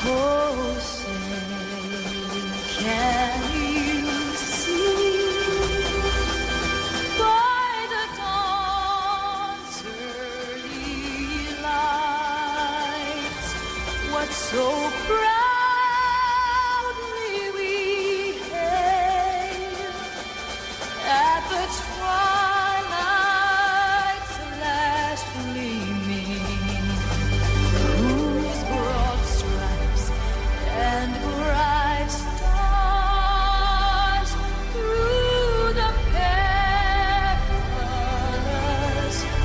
Oh, say, can you see by the dawn's early light what so proudly we hailed at the twilight's last gleaming, whose broad stripes and bright stars through the perilous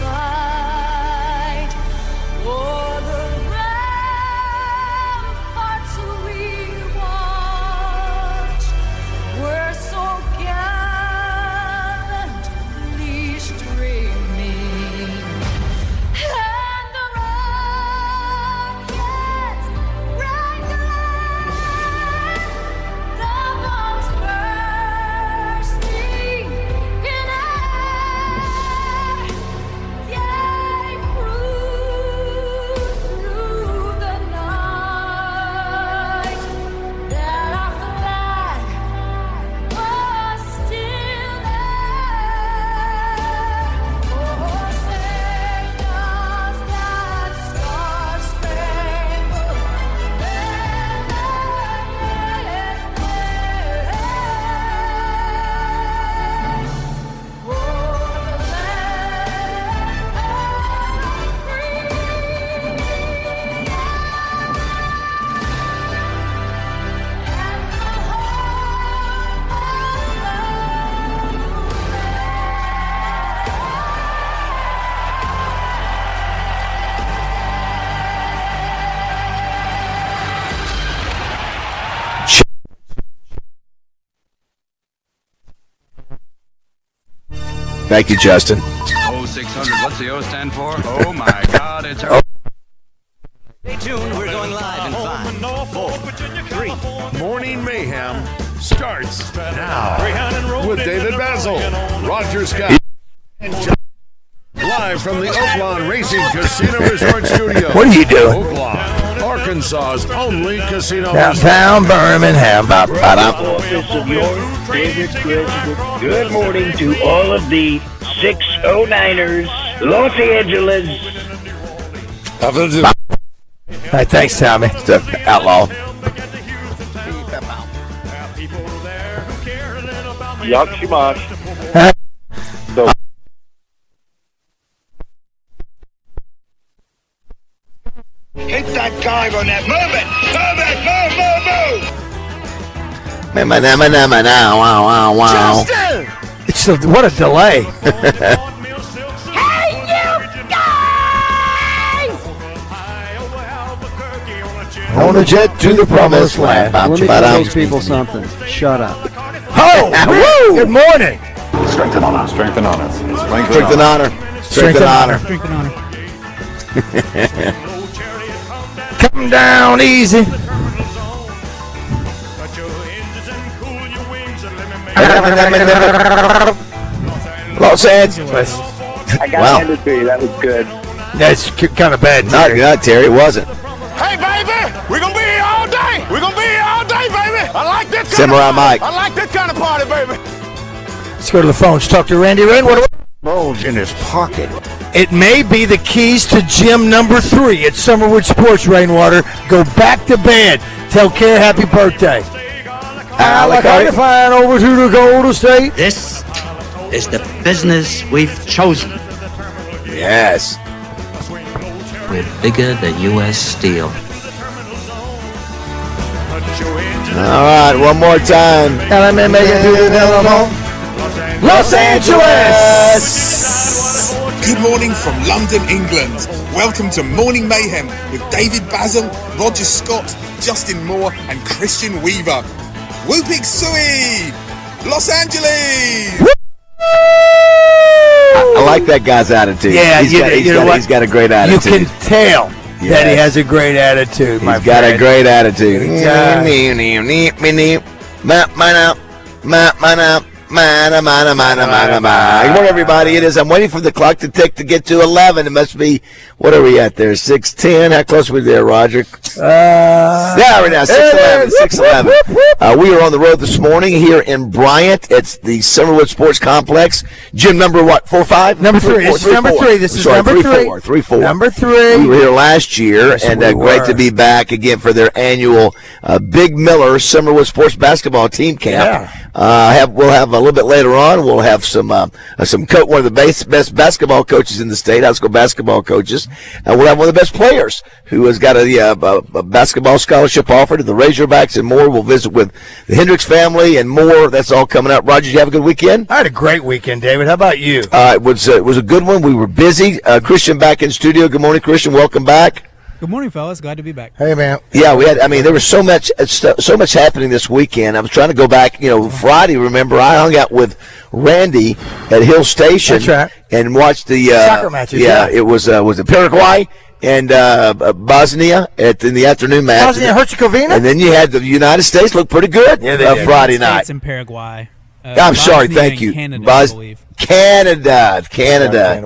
fight o'er the ramparts we watched were so gallantly streaming, and the rockets' bright glare, the bombs bursting in air, gave proof through the night that our flag was still there. Oh, say does that star-spangled banner yet wave o'er the land of freedom and the home Thank you, Justin. 0600, what's the O stand for? Oh my God, it's her. Stay tuned, we're going live in 5, 4, 3. Morning Mayhem starts now with David Bazzel, Roger Scott, and John. Live from the Oaklawn Racing Casino Resort Studio. What are you doing? Oaklawn, Arkansas's only casino. Downtown Birmingham. Office of your favorite president. Good morning to all of the 609ers, Los Angeles. Hey, thanks, Tommy. The outlaw. Yakshimash. Huh? Hit that dive on that. Move it! Move! Wow, wow. It's what a delay. Hey, you guys! On a jet to the promised land. Let me tell those people something. Shut up. Oh, woo! Good morning. Strength and honor. Strength and honor. Strength and honor. Strength and honor. Strength and honor. Come down easy. Los Angeles. I got to hand it to you. That was good. That's kind of bad. Not Terry. It wasn't. Hey, baby! We're going to be here all day! We're going to be here all day, baby! I like this kind Samurai of Mike. I like this kind of party, baby! Let's go to the phones. Talk to Randy Rain. What? Bulge in his pocket. It may be the keys to gym number 3 at Summerwood Sports, Rainwater. Go back to bed. Tell Care happy birthday. Alec, flying over to the Golden State. This is the business we've chosen. Yes. We're bigger than U.S. Steel. All right, one more time. And I'm making it to Los Angeles. Good morning from London, England. Welcome to Morning Mayhem with David Bazzel, Roger Scott, Justin Moore, and Christian Weaver. Whoopig Sui! Los Angeles! I like that guy's attitude. Yeah, he's got a great attitude. You can tell that he has a great attitude. He's got a great attitude. Good morning, everybody. I'm waiting for the clock to tick to get to 11. It must be, what are we at there, 6:10? How close are we there, Roger? Yeah, right now, 6:11. 6:11. We are on the road this morning here in Bryant. It's the Summerwood Sports Complex. Gym number what, 4-5? Number 3. This is number 3. This is number 3. 3-4. Number 3. We were here last year, Yes, and we great were. to be back again for their annual Big Miller Summerwood Sports Basketball Team Camp. We'll have a little bit later on. We'll have one of the best basketball coaches in the state, high school basketball coaches, and we'll have one of the best players who has got a basketball scholarship offer to the Razorbacks and more. We'll visit with the Hendricks family and more. That's all coming up. Roger, did you have a good weekend? I had a great weekend, David. How about you? It was a good one. We were busy. Christian back in studio. Good morning, Christian. Welcome back. Good morning, fellas. Glad to be back. Hey, man. Yeah, there was so much happening this weekend. I was trying to go back, Friday, remember, I hung out with Randy at Hill Station. That's right. And watched the soccer matches. Yeah, it was it Paraguay and Bosnia in the afternoon match. Bosnia Herzegovina? And then you had the United States look pretty good Friday night. States and Paraguay. I'm sorry, Bosnia thank and you. Canada, I believe. Canada.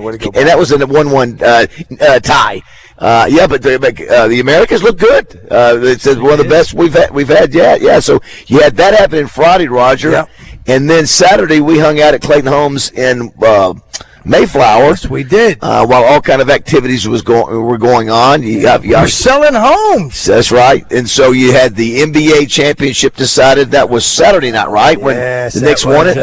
Way to go, And that was a 1-1 tie. But the Americans look good. It's one of the best we've had yet. Yeah, so you had that happening Friday, Roger. Yeah. And then Saturday we hung out at Clayton Homes in Mayflower. Yes, we did. While all kind of activities were going on. You're selling homes. That's right. And so you had the NBA championship decided. That was Saturday night, right? When Yes, the Knicks won it?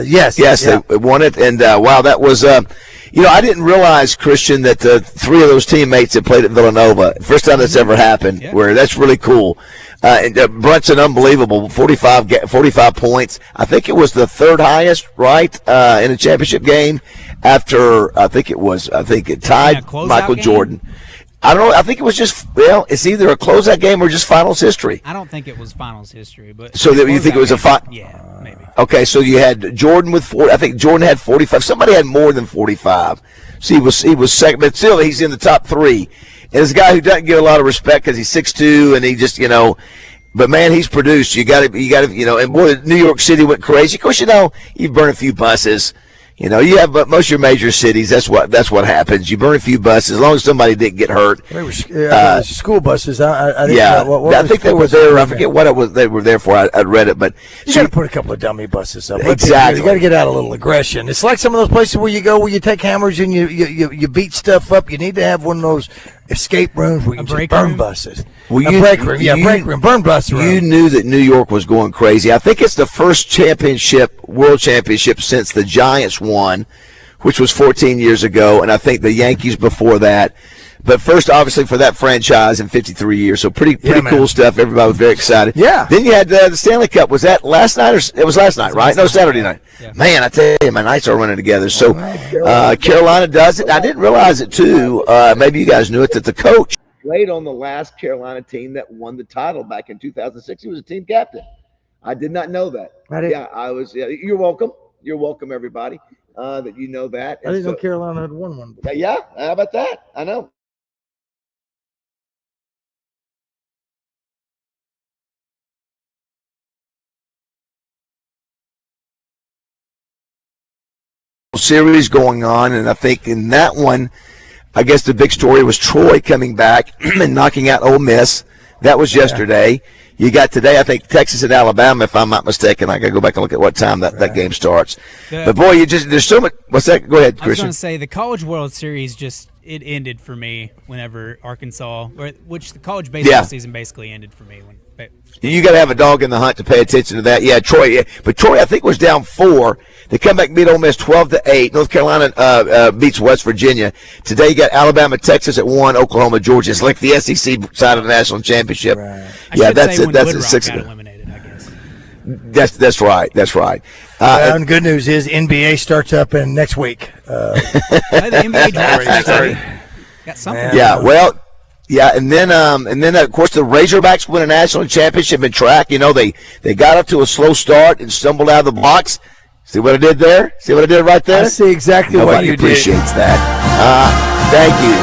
Yes. They won it. And, wow, that was I didn't realize, Christian, that 3 of those teammates had played at Villanova. First time that's ever happened, where that's really cool. And Brunson, unbelievable, 45 points. I think it was the 3rd highest, right, in a championship game after, it tied Michael Jordan. I don't know. I think it was just, it's either a closeout game or just finals history. I don't think it was finals history, but So you think it was Yeah, maybe. Okay, so you had Jordan with 40. I think Jordan had 45. Somebody had more than 45. So he was second, but still he's in the top 3. And it's a guy who doesn't get a lot of respect because he's 6'2", and he just But man, he's produced. You got to. And boy, New York City went crazy. Of course, you burn a few buses. You have most of your major cities. That's what happens. You burn a few buses as long as somebody didn't get hurt. They were school buses. I think they were there. I forget what it was. They were there for. I read it, but you got to put a couple of dummy buses up. Exactly. You got to get out a little aggression. It's like some of those places where you take hammers and you beat stuff up. You need to have one of those escape rooms where you can just burn buses. Well, break room, burn bus room. You knew that New York was going crazy. I think it's the first world championship since the Giants won, which was 14 years ago, and I think the Yankees before that. But first, obviously, for that franchise in 53 years. So pretty cool stuff. Everybody was very excited. Yeah. Then you had the Stanley Cup. Was that last night? It was last night, right? No, Saturday night. Yeah. Man, I tell you, my nights are running together. So Carolina does it. I didn't realize it, too. Maybe you guys knew it, that the coach played on the last Carolina team that won the title back in 2006. He was a team captain. I did not know that. I was. Yeah, you're welcome. You're welcome, everybody, that you know that. I didn't know Carolina had won one. Yeah, how about that? I know. Series going on, and I think in that one, I guess the big story was Troy coming back and knocking out Ole Miss. That was yesterday. You got today, I think, Texas and Alabama, if I'm not mistaken. I got to go back and look at what time that game starts. But boy, there's so much. What's that? Go ahead, Christian. I was going to say the College World Series it ended for me whenever Arkansas, which the college baseball season basically ended for me. You got to have a dog in the hunt to pay attention to that. Yeah, Troy. Yeah. But Troy, I think, was down 4. They come back and beat Ole Miss 12-8. North Carolina beats West Virginia. Today you got Alabama, Texas at 1, Oklahoma, Georgia. It's like the SEC side of the national championship. Right. Yeah, that's it. That's the 6. Got eliminated, I guess. That's right. That's right. And good news is NBA starts up in next week. The NBA draft next week. Got something. Yeah. Well. Yeah, and then of course the Razorbacks win a national championship in track. They got up to a slow start and stumbled out of the blocks. See what I did there? See what I did right there? I see exactly what you did. Nobody appreciates that. Thank you.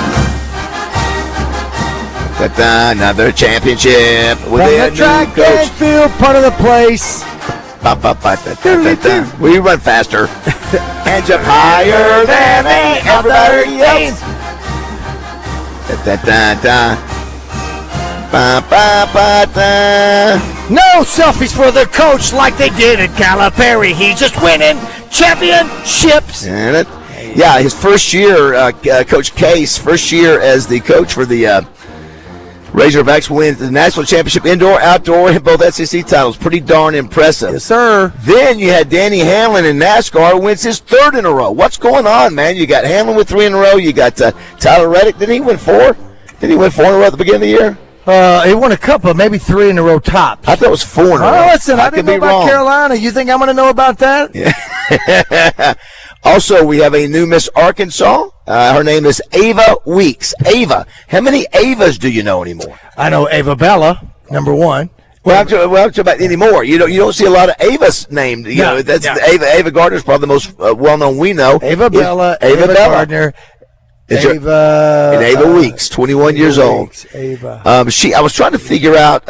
Another championship with the track and field, part of the place. Will you run faster? Hands up higher than everybody else. No selfies for the coach like they did at Calipari. He's just winning championships. Yeah, his first year, Coach Case, first year as the coach for the Razorbacks, wins the national championship, indoor, outdoor, both SEC titles. Pretty darn impressive. Yes, sir. Then you had Danny Hamlin in NASCAR, wins his third in a row. What's going on, man? You got Hamlin with 3 in a row. You got Tyler Reddick. Didn't he win 4? Did he win 4 in a row at the beginning of the year? He won a couple, maybe 3 in a row tops. I thought it was 4 in a row. Oh, listen, I didn't know about wrong. Carolina. You think I'm going to know about that? Yeah. Also, we have a new Miss Arkansas. Her name is Ava Weeks. Ava. How many Avas do you know anymore? I know Ava Bella, number 1. Well, I'm talking about anymore. You don't see a lot of Avas named. You know, that's Ava Gardner's probably the most well-known we know. Ava Bella, Ava Gardner. Ava Weeks, 21 years old. Ava. I was trying to figure out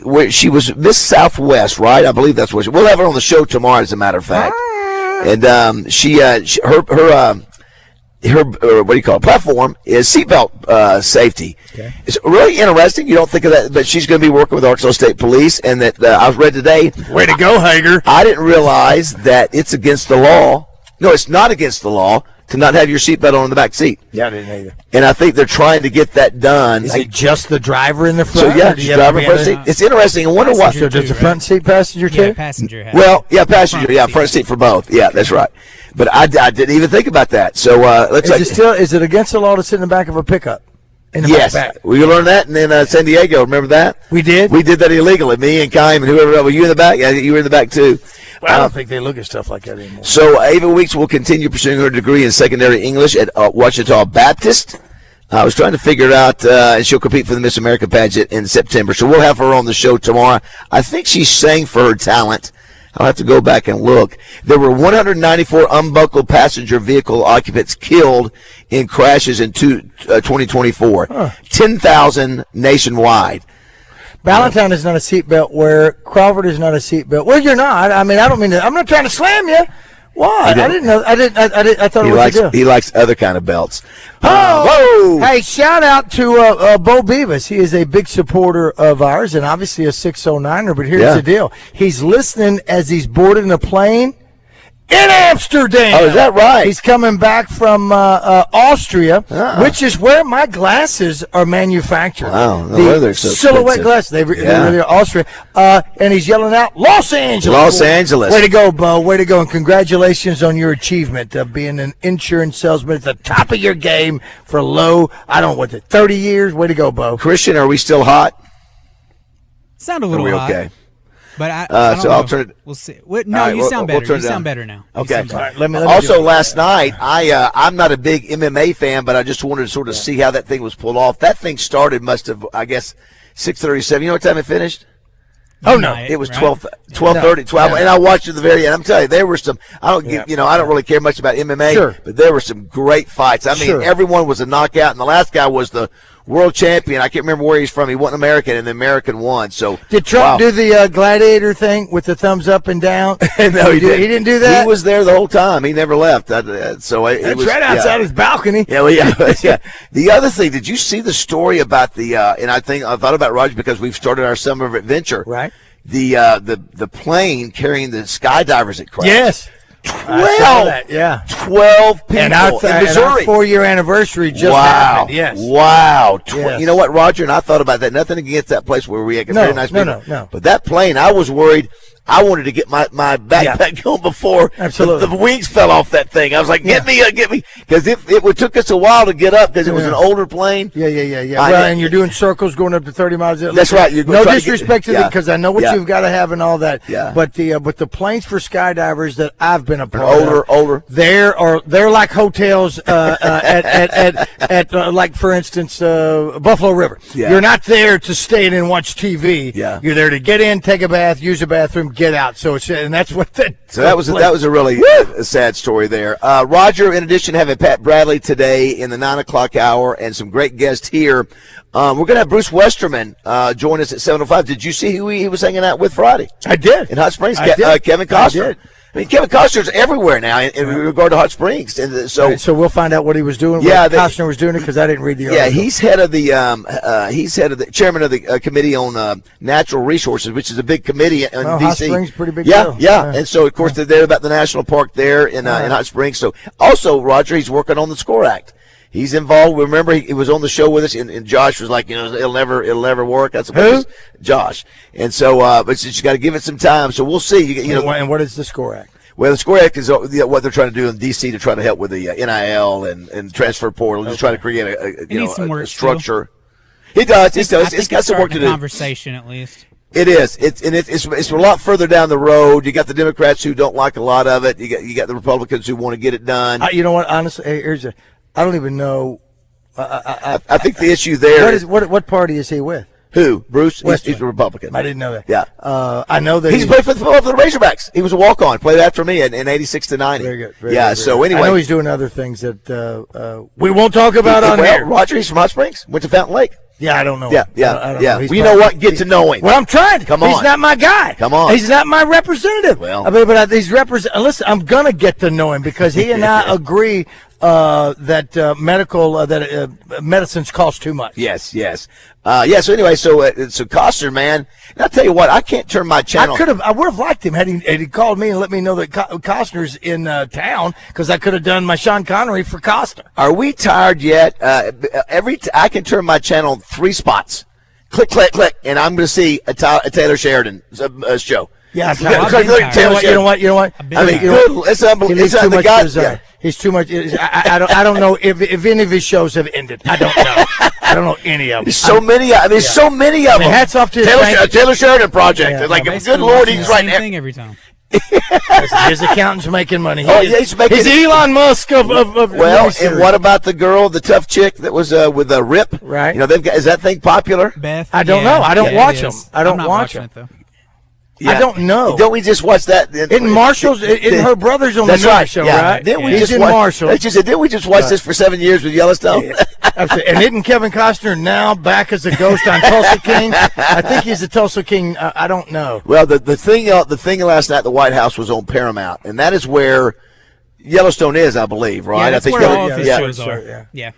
where she was Miss Southwest, right? I believe that's what we'll have her on the show tomorrow, as a matter of fact. And her what do you call it? Platform is seatbelt safety. Okay. It's really interesting. You don't think of that, but she's going to be working with Arkansas State Police, and that I read today. Way to go, Hager! I didn't realize that it's against the law. No, it's not against the law to not have your seatbelt on in the back seat. Yeah, I didn't either. And I think they're trying to get that done. Is it just the driver in the front? So, yeah, driver front seat. It's interesting. I wonder why. So does the front seat passenger too? Yeah, passenger has. Well, yeah, passenger. Yeah, front seat for both. Yeah, that's right. But I didn't even think about that. So is it against the law to sit in the back of a pickup? Yes, we learned that, and then San Diego. Remember that? We did. We did that illegally. Me and Kaim and whoever else. Were you in the back? Yeah, you were in the back too. Well, I don't think they look at stuff like that anymore. So Ava Weeks will continue pursuing her degree in secondary English at Ouachita Baptist. I was trying to figure it out, and she'll compete for the Miss America pageant in September. So we'll have her on the show tomorrow. I think she sang for her talent. I'll have to go back and look. There were 194 unbuckled passenger vehicle occupants killed in crashes in 2024. 10,000 nationwide. Valentine is not a seatbelt wearer. Crawford is not a seatbelt. Well, you're not. I mean, I don't mean to. I'm not trying to slam you. Why? I didn't know. I thought it was a deal. He likes other kind of belts. Whoa! Hey, shout out to Bo Beavis. He is a big supporter of ours and obviously a 609er. But here's the deal: he's listening as he's boarding a plane in Amsterdam. Oh, is that right? He's coming back from Austria, which is where my glasses are manufactured. Wow, no wonder they're so silhouette glasses. They're really Austria. And he's yelling out, Los Angeles. Los Angeles. Way to go, Bo. Way to go. And congratulations on your achievement of being an insurance salesman at the top of your game for 30 years. Way to go, Bo. Christian, are we still hot? Sound a little hot. Okay. But I don't know. I'll turn it. We'll see. You sound better. You sound better now. Okay. Also, last night, I'm not a big MMA fan, but I just wanted to sort of see how that thing was pulled off. That thing must have, I guess, 6:37. You know what time it finished? Oh no, it was 12:30, 12, and I watched it at the very end. I'm telling you, there were some. I don't really care much about MMA, but there were some great fights. I mean, everyone was a knockout, and the last guy was the world champion. I can't remember where he's from. He wasn't American, and the American won. So did Trump do the gladiator thing with the thumbs up and down? No, he didn't. He didn't do that. He was there the whole time. He never left. That's right outside his balcony. Yeah, yeah. The other thing, did you see the story about the? And I thought about Roger because we've started our summer of adventure. Right. The plane carrying the skydivers that crashed. Yes. 12 people and in Missouri. Our 4-year anniversary just happened. Yes. Wow. You know what, Roger? And I thought about that. Nothing against that place where we had very nice people. No. But that plane, I was worried. I wanted to get my backpack going before the wings fell off that thing. I was like, get me. Because it took us a while to get up because it was an older plane. Yeah. Well, and you're doing circles going up to 30 miles. That's right. No disrespect to them because I know what you've got to have and all that. Yeah. But the planes for skydivers that I've been a part of. Older. They're like hotels at like, for instance, Buffalo River. Yeah. You're not there to stay in and watch TV. Yeah. You're there to get in, take a bath, use a bathroom, get out. So that's what that. So that was a really a sad story there. Roger, in addition, having Pat Bradley today in the 9 o'clock hour and some great guests here. We're going to have Bruce Westerman join us at 7:05. Did you see who he was hanging out with Friday? I did. In Hot Springs, I did. Kevin Costner. I mean, Kevin Costner's everywhere now in regard to Hot Springs, and so so we'll find out what he was doing. Yeah, Costner was doing it because I didn't read the article. Yeah, he's head of the chairman of the committee on natural resources, which is a big committee in D.C. Hot Springs, pretty big yeah, deal. Yeah, and so of course they're there about the national park there in Hot Springs. So also Roger, he's working on the SCORE Act. He's involved. Remember, he was on the show with us, and Josh was like, it'll never work. That's who? Josh. And so, but you got to give it some time. So we'll see. And what is the SCORE Act? Well, the SCORE Act is what they're trying to do in D.C. to try to help with the NIL and transfer portal, just trying to create a structure. It does. It's got some work to do. Conversation, at least. It is. It's a lot further down the road. You got the Democrats who don't like a lot of it. You got the Republicans who want to get it done. You know what? Honestly, I don't even know. I think the issue there what party is he with? Who? Bruce? He's a Republican. I didn't know that. Yeah. I know that he's played for the Razorbacks. He was a walk-on. Played after me in 86 to 90. Very good. So anyway. I know he's doing other things that we won't talk about on here. Roger, he's from Hot Springs. Went to Fountain Lake. Yeah, I don't know. Yeah. I don't know. Well, you know what? Get to know him. Well, I'm trying. Come on. He's not my guy. Come on. He's not my representative. Well. But he's listen, I'm going to get to know him because he and I agree that medicines cost too much. Yes. So anyway, so Costner, man, and I'll tell you what, I can't turn my channel. I would have liked him had he called me and let me know that Costner's in town because I could have done my Sean Connery for Costner. Are we tired yet? I can turn my channel 3 spots. Click, click, click, and I'm going to see a Taylor Sheridan show. Yeah, you know what? I mean, it's unbelievable. He's too much desire. He's too much. I don't know if any of his shows have ended. I don't know. I don't know any of them. There's so many. There's so many of them. Hats off to Taylor Sheridan project. Yeah, like, good Lord, he's right there. Thing every time. His accountant's making money. He's Elon Musk of well, and what about the girl, the tough chick that was with a Rip? Right. Is that thing popular? Beth. I don't know. I don't watch them. I don't watch them. It, though. Yeah. I don't know. Don't we just watch that? Isn't Marshall's? Isn't her brother's on the night show, right? Didn't we He's just in watch, Marshall. Didn't we just watch this for 7 years with Yellowstone? Yeah. And isn't Kevin Costner now back as a ghost on Tulsa King? I think he's the Tulsa King. I don't know. Well, the thing last night at the White House was on Paramount, and that is where Yellowstone is, I believe, right? Yeah, that's I think where all of his shows are. Yeah.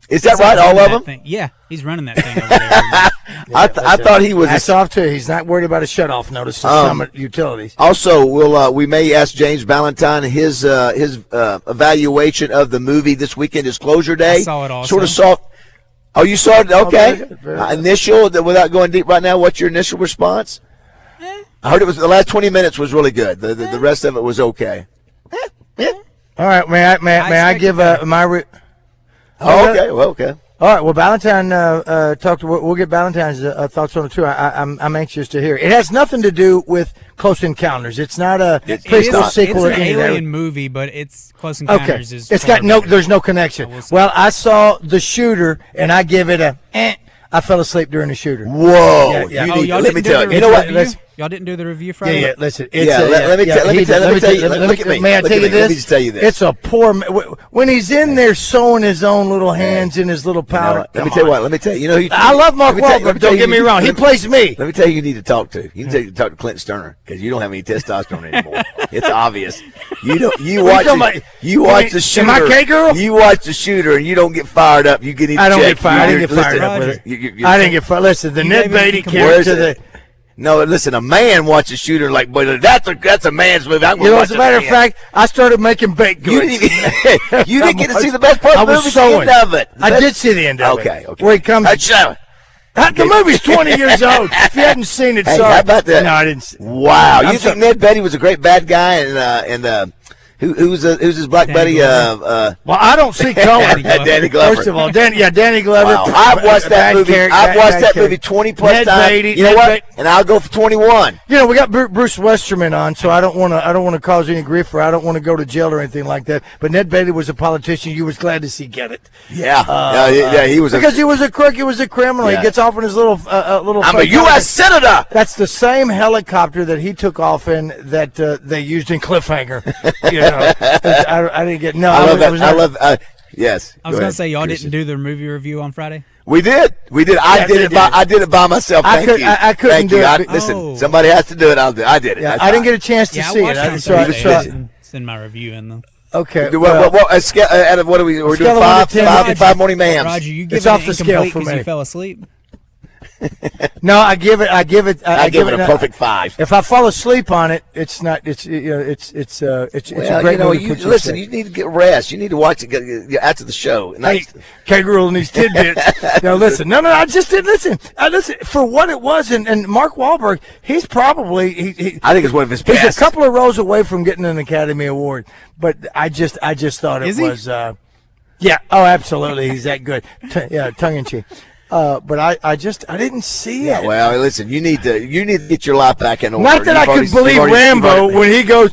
Is that right? All of them? Thing. Yeah, he's running that thing over there. I thought he was. That's off too. He's not worried about a shutoff notice to Summit Utilities. Also, we may ask James Ballantyne his evaluation of the movie this weekend is Closure Day. I saw it also. Sort of soft. Oh, you saw it? Okay. Very good. Initial, without going deep right now, what's your initial response? I heard it was the last 20 minutes was really good. The rest of it was okay. All right. May I give my? Okay. Well, okay. All right. Well, Ballantyne talked. We'll get Ballantyne's thoughts on it too. I'm anxious to hear. It has nothing to do with Close Encounters. It's not a prequel, sequel, or it's an anything. alien movie, but it's Close Encounters. Is it's got no. There's no connection. Well, I saw The Shooter, and I give it a. I fell asleep during The Shooter. Whoa! Yeah. Let me tell you. You know what? Y'all didn't do the review Friday? Yeah. Listen. Let me tell you. Look at me. May I tell you this? Let me just tell you this. It's a poor when he's in there sewing his own little hands in his little powder. Let me tell you what. Let me tell you. I love Mark Wahlberg. Don't get me wrong. He plays me. Let me tell you, you need to talk to. You need to talk to Clinton Sterner because you don't have any testosterone anymore. It's obvious. You watch the Shooter. Am I gay, girl? You watch The Shooter and you don't get fired up. You get. I don't get fired. I didn't get fired up with it. I didn't get fired. Listen, the Ned Beatty character. No, listen, a man watches Shooter like, but that's a man's movie. As a matter of fact, I started making baked goods. You didn't get to see the best part of the movie, the end of it. I did see the end of it. Okay. Where he comes. The movie's 20 years old. If you hadn't seen it, sorry. How about that? No, I didn't see it. Wow. You think Ned Beatty was a great bad guy and Who's his black buddy? Well, I don't see color. Danny Glover. First of all, Danny Glover. Wow. I've watched that movie. I've watched that movie 20 plus Ned times. Beatty, You know Ned what? Beatty. And I'll go for 21. You know, we got Bruce Westerman on, so I don't want to cause any grief, or I don't want to go to jail or anything like that. But Ned Beatty was a politician. You was glad to see get it. Yeah, he was because he was a crook. He was a criminal. Yeah. He gets off in his little. I'm a U.S. Senator. That's the same helicopter that he took off in that they used in Cliffhanger. You know, I didn't get no. I love that. I love. Yes. I was going to say, y'all didn't do the movie review on Friday? We did. I did it by myself. I couldn't do it. Listen, somebody has to do it. I'll do it. I did it. Yeah, I didn't get a chance to see it. Send my review in, though. Okay. What are we? We're doing five morning mayhems. Roger, you give it's it off the scale for me. You fell asleep. No, I give it a perfect 5. If I fall asleep on it, it's not. It's it's a great movie. Listen, you need to get rest. You need to watch it after the show. Hey, Kangaroo and these tidbits. Listen. No, I just didn't listen. I listened for what it was, and Mark Wahlberg. He's probably. I think it's one of his best. He's a couple of rows away from getting an Academy Award, but I just thought it was. Yeah. Oh, absolutely. He's that good. Tongue in cheek. But I didn't see it. Well, listen, you need to get your life back in order. Not that I can believe Rambo when he goes,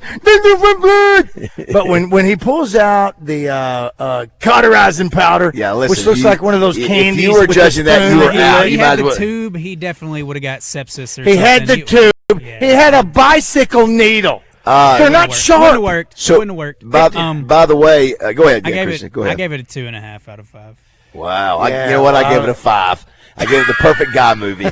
but when he pulls out the cauterizing powder, which looks like one of those candies. If you were judging that, you were out. He had the tube. He definitely would have got sepsis or something. He had the tube. Yeah. He had a bicycle needle. They're not sharp. Wouldn't have worked. By the way, go ahead. Christian. Go ahead. I gave it a 2.5 out of 5. Wow. You know what? I gave it a 5. I gave it the perfect guy movie.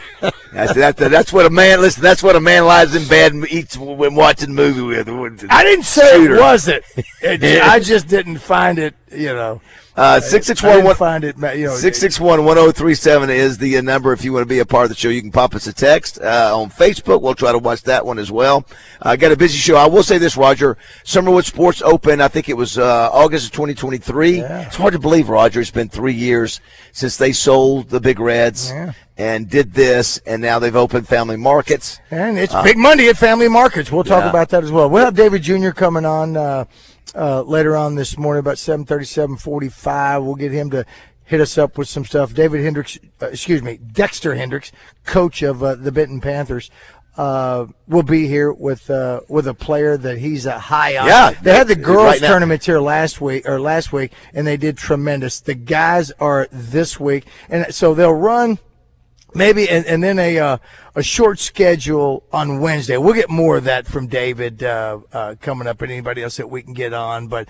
That's what a man. Listen, that's what a man lies in bed and eats when watching a movie with. I didn't say it wasn't. I just didn't find it. 661-1037 is the number if you want to be a part of the show. You can pop us a text on Facebook. We'll try to watch that one as well. I got a busy show. I will say this, Roger. Summerwood Sports opened, I think it was August of 2023. Yeah. It's hard to believe, Roger. It's been 3 years since they sold the Big Reds and did this, and now they've opened Family Markets. And it's Big Monday at Family Markets. We'll talk about that as well. We'll have David Jr. coming on later on this morning, about 7:30, 7:45. We'll get him to hit us up with some stuff. Dexter Hendricks, coach of the Benton Panthers, will be here with a player that he's high on. Yeah, they had the girls' tournaments here last week, and they did tremendous. The guys are this week, and so they'll run. Maybe and then a short schedule on Wednesday. We'll get more of that from David coming up, and anybody else that we can get on. But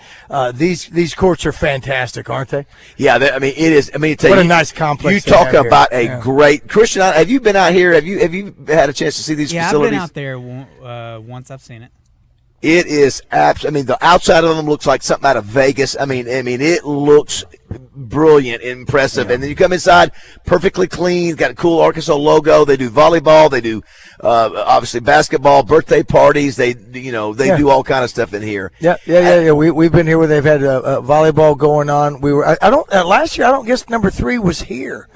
these courts are fantastic, aren't they? Yeah, it is. I mean, what a nice complex. You talk about a great Christian. Have you been out here? Have you had a chance to see these facilities? Yeah, I've been out there once. I've seen it. It is the outside of them looks like something out of Vegas. I mean, it looks brilliant, impressive. Yeah. And then you come inside, perfectly clean, got a cool Arkansas logo. They do volleyball, they do obviously basketball, birthday parties. They do all kind of stuff in here. Yeah. We've been here where they've had volleyball going on. We were last year. I don't guess number 3 was here.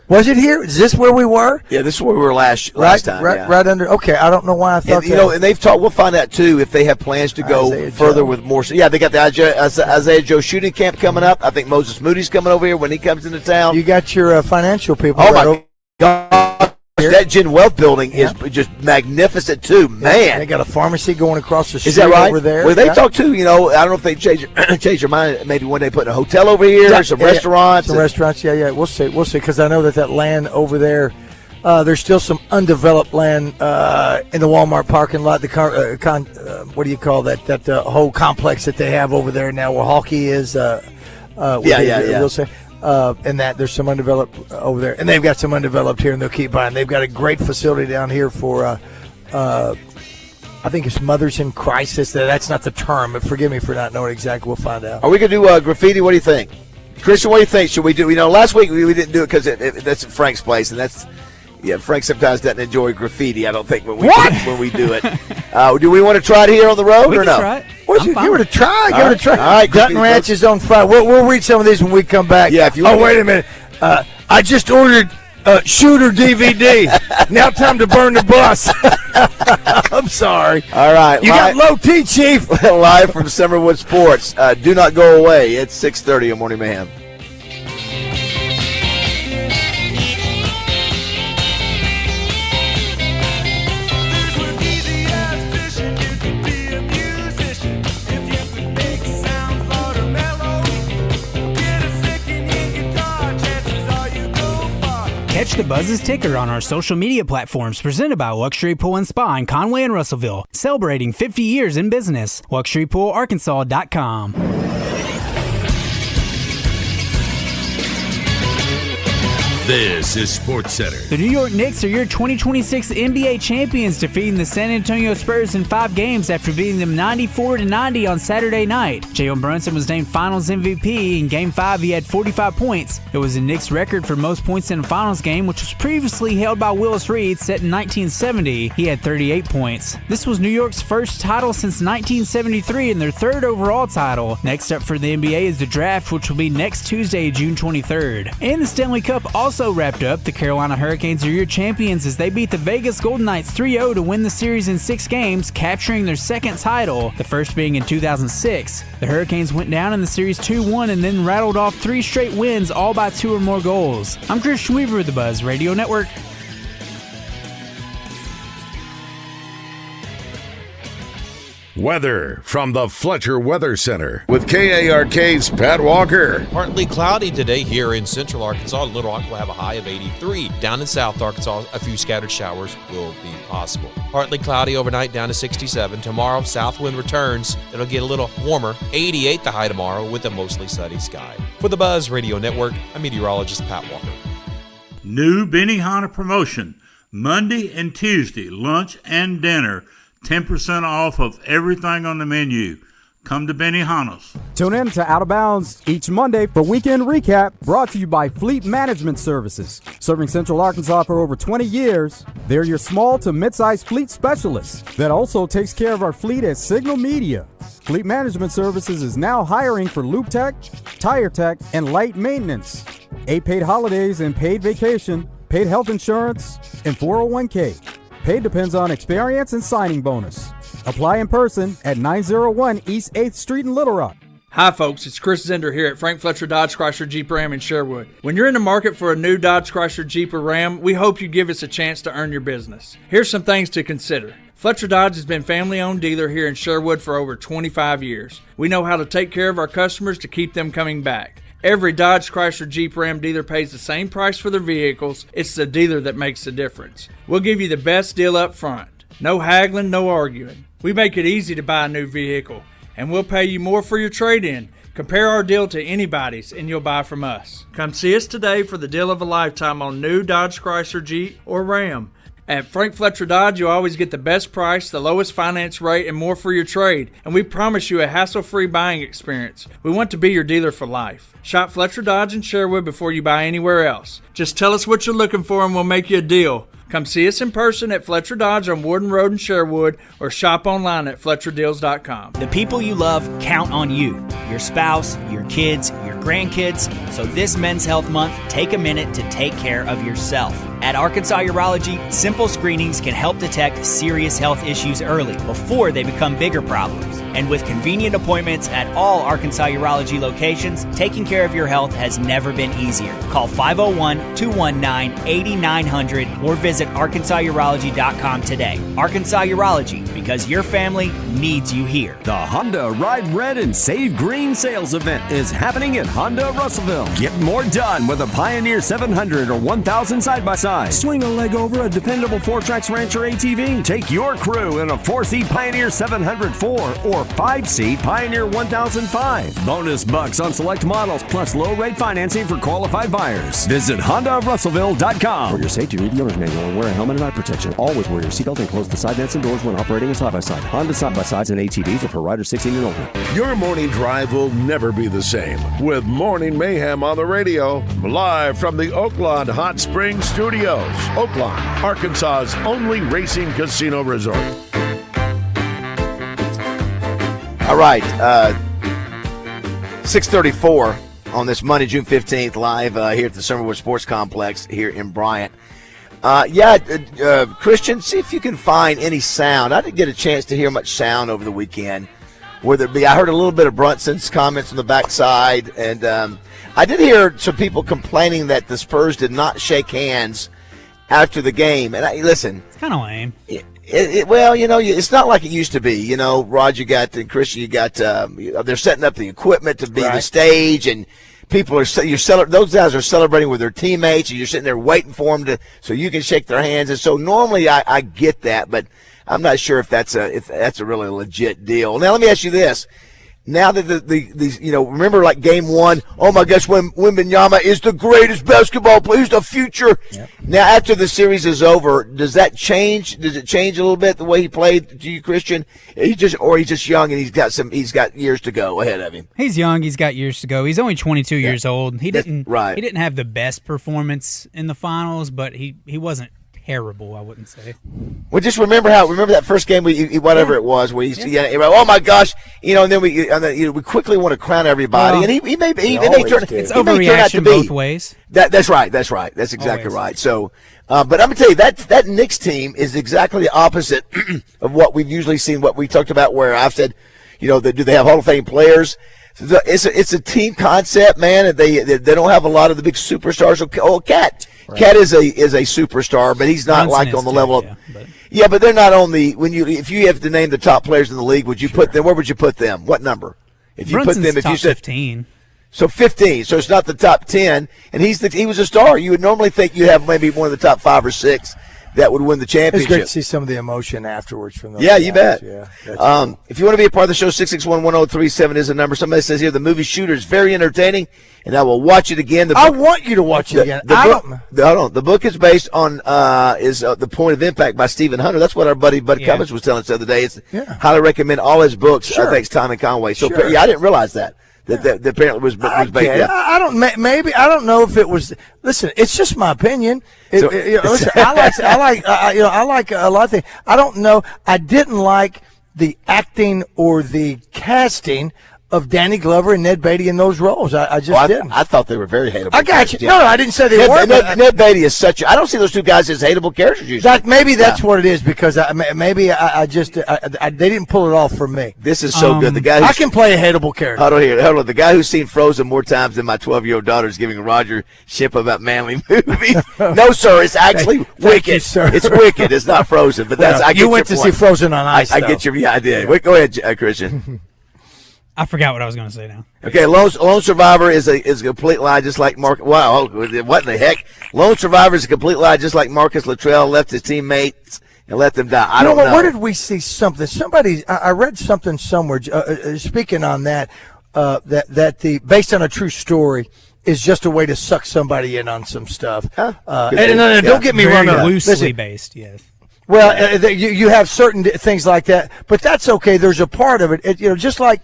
Was it here? Is this where we were? Yeah, this is where we were last time. Right under. Okay, I don't know why I thought that. And they've talked. We'll find out too if they have plans to go further with more. Yeah, they got the Isaiah Joe shooting camp coming up. I think Moses Moody's coming over here when he comes into town. You got your financial people. Oh my God! That Gen Wealth building is just magnificent too, man. They got a pharmacy going across the street. Is that right? Over there? Well, they talk too. I don't know if they change their mind. Maybe one day putting a hotel over here, some restaurants. Some restaurants. Yeah. We'll see. Because I know that land over there. There's still some undeveloped land in the Walmart parking lot. What do you call that? That whole complex that they have over there now, where Hawkeye is. We'll say. And that there's some undeveloped over there, and they've got some undeveloped here, and they'll keep buying. They've got a great facility down here for, I think it's Mothers in Crisis. That's not the term, but forgive me for not knowing exactly. We'll find out. Are we gonna do graffiti? What do you think, Christian? What do you think? Should we do? Last week we didn't do it because that's Frank's place, and that's. Yeah, Frank sometimes doesn't enjoy graffiti. I don't think when we do it. Do we want to try it here on the road or no? Try it. Give it a try. Give it a try. All right, Dutton Ranch is on fire. We'll read some of these when we come back. Yeah. If you wait a minute. I just ordered Shooter DVD. Now time to burn the bus. I'm sorry. All right. You got low T, Chief. Live from Summerwood Sports. Do not go away. It's 6:30 on Morning Mayhem. Catch the Buzz's ticker on our social media platforms presented by Luxury Pool and Spa in Conway and Russellville, celebrating 50 years in business. LuxuryPoolArkansas.com. This is Sports Center. The New York Knicks are your 2026 NBA champions, defeating the San Antonio Spurs in 5 games after beating them 94-90 on Saturday night. Jalen Brunson was named Finals MVP. In Game 5, he had 45 points. It was the Knicks' record for most points in a Finals game, which was previously held by Willis Reed, set in 1970. He had 38 points. This was New York's first title since 1973 and their 3rd overall title. Next up for the NBA is the draft, which will be next Tuesday, June 23rd. And the Stanley Cup also wrapped up. The Carolina Hurricanes are your champions as they beat the Vegas Golden Knights 3-0 to win the series in 6 games, capturing their 2nd title, the first being in 2006. The Hurricanes went down in the series 2-1 and then rattled off 3 straight wins, all by 2 or more goals. I'm Christian Weaver of the Buzz Radio Network. Weather from the Fletcher Weather Center with KARK's Pat Walker. Partly cloudy today here in central Arkansas. Little Rock will have a high of 83. Down in South Arkansas, a few scattered showers will be possible. Partly cloudy overnight, down to 67. Tomorrow, south wind returns. It'll get a little warmer. 88 the high tomorrow with a mostly sunny sky. For the Buzz Radio Network, I'm meteorologist Pat Walker. New Benihana promotion. Monday and Tuesday, lunch and dinner. 10% off of everything on the menu. Come to Benihana's. Tune in to Out of Bounds each Monday for Weekend Recap, brought to you by Fleet Management Services. Serving Central Arkansas for over 20 years, they're your small to mid-sized fleet specialist that also takes care of our fleet at Signal Media. Fleet Management Services is now hiring for Loop Tech, Tire Tech, and Light Maintenance. 8 paid holidays and paid vacation, paid health insurance, and 401k. Pay depends on experience and signing bonus. Apply in person at 901 East 8th Street in Little Rock. Hi folks, it's Chris Zender here at Frank Fletcher Dodge Chrysler Jeep Ram in Sherwood. When you're in the market for a new Dodge Chrysler Jeep or Ram, we hope you give us a chance to earn your business. Here's some things to consider. Fletcher Dodge has been family-owned dealer here in Sherwood for over 25 years. We know how to take care of our customers to keep them coming back. Every Dodge Chrysler Jeep Ram dealer pays the same price for their vehicles. It's the dealer that makes the difference. We'll give you the best deal up front. No haggling, no arguing. We make it easy to buy a new vehicle, and we'll pay you more for your trade-in. Compare our deal to anybody's, and you'll buy from us. Come see us today for the deal of a lifetime on new Dodge Chrysler Jeep or Ram. At Frank Fletcher Dodge, you'll always get the best price, the lowest finance rate, and more for your trade. And we promise you a hassle-free buying experience. We want to be your dealer for life. Shop Fletcher Dodge in Sherwood before you buy anywhere else. Just tell us what you're looking for and we'll make you a deal. Come see us in person at Fletcher Dodge on Warden Road in Sherwood or shop online at FletcherDeals.com. The people you love count on you, your spouse, your kids, your grandkids. So this Men's Health Month, take a minute to take care of yourself. At Arkansas Urology, simple screenings can help detect serious health issues early before they become bigger problems. And with convenient appointments at all Arkansas Urology locations, taking care of your health has never been easier. Call 501-219-8900 or visit ArkansasUrology.com today. Arkansas Urology, because your family needs you here. The Honda Ride Red and Save Green sales event is happening at Honda Russellville. Get more done with a Pioneer 700 or 1000 side-by-side. Swing a leg over a dependable 4Trax Rancher ATV. Take your crew in a 4-seat Pioneer 704 or 5-seat Pioneer 1005. Bonus bucks on select models plus low-rate financing for qualified buyers. Visit HondaRussellville.com. For your safety, read the owner's manual and wear a helmet and eye protection. Always wear your seatbelt and close the side nets and doors when operating a side-by-side. Honda side-by-sides and ATVs are for riders 16 and older. Your morning drive will never be the same with Morning Mayhem on the radio. Live from the Oaklawn Hot Springs Studios. Oaklawn, Arkansas's only racing casino resort. All right, 6:34. on this Monday, June 15th, live here at the Summerwood Sports Complex here in Bryant. Christian, see if you can find any sound. I didn't get a chance to hear much sound over the weekend. Whether it be, I heard a little bit of Brunson's comments on the backside, and I did hear some people complaining that the Spurs did not shake hands after the game. And listen, it's kind of lame. Well, it's not like it used to be. Rod, you got and Christian, you got. They're setting up the equipment to be the stage, and people are those guys are celebrating with their teammates, and you're sitting there waiting for them so you can shake their hands. And so normally I get that, but I'm not sure if that's a really legit deal. Now let me ask you this. Now that these remember like game one, oh my gosh, Wembanyama is the greatest basketball player, he's the future. Yep. Now after the series is over, does that change? Does it change a little bit the way he played to you, Christian? He's just young and he's got years to go ahead of him. He's young, he's got years to go. He's only 22 years old. He didn't have the best performance in the finals, but he wasn't terrible, I wouldn't say. Well, just remember that first game whatever it was where oh my gosh, and then we quickly want to crown everybody, and he may turn it's overreaction both ways. That's right. That's exactly right. So, but I'm gonna tell you that Knicks team is exactly the opposite of what we've usually seen. What we talked about, where I've said, do they have Hall of Fame players? It's a team concept, man. And they don't have a lot of the big superstars. Cat. Right. Cat is a superstar, but he's not like on the level of. Yeah, but they're not on the if you have to name the top players in the league, would you put them? Where would you put them? What number? If you Brunson's put them, if you said 15. So 15. So it's not the top 10, and he was a star. You would normally think you have maybe one of the top 5 or 6 that would win the championship. It's great to see some of the emotion afterwards from those guys. You bet. Yeah, cool. If you want to be a part of the show, 661-1037 is the number. Somebody says here, the movie Shooter is very entertaining, and I will watch it again. I want you to watch it again. The book is based on The Point of Impact by Stephen Hunter. That's what our buddy Bud Cummins was telling us the other day. Highly recommend all his books. Sure. Thanks, Tommy Conway. So I didn't realize that. That apparently was based. I don't know if it was. Listen, it's just my opinion. Listen, I like a lot of things. I don't know. I didn't like the acting or the casting of Danny Glover and Ned Beatty in those roles. I just didn't. I thought they were very hateable. I got you. No, I didn't say they weren't. Ned Beatty is I don't see those two guys as hateable characters usually. Maybe that's what it is, because I just they didn't pull it off for me. This is so good. The guy I can play a hateable character. Hold on. The guy who's seen Frozen more times than my 12-year-old daughter is giving Roger ship about manly movies. No, sir, it's actually Wicked. You, sir. It's Wicked. It's not Frozen. But you went to see Frozen on Ice. I get your I did. Yeah. Go ahead, Christian. I forgot what I was going to say now. Okay, Lone Survivor is a complete lie, just like Mark. Wow, what in the heck? Lone Survivor is a complete lie, just like Marcus Luttrell left his teammates and let them die. I don't know. Where did we see something? I read something somewhere. Speaking on that, that the based on a true story is just a way to suck somebody in on some stuff. Huh? Don't get me wrong. Loosely based, yes. Well, you have certain things like that, but that's okay. There's a part of it, just like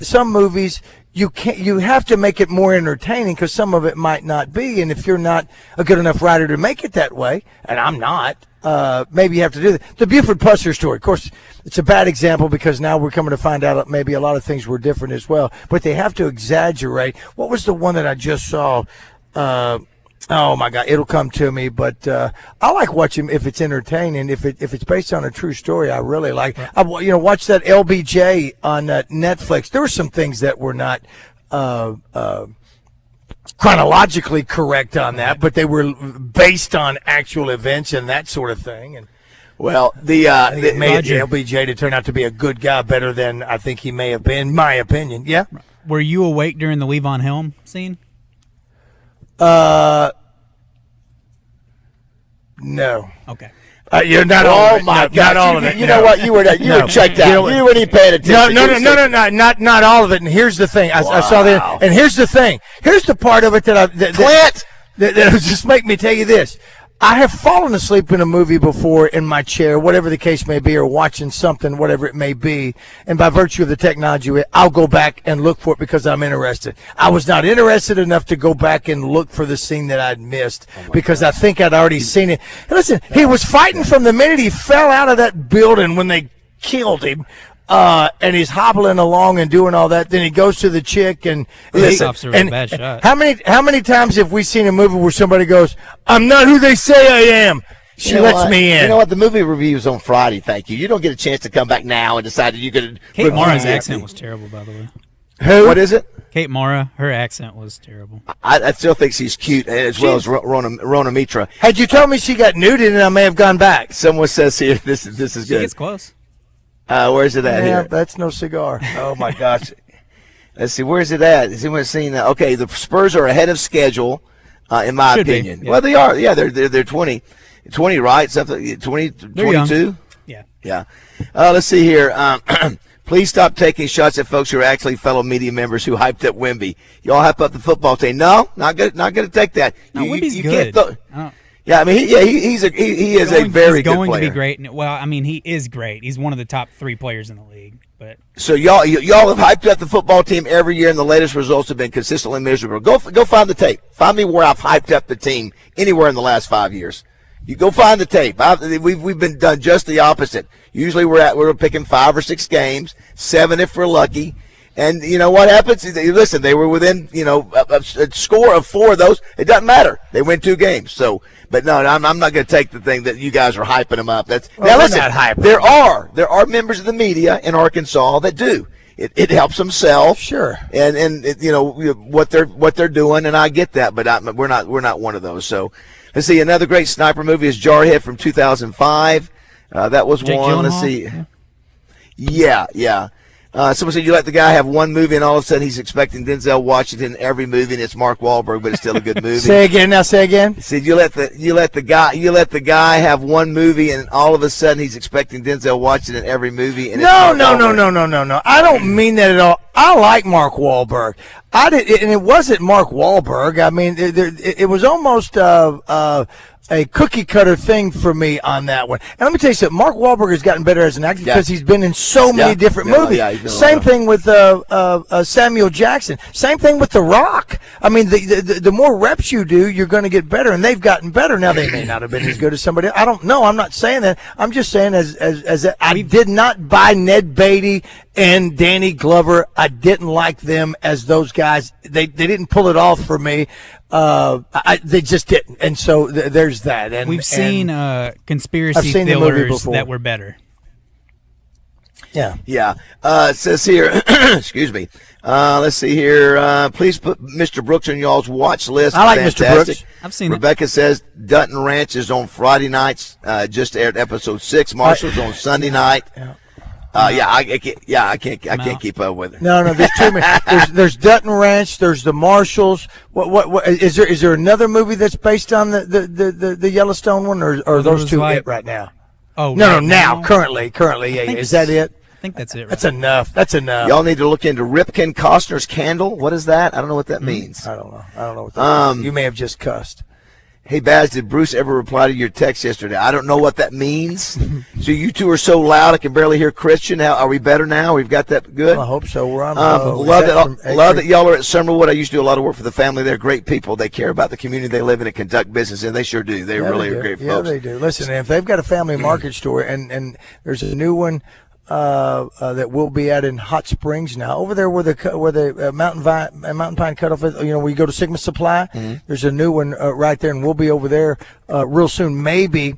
some movies, you have to make it more entertaining because some of it might not be, and if you're not a good enough writer to make it that way, and I'm not, maybe you have to do that. The Buford Pusser story, of course, it's a bad example because now we're coming to find out maybe a lot of things were different as well, but they have to exaggerate. What was the one that I just saw? Oh my God, it'll come to me. But I like watching if it's entertaining. If it's based on a true story, I really like. I watched that LBJ on Netflix. There were some things that were not chronologically correct on that, but they were based on actual events and that sort of thing. And well, it made LBJ to turn out to be a good guy, better than I think he may have been, in my opinion. Yeah. Were you awake during the Levon Helm scene? No. Okay. You're not. Oh my God! Not all of it. You know what? You were checked out. You weren't even paying attention. No. Not all of it. And here's the thing. I saw that. And here's the thing. Here's the part of it that just make me tell you this. I have fallen asleep in a movie before in my chair, whatever the case may be, or watching something, whatever it may be. And by virtue of the technology, I'll go back and look for it because I'm interested. I was not interested enough to go back and look for the scene that I'd missed because I think I'd already seen it. And listen, he was fighting from the minute he fell out of that building when they killed him and he's hobbling along and doing all that. Then he goes to the chick and Listen, off a really bad shot. How many times have we seen a movie where somebody goes, "I'm not who they say I am"? She lets me in. You know what? The movie review is on Friday. Thank you. You don't get a chance to come back now and decide that you're going to. Kate Mara's accent was terrible, by the way. Who? What is it? Kate Mara. Her accent was terrible. I still think she's cute as well as Rona Mitra. Had you told me she got nuded, and I may have gone back. Someone says here, this is good. She gets close. Where's it at Yeah, here? that's no cigar. Oh my gosh. Let's see. Where's it at? Has anyone seen that? Okay, the Spurs are ahead of schedule, in my Should be, opinion. yeah. Well, they are. Yeah, they're 20, right? Something 20, They're young. 22. Yeah. Yeah. Let's see here. Please stop taking shots at folks who are actually fellow media members who hyped up Wemby. Y'all hype up the football team. No, not good. Not going to take that. No, Wemby's good. Yeah, I mean, he is a very good going player. to be great. Well, I mean, he is great. He's one of the top 3 players in the league. But So y'all have hyped up the football team every year, and the latest results have been consistently miserable. Go find the tape. Find me where I've hyped up the team anywhere in the last 5 years. You go find the tape. We've been done just the opposite. Usually we're picking 5 or 6 games, 7 if we're lucky. And you know what happens? Listen, they were within a score of 4 of those. It doesn't matter. They win 2 games. So, but no, I'm not going to take the thing that you guys are hyping them up. Now listen, not hyping there are members of the media in Arkansas that do. It helps them sell. Sure. And what they're doing, and I get that, but we're not one of those. So. Let's see, another great sniper movie is Jarhead from 2005. That was Jake one. Gyllenhaal? Let's see. Yeah. Someone said you let the guy have one movie, and all of a sudden he's expecting Denzel Washington in every movie, and it's Mark Wahlberg, but it's still a good movie. Say again. Now say again. Said you let the guy have one movie, and all of a sudden he's expecting Denzel Washington in every movie. And No. I don't mean that at all. I like Mark Wahlberg. And it wasn't Mark Wahlberg. I mean, it was almost a cookie cutter thing for me on that one. And let me tell you something. Mark Wahlberg has gotten better as an actor because he's been in so many different movies. Same thing with Samuel Jackson. Same thing with The Rock. I mean, the more reps you do, you're going to get better, and they've gotten better. Now they may not have been as good as somebody else. I don't know. I'm not saying that. I'm just saying as I did not buy Ned Beatty and Danny Glover. I didn't like them as those guys. They didn't pull it off for me. They just didn't, and so there's that. And we've seen conspiracy theorists that were better. Yeah. It says here, excuse me. Let's see here. Please put Mr. Brooks on y'all's watch list. I like Fantastic. Mr. Brooks. I've seen Rebecca says Dutton Ranch is on Friday nights. Just aired episode 6. Marshall's on Sunday night. I can't keep up with it. No, there's too many. There's Dutton Ranch. There's the Marshalls. What is there another movie that's based on the Yellowstone one, or are those two it right now? Oh no, now currently, yeah. Is that it? I think that's it. Right That's enough. That's enough. Y'all need to look into Ripken Costner's Candle. What is that? I don't know what that means. I don't know what that means. You may have just cussed. Hey, Baz, did Bruce ever reply to your text yesterday? I don't know what that means. So you two are so loud I can barely hear Christian. Are we better now? We've got that good? Well, I hope so. We're on. Love that y'all are at Summerwood. I used to do a lot of work for the family. They're great people. They care about the community they live in and conduct business in. They sure do. They really are great folks. Yeah, they do. Listen, if they've got a family market store, and there's a new one that we'll be at in Hot Springs now. Over there where the Mountain Pine Cutoff is, where you go to Sigma Supply, there's a new one right there, and we'll be over there real soon, maybe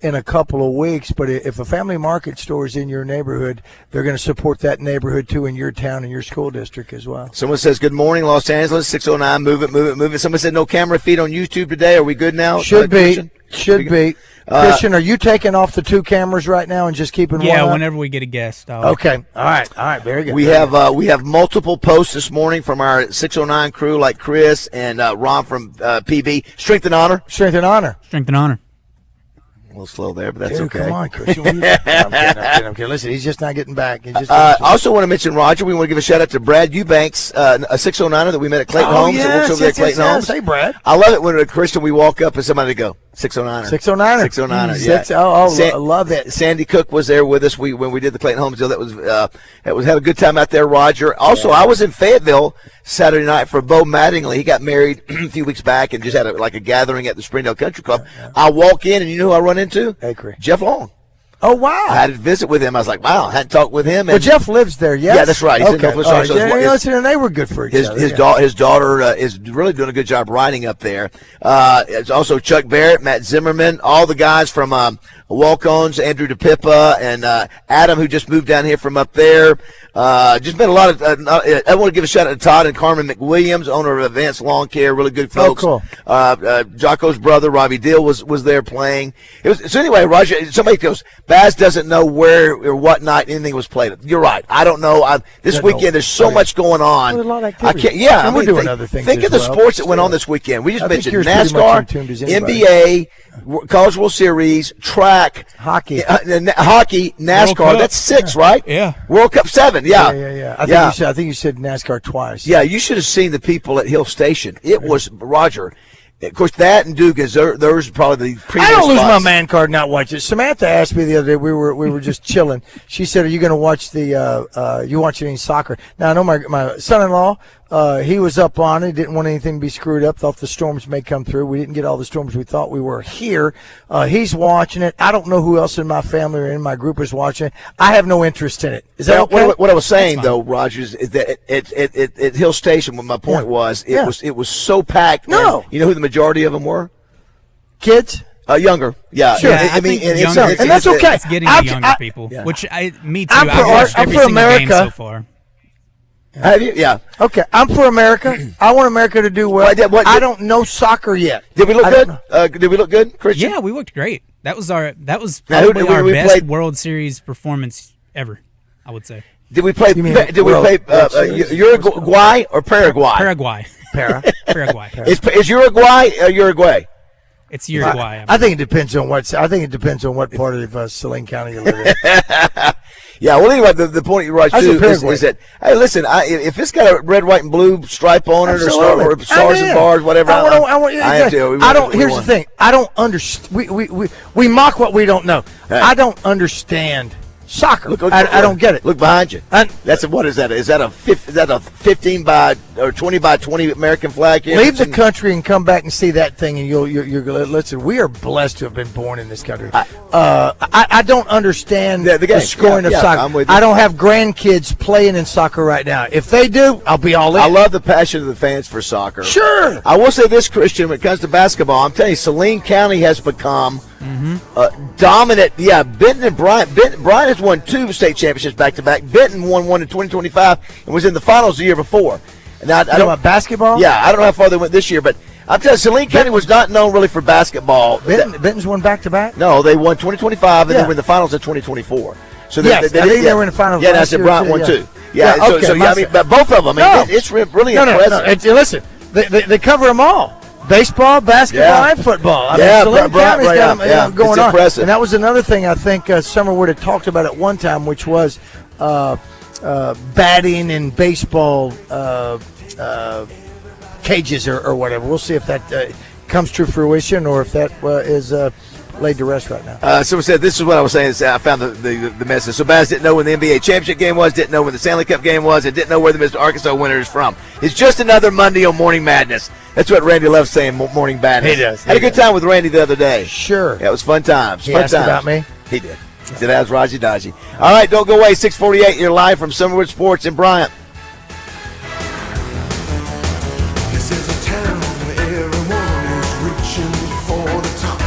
in a couple of weeks. But if a family market store is in your neighborhood, they're going to support that neighborhood too in your town and your school district as well. Someone says, good morning, Los Angeles, 609, move it. Someone said, no camera feed on YouTube today. Are we good now? Should be. Christian, are you taking off the 2 cameras right now and just keeping one up? whenever we get a guest. Okay. All right. Very good. We have multiple posts this morning from our 609 crew, like Chris and Ron from PB. Strength and honor. A little slow there, but that's okay. Come on, Christian. I'm kidding. Listen, he's just not getting back. I also want to mention, Roger, we want to give a shout-out to Brad Eubanks, a 609er that we met at Clayton Homes. Yes, that works over there at Clayton Homes. Hey, Brad. I love it when a Christian, we walk up and somebody go, 609er. 609er. 609er, yeah. I love it. Sandy Cook was there with us when we did the Clayton Homes deal. That was had a good time out there, Roger. Also, I was in Fayetteville Saturday night for Bo Mattingly. He got married a few weeks back and just had a gathering at the Springdale Country Club. I walk in, and you know who I run into? Acre. Jeff Long. Oh, wow. I had to visit with him. I was like, wow, I hadn't talked with him. Well, Jeff lives there, yes? Yeah, that's right. He's in Northwest Arkansas. Listen, and they were good for each other. His daughter is really doing a good job writing up there. It's also Chuck Barrett, Matt Zimmerman, all the guys from Walk-Ons, Andrew DePippa, and Adam, who just moved down here from up there. Just been a lot of I want to give a shout out to Todd and Carmen McWilliams, owner of Advanced Lawn Care, really good folks. Oh, cool. Jocko's brother, Robbie Deal, was there playing. So anyway, Roger, somebody goes, Baz doesn't know where or what night anything was played. You're right. I don't know. This weekend, there's so much going on. There's a lot of I activity. can't. Yeah, and we're doing other things. Think of the sports that went on this weekend. We just mentioned NASCAR, NBA, College World Series, track, hockey, NASCAR. That's 6, right? Yeah. World Cup 7. Yeah. I think you said NASCAR twice. Yeah, you should have seen the people at Hill Station. It was Roger. Of course, that and Dugas, those are probably the premier I don't lose spots. my man card not watch it. Samantha asked me the other day. We were just chilling. She said, "Are you going to watch you watching any soccer?" Now I know my son-in-law. He was up on it. Didn't want anything to be screwed up. Thought the storms may come through. We didn't get all the storms we thought we were here. He's watching it. I don't know who else in my family or in my group is watching it. I have no interest in it. Is that okay? What I was saying though, Rogers, is that at Hill Station, what my point was, it was so packed. No, you know who the majority of them were? Kids. Younger, yeah. Sure. Yeah, I mean, think and that's okay. It's getting the younger people, which me too. I'm I've watched I'm every for single America. game so far. Have you? Yeah. Okay, I'm for America. I want America to do well. I don't know soccer yet. Did we look good? Did we look good, Christian? Yeah, we looked great. That was Now, who- probably our we best played- World Series performance ever, I would say. Did we play? Uruguay or Paraguay? Paraguay. Paraguay. Is Uruguay Uruguay? It's Uruguay. I think it depends on what. I think it depends on what part of Saline County you live in. Yeah. Well, anyway, the point you're right I said too is that hey, listen, if it's got a red, white, and blue stripe on it, or stars and bars, whatever, I am too. Here's the thing. I don't understand. We mock what we don't know. Hey. I don't understand soccer. Look, I don't get it. Look behind you. What is that? Is that a 15 by or 20 by 20 American flag? Here? Leave the country and come back and see that thing, and you're listen. We are blessed to have been born in this country. I don't understand the scoring of soccer. I'm with you. I don't have grandkids playing in soccer right now. If they do, I'll be all in. I love the passion of the fans for soccer. Sure. I will say this, Christian, when it comes to basketball, I'm telling you, Saline County has become dominant. Yeah, Benton and Bryant. Bryant has won 2 state championships back to back. Benton won one in 2025 and was in the finals the year before. Now, I don't know about basketball. Yeah, I don't know how far they went this year, but I'm telling you, Saline County was not known really for basketball. Benton's won back to back. No, they won 2025 and they were in the finals in 2024. So I think they were in the finals. Yeah, and I said Bryant won 2. Yeah, I mean, but both of them. I mean, it's really impressive. No, listen, they cover them all. Baseball, basketball, and football. I mean, Saline County's got them going on. Impressive. And that was another thing I think Summerwood had talked about at one time, which was batting in baseball cages or whatever. We'll see if that comes to fruition or if that is laid to rest right now. So we said this is what I was saying. I found the message. So Baz didn't know when the NBA championship game was, didn't know when the Stanley Cup game was, and didn't know where the Mr. Arkansas winner is from. It's just another Monday on Morning Madness. That's what Randy loves saying, Morning Madness. He does. Had a good time with Randy the other day. Sure. Yeah, it was fun times. He Fun asked times. about me? He did. He said, "How's Raji Dodgy?" All right, don't go away. 6:48. You're live from Summerwood Sports in Bryant. This is a town where everyone is reaching for the top.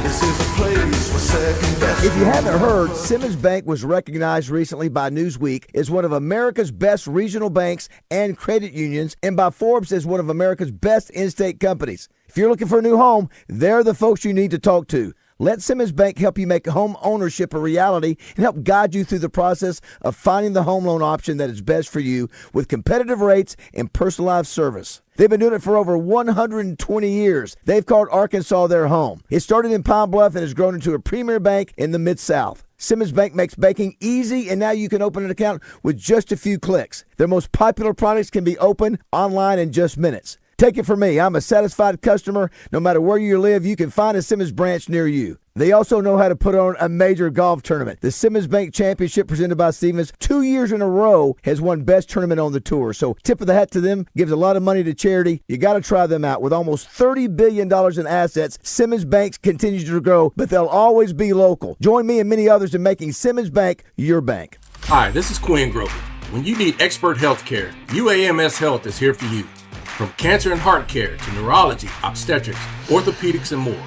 This is a place where second best. If you haven't heard, Simmons Bank was recognized recently by Newsweek as one of America's best regional banks and credit unions, and by Forbes as one of America's best in-state companies. If you're looking for a new home, they're the folks you need to talk to. Let Simmons Bank help you make home ownership a reality and help guide you through the process of finding the home loan option that is best for you with competitive rates and personalized service. They've been doing it for over 120 years. They've called Arkansas their home. It started in Pine Bluff and has grown into a premier bank in the Mid-South. Simmons Bank makes banking easy, and now you can open an account with just a few clicks. Their most popular products can be opened online in just minutes. Take it from me. I'm a satisfied customer. No matter where you live, you can find a Simmons branch near you. They also know how to put on a major golf tournament. The Simmons Bank Championship presented by Stevens 2 years in a row has won best tournament on the tour. So tip of the hat to them, gives a lot of money to charity. You got to try them out. With almost $30 billion in assets, Simmons Bank continues to grow, but they'll always be local. Join me and many others in making Simmons Bank your bank. Hi, this is Quinn Grover. When you need expert health care, UAMS Health is here for you. From cancer and heart care to neurology, obstetrics, orthopedics, and more,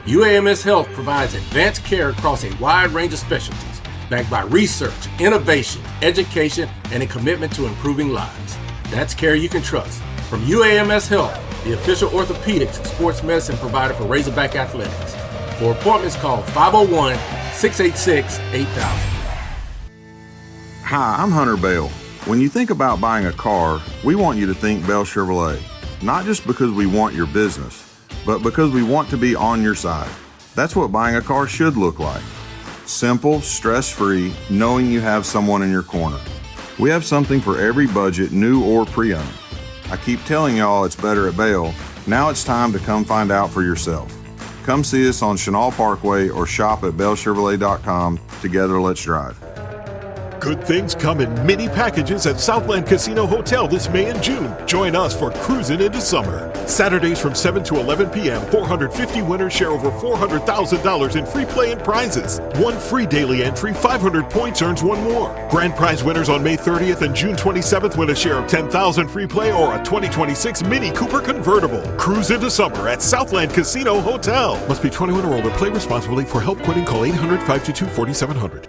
UAMS Health provides advanced care across a wide range of specialties, backed by research, innovation, education, and a commitment to improving lives. That's care you can trust. From UAMS Health, the official orthopedics and sports medicine provider for Razorback Athletics. For appointments, call 501-686-8000. Hi, I'm Hunter Bell. When you think about buying a car, we want you to think Bell Chevrolet. Not just because we want your business, but because we want to be on your side. That's what buying a car should look like. Simple, stress-free, knowing you have someone in your corner. We have something for every budget, new or pre-owned. I keep telling y'all it's better at Bell. Now it's time to come find out for yourself. Come see us on Chenal Parkway or shop at bellchevrolet.com. Together, let's drive. Good things come in mini packages at Southland Casino Hotel this May and June. Join us for Cruising into Summer. Saturdays from 7 to 11 p.m., 450 winners share over $400,000 in free play and prizes. One free daily entry, 500 points earns one more. Grand prize winners on May 30th and June 27th win a share of $10,000 free play or a 2026 Mini Cooper convertible. Cruise into summer at Southland Casino Hotel. Must be 21 or older. Play responsibly. For help quitting, call 800-522-4700.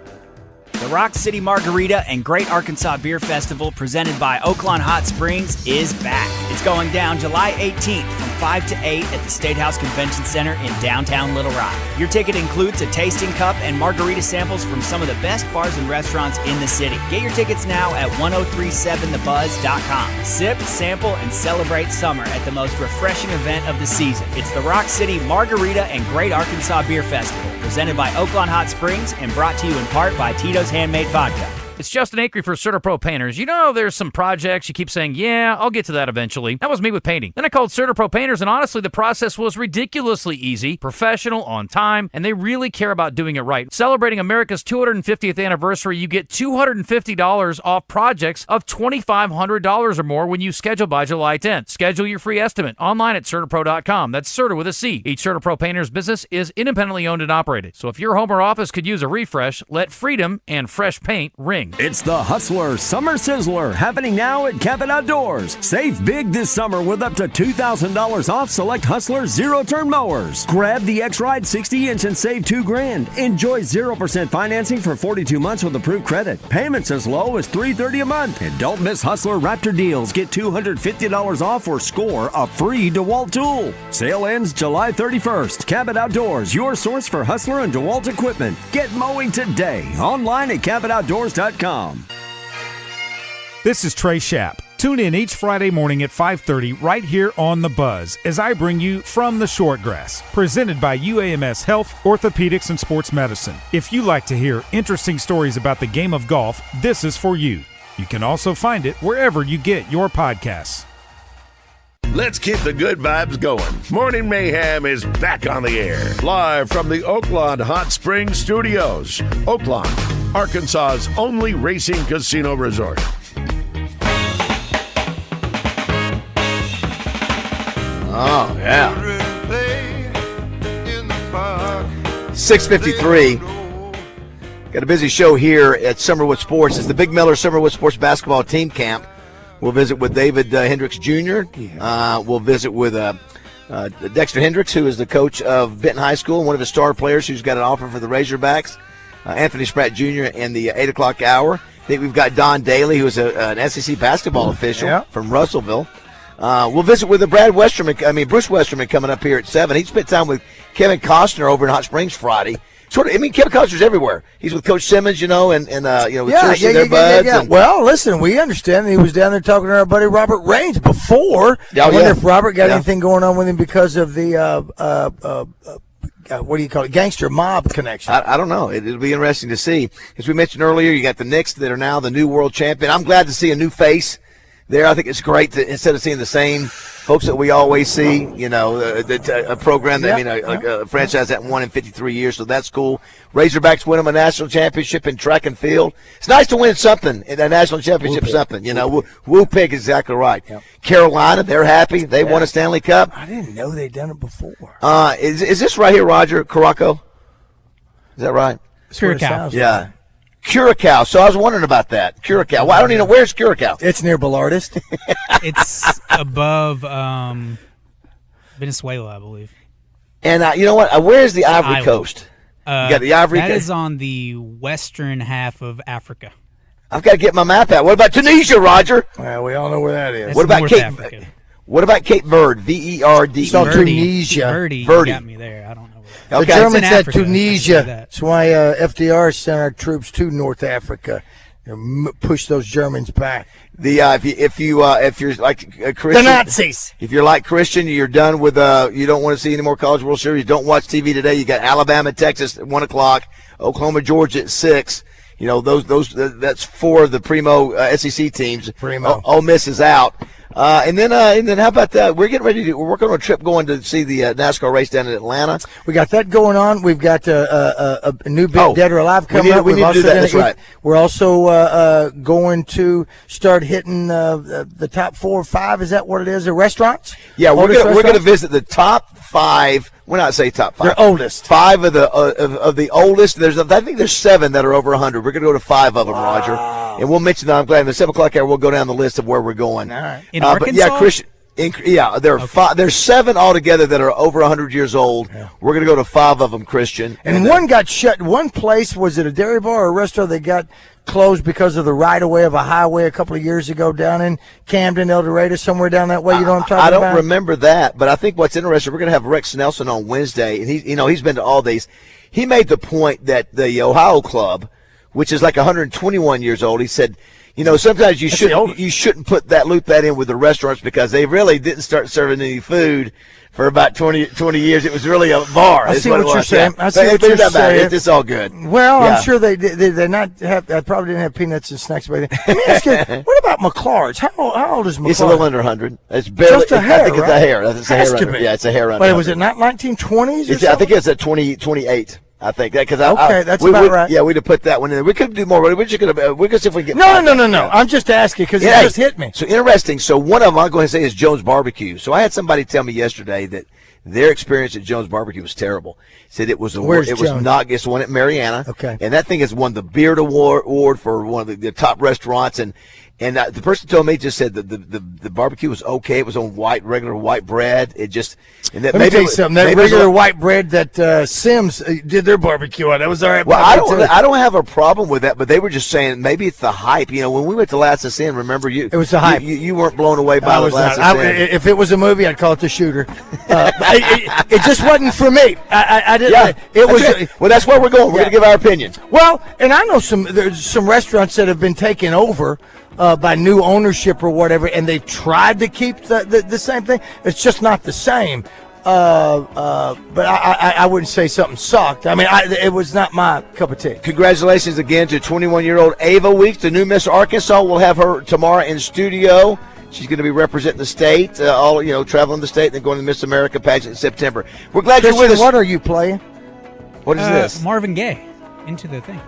The Rock City Margarita and Great Arkansas Beer Festival, presented by Oaklawn Hot Springs, is back. It's going down July 18th from 5 to 8 at the State House Convention Center in downtown Little Rock. Your ticket includes a tasting cup and margarita samples from some of the best bars and restaurants in the city. Get your tickets now at 1037thebuzz.com. Sip, sample, and celebrate summer at the most refreshing event of the season. It's the Rock City Margarita and Great Arkansas Beer Festival, presented by Oaklawn Hot Springs and brought to you in part by Tito's Handmade Vodka. It's Justin Acree for CertaPro Painters. You know, there's some projects you keep saying, yeah, I'll get to that eventually. That was me with painting. Then I called CertaPro Painters, and honestly, the process was ridiculously easy, professional, on time, and they really care about doing it right. Celebrating America's 250th anniversary, you get $250 off projects of $2,500 or more when you schedule by July 10th. Schedule your free estimate online at CertaPro.com. That's Certa with a C. Each CertaPro Painters business is independently owned and operated. So if your home or office could use a refresh, let freedom and fresh paint ring. It's the Hustler Summer Sizzler, happening now at Cabot Outdoors. Save big this summer with up to $2,000 off select Hustler zero-turn mowers. Grab the X-Ride 60-inch and save $2,000. Enjoy 0% financing for 42 months with approved credit. Payments as low as $330 a month. And don't miss Hustler Raptor deals. Get $250 off or score a free DeWalt tool. Sale ends July 31st. Cabot Outdoors, your source for Hustler and DeWalt equipment. Get mowing today. Online at CabotOutdoors.com. This is Trey Schapp. Tune in each Friday morning at 5:30 right here on The Buzz as I bring you From the Shortgrass, presented by UAMS Health, Orthopedics, and Sports Medicine. If you like to hear interesting stories about the game of golf, this is for you. You can also find it wherever you get your podcasts. Let's keep the good vibes going. Morning Mayhem is back on the air. Live from the Oaklawn Hot Springs Studios. Oaklawn, Arkansas's only racing casino resort. Oh, yeah. 6:53. Got a busy show here at Summerwood Sports. It's the Big Miller Summerwood Sports Basketball Team Camp. We'll visit with David Hendricks Jr. We'll visit with Dexter Hendricks, who is the coach of Benton High School, and one of his star players who's got an offer for the Razorbacks. Anthony Spratt Jr. in the 8 o'clock hour. I think we've got Don Daly, who is an SEC basketball official from Russellville. We'll visit with Bruce Westerman coming up here at 7. He spent time with Kevin Costner over in Hot Springs Friday. Kevin Costner's everywhere. He's with Coach Simmons, with Church and their buds. And, well, listen, we understand that he was down there talking to our buddy Robert Raines before. I wonder if Robert got anything going on with him because of the what do you call it, gangster mob connection. I don't know. It'll be interesting to see. As we mentioned earlier, you got the Knicks that are now the new world champion. I'm glad to see a new face there. I think it's great to, instead of seeing the same folks that we always see, a program that, a franchise that won in 53 years, so that's cool. Razorbacks win them a national championship in track and field. It's nice to win something, a national championship, something. Woo Pig is exactly right. Yep. Carolina, they're happy. They won a Stanley Cup. I didn't know they'd done it before. Is this right here, Roger? Caraco? Is that right? Curacao. Yeah. Curacao. So I was wondering about that. Curacao. Well, I don't even know. Where's Curacao? It's near Ballardist. It's above Venezuela, I believe. And you know what? Where's the Ivory Coast? You got the Ivory Coast? That is on the western half of Africa. I've got to get my map out. What about Tunisia, Roger? Well, we all know where that is. What about Cape Verde? V-E-R-D. It's on Tunisia. Verde. You got me there. I don't know. The Germans said Tunisia. That's why FDR sent our troops to North Africa. Push those Germans back. If you're like a Christian, the Nazis. If you're like Christian, you're done with you don't want to see any more College World Series. You don't watch TV today. You got Alabama, Texas at 1:00, Oklahoma, Georgia at 6. That's 4 of the primo SEC teams. Primo. Ole Miss is out. And then how about that? We're getting ready we're working on a trip going to see the NASCAR race down in Atlanta. We got that going on. We've got a new big Dead or Alive coming up. We need to do that. That's right. We're also going to start hitting the top 4 or 5. Is that what it is? The restaurants? Yeah, we're going to visit the top 5. We're not saying top 5. They're oldest. 5 of the oldest. I think there's 7 that are over 100. We're going to go to 5 of them, Roger. And we'll mention that. I'm glad in the 7 o'clock hour we'll go down the list of where we're going. All right. In Arkansas? But yeah, Christian. There are 5. There's 7 altogether that are over 100 years old. Yeah. We're going to go to 5 of them, Christian. And one got shut. One place, was it a dairy bar or a restaurant that got closed because of the right-of-way of a highway a couple of years ago down in Camden, El Dorado, somewhere down that way? You know what I'm talking about? I don't remember that, but I think what's interesting, we're going to have Rex Nelson on Wednesday, and he's been to all these. He made the point that the Ohio Club, which is like 121 years old, he said, sometimes you shouldn't put that in with the restaurants because they really didn't start serving any food for about 20 years. It was really a bar. I see what you're saying. I see what you're saying. It's all good. Well, I'm sure they not have. I probably didn't have peanuts and snacks by then. Let me ask you, what about McClard's? How old is McClard's? It's a little under 100. It's barely. Just a hair, I think it's a hair. It's a hair under. Yeah, it's a hair under. But was it not 1920s? I think it's at 28. I think that because that's about right. Yeah, we'd have put that one in there. We could do more. We're just gonna see if we can get. No. I'm just asking because it just hit me. So interesting. So one of them I'll go ahead and say is Jones Barbecue. So I had somebody tell me yesterday that their experience at Jones Barbecue was terrible. Said it was not. It's one at Mariana. Okay. And that thing has won the Beard Award for one of the top restaurants. And the person told me just said that the barbecue was okay. It was on regular white bread. It just let me tell you something. That regular white bread that Sims did their barbecue on, that was all right. Well, I don't have a problem with that, but they were just saying maybe it's the hype. When we went to Last of Sin, remember you? It was the hype. You weren't blown away by the Last of Sin. If it was a movie, I'd call it The Shooter. It just wasn't for me. I didn't. Yeah, it was. Well, that's where we're going. We're going to give our opinion. Well, and I know there's some restaurants that have been taken over by new ownership or whatever, and they've tried to keep the same thing. It's just not the same. But I wouldn't say something sucked. I mean, it was not my cup of tea. Congratulations again to 21-year-old Ava Weeks, the new Miss Arkansas. We'll have her tomorrow in studio. She's going to be representing the state, traveling the state, and then going to the Miss America pageant in September. We're glad you're with us. What are you playing? What is this? Marvin Gaye. Into the thing.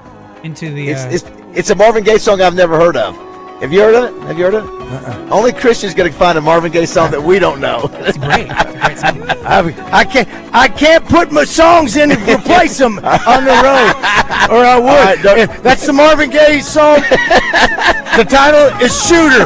Into the. It's a Marvin Gaye song I've never heard of. Have you heard of it? Only Christian's going to find a Marvin Gaye song that we don't know. It's great. It's a great song. I can't put my songs in and replace them on the road, or I would. Right, that's the Marvin Gaye song. The title is Shooter.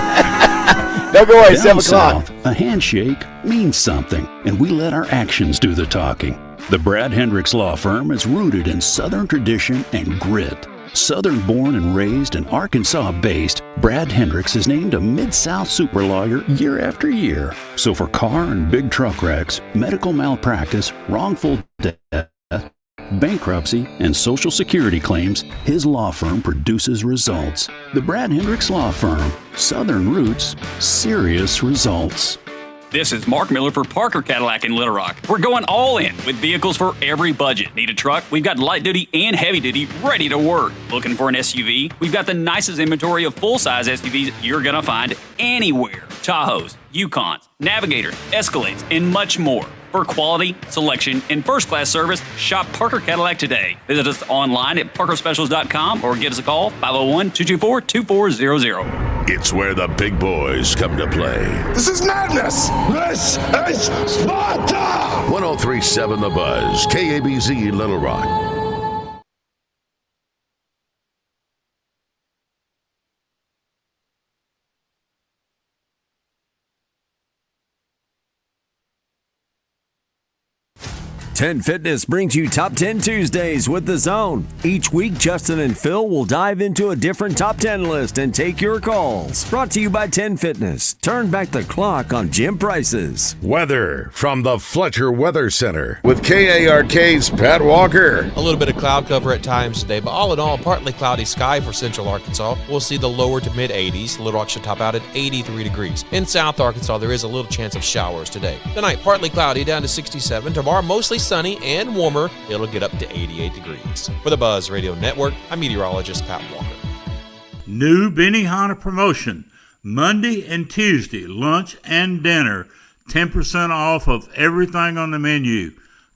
Don't go away. Down 7 o'clock. South, a handshake means something, and we let our actions do the talking. The Brad Hendricks Law Firm is rooted in Southern tradition and grit. Southern-born and raised and Arkansas-based, Brad Hendricks is named a Mid-South super lawyer year after year. So for car and big truck wrecks, medical malpractice, wrongful death, bankruptcy, and Social Security claims, his law firm produces results. The Brad Hendricks Law Firm. Southern roots, serious results. This is Mark Miller for Parker Cadillac in Little Rock. We're going all in with vehicles for every budget. Need a truck? We've got light duty and heavy duty ready to work. Looking for an SUV? We've got the nicest inventory of full-size SUVs you're going to find anywhere. Tahoes, Yukons, Navigators, Escalades, and much more. For quality, selection, and first-class service, shop Parker Cadillac today. Visit us online at parkerspecials.com or give us a call, 501-224-2400. It's where the big boys come to play. This is madness! This is Sparta! 103.7 The Buzz, KABZ Little Rock. Ten Fitness brings you Top 10 Tuesdays with The Zone. Each week, Justin and Phil will dive into a different Top 10 list and take your calls. Brought to you by 10 Fitness. Turn back the clock on gym prices. Weather from the Fletcher Weather Center with KARK's Pat Walker. A little bit of cloud cover at times today, but all in all, partly cloudy sky for central Arkansas. We'll see the lower to mid 80s. Little Rock should top out at 83 degrees. In South Arkansas, there is a little chance of showers today. Tonight, partly cloudy down to 67. Tomorrow, mostly sunny and warmer. It'll get up to 88 degrees. For the Buzz Radio Network, I'm meteorologist Pat Walker. New Benihana promotion. Monday and Tuesday, lunch and dinner, 10% off of everything on the menu.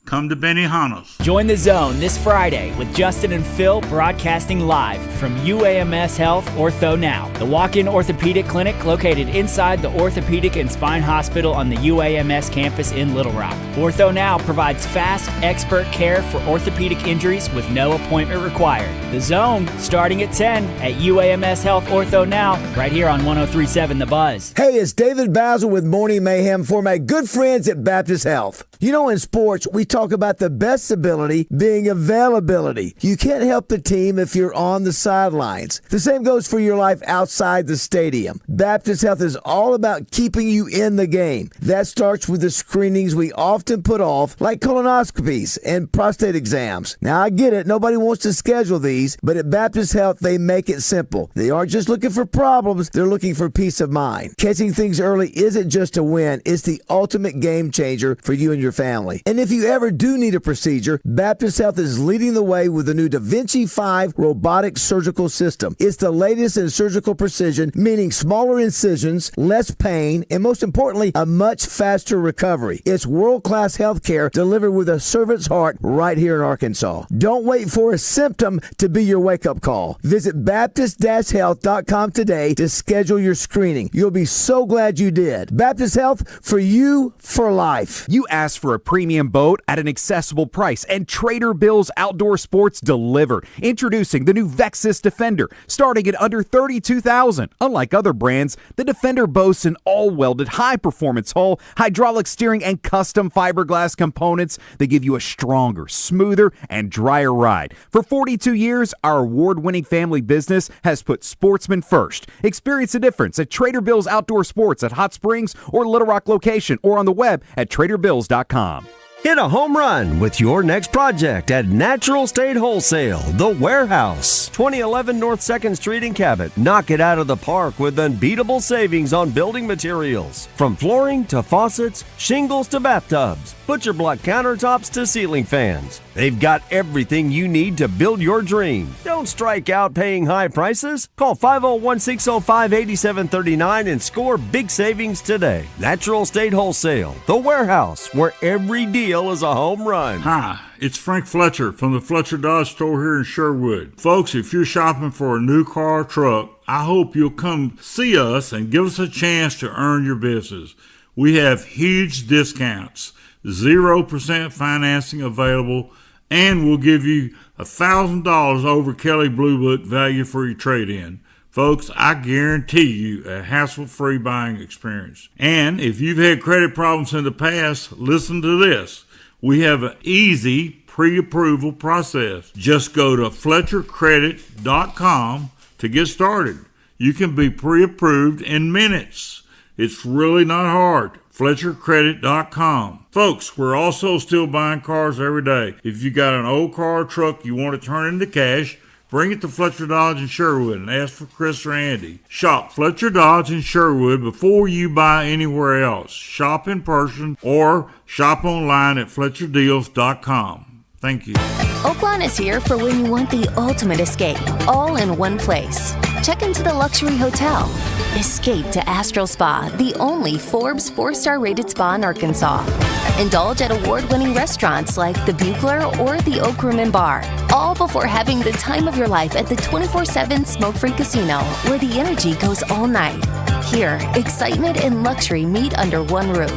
Come to Benihana's. Join the Zone this Friday with Justin and Phil broadcasting live from UAMS Health Ortho Now, the walk-in orthopedic clinic located inside the Orthopedic and Spine Hospital on the UAMS campus in Little Rock. Ortho Now provides fast, expert care for orthopedic injuries with no appointment required. The Zone, starting at 10 at UAMS Health Ortho Now, right here on 103.7 The Buzz. Hey, it's David Bazzel with Morning Mayhem for my good friends at Baptist Health. You know, in sports, we talk about the best ability being availability. You can't help the team if you're on the sidelines. The same goes for your life outside the stadium. Baptist Health is all about keeping you in the game. That starts with the screenings we often put off, like colonoscopies and prostate exams. Now, I get it. Nobody wants to schedule these, but at Baptist Health, they make it simple. They aren't just looking for problems. They're looking for peace of mind. Catching things early isn't just a win. It's the ultimate game changer for you and your family. And if you ever do need a procedure, Baptist Health is leading the way with the new Da Vinci 5 robotic surgical system. It's the latest in surgical precision, meaning smaller incisions, less pain, and most importantly, a much faster recovery. It's world-class health care delivered with a servant's heart right here in Arkansas. Don't wait for a symptom to be your wake-up call. Visit Baptist-Health.com today to schedule your screening. You'll be so glad you did. Baptist Health, for you, for life. You asked for a premium boat at an accessible price, and Trader Bill's Outdoor Sports delivered. Introducing the new Vexus Defender, starting at under $32,000. Unlike other brands, the Defender boasts an all-welded, high-performance hull, hydraulic steering, and custom fiberglass components that give you a stronger, smoother, and drier ride. For 42 years, our award-winning family business has put sportsmen first. Experience the difference at Trader Bill's Outdoor Sports at Hot Springs or Little Rock location, or on the web at TraderBills.com. Hit a home run with your next project at Natural State Wholesale, The Warehouse, 2011 North 2nd Street in Cabot. Knock it out of the park with unbeatable savings on building materials. From flooring to faucets, shingles to bathtubs, butcher block countertops to ceiling fans. They've got everything you need to build your dream. Don't strike out paying high prices. Call 501-605-8739 and score big savings today. Natural State Wholesale, The Warehouse, where every deal is a home run. Hi, it's Frank Fletcher from the Fletcher Dodge store here in Sherwood. Folks, if you're shopping for a new car or truck, I hope you'll come see us and give us a chance to earn your business. We have huge discounts, 0% financing available, and we'll give you $1,000 over Kelly Blue Book value for your trade-in. Folks, I guarantee you a hassle-free buying experience. And if you've had credit problems in the past, listen to this. We have an easy pre-approval process. Just go to FletcherCredit.com to get started. You can be pre-approved in minutes. It's really not hard. FletcherCredit.com. Folks, we're also still buying cars every day. If you got an old car or truck you want to turn into cash, Bring it to Fletcher Dodge in Sherwood and ask for Chris or Andy. Shop Fletcher Dodge in Sherwood before you buy anywhere else. Shop in person or shop online at FletcherDeals.com. Thank you. Oaklawn is here for when you want the ultimate escape, all in one place. Check into the luxury hotel. Escape to Astral Spa, the only Forbes 4-star rated spa in Arkansas. Indulge at award-winning restaurants like the Buchler or the Oak Room and Bar, all before having the time of your life at the 24/7 smoke-free casino, where the energy goes all night. Here, excitement and luxury meet under one roof.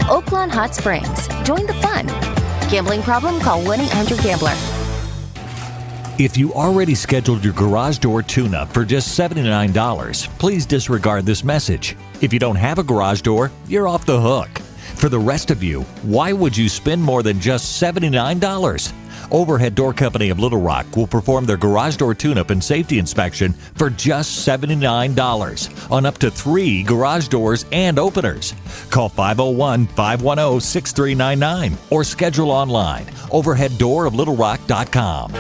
Oaklawn Hot Springs. Join the fun. Gambling problem? Call 1-800-GAMBLER. If you already scheduled your garage door tune-up for just $79, please disregard this message. If you don't have a garage door, you're off the hook. For the rest of you, why would you spend more than just $79? Overhead Door Company of Little Rock will perform their garage door tune-up and safety inspection for just $79 on up to 3 garage doors and openers. Call 501-510-6399 or schedule online, overheaddooroflittlerock.com.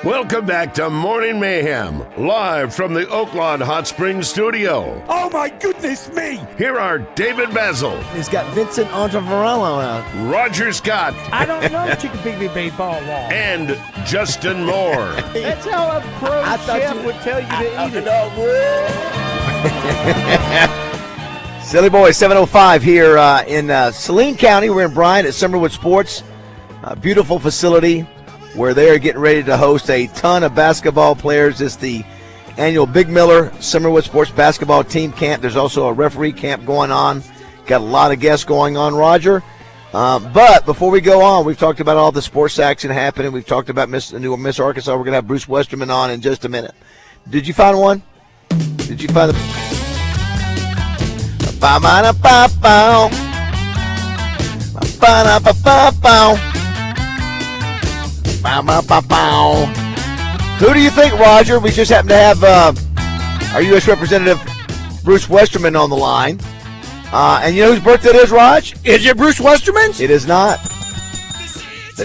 Welcome back to Morning Mayhem, live from the Oaklawn Hot Springs studio. Oh my goodness me! Here are David Bazzel. He's got Vincent Ontavarello out. Roger Scott. I don't know that you can beat me baseball wall. And Justin Moore. That's how a pro chef would tell you to eat it. Silly boy, 7:05 here in Saline County. We're in Bryan at Summerwood Sports. A beautiful facility where they're getting ready to host a ton of basketball players. It's the annual Big Miller Summerwood Sports Basketball Team Camp. There's also a referee camp going on. Got a lot of guests going on, Roger. But before we go on, we've talked about all the sports action happening. We've talked about Miss Arkansas. We're going to have Bruce Westerman on in just a minute. Did you find one? Did you find the... Who do you think, Roger? We just happen to have our U.S. Representative Bruce Westerman on the line. And you know whose birthday it is, Raj? Is it Bruce Westerman's? It is not.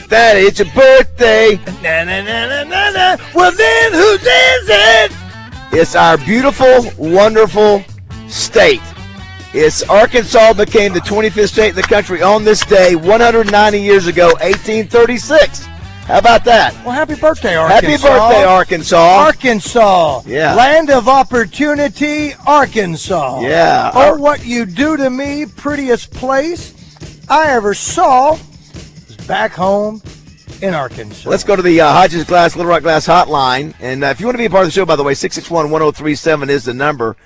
That it's a birthday. Na, na, na, na, na, na. Well, then whose is it? It's our beautiful, wonderful state. It's Arkansas became the 25th state in the country on this day 190 years ago, 1836. How about that? Well, happy birthday, Arkansas. Happy birthday, Arkansas. Arkansas. Yeah. Land of opportunity, Arkansas. Yeah. Oh, what you do to me, prettiest place I ever saw is back home in Arkansas. Let's go to the Hodges Glass, Little Rock Glass hotline. And if you want to be a part of the show, by the way, 661-1037 is the number.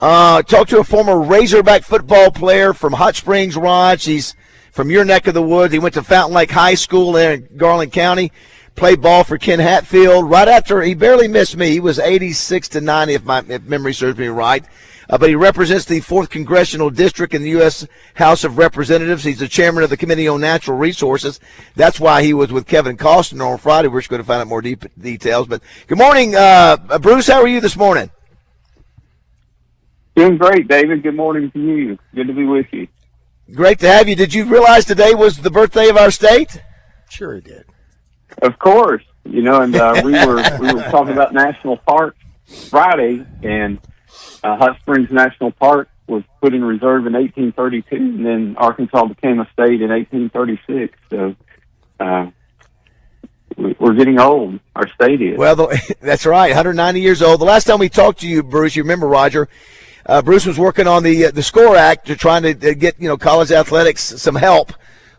Talk to a former Razorback football player from Hot Springs, Raj. He's from your neck of the woods. He went to Fountain Lake High School there in Garland County. Played ball for Ken Hatfield. Right after, he barely missed me. He was 86-90, if memory serves me right. But he represents the 4th Congressional District in the U.S. House of Representatives. He's the chairman of the Committee on Natural Resources. That's why he was with Kevin Costner on Friday. We're just going to find out more details. But good morning, Bruce. How are you this morning? Doing great, David. Good morning to you. Good to be with you. Great to have you. Did you realize today was the birthday of our state? Sure he did. Of course. You know, and we were talking about national parks Friday, and Hot Springs National Park was put in reserve in 1832, and then Arkansas became a state in 1836. So we're getting old. Our state is. Well, that's right. 190 years old. The last time we talked to you, Bruce, you remember, Roger, Bruce was working on the SCORE Act to trying to get college athletics some help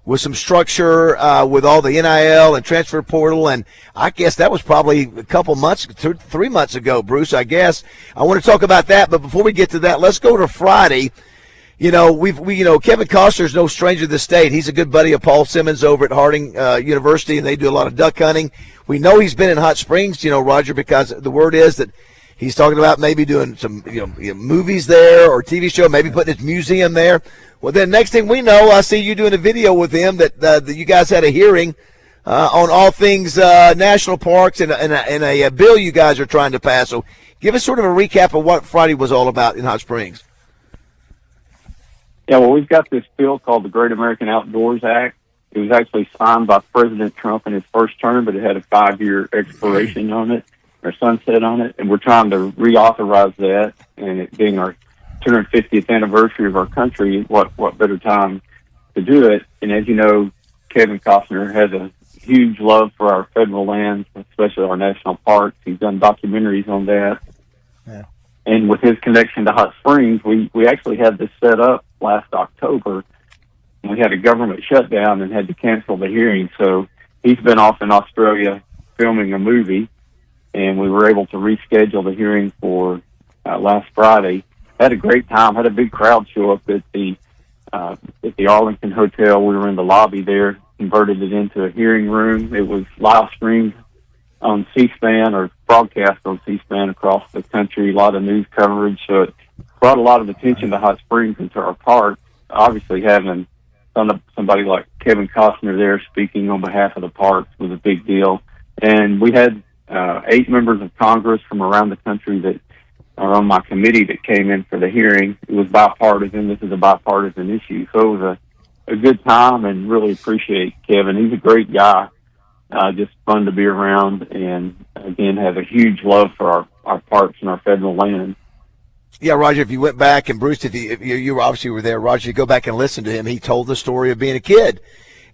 with some structure with all the NIL and transfer portal, and I guess that was probably a couple months, 3 months ago, Bruce. I guess I want to talk about that, but before we get to that, let's go to Friday. You know, Kevin Costner's no stranger to the state. He's a good buddy of Paul Simmons over at Harding University, and they do a lot of duck hunting. We know he's been in Hot Springs, Roger, because the word is that he's talking about maybe doing some movies there or TV show, maybe putting his museum there. Well, then next thing we know, I see you doing a video with him that you guys had a hearing on all things national parks and a bill you guys are trying to pass. So give us sort of a recap of what Friday was all about in Hot Springs. Yeah, well, we've got this bill called the Great American Outdoors Act, It was actually signed by President Trump in his first term, but it had a 5-year expiration on it, or sunset on it, and we're trying to reauthorize that, and it being our 250th anniversary of our country, what better time to do it? And as you know, Kevin Costner has a huge love for our federal lands, especially our national parks. He's done documentaries on that. Yeah. And with his connection to Hot Springs, we actually had this set up last October. We had a government shutdown and had to cancel the hearing. So he's been off in Australia filming a movie, and we were able to reschedule the hearing for last Friday. Had a great time. Had a big crowd show up at the Arlington Hotel. We were in the lobby there, converted it into a hearing room. It was live streamed on C-SPAN or broadcast on C-SPAN across the country, a lot of news coverage. So it brought a lot of attention to Hot Springs and to our park. Obviously, having somebody like Kevin Costner there speaking on behalf of the parks was a big deal. And we had 8 members of Congress from around the country that are on my committee that came in for the hearing. It was bipartisan. This is a bipartisan issue. So it was a good time, and really appreciate Kevin. He's a great guy. Just fun to be around, and again, has a huge love for our parks and our federal land. Yeah, Roger, if you went back, and Bruce, if you obviously were there, Roger, you go back and listen to him, he told the story of being a kid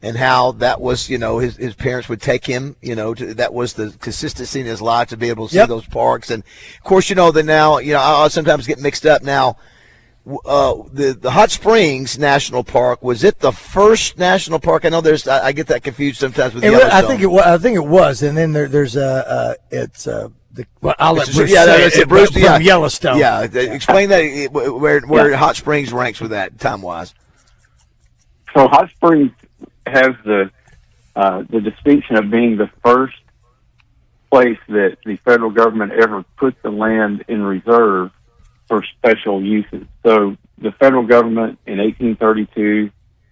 and how that was, his parents would take him, that was the consistency in his life to be able to see those parks. And, of course, that now, I sometimes get mixed up now. The Hot Springs National Park, was it the first national park? I know I get that confused sometimes with Yellowstone. I think it was, and then there's I'll let Bruce say Bruce, from Yellowstone. Yeah, explain that where Hot Springs ranks with that time wise. So Hot Springs has the distinction of being the first place that the federal government ever put the land in reserve for special uses. So the federal government in 1832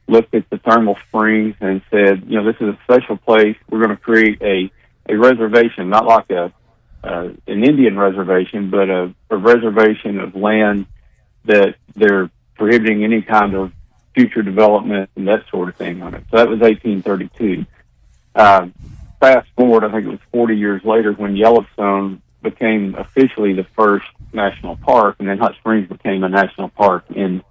looked at the thermal springs and said, this is a special place. We're going to create a reservation, not like an Indian reservation, but a reservation of land that they're prohibiting any kind of future development and that sort of thing on it. So that was 1832. Fast forward, I think it was 40 years later when Yellowstone became officially the first national park, and then Hot Springs became a national park in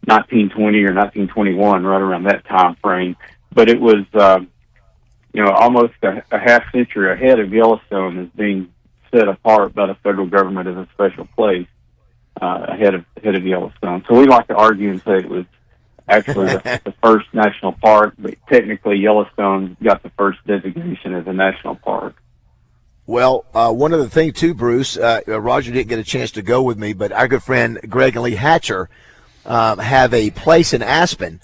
1920 or 1921, right around that time frame. But it was, almost a half century ahead of Yellowstone as being set apart by the federal government as a special place ahead of Yellowstone. So we like to argue and say it was actually the first national park, but technically Yellowstone got the first designation as a national park. Well, one other thing too, Bruce, Roger didn't get a chance to go with me, but our good friend Greg and Lee Hatcher have a place in Aspen.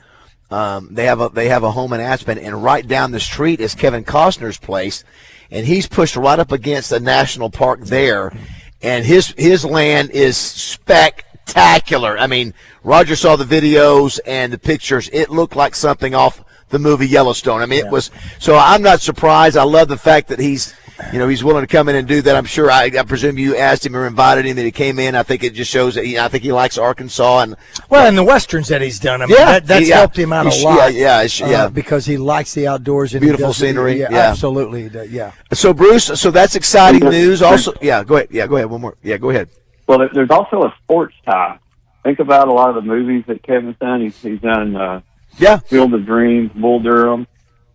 They have a home in Aspen, and right down the street is Kevin Costner's place, and he's pushed right up against the national park there, and his land is spectacular. I mean, Roger saw the videos and the pictures. It looked like something off the movie Yellowstone. I mean, it was. So I'm not surprised. I love the fact that he's willing to come in and do that. I'm sure. I presume you asked him or invited him that he came in. I think it just shows that I think he likes Arkansas and the westerns that he's done. I mean, that's helped him out a lot. Because he likes the outdoors and beautiful scenery. Yeah, absolutely. Yeah. So Bruce, that's exciting news. Also, go ahead. One more. Yeah, go ahead. Well, there's also a sports tie. Think about a lot of the movies that Kevin's done. He's done Field of Dreams, Bull Durham,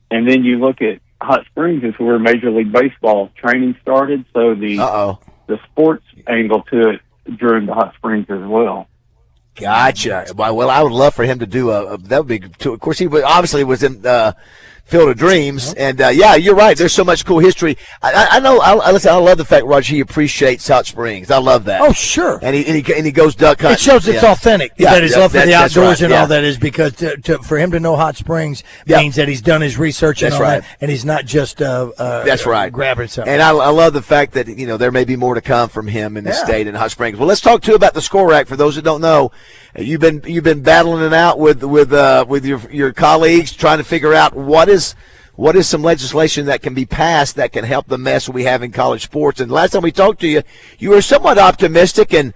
and then you look at Hot Springs is where Major League Baseball training started. So the sports angle to it drew into Hot Springs as well. Gotcha. Well, I would love for him to do that would be. Of course, he obviously was in Field of Dreams, and you're right. There's so much cool history. I know. Listen, I love the fact, Roger, he appreciates Hot Springs. I love that. Oh, sure. And he goes duck hunting. It shows it's authentic. That his love for the outdoors and all that is because for him to know Hot Springs means that he's done his research and all that, and he's not just that's right grabbing something. And I love the fact that there may be more to come from him in the state in Hot Springs. Well, let's talk too about the SCORE Act. For those that don't know, you've been battling it out with your colleagues, trying to figure out what is some legislation that can be passed that can help the mess we have in college sports. And last time we talked to you, you were somewhat optimistic, and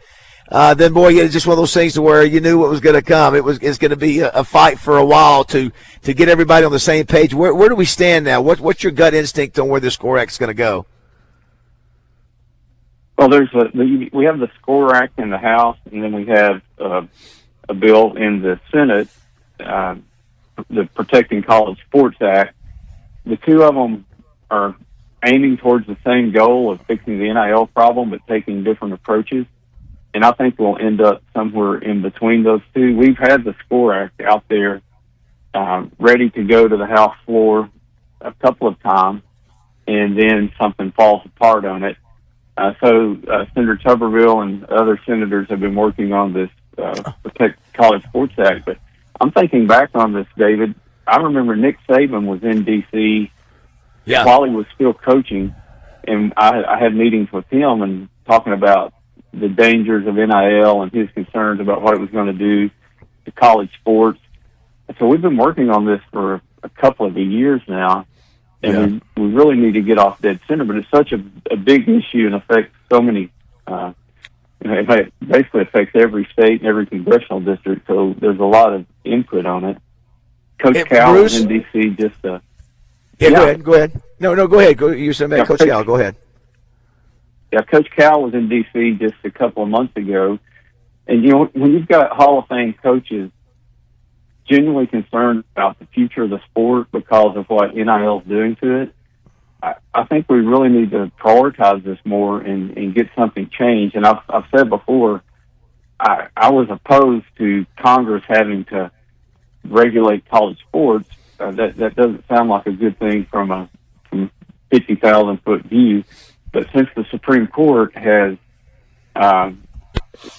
then boy, it's just one of those things to where you knew what was going to come. It's going to be a fight for a while to get everybody on the same page. Where do we stand now? What's your gut instinct on where the Score Act's going to go? Well, we have the Score Act in the House, and then we have a bill in the Senate, the Protecting College Sports Act. The two of them are aiming towards the same goal of fixing the NIL problem, but taking different approaches. And I think we'll end up somewhere in between those two. We've had the Score Act out there ready to go to the House floor a couple of times, and then something falls apart on it. So Senator Tuberville and other senators have been working on this Protect College Sports Act. But I'm thinking back on this, David. I remember Nick Saban was in D.C. while he was still coaching, and I had meetings with him and talking about the dangers of NIL and his concerns about what it was going to do to college sports. And so we've been working on this for a couple of years now, and we really need to get off dead center. But it's such a big issue and affects so many. It basically affects every state and every congressional district. So there's a lot of input on it. Coach Cal was in D.C. just. Go ahead. No, go ahead. You said Coach Cal. Go ahead. Yeah, Coach Cal was in D.C. just a couple of months ago. And, when you've got Hall of Fame coaches genuinely concerned about the future of the sport because of what NIL is doing to it, I think we really need to prioritize this more and get something changed. And I've said before, I was opposed to Congress having to regulate college sports. That doesn't sound like a good thing from a 50,000-foot view. But since the Supreme Court has,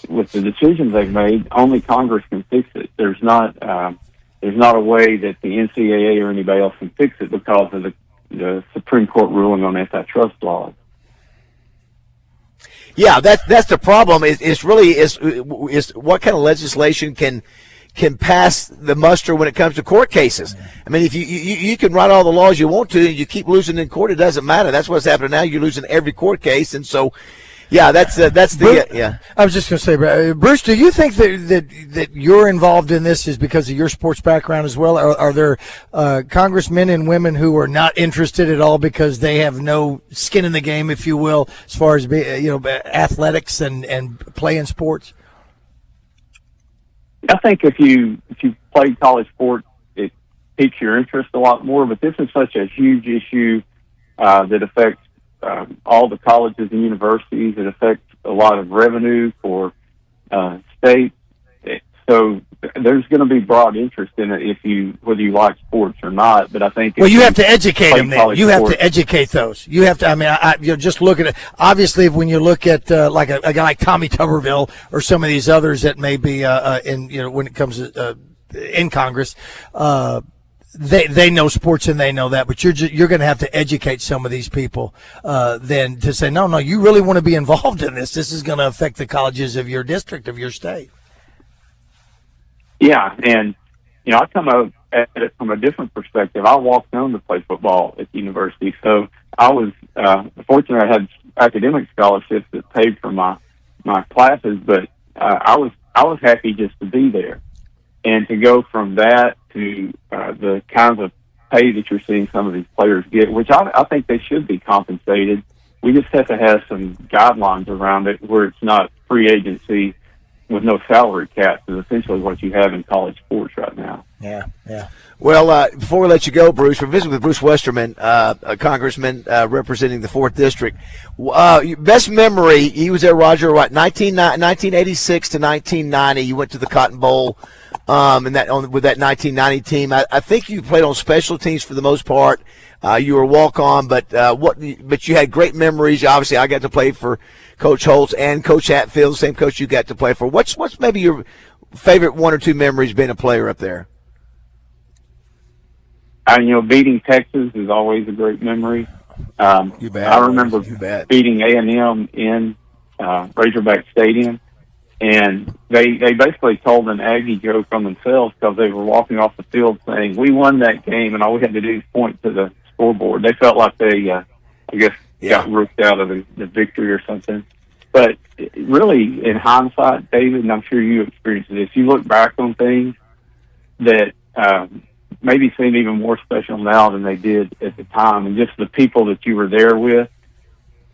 with the decisions they've made, only Congress can fix it. There's not a way that the NCAA or anybody else can fix it because of the Supreme Court ruling on antitrust laws. Yeah, that's the problem. It's really what kind of legislation can pass the muster when it comes to court cases. I mean, if you can write all the laws you want to, and you keep losing in court, it doesn't matter. That's what's happening now. You're losing every court case, and so, that's the. I was just going to say, Bruce, do you think that you're involved in this is because of your sports background as well? Are there congressmen and women who are not interested at all because they have no skin in the game, if you will, as far as athletics and playing sports? I think if you played college sports, it piques your interest a lot more. But this is such a huge issue that affects all the colleges and universities. It affects a lot of revenue for states. So there's going to be broad interest in it whether you like sports or not. But I think you have to educate them. Then you have to educate those. You have to. I mean, just look at it. Obviously, when you look at like a guy like Tommy Tuberville or some of these others that may be when it comes to in Congress, they know sports and they know that. But you're going to have to educate some of these people then to say no, you really want to be involved in this. This is going to affect the colleges of your district, of your state. Yeah, and I come at it from a different perspective. I walked on to play football at the university, so I was fortunate. I had academic scholarships that paid for my classes, but I was happy just to be there, and to go from that to the kinds of pay that you're seeing some of these players get, which I think they should be compensated. We just have to have some guidelines around it where it's not free agency with no salary cap is essentially what you have in college sports right now. Yeah. Well, before we let you go, Bruce, we're visiting with Bruce Westerman, a congressman representing the 4th District. Best memory, he was there, Roger, 1986 to 1990. You went to the Cotton Bowl with that 1990 team. I think you played on special teams for the most part. You were a walk-on, but you had great memories. Obviously, I got to play for Coach Holtz and Coach Hatfield, the same coach you got to play for. What's maybe your favorite one or two memories being a player up there? Beating Texas is always a great memory. You bet. I remember beating A&M in Razorback Stadium, and they basically told an Aggie joke on themselves because they were walking off the field saying, "We won that game," and all we had to do is point to the scoreboard. They felt like they, got roofed out of the victory or something. But really, in hindsight, David, and I'm sure you experienced this, you look back on things that maybe seem even more special now than they did at the time, and just the people that you were there with.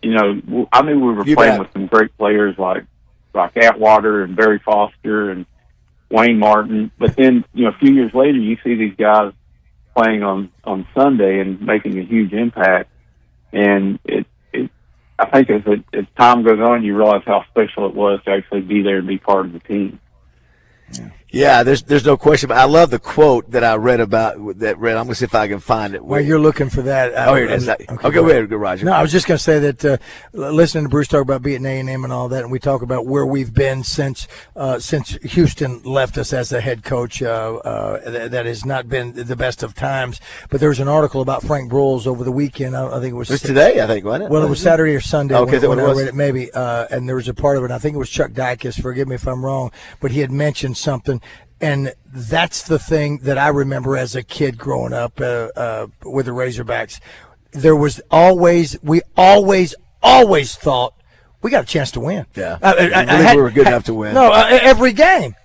You know, I knew we were playing with some great players like Atwater and Barry Foster and Wayne Martin, but then, you know, a few years later, you see these guys playing on Sunday and making a huge impact. And I think as time goes on, you realize how special it was to actually be there and be part of the team. Yeah, there's no question. But I love the quote that I read about that. I'm going to see if I can find it. While you're looking for that. Here it is. Okay, go ahead, Roger. No, I was just going to say that listening to Bruce talk about being A&M and all that, and we talk about where we've been since Houston left us as a head coach. That has not been the best of times. But there was an article about Frank Broyles over the weekend. I think it was today. I think, wasn't it? Well, it was Saturday or Sunday. Okay, when I read it, maybe. And there was a part of it. I think it was Chuck Dykes. Forgive me if I'm wrong, but he had mentioned something. And that's the thing that I remember as a kid growing up with the Razorbacks. There was we always thought we got a chance to win. Yeah, we were good enough to win. No, every game,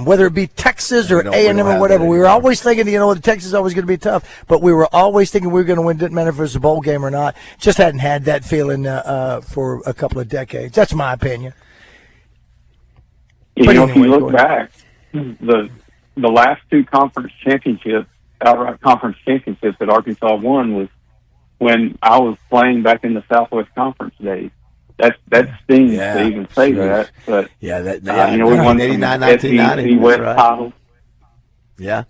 whether it be Texas or A&M or whatever, we were always thinking, the Texas is always going to be tough. But we were always thinking we were going to win. Didn't matter if it was a bowl game or not. Just hadn't had that feeling for a couple of decades. That's my opinion. If you look back, the last two conference championships, outright conference championships that Arkansas won was when I was playing back in the Southwest Conference days. That stings to even say that, but we won 89, some SEC West titles. Yeah.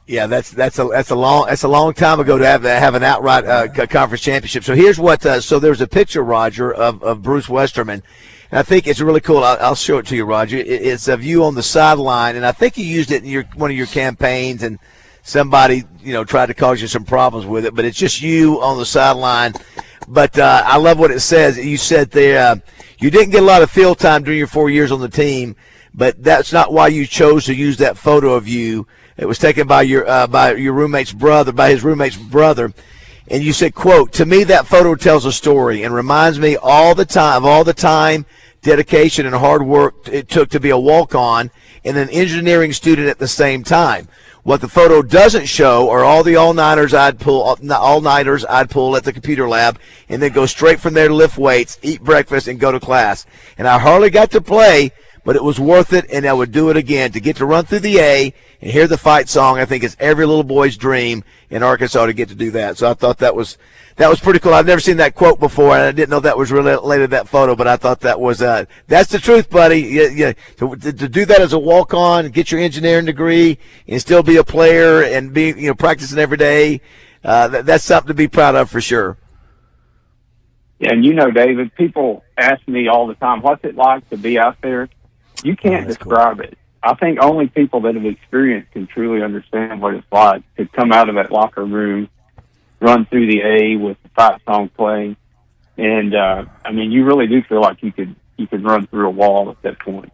Yeah, that's a long time ago to have an outright conference championship. So here's what. So there's a picture, Roger, of Bruce Westerman. And I think it's really cool. I'll show it to you, Roger. It's of you on the sideline, and I think you used it in one of your campaigns, and somebody, tried to cause you some problems with it. But it's just you on the sideline. But I love what it says. You said there you didn't get a lot of field time during your 4 years on the team, but that's not why you chose to use that photo of you. It was taken by your roommate's brother, by his roommate's brother. And you said, quote, "To me, that photo tells a story and reminds me all the time, dedication, and hard work it took to be a walk-on and an engineering student at the same time. What the photo doesn't show are all the all-nighters I'd pull at the computer lab and then go straight from there to lift weights, eat breakfast, and go to class. And I hardly got to play, but it was worth it, and I would do it again. To get to run through the A and hear the fight song, I think it's every little boy's dream in Arkansas to get to do that." So I thought that was pretty cool. I've never seen that quote before, and I didn't know that was related to that photo, but I thought that was that's the truth, buddy. To do that as a walk-on, get your engineering degree, and still be a player and be practicing every day, that's something to be proud of for sure. Yeah, and David, people ask me all the time, what's it like to be out there? You can't describe it. I think only people that have experienced can truly understand what it's like to come out of that locker room, run through the A with the fight song playing, and you really do feel like you could run through a wall at that point.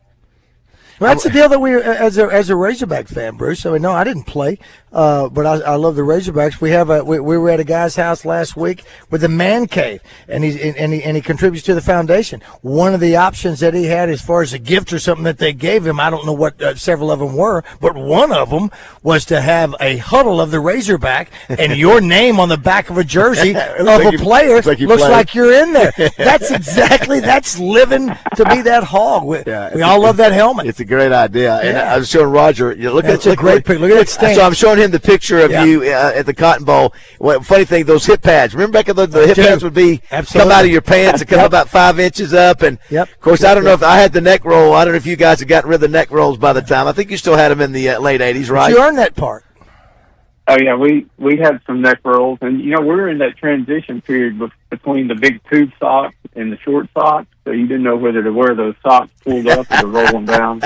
Well, that's the deal that we, as a Razorback fan, Bruce. I mean, no, I didn't play, but I love the Razorbacks. We were at a guy's house last week with a man cave, and he contributes to the foundation. One of the options that he had, as far as a gift or something that they gave him, I don't know what several of them were, but one of them was to have a huddle of the Razorback and your name on the back of a jersey of a player. Looks like you're in there. That's living to be that hog. We all love that helmet. It's a great idea. And I was showing Roger. Look at a great picture. Look at that stand. So I'm showing him the picture of you at the Cotton Bowl. Well, funny thing, those hip pads. Remember back the hip pads would come out of your pants and come about 5 inches up. And of course, I don't know if I had the neck roll. I don't know if you guys had gotten rid of the neck rolls by the time. I think you still had them in the late '80s, right? You earned that part. Oh yeah, we had some neck rolls, and we're in that transition period between the big tube socks and the short socks. So you didn't know whether to wear those socks pulled up or to roll them down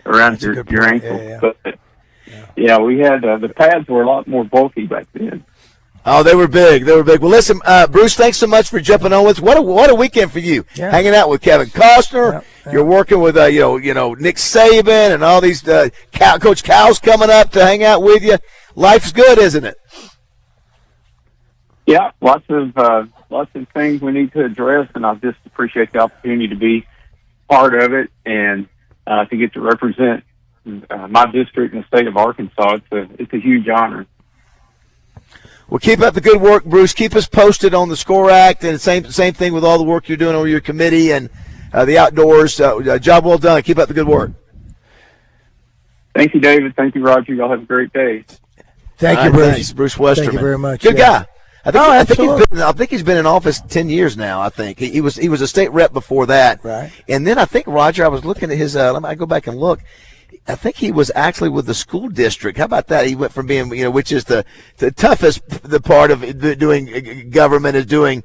around your ankles. Yeah. But we had the pads were a lot more bulky back then. Oh, they were big. Well, listen, Bruce, thanks so much for jumping on with us. What a weekend for you. Yeah. Hanging out with Kevin Costner. Yeah. You're working with Nick Saban and all these Coach Cal's coming up to hang out with you. Life's good, isn't it? Yeah, lots of things we need to address, and I just appreciate the opportunity to be part of it and to get to represent my district in the state of Arkansas. It's a huge honor. Well, keep up the good work, Bruce. Keep us posted on the SCORE Act, and same thing with all the work you're doing over your committee and the outdoors. Job well done. Keep up the good work. Thank you, David. Thank you, Roger. Y'all have a great day. Thank you, Bruce. Thanks, Bruce Westerman. Thank you very much. Good guy. I absolutely. think he's been in office 10 years now. I think he was a state rep before that. Right. And then I think, Roger, I was looking at his. Let me go back and look. I think he was actually with the school district. How about that? He went from being, which is the toughest the part of doing government is doing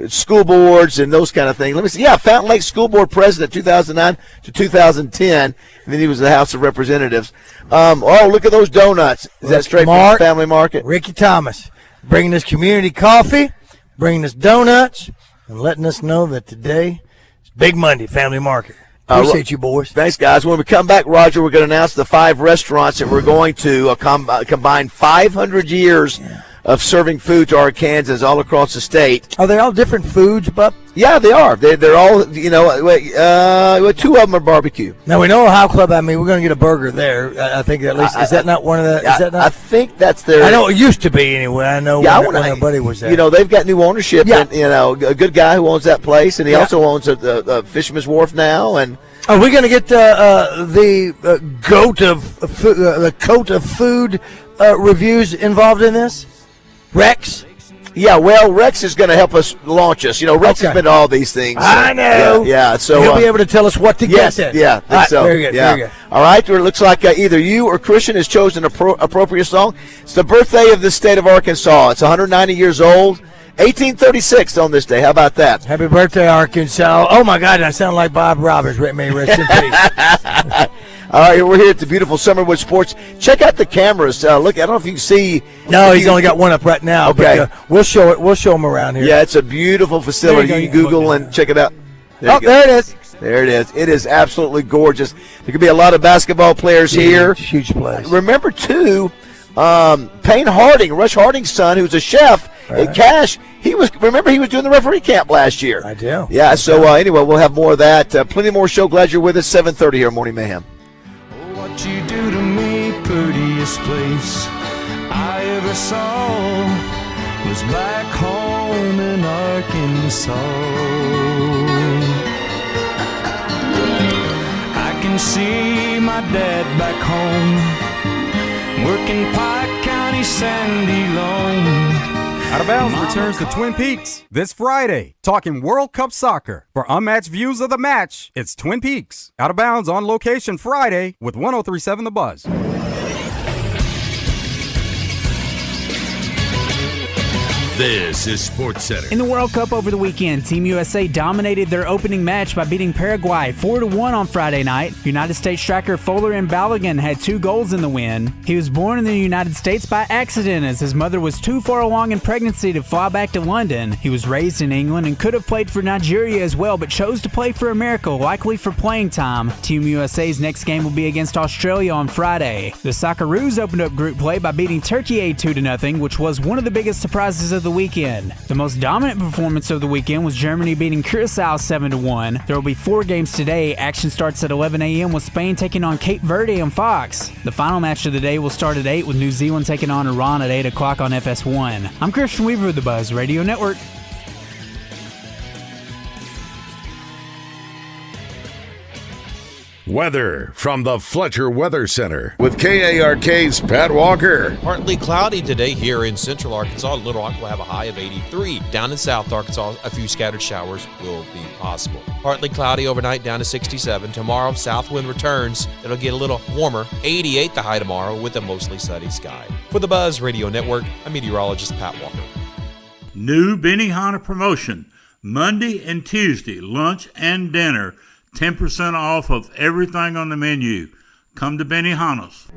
school boards and those kind of things. Let me see. Yeah, Fountain Lake School Board President 2009 to 2010, and then he was the House of Representatives. Look at those donuts. Is that straight from the Family Market? Ricky Thomas bringing us community coffee, bringing us donuts, and letting us know that today is Big Monday, Family Market. Appreciate you, boys. Thanks, guys. When we come back, Roger, we're going to announce the 5 restaurants that we're going to combine 500 years of serving food to Arkansans all across the state. Are they all different foods, Bup? Yeah, they are. They're all, 2 of them are barbecue. Now, we know Ohio Club, we're going to get a burger there. I think at least, is that not one of the, is that not? I think that's their. I know it used to be anyway. I know when our buddy was there. They've got new ownership. Yeah. And, a good guy who owns that place, and he also owns a Fisherman's Wharf now. And are we going to get the coat of food reviews involved in this? Rex? Yeah, well, Rex is going to help us launch us. Rex has been to all these things. I know. Yeah, so he'll be able to tell us what to get. Yeah, I think so. Very good, very good. All right, it looks like either you or Christian has chosen an appropriate song. It's the birthday of the state of Arkansas. It's 190 years old. 1836 on this day. How about that? Happy birthday, Arkansas. Oh, my God, I sound like Bob Roberts. May rest in peace. All right, we're here at the beautiful Summerwood Sports. Check out the cameras. Look, I don't know if you can see. No, he's only got one up right now. Okay. But, we'll show it. We'll show him around here. Yeah, it's a beautiful facility. You can Google and check it out. There it is. There it is. It is absolutely gorgeous. There could be a lot of basketball players here. Huge place. Remember, too, Payne Harding, Rush Harding's son, who's a chef at Cash. He was doing the referee camp last year. I do. Yeah, so anyway, we'll have more of that. Plenty more show. Glad you're with us. 7:30 here, Morning Mayhem. What you do to me, prettiest place I ever saw was back home in Arkansas. I can see my dad back home working Pike County Sandy Loam. Out of Bounds returns to Twin Peaks this Friday, talking World Cup soccer. For unmatched views of the match, it's Twin Peaks. Out of Bounds on location Friday with 103.7 The Buzz. This is SportsCenter. In the World Cup over the weekend, Team USA dominated their opening match by beating Paraguay 4-1 on Friday night. United States striker Fuller Balogun had 2 goals in the win. He was born in the United States by accident as his mother was too far along in pregnancy to fly back to London. He was raised in England and could have played for Nigeria as well, but chose to play for America, likely for playing time. Team USA's next game will be against Australia on Friday. The Socceroos opened up group play by beating Turkey 2-0, which was one of the biggest surprises of the weekend. The most dominant performance of the weekend was Germany beating Curacao 7-1. There will be 4 games today. Action starts at 11 a.m. with Spain taking on Cape Verde on Fox. The final match of the day will start at 8 with New Zealand taking on Iran at 8 o'clock on FS1. I'm Christian Weaver of the Buzz Radio Network. Weather from the Fletcher Weather Center with KARK's Pat Walker. Partly cloudy today here in central Arkansas. Little Rock will have a high of 83. Down in south Arkansas, a few scattered showers will be possible. Partly cloudy overnight down to 67. Tomorrow, south wind returns. It'll get a little warmer. 88 the high tomorrow with a mostly sunny sky. For the Buzz Radio Network, I'm meteorologist Pat Walker. New Benihana promotion. Monday and Tuesday, lunch and dinner. 10% off of everything on the menu. come to Benihana's.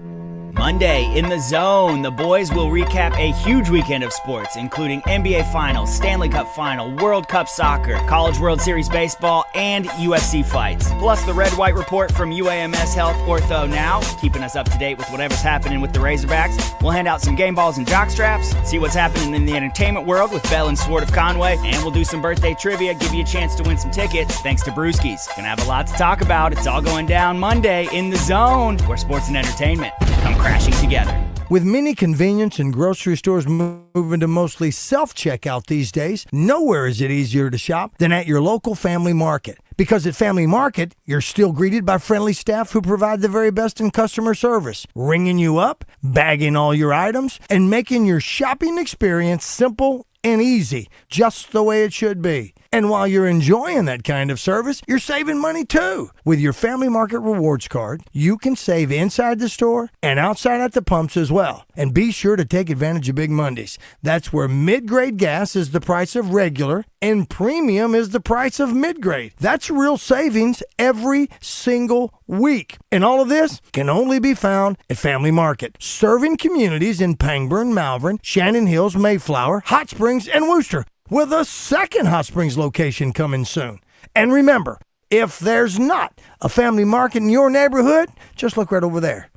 Monday in the Zone, the boys will recap a huge weekend of sports, including NBA Finals, Stanley Cup Final, World Cup Soccer, College World Series Baseball, and UFC fights. Plus the Red White Report from UAMS Health Ortho Now, keeping us up to date with whatever's happening with the Razorbacks. We'll hand out some game balls and jock straps, see what's happening in the entertainment world with Bell and Sword of Conway, and we'll do some birthday trivia, give you a chance to win some tickets, thanks to Brewskis. Gonna have a lot to talk about. It's all going down Monday in the Zone, where sports and entertainment come crashing together. With many convenience and grocery stores moving to mostly self-checkout these days, nowhere is it easier to shop than at your local Family Market. Because at Family Market, you're still greeted by friendly staff who provide the very best in customer service, ringing you up, bagging all your items, and making your shopping experience simple and easy, just the way it should be. And while you're enjoying that kind of service, you're saving money too. With your Family Market Rewards card, you can save inside the store and outside at the pumps as well. And be sure to take advantage of Big Mondays. That's where mid-grade gas is the price of regular and premium is the price of mid-grade. That's real savings every single week. And all of this can only be found at Family Market, serving communities in Pangburn, Malvern, Shannon Hills, Mayflower, Hot Springs, and Worcester, with a second Hot Springs location coming soon. And remember, if there's not a Family Market in your neighborhood, just look right over there.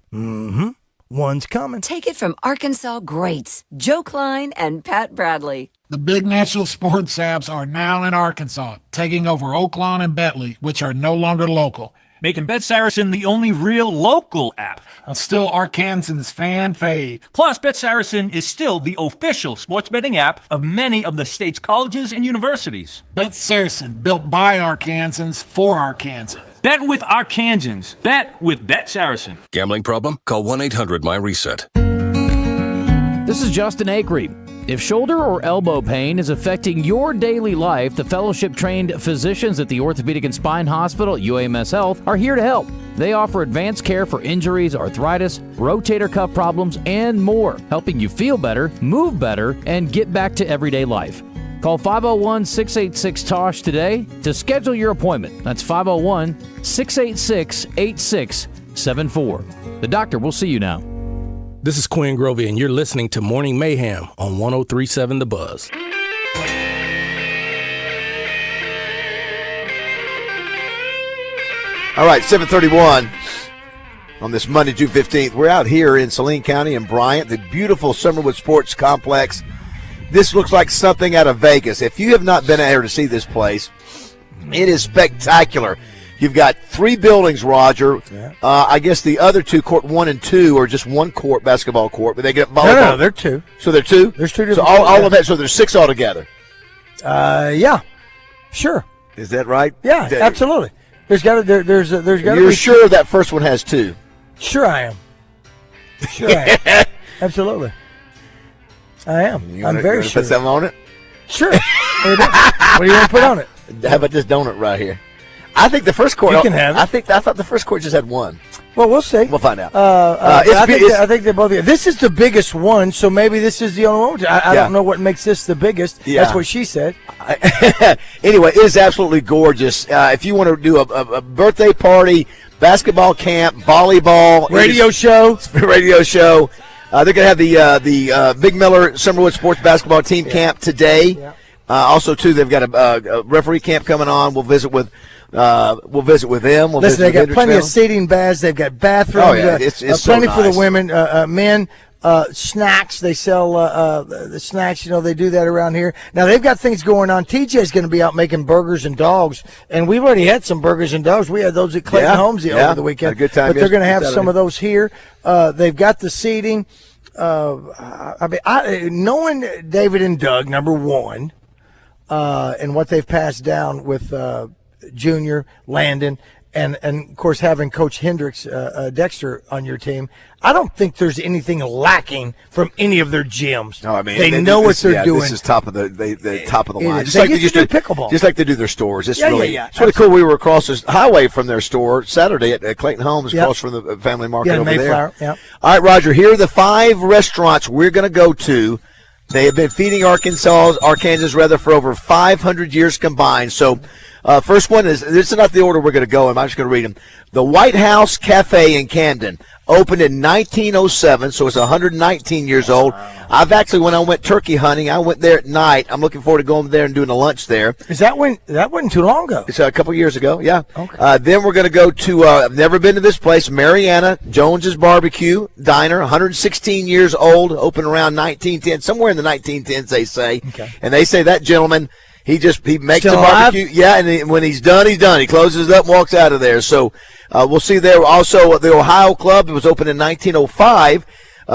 One's coming. Take it from Arkansas greats Joe Klein and Pat Bradley. The big national sports apps are now in Arkansas, taking over Oaklawn and Bentley, which are no longer local, making Bet Saracen the only real local app. Still Arkansans' fan fave. Plus, Bet Saracen is still the official sports betting app of many of the state's colleges and universities. Bet Saracen, built by Arkansans for Arkansans. Bet with Arkansans. Bet with Bet Saracen. Gambling problem? Call 1-800-MY-RESET. This is Justin Acree. If shoulder or elbow pain is affecting your daily life, the fellowship-trained physicians at the Orthopedic and Spine Hospital at UAMS Health are here to help. They offer advanced care for injuries, arthritis, rotator cuff problems, and more, helping you feel better, move better, and get back to everyday life. Call 501-686-TOSH today to schedule your appointment. That's 501-686-8674. The doctor will see you now. This is Quinn Grovey, and you're listening to Morning Mayhem on 103.7 The Buzz. All right, 7:31 on this Monday, June 15th. We're out here in Saline County in Bryant, the beautiful Summerwood Sports Complex. This looks like something out of Vegas. If you have not been out here to see this place, it is spectacular. You've got 3 buildings, Roger. Yeah. I guess the other 2, court 1 and 2, are just one court, basketball court, but they get volleyball. No, they're 2. So they're 2? There's 2 So different. all of that. So there's 6 altogether. Yeah, sure. Is that right? Yeah, absolutely. There's got to there's got to. You're sure that first one has 2? Sure, I am. Sure, I am. Absolutely, I am. I'm very sure. Put something on it? Sure. What do you want to put on it? How about this donut right here? I think the first court. You can have it. I thought the first court just had 1. Well, we'll see. We'll find out. I think they're both. This is the biggest one, so maybe this is the only one. I don't know what makes this the biggest. Yeah. That's what she said. Anyway, it is absolutely gorgeous. If you want to do a birthday party, basketball camp, volleyball, radio show, they're going to have the Big Miller Summerwood Sports Basketball Team camp today. Yeah. Also, too, they've got a referee camp coming on. We'll visit with them. Listen, they got plenty of seating baths. They've got bathrooms. Oh, yeah. It's plenty so for the nice. women, men. Snacks. They sell the snacks. They do that around here. Now they've got things going on. TJ's going to be out making burgers and dogs, and we've already had some burgers and dogs. We had those at Clayton Homes over the weekend. Had a good time. But they're going to have Saturday. some of those here. They've got the seating. Knowing David and Doug, number one, and what they've passed down with Junior, Landon, and of course having Coach Hendricks, Dexter on your team, I don't think there's anything lacking from any of their gyms. No, I mean they know what they're doing. This is top of the top of the line. They get to do pickleball, just like they do their stores. It's Yeah, really yeah, it's really cool. We were across the highway from their store Saturday at Clayton Homes, across from the Family Market over Mayflower, there. All right, Roger. Here are the 5 restaurants we're going to go to. They have been feeding Arkansas for over 500 years combined. So First one is, this is not the order we're going to go in. I'm just going to read them. The White House Cafe in Camden opened in 1907, so it's 119 years old. I've actually, when I went turkey hunting, I went there at night. I'm looking forward to going there and doing a lunch there. Is that wasn't too long ago? It's a couple years ago, yeah. Okay. Then we're going to go to, I've never been to this place, Mariana Jones's Barbecue Diner, 116 years old, opened around 1910, somewhere in the 1910s, they say. Okay. And they say that gentleman, he makes Still a barbecue. alive? Yeah, and when he's done, he's done. He closes it up and walks out of there. So we'll see there. Also, the Ohio Club, it was opened in 1905.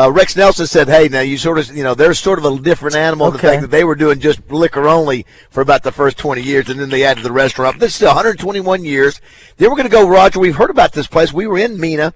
Rex Nelson said, hey, now you sort of, they're sort of a different animal. The fact that they were doing just liquor only for about the first 20 years, and then they added the restaurant. This is still 121 years. Then we're going to go, Roger, we've heard about this place. We were in Mena,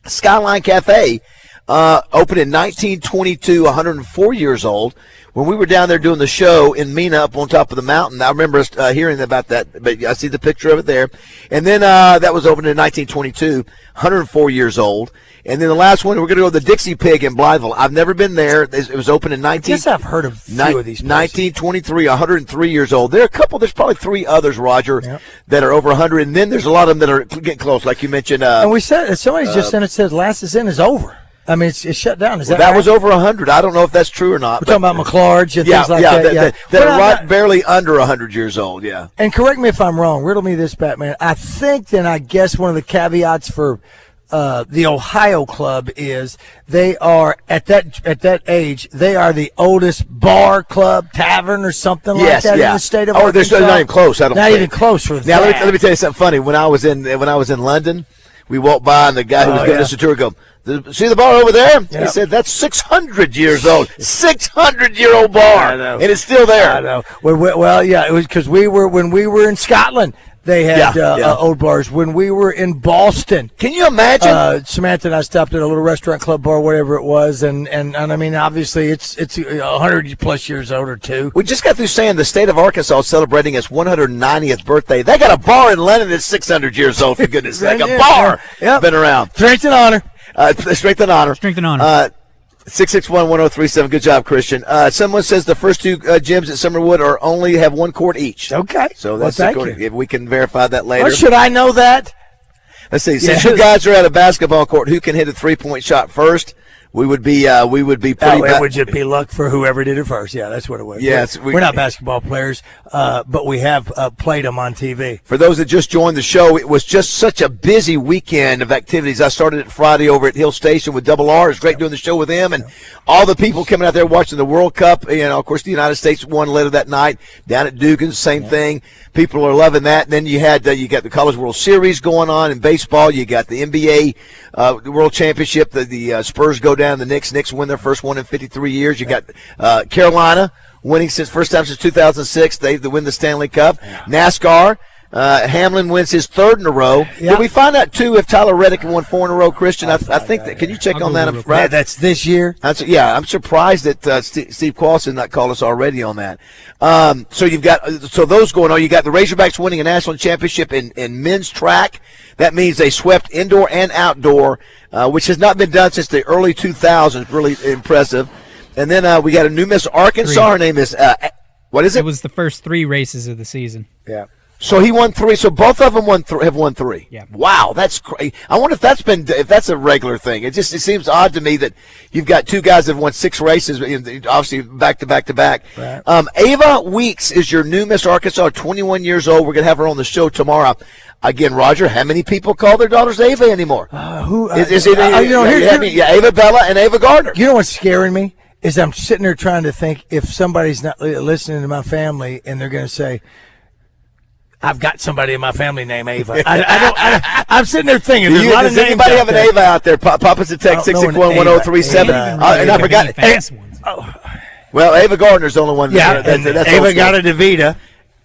Skyline Cafe, opened in 1922, 104 years old. When we were down there doing the show in Mena up on top of the mountain, I remember hearing about that, but I see the picture of it there. And then that was opened in 1922, 104 years old. And then the last one, we're going to go to the Dixie Pig in Blytheville. I've never been there. It was opened in I guess I've heard of a few of these places. 1923, 103 years old. There are a couple, there's probably 3 others, Roger, that are over 100. And then there's a lot of them that are getting close, like you mentioned. And we said, somebody's just sent it, said Last is In is over. I mean, it's shut down. Is that that right? was over 100. I don't know if that's true or not. We're talking about McLarge and things like that. That are right barely under 100 years old, yeah. And correct me if I'm wrong. Riddle me this, Batman. I think then I guess one of the caveats for the Ohio Club is they are at that age, they are the oldest bar, club, tavern, or something like that in the state of Arkansas. They're not even close. Not even close for now, that. let me tell you something funny. When I was in London, we walked by and the guy who was giving us a tour go, see the bar over there? He said, that's 600 years old. 600-year-old bar. I know. And it's still there. I know. Well, yeah, it was because when we were in Scotland, they had old bars. When we were in Boston, can you imagine? Samantha and I stopped at a little restaurant, club, bar, whatever it was, and I mean, obviously, it's 100+ years old or two. We just got through saying the state of Arkansas is celebrating its 190th birthday. They got a bar in London that's 600 years old. For goodness' sake, a bar been around. Strength and honor. Strength and honor. Strength and honor. 661-1037. Good job, Christian. Someone says the first 2 gyms at Summerwood only have 1 court each. Okay. So that's thank you. If we can verify that later. Or should I know that? Let's see. Since you guys are at a basketball court, who can hit a 3-point shot first? We would be pretty. It would just be luck for whoever did it first. Yeah, that's what it was. Yes, we're not basketball players, but we have played them on TV. For those that just joined the show, it was just such a busy weekend of activities. I started it Friday over at Hill Station with Double R. It's great doing the show with them and all the people coming out there watching the World Cup. Of course, the United States won later that night down at Dugan's. Same thing. People are loving that. And then you got the College World Series going on in baseball. You got the NBA World Championship. The Spurs go down. The Knicks win their first one in 53 years. You got Carolina winning first time since 2006. They win the Stanley Cup. NASCAR. Hamlin wins his 3rd in a row. Yeah. Did we find out, too, if Tyler Reddick won 4 in a row, Christian? I think that. Can you check on that? Right. That's this year? I'm surprised that Steve Qualls did not call us already on that. So you've got those going on. You got the Razorbacks winning a national championship in men's track. That means they swept indoor and outdoor, which has not been done since the early 2000s. Really impressive. And then we got a new Miss Arkansas. Her name is what is it? It was the first 3 races of the season. Yeah. So he won 3. So both of them have won 3. Yeah. Wow, that's crazy. I wonder if that's a regular thing. It seems odd to me that you've got 2 guys that have won 6 races, obviously back to back to back. Right. Ava Weeks is your new Miss Arkansas, 21 years old. We're gonna have her on the show tomorrow. Again, Roger, how many people call their daughters Ava anymore? Ava Bella and Ava Gardner. You know what's scaring me is I'm sitting there trying to think if somebody's not listening to my family and they're going to say, I've got somebody in my family named Ava. I'm sitting there thinking. Does anybody have an Ava out there? Pop us a text 661-1037. And I forgot. Well, Ava Gardner's the only one. Yeah, that's Ava got a DeVita.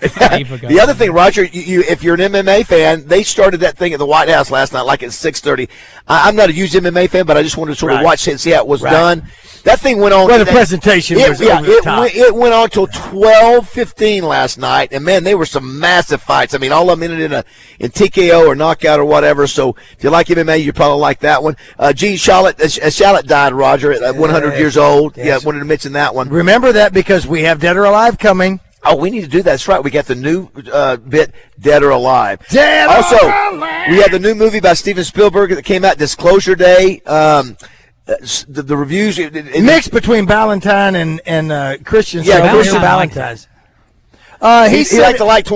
The other thing, Roger, if you're an MMA fan, they started that thing at the White House last night, like at 6:30. I'm not a huge MMA fan, but I just wanted to sort of watch it and see how it was done. That thing went on. Well, the presentation was over the top. It went on till 12:15 last night, and man, they were some massive fights. I mean, all of them ended in TKO or knockout or whatever. So if you like MMA, you probably like that one. Gene Shalit died, Roger, at 100 years old. Yes. Yeah, I wanted to mention that one. Remember that because we have Dead or Alive coming. Oh, we need to do that. That's right. We got the new bit, Dead or Alive. Dead also, or Alive. We have the new movie by Steven Spielberg that came out, Disclosure Day. The reviews mixed between Valentine and Christian. Yeah, Christian Valentine's. He liked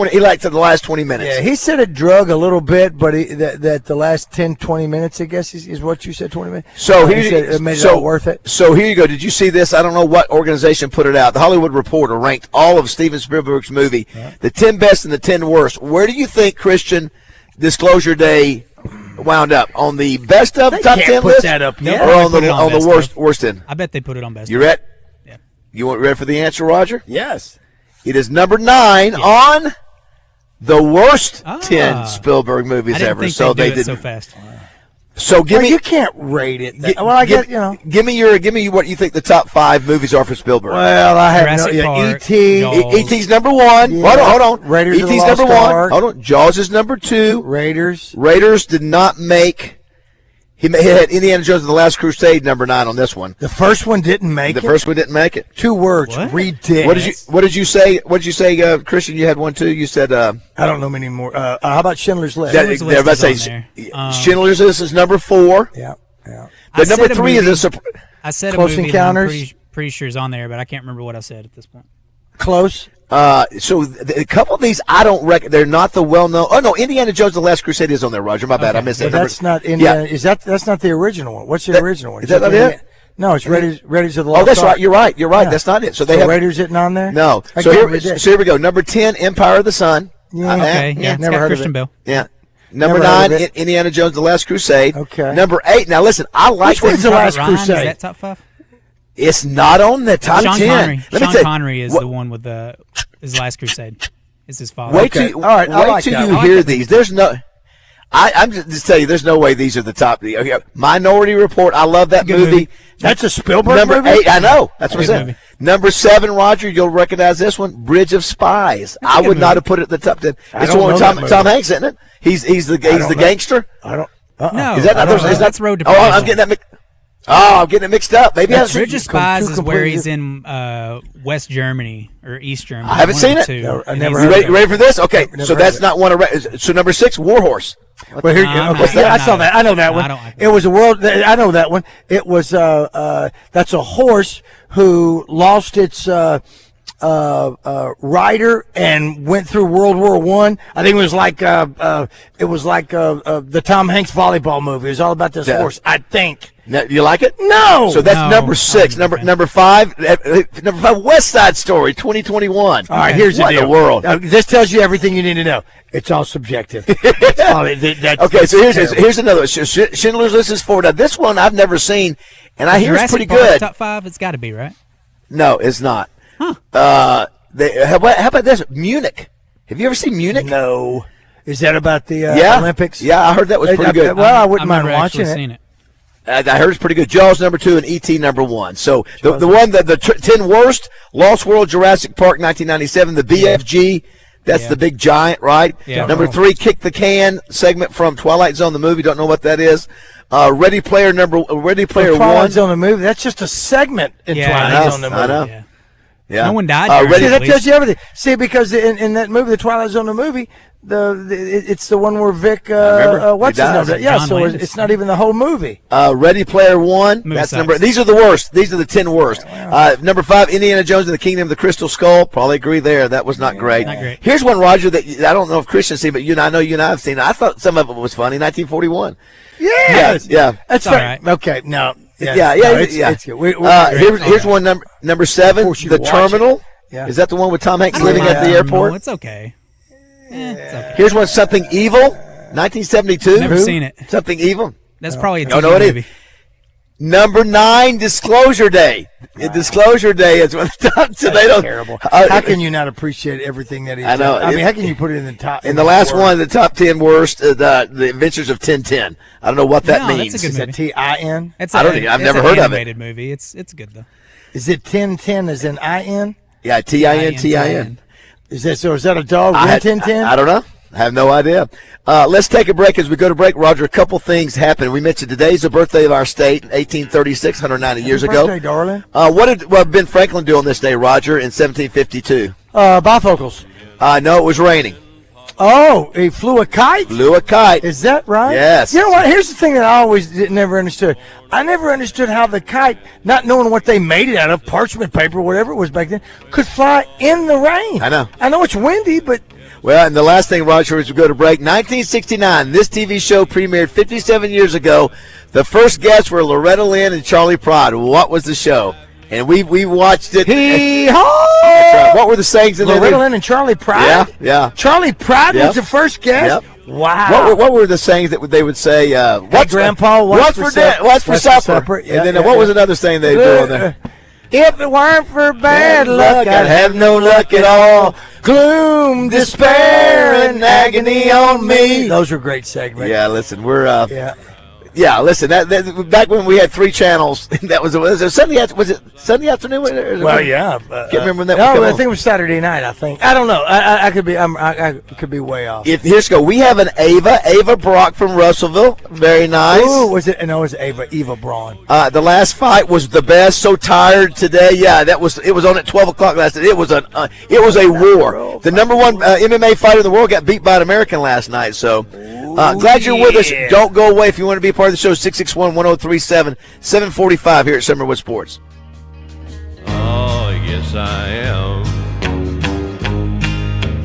the last 20 minutes. Yeah, he said it drug a little bit, but that the last 10, 20 minutes, I guess, is what you said, 20 minutes. So he said it made it all worth it. So here you go. Did you see this? I don't know what organization put it out. The Hollywood Reporter ranked all of Steven Spielberg's movie, the 10 best and the 10 worst. Where do you think, Christian, Disclosure Day wound up? On the best of top 10 list? That up or on the worst end? I bet they put it on best. You ready? Yeah. You ready for the answer, Roger? Yes. It is number 9 on the worst 10 Spielberg movies I didn't ever. Think so they did so fast. So give me. You can't rate it. I guess Give me what you think the top 5 movies are for Spielberg. Well, I have Jurassic Park, E.T. E.T.'s number 1. Yeah. Hold on. Raiders of the E.T.'s Lost number 1. Ark. Hold on. Jaws is number 2. Raiders did not make. He had Indiana Jones and the Last Crusade number 9 on this one. The first one didn't make it. The first one didn't make it. 2 words. What? Ridiculous. What did you say? What did you say, Christian? You had one too. You said. I don't know many more. How about Schindler's List? Schindler's List is on there. Schindler's List is number 4. Yeah. But number 3 is a I said Close a movie Encounters. that I'm pretty sure is on there, but I can't remember what I said at this point. Close. So a couple of these I don't reckon they're not the well-known. Oh no, Indiana Jones: The Last Crusade is on there, Roger. My bad, I missed But that. that's not Indiana. Is that's not the original one? What's the original one? Is that not it? No, it's Raiders of the Lost Ark. Oh, that's right. You're right. You're right. Yeah. That's not it. So they have Raiders isn't on there. No. I So can't read that. here we go. Number 10, Empire of the Sun. Yeah. Okay. Yeah. It's never got heard Christian of it. Bale. Yeah. Number Never heard 9, of it. Indiana Jones: The Last Crusade. Okay. Number 8. Now listen, I like Which one's this. the Last Ryan, Crusade? Is that top 5? It's not on the top Sean 10. Connery. Let me Sean tell you, Connery is the one with his Last Crusade. Is his father. Wait Okay. till, All right, I wait like till that. you I like hear that. these. There's no. I'm just tell you, there's no way these are the top. Okay, Minority Report. I love that Good movie. movie. That's a Spielberg Number movie? 8. I know. That's what I Good said. movie. Number 7, Roger. You'll recognize this one. Bridge of Spies. That's a I good would not movie. have put it at the top 10. I It's don't the one with know that movie. Tom Hanks, isn't it? He's the don't know. gangster. I don't. No, Is that not? I don't know. Is that That's Road to Oh, I'm Perdition. getting that. I'm getting it mixed up. Maybe That's I Bridge of Spies two is where completely he's in West Germany or East Germany. I haven't one seen of it. the two. No, I And never he's- heard You ready for this? Okay, Never so heard that's of it. not one of. So number 6, Warhorse. Well, here, I'm okay, not- yeah, I I'm saw not- that. I know that no, one. I don't like It was a world. I know that one. It was that's a horse who lost its rider and went through World War One. I think it was like the Tom Hanks volleyball movie. It was all about this Yeah. horse. I think. Now, you like it? No. So that's No, number 6. I'm not a fan. Number 5. Number 5. West Side Story, 2021. All right, here's What the in deal. the world? This tells you everything you need to know. It's all subjective. That's all Okay, so here's another one. Schindler's List is 4. Now this one I've never seen, and I hear it's Jurassic pretty Park, good. Top 5. It's got to be right. No, it's not. Huh. How about this? Munich. Have you ever seen Munich? No. Is that about the Yeah. Olympics? Yeah, I heard that was pretty good. Well, I wouldn't I've mind never watching actually it. seen it. I heard it's pretty good. Jaws number 2 and E.T. number 1. So the one that the 10 worst: Lost World, Jurassic Park, 1997, the BFG. That's the big giant, right? Yeah. Number 3, Kick the Can segment from Twilight Zone, the movie. Don't know what that is. Ready Player Twilight One. Zone the movie. That's just a segment in Yeah, Twilight Zone the movie. I know. Yeah. Yeah. No one died. Ready- during See, it, that at tells least. you everything. See, because in that movie, the Twilight Zone the movie, it's the one where Vic remember. what's He his dies. name? Yeah, John so Landis. it's not even the whole movie. Ready Player One. Movie That's sucks. number. These are the worst. These are the 10 worst. Number 5, Indiana Jones and the Kingdom of the Crystal Skull. Probably agree there. That was not great. Not great. Here's one, Roger, that I don't know if Christian's seen, but I know you and I have seen it. I thought some of it was funny. 1941. Yes. Yeah. That's all fair. right. Okay, no. Yeah. No, it's good. Here's one number 7, Force you The to watch Terminal. Yeah. Is that the one with Tom Hanks I don't living like at the that. airport? No, it's okay. It's okay. Here's one, Something Evil, 1972. Never seen it. Something Evil. That's probably a Oh, TV no, it is. movie. Number 9, Disclosure Day. Disclosure Day is one of the top. So they don't. Terrible. How can you not appreciate everything that he's I know. done? I mean, how can you put it in the top? In the last one, the top 10 worst, the Adventures of Tintin. I don't know what that No, means. that's a good Is that movie. T-I-N? It's I don't think- I've never heard of it. Animated movie. It's good though. Is it 10 as in I-N? Yeah, Tintin. Is that a dog? I Rin Tin? don't know. I have no idea. Let's take a break. As we go to break, Roger, a couple things happened. We mentioned today's the birthday of our state, 1836, 190 years ago. Birthday, darling. What did Ben Franklin do on this day, Roger, in 1752? Bifocals. No, it was raining. Oh, he flew a kite? Flew a kite. Is that right? Yes. You know what? Here's the thing that I always never understood. I never understood how the kite, not knowing what they made it out of, parchment paper, whatever it was back then, could fly in the rain. I know. I know it's windy, but... Well, and the last thing, Roger, as we go to break, 1969, this TV show premiered 57 years ago. The first guests were Loretta Lynn and Charlie Pride. What was the show? And we watched it. Hee-haw! What were the sayings in there? Loretta Lynn and Charlie Pride? Yeah. Charlie Pride was the first guest? Yep. Wow. What were the sayings that they would say? What's Grandpa? What's for supper? And then what was another saying they do on there? If it weren't for bad luck, I'd have no luck at all. Gloom, despair, and agony on me. Those are great segments. Yeah, listen, we're Yeah, listen. That back when we had 3 channels, that was it Sunday? Was it Sunday afternoon? Well, yeah. Can't remember when that. No, I think it was Saturday night. I think. I don't know. I could be. I could be way off. Here's go. We have an Ava Brock from Russellville. Very nice. Ooh, was it? No, it was Eva Braun. The last fight was the best. So tired today. Yeah, it was on at 12:00 last night. It was a war. The number 1 MMA fighter in the world got beat by an American last night. So. Glad you're with us. Don't go away if you want to be a part of the show. 661-1037, 745 here at Summerwood Sports. Oh, yes, I am.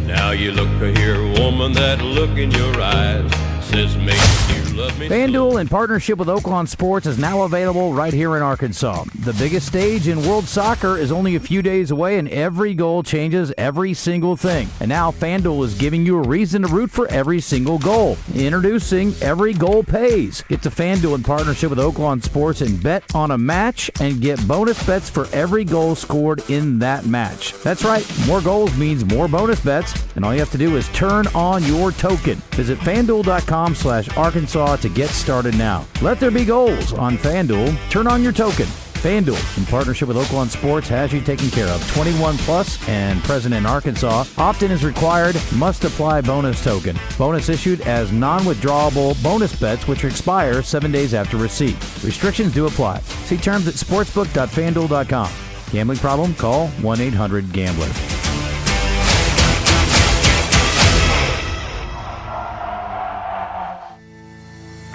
Now you look here, woman, that look in your eyes says, make you love me. FanDuel, in partnership with Oaklawn Sports, is now available right here in Arkansas. The biggest stage in world soccer is only a few days away, and every goal changes every single thing. And now FanDuel is giving you a reason to root for every single goal. Introducing Every Goal Pays. Get to FanDuel in partnership with Oaklawn Sports and bet on a match and get bonus bets for every goal scored in that match. That's right, more goals means more bonus bets, and all you have to do is turn on your token. Visit FanDuel.com/Arkansas to get started now. Let there be goals on FanDuel. Turn on your token. FanDuel, in partnership with Oaklawn Sports, has you taken care of. 21 plus and present in Arkansas. Opt-in is required. Must apply bonus token. Bonus issued as non-withdrawable bonus bets, which expire 7 days after receipt. Restrictions do apply. See terms at sportsbook.fanduel.com. Gambling problem? Call 1-800-GAMBLER.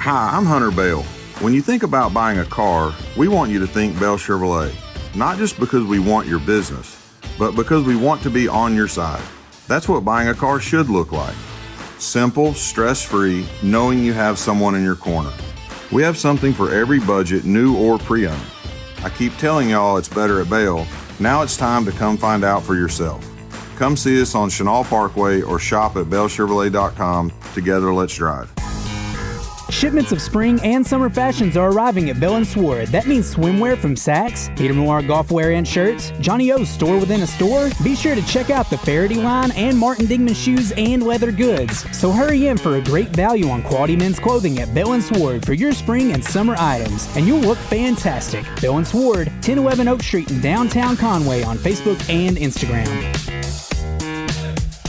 Hi, I'm Hunter Bell. When you think about buying a car, we want you to think Bell Chevrolet. Not just because we want your business, but because we want to be on your side. That's what buying a car should look like. Simple, stress-free, knowing you have someone in your corner. We have something for every budget, new or pre-owned. I keep telling y'all it's better at Bell. Now it's time to come find out for yourself. Come see us on Chenal Parkway or shop at bellchevrolet.com. Together, let's drive. Shipments of spring and summer fashions are arriving at Bell & Sword. That means swimwear from Saks, Peter Noir golf wear and shirts, Johnny O's store within a store. Be sure to check out the Faraday line and Martin Dingman shoes and leather goods. So hurry in for a great value on quality men's clothing at Bell & Sword for your spring and summer items, and you'll look fantastic. Bell & Sword, 1011 Oak Street in downtown Conway on Facebook and Instagram.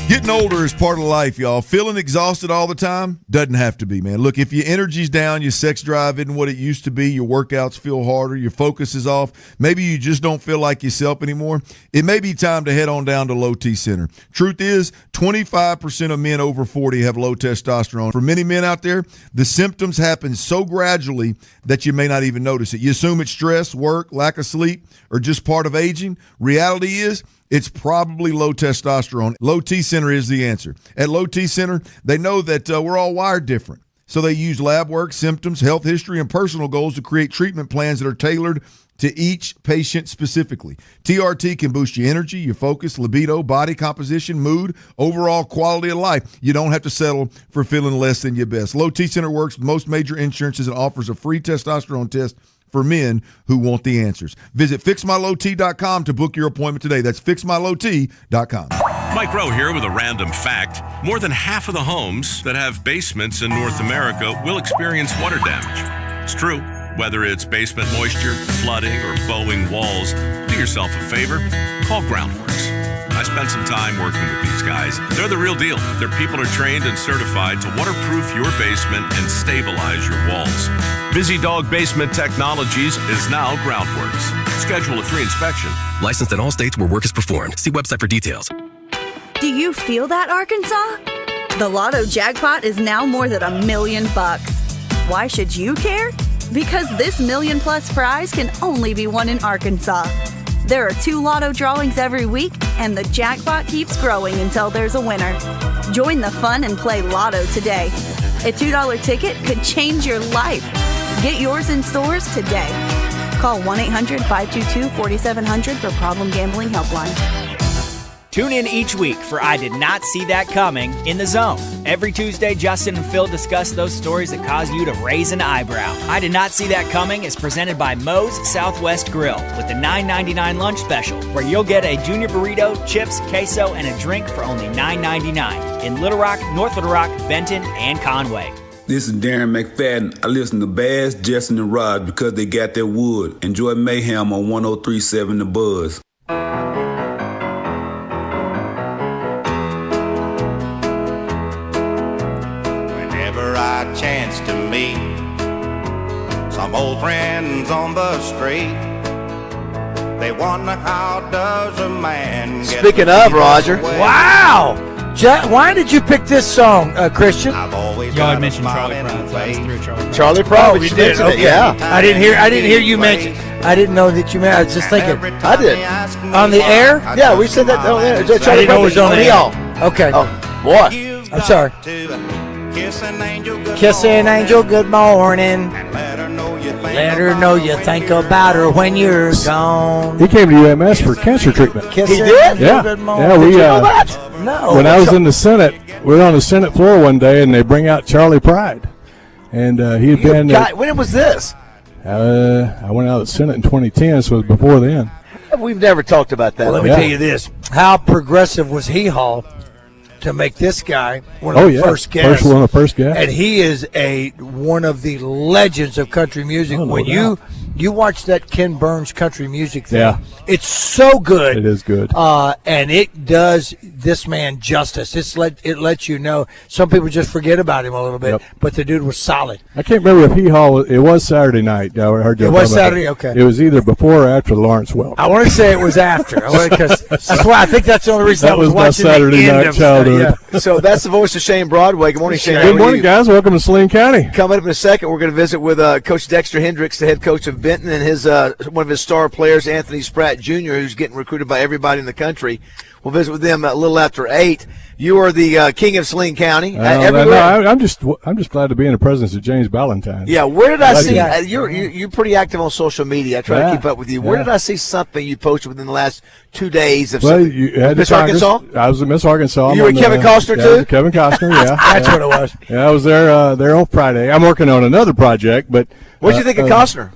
Getting older is part of life, y'all. Feeling exhausted all the time? Doesn't have to be, man. Look, if your energy's down, your sex drive isn't what it used to be, your workouts feel harder, your focus is off, maybe you just don't feel like yourself anymore, it may be time to head on down to Low T Center. Truth is, 25% of men over 40 have low testosterone. For many men out there, the symptoms happen so gradually that you may not even notice it. You assume it's stress, work, lack of sleep, or just part of aging. Reality is, it's probably low testosterone. Low T Center is the answer. At Low T Center, they know that we're all wired different. So they use lab work, symptoms, health history, and personal goals to create treatment plans that are tailored to each patient specifically. TRT can boost your energy, your focus, libido, body composition, mood, overall quality of life. You don't have to settle for feeling less than your best. Low T Center works with most major insurances and offers a free testosterone test for men who want the answers. Visit FixMyLowT.com to book your appointment today. That's FixMyLowT.com. Mike Rowe here with a random fact. More than half of the homes that have basements in North America will experience water damage. It's true. Whether it's basement moisture, flooding, or bowing walls, do yourself a favor. Call Groundworks. I spent some time working with these guys. They're the real deal. Their people are trained and certified to waterproof your basement and stabilize your walls. Busy Dog Basement Technologies is now Groundworks. Schedule a free inspection. Licensed in all states where work is performed. See website for details. Do you feel that, Arkansas? The Lotto jackpot is now more than $1 million. Why should you care? Because this $1 million+ prize can only be won in Arkansas. There are 2 Lotto drawings every week, and the jackpot keeps growing until there's a winner. Join the fun and play Lotto today. A $2 ticket could change your life. Get yours in stores today. Call 1-800-522-4700 for Problem Gambling Helpline. Tune in each week for I Did Not See That Coming in the Zone. Every Tuesday, Justin and Phil discuss those stories that cause you to raise an eyebrow. I Did Not See That Coming is presented by Moe's Southwest Grill with the $9.99 lunch special, where you'll get a junior burrito, chips, queso, and a drink for only $9.99 in Little Rock, North Little Rock, Benton, and Conway. This is Darren McFadden. I listen to Baz, Justin, and Rod because they got their wood. Enjoy Mayhem on 103.7 The Buzz. Chance to meet some old friends on the street. They wonder how does a man get. Speaking of, Roger. Wow! Why did you pick this song, Christian? Y'all mentioned Charlie Pride, so I was through Charlie Pride. Charlie Pride, Oh, you did? Okay. yeah. I didn't hear you mention. I didn't know that you meant. I was just thinking. I did. On the air? Yeah, we said that on there. I didn't know it was on the air. Okay. Oh, boy. I'm sorry. Kiss an angel, good morning. Let her know you think about her when you're gone. He came to UMS for cancer treatment. Kiss He did? Yeah. Good morning. Yeah, we Did you know that? No. when I was in the Senate, we were on the Senate floor one day, and they bring out Charlie Pride, and he had been. When was this? I went out of the Senate in 2010, so it was before then. We've never talked about that. Well, let me tell you this: how progressive was Hee Haw to make this guy one of the first guests? One of the first guests. And he is one of the legends of country music. Oh, no when doubt. you watch that Ken Burns country music thing, Yeah. it's so good. It is good. And it does this man justice. It lets you know. Some people just forget about him a little bit, but the dude was solid. I can't remember if Hee Haw. It was Saturday night. I heard you. It was talking about Saturday, okay. It was either before or after Lawrence Welk. I want to say it was after, because that's why I think that's the only reason That I was was my watching Saturday the end night of childhood. Yeah. So that's the voice of Shane Broadway. Good morning, Shane. Good morning, guys. Welcome to Saline County. Coming up in a second, we're going to visit with Coach Dexter Hendricks, the head coach of Benton, and his one of his star players, Anthony Spratt Jr., who's getting recruited by everybody in the country. We'll visit with them a little after 8. You are the king of Saline County. I'm just glad to be in the presence of James Ballantyne. Yeah, where did I see you're pretty active on social media. I try to keep up with you. Where did I see something you posted within the last 2 days of something? You had Miss Arkansas? I was at Miss Arkansas. You were Kevin Costner I too? was Kevin Costner, yeah. That's what it was. Yeah, I was there on Friday. I'm working on another project, but What did you think of Costner?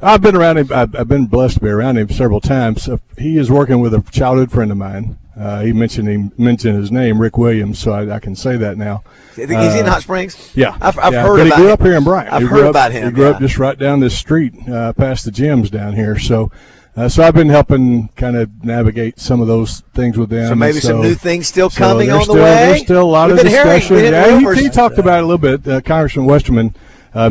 I've been around him. I've been blessed to be around him several times. He is working with a childhood friend of mine. He mentioned his name, Rick Williams, so I can say that now. Is he in Hot Springs? Yeah, I've yeah, heard but about he grew him. up here in Bryant. I've heard about him. He grew up just right down this street, past the gyms down here. So I've been helping kind of navigate some of those things with them. So maybe some new things still coming on the way? There's still a lot of discussion. He talked about it a little bit. Congressman Westerman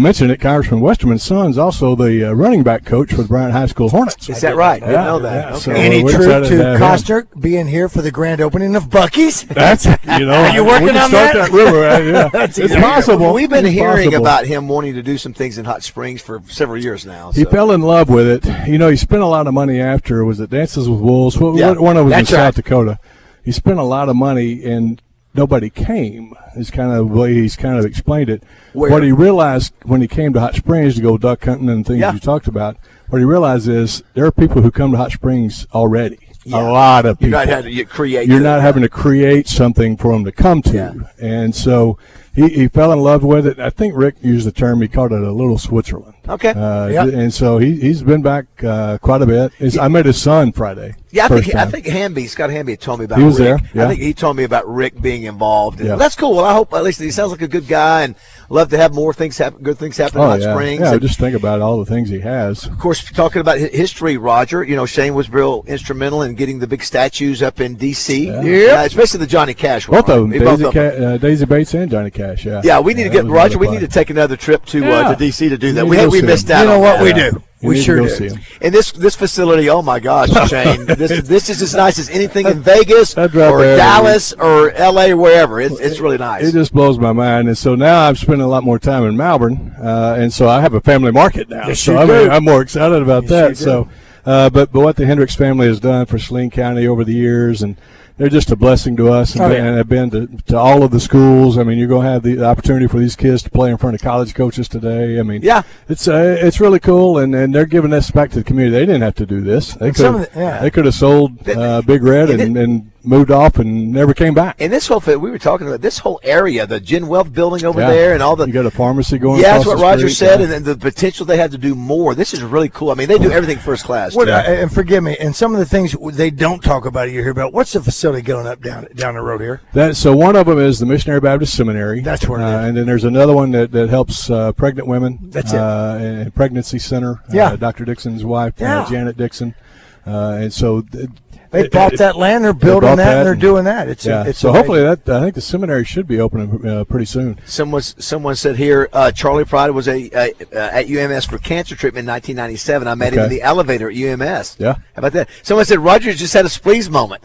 mentioned it. Congressman Westerman's son's also the running back coach for the Bryant High School Hornets. Is that right? I didn't know that. Yeah. Okay. So Any we're truth excited to have him. Costner being here for the grand opening of Buc-ee's? That's Are you working we can on start that? rumor. Yeah. That's It's easy. possible. We've been It's hearing possible. about him wanting to do some things in Hot Springs for several years now. He fell in love with it. He spent a lot of money after. Was it Dances with Wolves? One of them was in South Dakota. He spent a lot of money and nobody came. Is kind of the way he's kind of explained it. Where? What he realized when he came to Hot Springs to go duck hunting and things you talked about, what he realized is there are people who come to Hot Springs already. A lot of people. You're not having to create. You're not having to create something for them to come to. Yeah. And so he fell in love with it. I think Rick used the term, he called it a little Switzerland. Okay. And so he's been back quite a bit. I met his son Friday. Yeah, I think Scott Hamby told me about He was Rick. there, yeah. I think he told me about Rick being involved. And Yeah. that's cool. Well, I hope at least he sounds like a good guy and love to have more things happen, good things happen in Hot Springs. Yeah, And just think about all the things he has. of course, talking about history, Roger, Shane was real instrumental in getting the big statues up in D.C. Yeah. Especially the Johnny Cash one. Both of right? them, Daisy Bates and Johnny Cash. Yeah, we need to get Roger. We need to take another trip to D.C. to do that. We missed out. You know on what that. we do? We sure go did. see them. And this facility, oh my gosh, Shane, this is as nice as anything in Vegas or there Dallas or LA or wherever. It's really nice. It just blows my mind. And so now I'm spending a lot more time in Malvern, and so I have a family market now. Yes, so you I do. mean, I'm more excited about Yes, that. you do. So, but what the Hendricks family has done for Saline County over the years, and they're just a blessing to us, and, and have been to all of the schools. I mean, you're going to have the opportunity for these kids to play in front of college coaches today. I mean, it's really cool, and they're giving this back to the community. They didn't have to do this. They could have sold Big Red and moved off and never came back. And this whole thing, we were talking about this whole area, the Gen Wealth building over there, and all the. You got a pharmacy going. Yeah, across that's what the Roger street. said, and the potential they have to do more. This is really cool. I mean, they do everything first class. And forgive me, and some of the things they don't talk about you hear about. What's the facility going up down the road here? So one of them is the Missionary Baptist Seminary. That's where it is. And then there's another one that helps pregnant women. That's it. And pregnancy center. Dr. Dixon's wife, Janet Dixon. And so they bought that land. They're building that, and they're doing that. It's so amazing. hopefully I think the seminary should be opening pretty soon. Someone said here, Charlie Pride was at UMS for cancer treatment in 1997. I met him in the elevator at UMS. Yeah. How about that? Someone said Rogers just had a splease moment.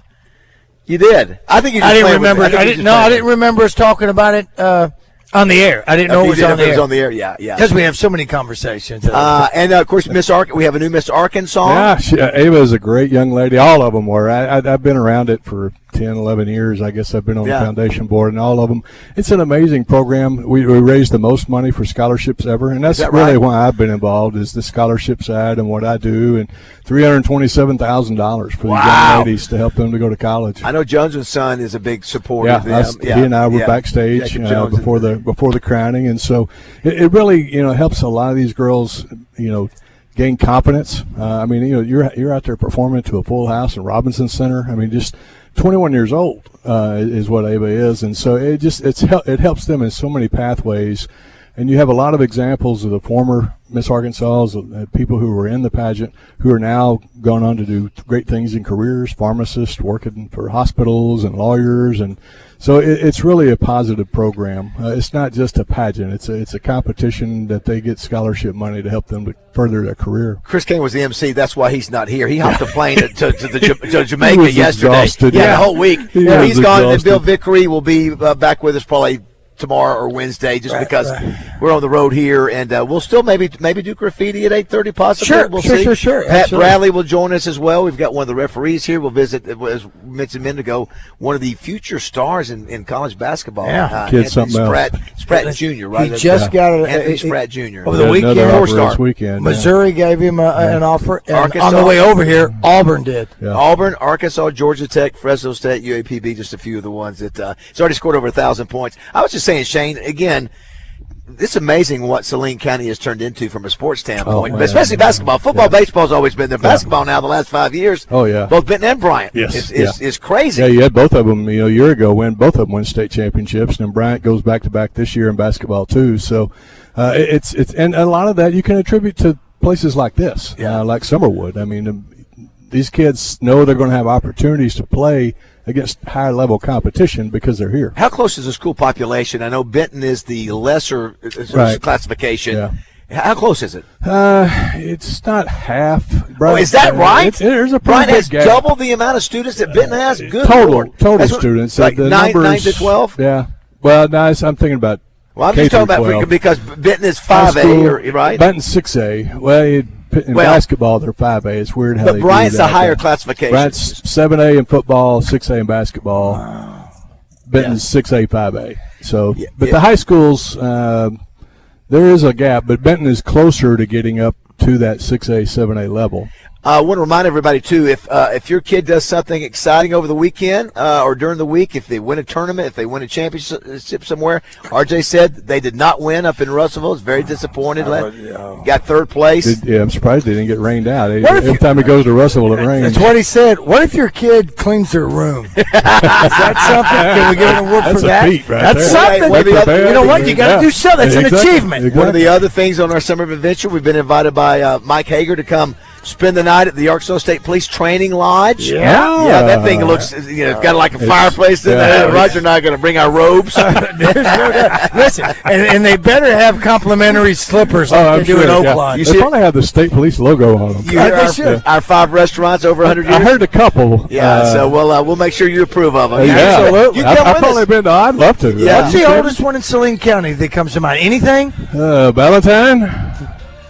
You did. I think you. Just I didn't played remember. with it. I didn't remember us talking about it on the air. I didn't know it was on the air. It was on the air. Yeah. Because we have so many conversations. And of course, we have a new Miss Arkansas. Yeah, Ava is a great young lady. All of them were. I've been around it for 10, 11 years. I guess I've been on the foundation board, and all of them. It's an amazing program. We raise the most money for scholarships ever, and that's really why I've been involved, is the scholarship side and what I do, and $327,000 for these young ladies to help them to go to college. I know Jones' son is a big supporter of them. He and I were backstage before the crowning, and so it really helps a lot of these girls gain confidence. I mean, you're out there performing to a full house in Robinson Center. I mean, just 21 years old is what Ava is, and so it helps them in so many pathways. And you have a lot of examples of the former Miss Arkansas, people who were in the pageant who are now gone on to do great things in careers, pharmacists working for hospitals and lawyers, and so it's really a positive program. It's not just a pageant; it's a competition that they get scholarship money to help them to further their career. Chris King was the MC. That's why he's not here. He hopped a plane to Jamaica was yesterday. Exhausted. The whole week. He's gone. And exhausted. Bill Vickery will be back with us probably tomorrow or Wednesday, just because we're on the road here, and we'll still maybe do graffiti at 8:30 possibly. We'll see. Sure. Pat Absolutely. Bradley will join us as well. We've got one of the referees here. We'll visit, as we mentioned a minute ago, one of the future stars in college basketball. Kid something else. Spratt Jr., right? He just got Anthony Spratt Jr. over the weekend. This weekend. Missouri gave him an offer, and Arkansas. on the way over here, Auburn did. Yeah. Auburn, Arkansas, Georgia Tech, Fresno State, UAPB, just a few of the ones that it's already scored over 1,000 points. I was just saying, Shane, again, it's amazing what Saline County has turned into from a sports standpoint, but especially basketball. Football, baseball's always been there. Basketball now, the last 5 years. Oh yeah, both Benton and Bryant. Yes, is crazy. Yeah, you had both of them. A year ago, both of them win state championships, and Bryant goes back to back this year in basketball too. So it's and a lot of that you can attribute to places like this, like Summerwood. I mean, these kids know they're going to have opportunities to play against higher level competition because they're here. How close is the school population? I know Benton is the lesser classification. Yeah. How close is it? It's not half. Bryant, is that right? There's a Bryant pretty has big gap. double the amount of students that Benton has. Good Total Lord. students. Like the 9 numbers, to 12. Yeah. Well, nice. I'm thinking about. Well, I'm just talking about 12. because Benton is 5A, right? Benton's 6A. Well, in basketball, they're 5A. It's weird how but they Bryant's do that. a higher classification. Bryant's 7A in football, 6A in basketball. Benton's 6A, 5A. So, but the high schools, there is a gap, but Benton is closer to getting up to that 6A, 7A level. I want to remind everybody, too, if your kid does something exciting over the weekend or during the week, if they win a tournament, if they win a championship somewhere, RJ said they did not win up in Russellville. It's very disappointed. Got third place. I'm surprised they didn't get rained out. Every time it goes to Russellville, it rains. That's what he said. What if your kid cleans their room? Is that something? Can we give him a word for that? That's something. You know what? You got to do something. That's an achievement. One of the other things on our summer adventure, we've been invited by Mike Hager to come spend the night at the Arkansas State Police Training Lodge. Yeah. That thing looks, it's got like a fireplace in there. Roger and I are going to bring our robes. Listen, and they better have complimentary slippers like they do in Oakland. They probably have the state police logo on them. You hear our 5 restaurants over 100 years? I heard a couple. Yeah, so we'll make sure you approve of them. Absolutely. I've probably been to. I'd love to. Yeah. What's the oldest one in Saline County that comes to mind? Anything? Valentine.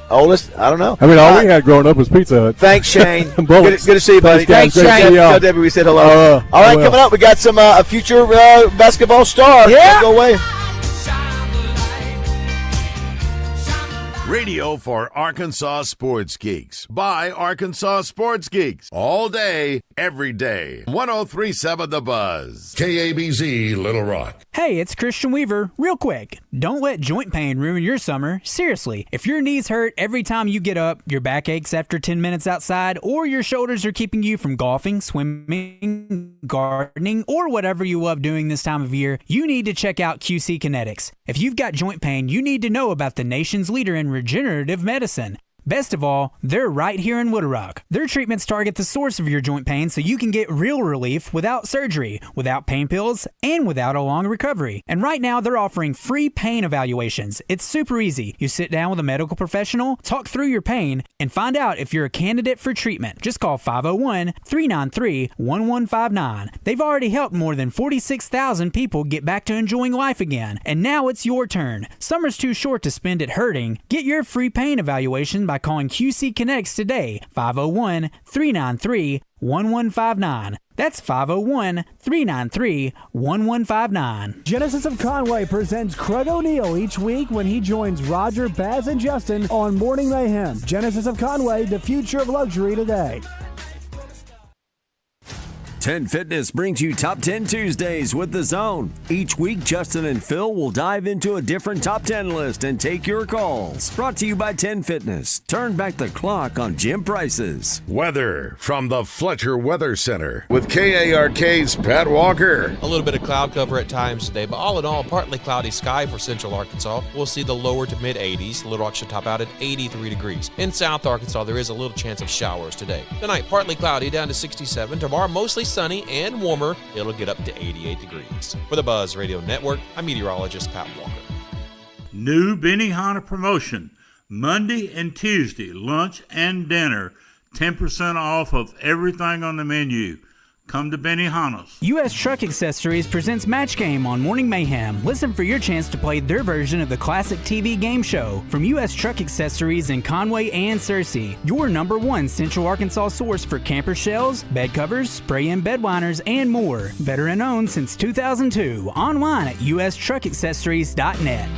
Oldest? I don't know. I mean, all we had growing up was Pizza Hut. Thanks, Shane. good to see you, buddy. Thanks, Shane. Tell Debbie we said hello. All right, coming up, we got some a future basketball star. Yeah. Don't go away. Radio for Arkansas Sports Geeks by Arkansas Sports Geeks. All day, every day. 103.7 The Buzz. KABZ Little Rock. Hey, it's Christian Weaver. Real quick, don't let joint pain ruin your summer. Seriously, if your knees hurt every time you get up, your back aches after 10 minutes outside, or your shoulders are keeping you from golfing, swimming, gardening, or whatever you love doing this time of year, you need to check out QC Kinetics. If you've got joint pain, you need to know about the nation's leader in regenerative medicine. Best of all, they're right here in Little Rock. Their treatments target the source of your joint pain so you can get real relief without surgery, without pain pills, and without a long recovery. And right now, they're offering free pain evaluations. It's super easy. You sit down with a medical professional, talk through your pain, and find out if you're a candidate for treatment. Just call 501-393-1159. They've already helped more than 46,000 people get back to enjoying life again. And now it's your turn. Summer's too short to spend it hurting. Get your free pain evaluation by calling QC Kinetics today, 501-393-1159. That's 501-393-1159. Genesis of Conway presents Craig O'Neill each week when he joins Roger, Baz, and Justin on Morning Mayhem. Genesis of Conway, the future of luxury today. 10 Fitness brings you Top 10 Tuesdays with The Zone. Each week, Justin and Phil will dive into a different Top 10 list and take your calls. Brought to you by 10 Fitness. Turn back the clock on gym prices. Weather from the Fletcher Weather Center with KARK's Pat Walker. A little bit of cloud cover at times today, but all in all, partly cloudy sky for central Arkansas. We'll see the lower to mid 80s. Little Rock should top out at 83 degrees. In South Arkansas, there is a little chance of showers today. Tonight, partly cloudy down to 67. Tomorrow, mostly sunny and warmer. It'll get up to 88 degrees. For the Buzz Radio Network, I'm meteorologist Pat Walker. New Benihana promotion. Monday and Tuesday, lunch and dinner, 10% off of everything on the menu. Come to Benihana's. U.S. Truck Accessories presents Match Game on Morning Mayhem. Listen for your chance to play their version of the classic TV game show from U.S. Truck Accessories in Conway and Searcy. Your #1 Central Arkansas source for camper shells, bed covers, spray-in bed liners, and more. Veteran owned since 2002. Online at ustruckaccessories.net.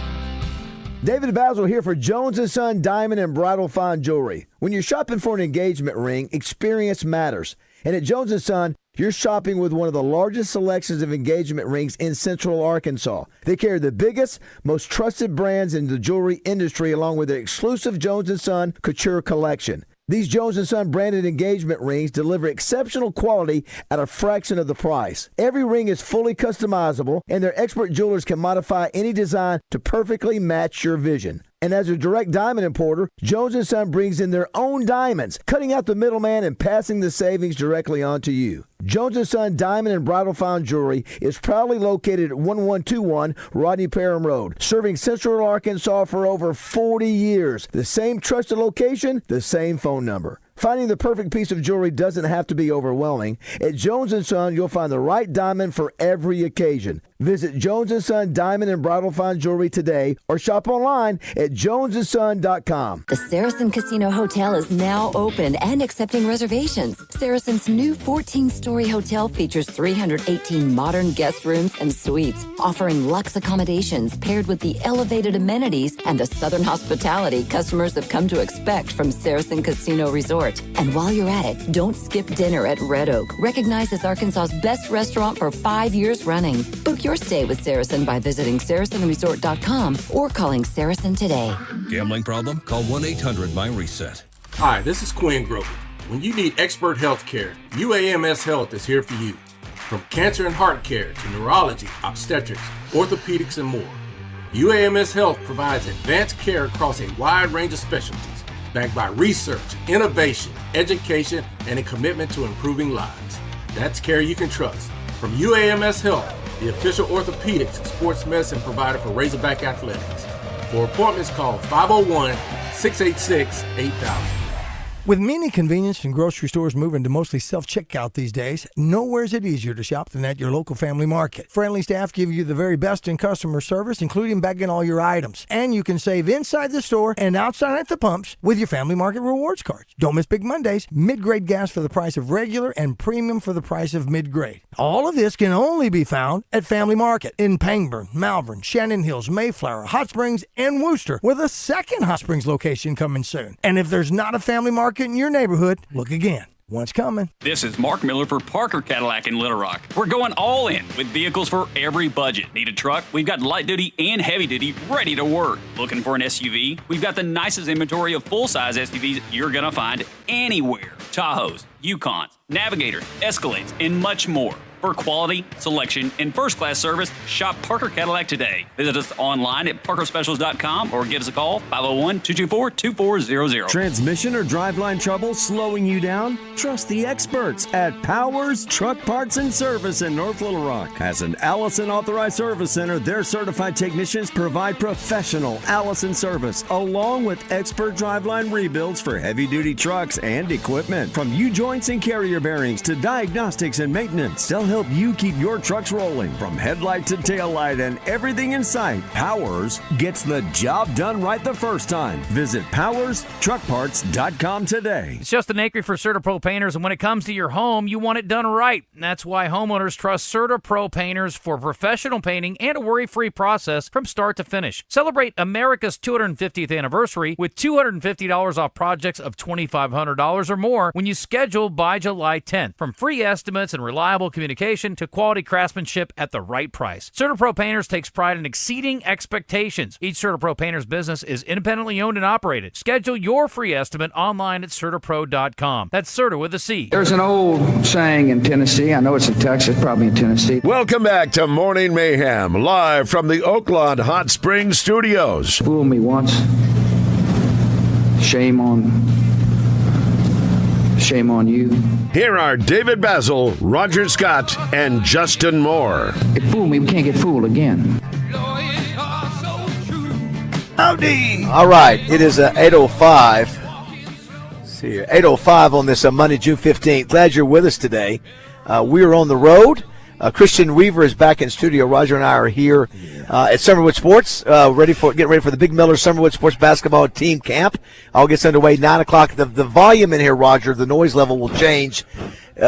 David Bazzel here for Jones & Son Diamond and Bridal Fine Jewelry. When you're shopping for an engagement ring, experience matters. And at Jones & Son, you're shopping with one of the largest selections of engagement rings in Central Arkansas. They carry the biggest, most trusted brands in the jewelry industry along with their exclusive Jones & Son Couture collection. These Jones & Son branded engagement rings deliver exceptional quality at a fraction of the price. Every ring is fully customizable, and their expert jewelers can modify any design to perfectly match your vision. And as a direct diamond importer, Jones & Son brings in their own diamonds, cutting out the middleman and passing the savings directly on to you. Jones & Son Diamond and Bridal Fine Jewelry is proudly located at 1121 Rodney Parham Road, serving Central Arkansas for over 40 years. The same trusted location, the same phone number. Finding the perfect piece of jewelry doesn't have to be overwhelming. At Jones & Son, you'll find the right diamond for every occasion. Visit Jones & Son Diamond and Bridal Fine Jewelry today or shop online at jonesandson.com. The Saracen Casino Hotel is now open and accepting reservations. Saracen's new 14-story hotel features 318 modern guest rooms and suites, offering luxe accommodations paired with the elevated amenities and the southern hospitality customers have come to expect from Saracen Casino Resort. And while you're at it, don't skip dinner at Red Oak, recognized as Arkansas's best restaurant for 5 years running. Book your stay with Saracen by visiting SaracenResort.com or calling Saracen today. Gambling problem? Call 1-800-MY-RESET. Hi, this is Quinn Grover. When you need expert health care, UAMS Health is here for you. From cancer and heart care to neurology, obstetrics, orthopedics, and more, UAMS Health provides advanced care across a wide range of specialties, backed by research, innovation, education, and a commitment to improving lives. That's care you can trust. From UAMS Health, the official orthopedics and sports medicine provider for Razorback Athletics. For appointments, call 501-686-8000. With many convenience and grocery stores moving to mostly self-checkout these days, nowhere is it easier to shop than at your local Family Market. Friendly staff give you the very best in customer service, including bagging all your items. And you can save inside the store and outside at the pumps with your Family Market rewards cards. Don't miss Big Mondays, mid-grade gas for the price of regular and premium for the price of mid-grade. All of this can only be found at Family Market in Pangburn, Malvern, Shannon Hills, Mayflower, Hot Springs, and Worcester, with a second Hot Springs location coming soon. And if there's not a Family Market in your neighborhood, look again. One's coming. This is Mark Miller for Parker Cadillac in Little Rock. We're going all in with vehicles for every budget. Need a truck? We've got light duty and heavy duty ready to work. Looking for an SUV? We've got the nicest inventory of full-size SUVs you're going to find anywhere. Tahoes, Yukons, Navigators, Escalades, and much more. For quality, selection, and first-class service, shop Parker Cadillac today. Visit us online at parkerspecials.com or give us a call, 501-224-2400. Transmission or driveline trouble slowing you down? Trust the experts at Powers Truck Parts and Service in North Little Rock. As an Allison Authorized Service Center, their certified technicians provide professional Allison service, along with expert driveline rebuilds for heavy-duty trucks and equipment. From U-joints and carrier bearings to diagnostics and maintenance, they'll help you keep your trucks rolling from headlight to tail light and everything in sight. Powers gets the job done right the first time. Visit PowersTruckParts.com today. It's Justin Acre for CertaPro Painters, and when it comes to your home, you want it done right. That's why homeowners trust CertaPro Painters for professional painting and a worry-free process from start to finish. Celebrate America's 250th anniversary with $250 off projects of $2,500 or more when you schedule by July 10th. From free estimates and reliable communication to quality craftsmanship at the right price. CertaPro Painters takes pride in exceeding expectations. Each CertaPro Painters business is independently owned and operated. Schedule your free estimate online at CertaPro.com. That's Certa with a C. There's an old saying in Tennessee, I know it's in Texas, probably in Tennessee. Welcome back to Morning Mayhem, live from the Oakland Hot Springs studios. Fool me once. Shame on you. Here are David Bazzel, Roger Scott, and Justin Moore. It fooled me. We can't get fooled again. Howdy. All right, it is 8:05. Let's see here, 8:05 on this Monday, June 15th. Glad you're with us today. We are on the road. Christian Weaver is back in studio. Roger and I are here at Summerwood Sports, getting ready for the Big Miller Summerwood Sports Basketball Team Camp. All gets underway 9 o'clock. The volume in here, Roger, the noise level will change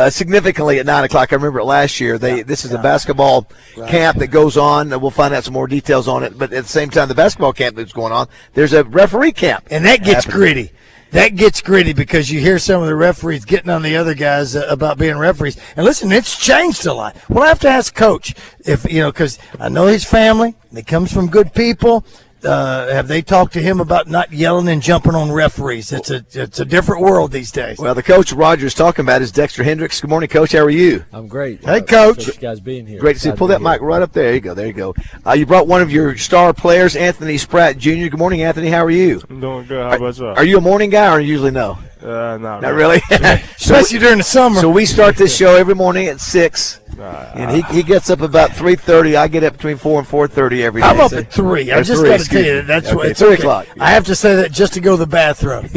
significantly at 9 o'clock. I remember it last year. This is a basketball camp that goes on. We'll find out some more details on it. But at the same time, the basketball camp that's going on, there's a referee camp. And that gets gritty. That gets gritty because you hear some of the referees getting on the other guys about being referees. And listen, it's changed a lot. We'll have to ask Coach if, because I know his family. He comes from good people. Have they talked to him about not yelling and jumping on referees? It's a different world these days. Well, the coach Roger's talking about is Dexter Hendricks. Good morning, Coach. How are you? I'm great. Hey, Coach. Thanks, guys, being here. Great to see you. Pull that mic right up there. There you go. There you go. You brought one of your star players, Anthony Spratt Jr. Good morning, Anthony. How are you? I'm doing good. How about you? Are you a morning guy or usually no? Not really. Especially during the summer. So we start this show every morning at 6. And he gets up about 3:30. I get up between 4 and 4:30 every day. I'm up at 3. I just got to tell you that's okay, what it's 3 o'clock. I have to say that just to go to the bathroom.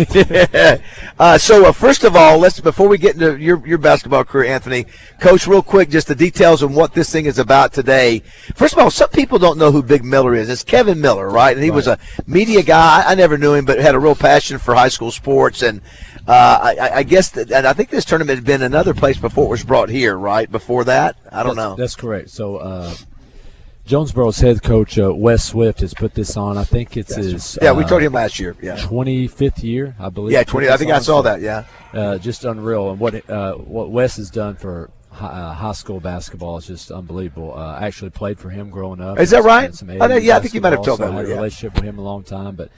So first of all, before we get into your basketball career, Anthony, Coach, real quick, just the details on what this thing is about today. First of all, some people don't know who Big Miller is. It's Kevin Miller, right? And he was a media guy. I never knew him, but had a real passion for high school sports. And I guess and I think this tournament had been another place before it was brought here, right? Before that, I don't know. That's correct. So Jonesboro's head coach Wes Swift has put this on. I think it's his. Yeah, we told him last year. Yeah, 25th year, I believe. Yeah, 20. I think I saw that. Yeah, just unreal, and what Wes has done for high school basketball is just unbelievable. I actually played for him growing up. Is that right? I think you might have told me. I had a relationship with him a long time, but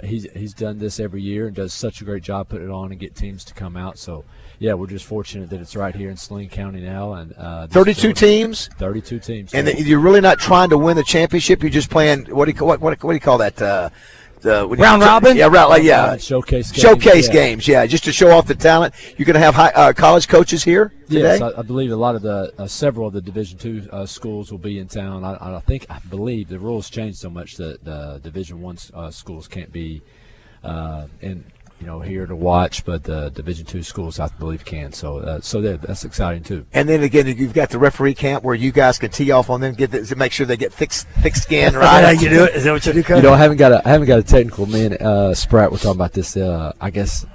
he's done this every year and does such a great job putting it on and get teams to come out. So, yeah, we're just fortunate that it's right here in Saline County now. And 32 teams. 32 teams. And you're really not trying to win the championship. You're just playing. What do you call that? round robin. Yeah, showcase games. Yeah, just to show off the talent. You're going to have college coaches here today. Yes, I believe a lot of the several of the Division II schools will be in town. I believe the rules changed so much that the Division I schools can't be here to watch, but the Division II schools, I believe, can. So that's exciting too. And then again, you've got the referee camp where you guys can tee off on them, to make sure they get thick skin. Right? How you do it? Is that what you do, Coach? I haven't got a technical. Me and Spratt were talking about this. I guess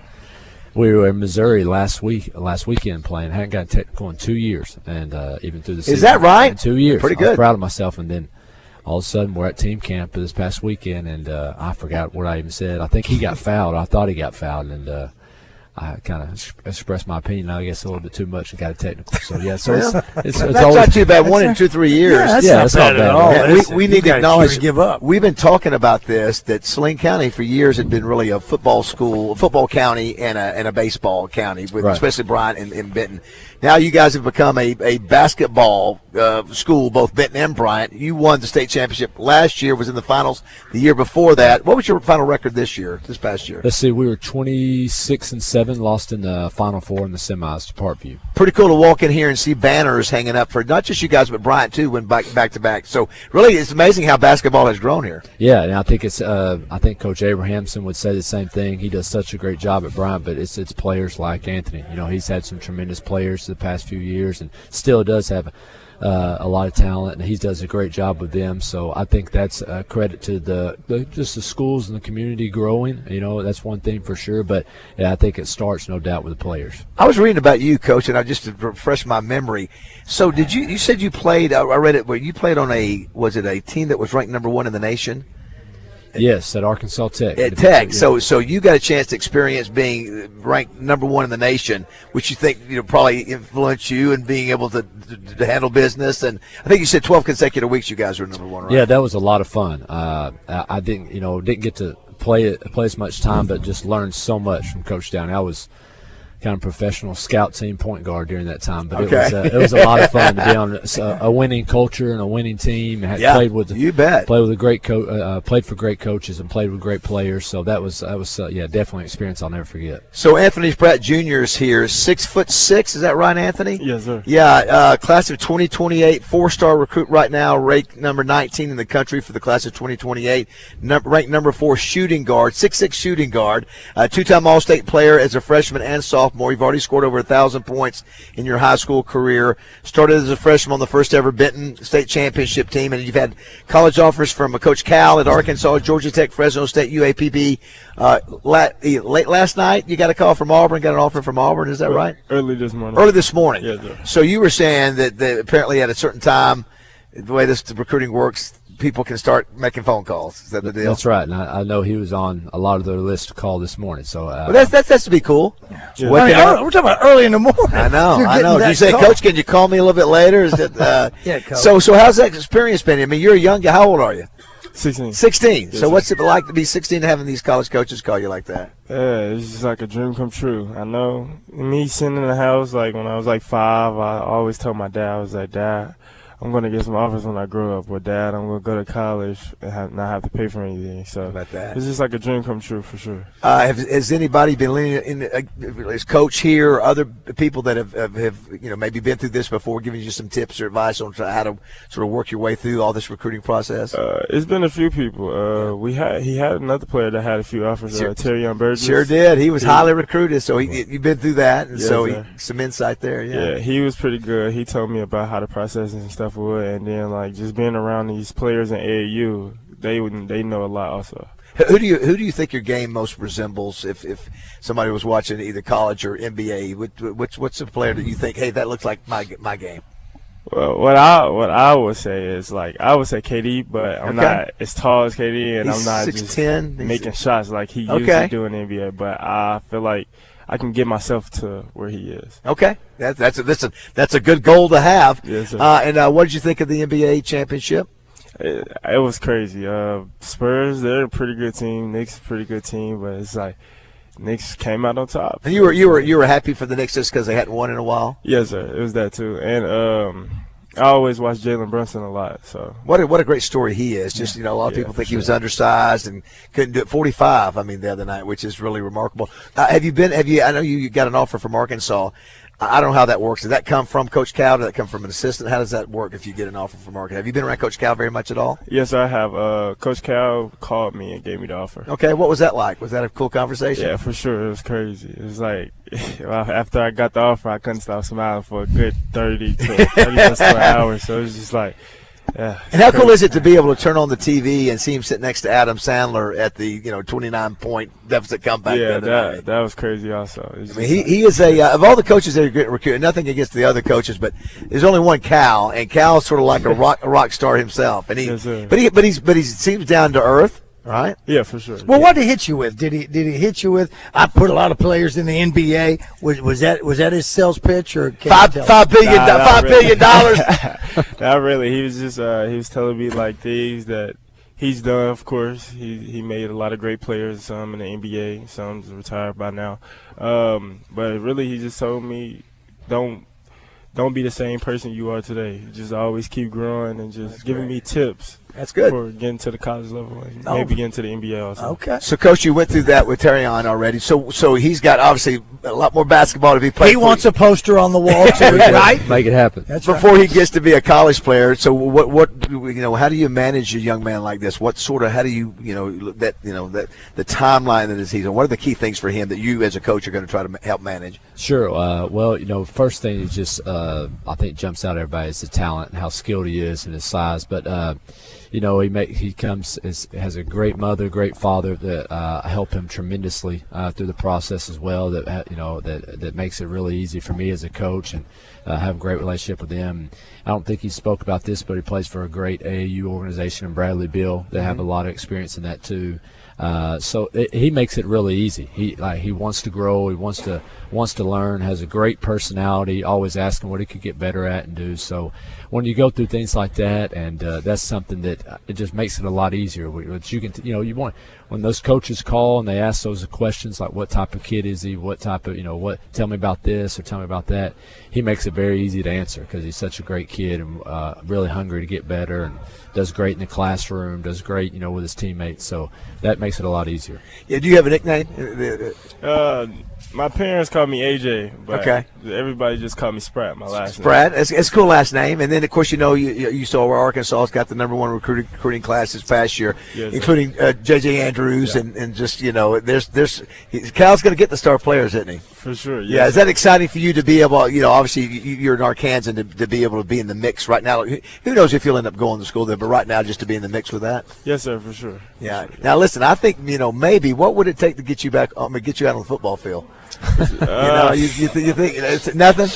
we were in Missouri last weekend playing. Hadn't got a technical in 2 years, and even through the season. Is that right? In 2 years. Pretty good. I was proud of myself, and then. All of a sudden, we're at team camp this past weekend, and I forgot what I even said. I think he got fouled. I thought he got fouled, and I kind of expressed my opinion, I guess, a little bit too much and got a technical. So, yeah, so it's that's always, not too bad. 1 in 2, 3 years. That's not bad at all. We need to acknowledge, give up. We've been talking about this, that Saline County for years had been really a football county and a baseball county, especially Bryant and Benton. Now you guys have become a basketball school, both Benton and Bryant. You won the state championship last year, was in the finals the year before that. What was your final record this past year? Let's see, we were 26-7, lost in the Final Four in the semis to Parkview. Pretty cool to walk in here and see banners hanging up for not just you guys, but Bryant too, went back to back. So really, it's amazing how basketball has grown here. Yeah, and I think I think Coach Abrahamson would say the same thing. He does such a great job at Bryant, but it's players like Anthony. He's had some tremendous players the past few years, and still does have a lot of talent, and he does a great job with them. So I think that's a credit to just the schools and the community growing. That's one thing for sure. But yeah, I think it starts, no doubt, with the players. I was reading about you, Coach, and just to refresh my memory. So did you said you played? I read it where you played on was it a team that was ranked number 1 in the nation? Yes, at Arkansas Tech. At Tech. Yeah. So you got a chance to experience being ranked number 1 in the nation, which you think probably influenced you in being able to handle business. And I think you said 12 consecutive weeks you guys were number 1, right? Yeah, that was a lot of fun. I didn't get to play as much time, but just learned so much from Coach Downey. I was kind of professional scout team point guard during that time, but it was a lot of fun to be on a winning culture and a winning team. And played with a great coach, played for great coaches, and played with great players. So that was definitely an experience I'll never forget. So Anthony Spratt Jr. is here, 6'6". Is that right, Anthony? Yes, sir. Yeah, class of 2028, 4-star recruit right now, ranked number 19 in the country for the class of 2028. Ranked number 4 shooting guard, 6'6" shooting guard, 2-time All-State player as a freshman and sophomore. You've already scored over 1,000 points in your high school career. Started as a freshman on the first ever Benton State Championship team, and you've had college offers from Coach Cal at Arkansas, Georgia Tech, Fresno State, UAPB. Late last night, you got a call from Auburn, got an offer from Auburn. Is that right? Early this morning. Yes, sir. So you were saying that apparently at a certain time, the way the recruiting works, people can start making phone calls. Is that the deal? That's right. And I know he was on a lot of their list to call this morning. So that's to be cool. Yeah. We're talking about early in the morning. I know. Do you say, Coach, can you call me a little bit later? Is it, yeah, Coach. So how's that experience been? I mean, you're a young guy. How old are you? 16. 16. Yes, so what's it like to be 16 and having these college coaches call you like that? Yeah, it's just like a dream come true. I know me sitting in the house, like when I was like 5, I always told my dad, I was like, Dad, I'm going to get some offers when I grow up. Or, Dad, I'm going to go to college and not have to pay for anything. So about that. It's just like a dream come true for sure. Has anybody been leaning in, as coach here, or other people that have maybe been through this before, giving you some tips or advice on how to sort of work your way through all this recruiting process? It's been a few people. He had another player that had a few offers. Terry Young Burgess. Sure did. He was highly recruited, so you've been through that, and some insight there. Yeah, he was pretty good. He told me about how the process and stuff would, and then like just being around these players in AAU, they know a lot also. Who do you think your game most resembles? If somebody was watching either college or NBA, what's the player that you think, hey, that looks like my game? Well, what I would say is, like, I would say KD, but I'm not as tall as KD, and He's I'm not 6'10". just making shots like he used to do in the NBA. But I feel like I can get myself to where he is. Okay, that's a good goal to have. Yes, sir. And what did you think of the NBA championship? It was crazy. Spurs, they're a pretty good team. Knicks, a pretty good team, but it's like Knicks came out on top. And you were happy for the Knicks just because they hadn't won in a while? Yes, sir. It was that too. And I always watch Jalen Brunson a lot. So what a great story he is. Just, a lot of people think he was undersized and couldn't do it. 45, the other night, which is really remarkable. I know you got an offer from Arkansas. I don't know how that works. Does that come from Coach Cal? Does that come from an assistant? How does that work if you get an offer from Arkansas? Have you been around Coach Cal very much at all? Yes, I have. Coach Cal called me and gave me the offer. Okay, what was that like? Was that a cool conversation? Yeah, for sure. It was crazy. It was like after I got the offer, I couldn't stop smiling for a good 30 minutes to an hour. So it was just like, yeah. And how cool is it to be able to turn on the TV and see him sit next to Adam Sandler at the 29-point deficit comeback? Yeah, that was crazy. Also, he is of all the coaches that are getting recruited. Nothing against the other coaches, but there's only one Cal, and Cal's sort of like a rock star himself. And but he seems down to earth. Right? Yeah, for sure. Well, what did he hit you with? Did he hit you with? I put a lot of players in the NBA. Was that his sales pitch or $5 billion? Not really. He was just he was telling me like things that he's done. Of course, he made a lot of great players. Some in the NBA, some's retired by now. But really, he just told me don't be the same person you are today. Just always keep growing and just giving me tips. That's good. For getting to the college level and maybe getting to the NBA also. Okay. So, Coach, you went through that with Terrion already. So he's got, obviously, a lot more basketball to be played. He wants a poster on the wall, too, right? Make it happen. That's before he gets to be a college player. So, what how do you manage a young man like this? What sort of, how do you, the timeline that he's on? What are the key things for him that you, as a coach, are going to try to help manage? Sure. First thing is just, I think jumps out at everybody is the talent and how skilled he is and his size. But, he has a great mother, great father that help him tremendously through the process as well. That makes it really easy for me as a coach and have a great relationship with them. I don't think he spoke about this, but he plays for a great AAU organization in Bradley Bill. They have a lot of experience in that too. So he makes it really easy. He wants to grow. He wants to learn. Has a great personality. Always asking what he could get better at and do. So when you go through things like that, and that's something that it just makes it a lot easier. Which you can, you want when those coaches call and they ask those questions like, what type of kid is he? What type of, tell me about this or tell me about that. He makes it very easy to answer because he's such a great kid and really hungry to get better and does great in the classroom, does great, with his teammates. So that makes it a lot easier. Yeah. Do you have a nickname? My parents call me AJ, but okay. Everybody just call me Spratt, my last name. Spratt, it's a cool last name. And then, of course, you saw where Arkansas's got the #1 recruiting class this past year, yes, including J.J. Andrews, yeah. and just, Cal's going to get the star players, isn't he? For sure, yes. Yeah. Is that exciting for you to be able, obviously you're an Arkansan to be able to be in the mix right now? Who knows if you'll end up going to school there, but right now just to be in the mix with that? Yes, sir, for sure. Yeah. For sure. Now, listen, I think, maybe what would it take to get you back, get you out on the football field? You think it's nothing?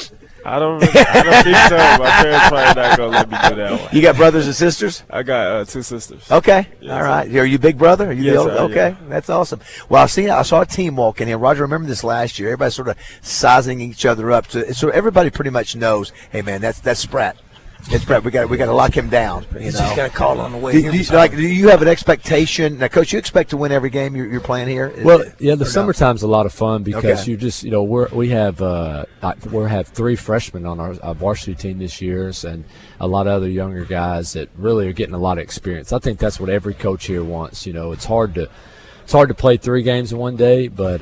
I don't think so. My parents probably not gonna let me do that one. You got brothers and sisters? I got 2 sisters. Okay, yes, all right. Are you big brother? Are you yes, the older? Sir, okay, yeah. That's awesome. Well, I saw a team walk in here. Roger, remember this last year? Everybody sort of sizing each other up, so everybody pretty much knows. Hey, man, that's Spratt. It's Brett. We got to lock him down. He's just got a call on the way. Do you have an expectation now, Coach? You expect to win every game you're playing here? Well, yeah. The summertime's a lot of fun because you just we have 3 freshmen on our varsity team this year, and a lot of other younger guys that really are getting a lot of experience. I think that's what every coach here wants. It's hard to play 3 games in one day, but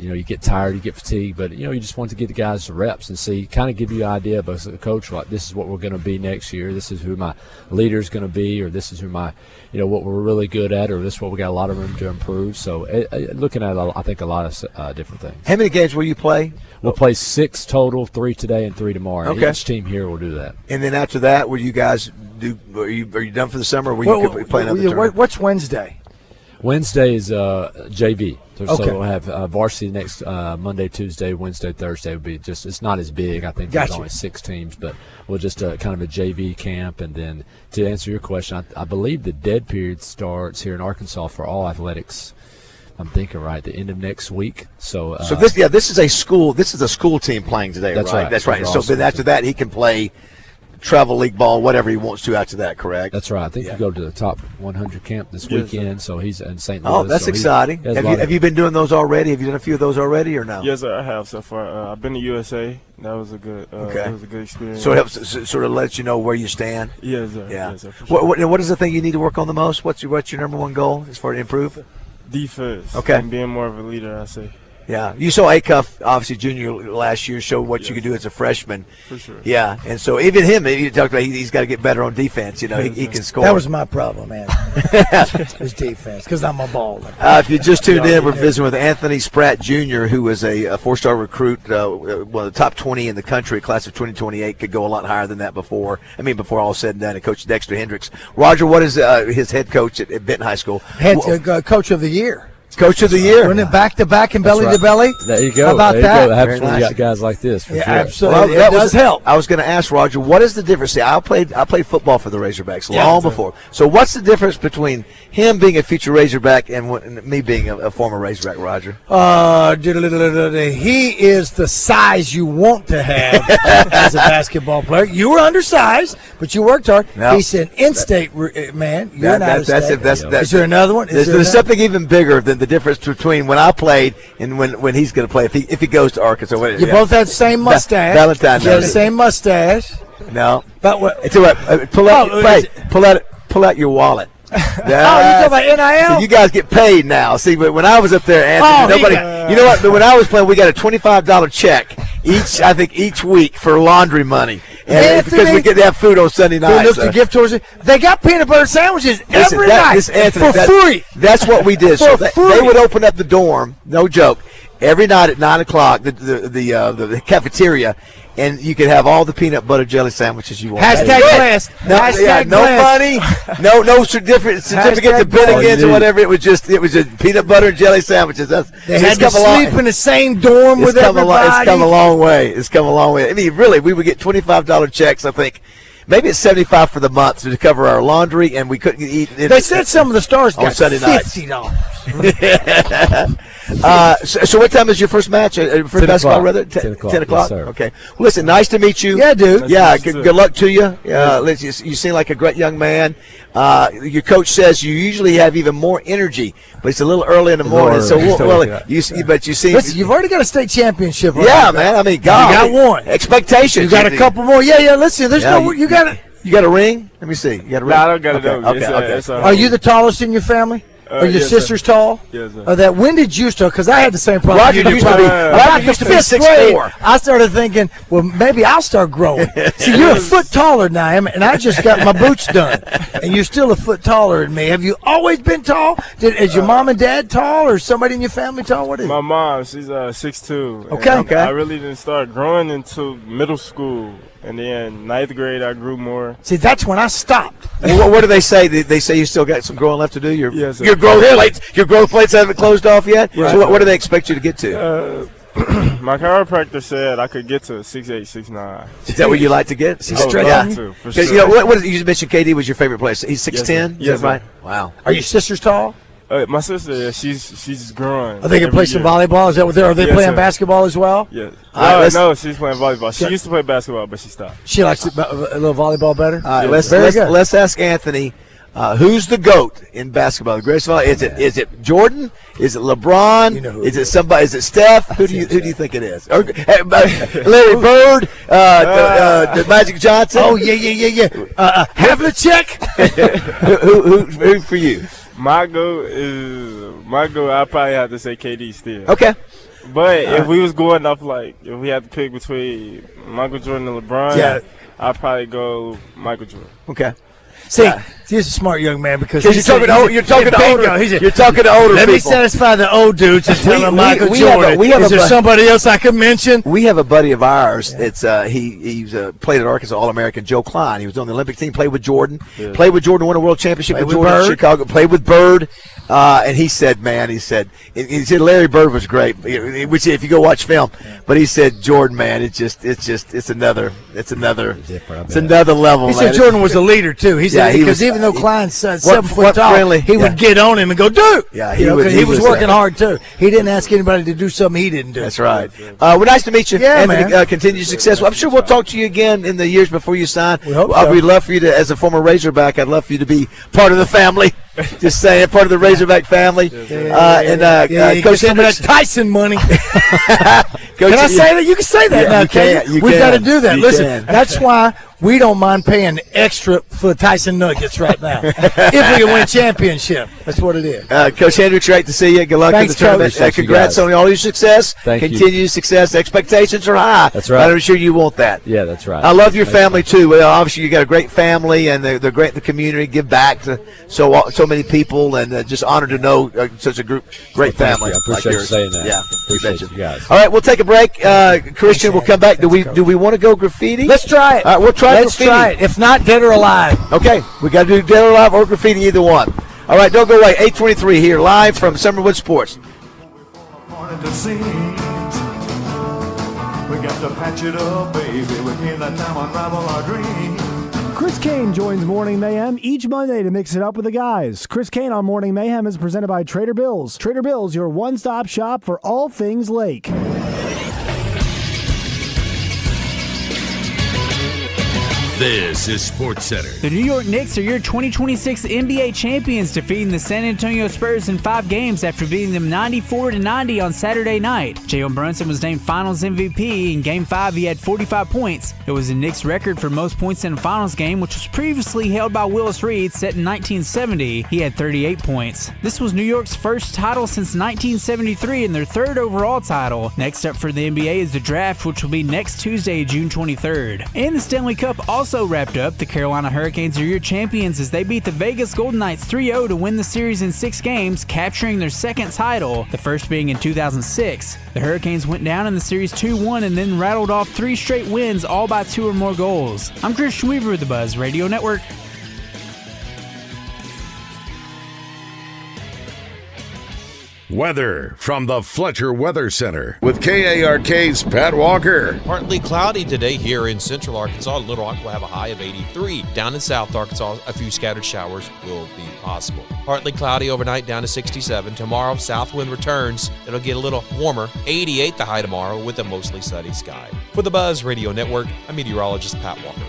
you get tired, you get fatigued, but you just want to get the guys the reps and see, kind of give you an idea of as a coach, like this is what we're going to be next year, this is who my leader is going to be, or this is who my what we're really good at, or this is what we got a lot of room to improve. So looking at I think a lot of different things. How many games will you play? We'll play 6 total, 3 today and 3 tomorrow. Okay. Each team here will do that. And then after that, will you guys do? Are you done for the summer? Or will you play another tournament? What's Wednesday? Wednesday is JV. So okay. we'll have varsity next Monday, Tuesday, Wednesday, Thursday will be just, it's not as big. I think there's only 6 teams, but we'll just kind of a JV camp. And then to answer your question, I believe the dead period starts here in Arkansas for all athletics. I'm thinking right, the end of next week. So this is a school team playing today, that's right? That's right. So then after that, he can play travel league ball, whatever he wants to after that, correct? That's right. I think you go to the top 100 camp this weekend, so he's in St. Louis. Oh, that's exciting. Have you been doing those already? Have you done a few of those already or no? Yes, sir, I have so far. I've been to USA. That was a good that was a good experience. So it helps sort of lets you know where you stand? Yes, sir. Yeah. Yes, sir, for sure. What is the thing you need to work on the most? What's your number one goal as far as improve? Defense. Okay. And being more of a leader, I say. Yeah, you saw Acuff, obviously junior last year, show what you could do as a freshman. For sure. Yeah, and so even him, you talked about he's got to get better on defense. You know, he can score. That was my problem, man. His defense, because I'm a baller. If you just tuned in, we're visiting with Anthony Spratt Jr., who was a four-star recruit, one of the top 20 in the country, class of 2028. Could go a lot higher than that before all is said and done. And Coach Dexter Hendricks. Roger, what is his head coach at Benton High School? Coach of the year. Coach of the year. Wasn't it back to back and belly to belly? There you go. How about that? Absolutely, Very nice. got guys like this. For Yeah, sure. absolutely. Well, It does help. I was going to ask Roger, what is the difference? See, I played football for the Razorbacks Yeah, long before. So what's the difference between him being a future Razorback and me being a former Razorback, Roger? He is the size you want to have as a basketball player. You were undersized, but you worked hard. No. He's an in-state man. You're an out-of-state. Is there another one? There's something even bigger than the difference between when I played and when he's going to play if he goes to Arkansas. You both had the same mustache. Valentine. You had the same mustache. No. But what? It's all right. Pull out your wallet. You talking about NIL? So you guys get paid now. See, but when I was up there, Anthony, you know what? But when I was playing, we got a $25 check each week for laundry money, and because we get to have food on Sunday night. Look to give towards it. They got peanut butter sandwiches every night for free. That's what we did. So they would open up the dorm, no joke, every night at 9:00, the cafeteria. And you could have all the peanut butter jelly sandwiches you want. Hashtag blessed. No money, no certificate to Bennigan's or whatever. It was just peanut butter and jelly sandwiches. They had to sleep in the same dorm with everybody. It's come a long way. I mean, really, we would get $25 checks. I think maybe it's $75 for the month to cover our laundry, and we couldn't eat. They said some of the stars got Sunday nights. $50. So what time is your first match? First basketball, rather? 10 o'clock. 10 o'clock? Yes, sir. Okay. Well, listen, nice to meet you. Yeah, dude. Good luck to you. You seem like a great young man. Your coach says you usually have even more energy, but it's a little early in the morning. So, you seem. Listen, you've already got a state championship. Yeah, man. I mean, God. You got one. Expectations. You got a couple more. Yeah. Listen, there's you got it. You got a ring? Let me see. You got a ring? No, I don't got it. Okay. Are you the tallest in your family? Are your sisters tall? Yes, sir. When did you start? Because I had the same problem. Roger used to be about the 5th grade. I started thinking, well, maybe I'll start growing. See, you're a foot taller than I am, and I just got my boots done, and you're still a foot taller than me. Have you always been tall? Is your mom and dad tall, or somebody in your family tall? What is it? My mom, she's 6'2". Okay. I really didn't start growing until middle school. And then 9th grade, I grew more. See, that's when I stopped. What do they say? They say you still got some growing left to do. Your growth plates haven't closed off yet. Right. So what do they expect you to get to? My chiropractor said I could get to 6'8", 6'9". Is that what you like to get? Stretching you? For sure. You know what? You just mentioned KD was your favorite player. He's 6'10". Yes, right? Wow. Are your sisters tall? My sister, she's growing. Are they going to play some volleyball? Is that what are they playing basketball as well? Yes. No, she's playing volleyball. She used to play basketball, but she stopped. She likes a little volleyball better? All right, let's ask Anthony, who's the GOAT in basketball? The greatest of all? Is it Jordan? Is it LeBron? Is it somebody? Is it Steph? Who do you think it is? Or, Larry Bird? The Magic Johnson? Oh yeah. Havlicek? Who for you? My goal, I probably have to say KD still. Okay. But if we was going off, if we had to pick between Michael Jordan and LeBron, I'd probably go Michael Jordan. Okay. See, he's a smart young man because you're talking to older people. Let me satisfy the old dudes and tell them Michael Jordan. Is there somebody else I could mention? We have a buddy of ours. It's he's played at Arkansas All-American, Joe Klein. He was on the Olympic team. Played with Jordan. Yeah. Played with Jordan. Won a world championship with Jordan in Chicago. Played with Bird. And he said, Larry Bird was great, which if you go watch film. But he said, Jordan, man, it's another level. He said Jordan was a leader too. He said because even even though Klein's 7 foot tall, friendly, he would get on him and go, dude. Yeah, he was working hard, too. He didn't ask anybody to do something he didn't do. That's right. Well, nice to meet you. Yeah, Anthony, man. Continued success. Well, I'm sure we'll talk to you again in the years before you sign. We hope so. We'd love for you to, as a former Razorback, I'd love for you to be part of the family. Just saying, part of the Razorback family. Coach Hendricks, that Tyson money. Can I say that? You can say that now, can't you? We've got to do that. Listen, that's why we don't mind paying extra for Tyson Nuggets right now if we can win a championship. That's what it is. Coach Hendricks, great to see you. Good luck in the tournament. Congrats on all your success. Continued success. Expectations are high. That's right. I'm sure you want that. Yeah, that's right. I love your family too. Well, obviously, you got a great family, and they're great in the community. Give back to so many people, and just honored to know such a great family. I appreciate you saying that. Yeah, appreciate you guys. All right, we'll take a break. Christian, we'll come back. Do we want to go graffiti? Let's try it. All right, we'll try Let's graffiti. try it. If not, dead or alive. Okay, we got to do dead or alive or graffiti, either one. All right, don't go away. 8:23 here, live from Summerwood Sports. We got to patch it up, baby. We can't let time unravel our dreams. Chris Kane joins Morning Mayhem each Monday to mix it up with the guys. Chris Kane on Morning Mayhem is presented by Trader Bill's. Trader Bill's, your one-stop shop for all things Lake. This is Sports Center. The New York Knicks are your 2026 NBA champions, defeating the San Antonio Spurs in 5 games after beating them 94-90 on Saturday night. Jalen Brunson was named Finals MVP. In Game 5, he had 45 points. It was the Knicks' record for most points in a Finals game, which was previously held by Willis Reed, set in 1970. He had 38 points. This was New York's first title since 1973 and their 3rd overall title. Next up for the NBA is the draft, which will be next Tuesday, June 23rd. And the Stanley Cup also wrapped up. The Carolina Hurricanes are your champions as they beat the Vegas Golden Knights 3-0 to win the series in 6 games, capturing their 2nd title, the first being in 2006. The Hurricanes went down in the series 2-1 and then rattled off 3 straight wins, all by 2 or more goals. I'm Christian Weaver with the Buzz Radio Network. Weather from the Fletcher Weather Center with KARK's Pat Walker. Partly cloudy today here in central Arkansas. Little Rock will have a high of 83. Down in south Arkansas, a few scattered showers will be possible. Partly cloudy overnight down to 67. Tomorrow, south wind returns. It'll get a little warmer. 88 the high tomorrow with a mostly sunny sky. For the Buzz Radio Network, I'm meteorologist Pat Walker.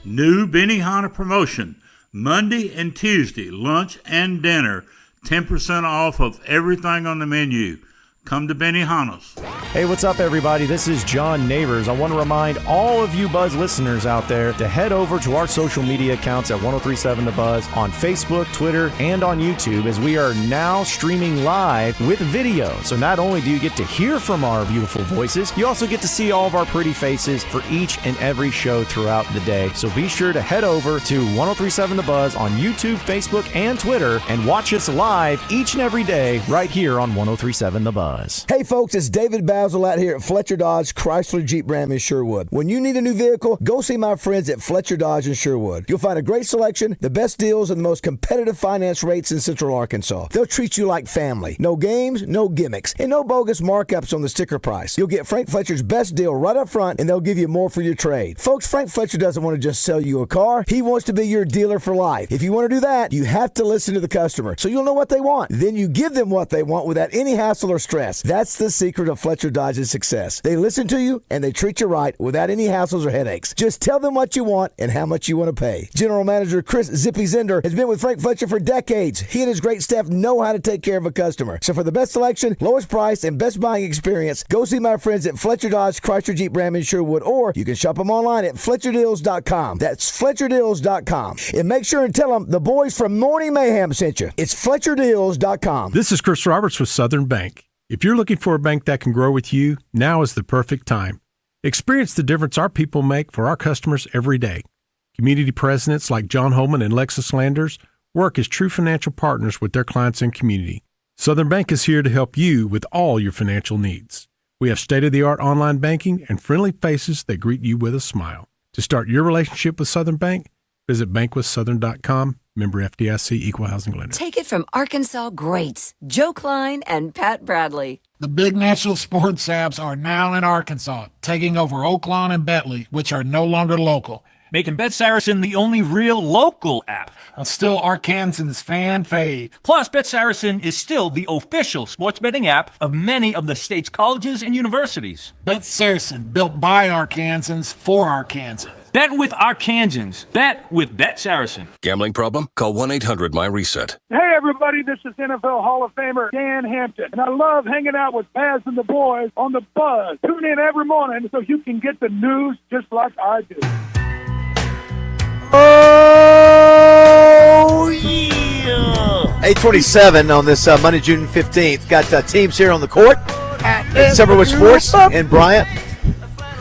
New Benihana promotion. Monday and Tuesday, lunch and dinner. 10% off of everything on the menu. Come to Benihana's. Hey, what's up, everybody? This is John Neighbors. I want to remind all of you Buzz listeners out there to head over to our social media accounts at 1037 The Buzz on Facebook, Twitter, and on YouTube, as we are now streaming live with video. So not only do you get to hear from our beautiful voices, you also get to see all of our pretty faces for each and every show throughout the day. So be sure to head over to 1037 The Buzz on YouTube, Facebook, and Twitter, and watch us live each and every day right here on 1037 The Buzz. Hey folks, it's David Bazzel out here at Fletcher Dodge Chrysler Jeep Ram in Sherwood. When you need a new vehicle, go see my friends at Fletcher Dodge in Sherwood. You'll find a great selection, the best deals, and the most competitive finance rates in Central Arkansas. They'll treat you like family. No games, no gimmicks, and no bogus markups on the sticker price. You'll get Frank Fletcher's best deal right up front, and they'll give you more for your trade. Folks, Frank Fletcher doesn't want to just sell you a car. He wants to be your dealer for life. If you want to do that, you have to listen to the customer, so you'll know what they want. Then you give them what they want without any hassle or stress. That's the secret of Fletcher Dodge's success. They listen to you and they treat you right without any hassles or headaches. Just tell them what you want and how much you want to pay. General Manager Chris Zippy Zender has been with Frank Fletcher for decades. He and his great staff know how to take care of a customer. So for the best selection, lowest price, and best buying experience, go see my friends at Fletcher Dodge Chrysler Jeep Ram in Sherwood, or you can shop them online at FletcherDeals.com. That's FletcherDeals.com. And make sure and tell them the boys from Morning Mayhem sent you. It's FletcherDeals.com. This is Chris Roberts with Southern Bank. If you're looking for a bank that can grow with you, now is the perfect time. Experience the difference our people make for our customers every day. Community presidents like John Holman and Lexus Landers work as true financial partners with their clients and community. Southern Bank is here to help you with all your financial needs. We have state-of-the-art online banking and friendly faces that greet you with a smile. To start your relationship with Southern Bank, visit bankwithsouthern.com. Member FDIC, Equal Housing Lender. Take it from Arkansas greats, Joe Klein and Pat Bradley. The big national sports apps are now in Arkansas, taking over Oaklawn and Bentley, which are no longer local. making Bet Saracen the only real local app. Still Arkansas's fan fave. Plus, Bet Saracen is still the official sports betting app of many of the state's colleges and universities. Bet Saracen, built by Arkansans for Arkansas. Bet with Arkansans. Bet with Bet Saracen. Gambling problem? Call 1-800-MY-RESET. Hey, everybody, this is NFL Hall of Famer Dan Hampton, and I love hanging out with Baz and the boys on The Buzz. Tune in every morning so you can get the news just like I do. Oh, yeah! 8:27 on this Monday, June 15th. Got teams here on the court at Summerwood Sports in Bryant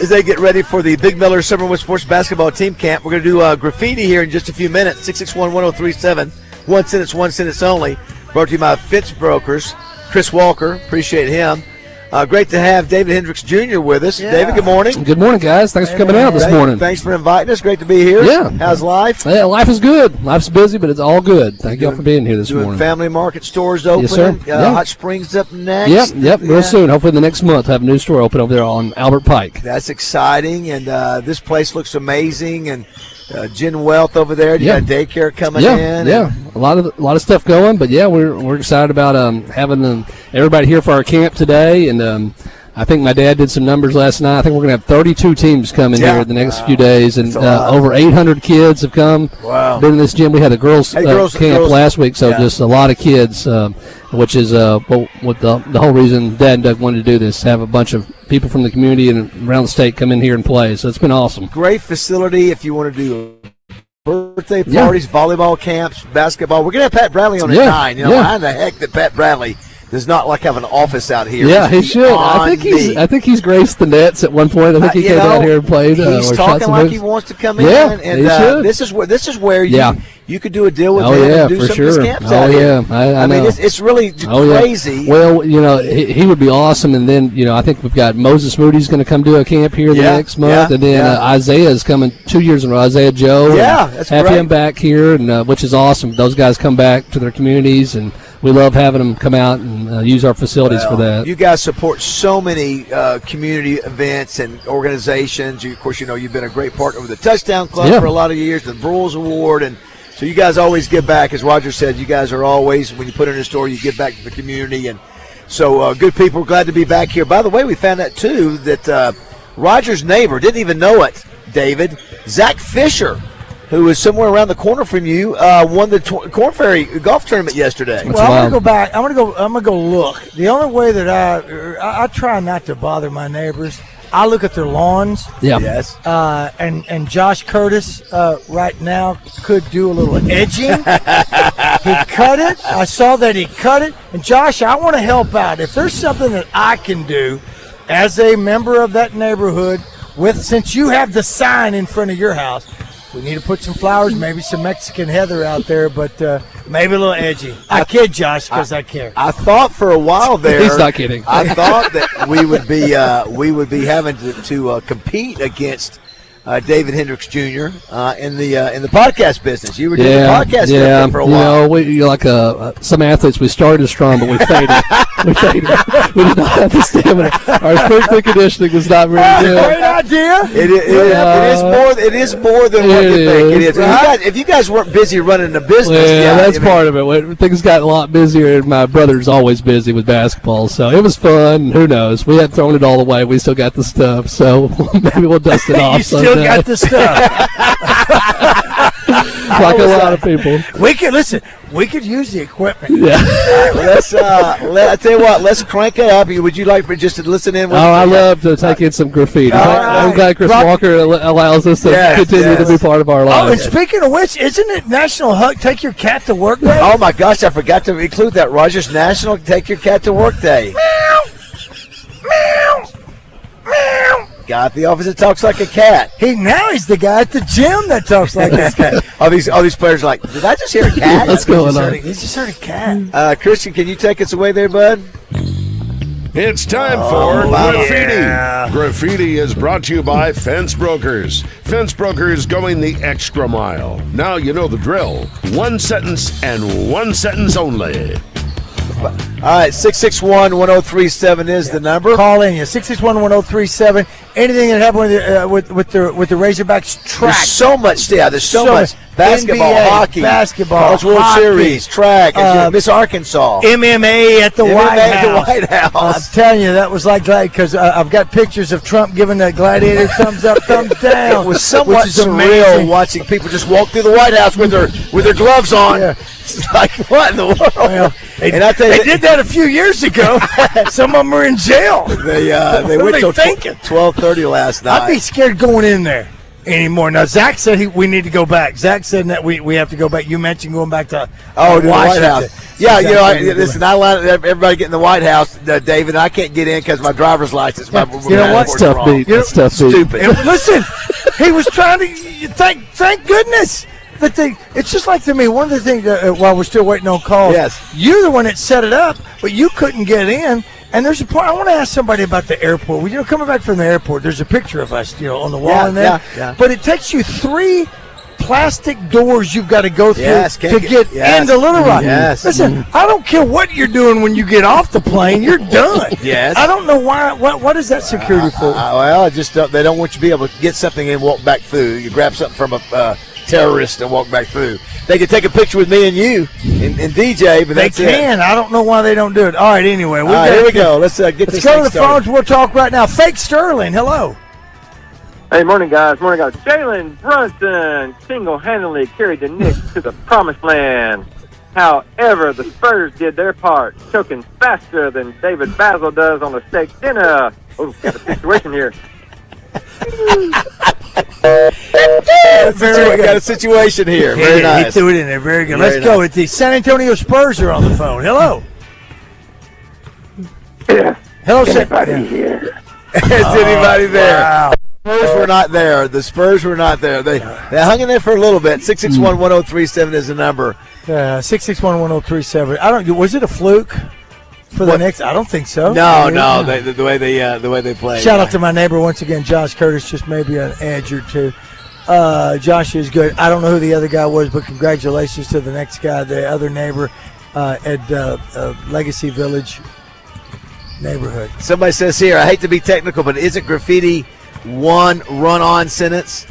as they get ready for the Big Miller Summerwood Sports Basketball Team Camp. We're going to do graffiti here in just a few minutes. 661-1037. One sentence only. Brought to you by Fitz Brokers. Chris Walker, appreciate him. Great to have David Hendricks Jr. with us. Yeah. David, good morning. Good morning, guys. Thanks for coming out this morning. Thanks for inviting us. Great to be here. Yeah. How's life? Yeah, life is good. Life's busy, but it's all good. Thank y'all for being here this morning. Family market stores open. Yes, sir. Hot Springs up next. Yep, real soon. Hopefully the next month have a new store open over there on Albert Pike. That's exciting, and this place looks amazing, and Gen Wealth over there. You got daycare coming in. Yeah, a lot of stuff going, but yeah, we're excited about having everybody here for our camp today, and I think my dad did some numbers last night. I think we're going to have 32 teams coming here the next few days, and over 800 kids have come during this gym. We had a girls camp last week, so just a lot of kids, which is what the whole reason Dad and Doug wanted to do this, have a bunch of people from the community and around the state come in here and play. So it's been awesome. Great facility if you want to do birthday parties, volleyball camps, basketball. We're going to have Pat Bradley on at 9. How in the heck that Pat Bradley does not have an office out here? Yeah, he should. I think he's graced the nets at one point. I think he came out here and played. He's talking like he wants to come in. And he should. This is where you could do a deal with him and do some of his camps out here. I mean, it's really crazy. Well, he would be awesome. And then, I think we've got Moses Moody's going to come do a camp here the next month. And then Isaiah is coming 2 years in a row. Isaiah Joe. Yeah, that's have great. him back here, and which is awesome. Those guys come back to their communities, and we love having them come out and use our facilities for that. You guys support so many community events and organizations. Of course, you've been a great partner with the Touchdown Club for a lot of years, the Brules Award, and so you guys always give back. As Roger said, you guys are always, when you put in a store, you give back to the community. And so good people, we're glad to be back here. By the way, we found out, too, that Roger's neighbor, didn't even know it, David, Zach Fisher, who is somewhere around the corner from you, won the Corn Ferry golf tournament yesterday. Well, I'm going to go back. I'm going to go look. The only way that I try not to bother my neighbors, I look at their lawns. Yeah. Yes. And Josh Curtis right now could do a little edging. He cut it. I saw that he cut it. And Josh, I want to help out. If there's something that I can do as a member of that neighborhood, since you have the sign in front of your house, we need to put some flowers, maybe some Mexican heather out there, but maybe a little edgy. I kid, Josh, because I care. I thought for a while there. He's not kidding. I thought that we would be having to compete against David Hendricks Jr. in the podcast business. You were doing the podcast stuff for a while. Some athletes, we started strong, but we faded. We did not have the stamina. Our strength and conditioning was not very good. Great idea. It is more than what you think it is. If you guys weren't busy running the business, that's part of it. Things got a lot busier, and my brother's always busy with basketball, so it was fun. Who knows? We hadn't thrown it all away. We still got the stuff, so maybe we'll dust it off. You still got the stuff. Like a lot of people. We could use the equipment. Yeah. I tell you what, let's crank it up. Would you like for just to listen in? I love to take in some graffiti. I'm glad Chris Walker allows us to continue to be part of our lives. Oh, and speaking of which, isn't it National Take Your Cat to Work Day? Oh, my gosh, I forgot to include that. Rogers National Take Your Cat to Work Day. Meow. Meow. Meow. Guy at the office that talks like a cat. Now he's the guy at the gym that talks like a cat. all these players are like, did I just hear a cat? What's going on? He just heard a cat. Christian, can you take us away there, bud? It's time for Graffiti. Yeah. Graffiti is brought to you by Fence Brokers. Fence Brokers going the extra mile. Now you know the drill. One sentence and one sentence only. All right, 661-1037 is the number. Call in, 661-1037. Anything that happened with the Razorbacks track. There's so much, there's so much. Basketball, NBA, hockey, basketball, College World hockey, Series, track, Miss Arkansas. MMA at the White House. White House. I'm telling you, that was like because I've got pictures of Trump giving the gladiator thumbs up, thumbs down. It was somewhat surreal amazing. watching people just walk through the White House with their gloves on. Yeah. It's like, what in the world? Well, they did that a few years ago. Some of them are in jail. They went till 12:30 last night. I'd be scared going in there anymore. Now, Zach said we need to go back. Zach said that we have to go back. You mentioned going back to the White House. Yeah, Exactly. Listen, I let everybody get in the White House, David. I can't get in because my driver's license. My you know what's tough beat? That's tough beat. Stupid. And listen, he was trying to thank goodness. It's just like to me, one of the things while we're still waiting on calls, yes, you're the one that set it up, but you couldn't get in. And there's a point, I want to ask somebody about the airport. Well, coming back from the airport, there's a picture of us, on the wall in there. Yeah. But it takes you 3 plastic doors you've got to go through to get into Little Rock. Yes. Listen, I don't care what you're doing when you get off the plane, you're done. Yes. I don't know why. What is that security for? Well, they don't want you to be able to get something and walk back through. You grab something from a terrorist and walk back through. They can take a picture with me and you and DJ, but they can. I don't know why they don't do it. All right, anyway. Here we go. Let's go to the phones. We'll talk right now. Fake Sterling, hello. Hey, morning, guys. Jalen Brunson single-handedly carried the Knicks to the promised land. However, the Spurs did their part, choking faster than David Bazzel does on a steak dinner. Oh, got a situation here. Got a situation here. Very nice. He threw it in there. Very good. Let's go. It's the San Antonio Spurs are on the phone. Hello. Yeah. Hello, anybody here? Is anybody there? Wow. Spurs were not there. The Spurs were not there. They hung in there for a little bit. 661-1037 is the number. 661-1037. I don't. Was it a fluke for the Knicks? I don't think so. No. The way they play. Shout out to my neighbor once again, Josh Curtis. Just maybe an edge or two. Josh is good. I don't know who the other guy was, but congratulations to the next guy, the other neighbor at Legacy Village neighborhood. Somebody says here, I hate to be technical, but isn't graffiti one run-on sentence?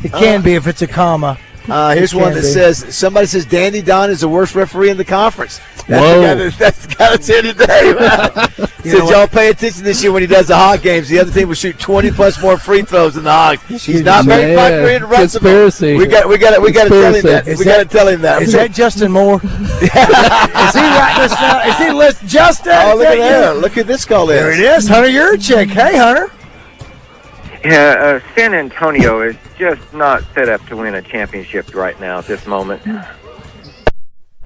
It can be if it's a comma. Here's one that says, somebody says Danny Don is the worst referee in the conference. That's the guy that's here today. Said y'all pay attention this year when he does the Hog games. The other team will shoot 20+ more free throws than the Hogs. He's not very popular in Conspiracy. We got to tell him that. We got to tell him that. Is that Justin Moore? Is he writing this now? Is he listening? Justin? Oh, look at that. Look at this call. There it is. Hunter Yurchik. Hey, Hunter. Yeah, San Antonio is just not set up to win a championship right now at this moment.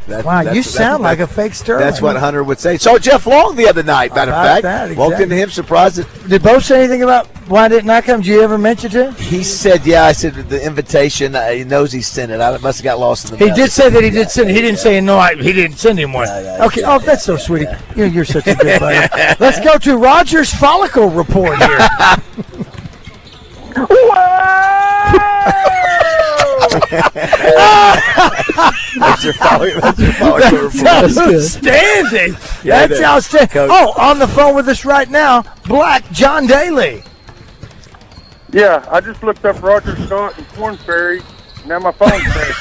Wow, you sound like a fake Sterling. That's what Hunter would say. Saw Jeff Long the other night, matter of fact. Exactly. Walked into him surprised. Did Bo say anything about why didn't I come? Did you ever mention to him? He said, yeah, I said the invitation, he knows he sent it. I must have got lost in the He did say that he did send it. He didn't say, no, he didn't send him one. Okay, that's so sweet. You're such a good buddy. Let's go to Roger's follicle report here. That's your follicle report. That's outstanding. That's outstanding. Coach. Oh, on the phone with us right now, Black John Daly. Yeah, I just looked up Roger Scott and Corn Ferry. Now my phone's dead.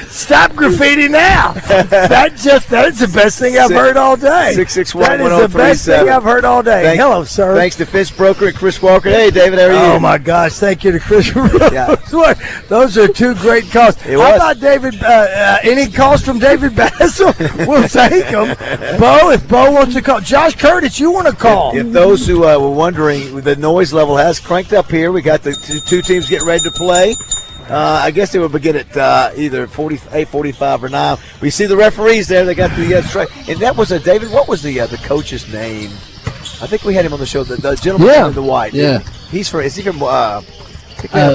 Stop graffiti now. That is the best thing I've heard all day. 661-1037. That is the best thing I've heard all day. Hello, sir. Thanks to Fish Broker and Chris Walker. Hey, David, how are you? Oh, my gosh. Thank you to Chris. Those are two great calls. How about David? Any calls from David Bazzel? We'll take them. Bo, if Bo wants to call. Josh Curtis, you want to call. If those who were wondering, the noise level has cranked up here. We got the two teams getting ready to play. I guess they will begin at either 8:45 or 9. We see the referees there. They got the strike. And that was David. What was the coach's name? I think we had him on the show. The gentleman in the white. Yeah. Is he from? Well,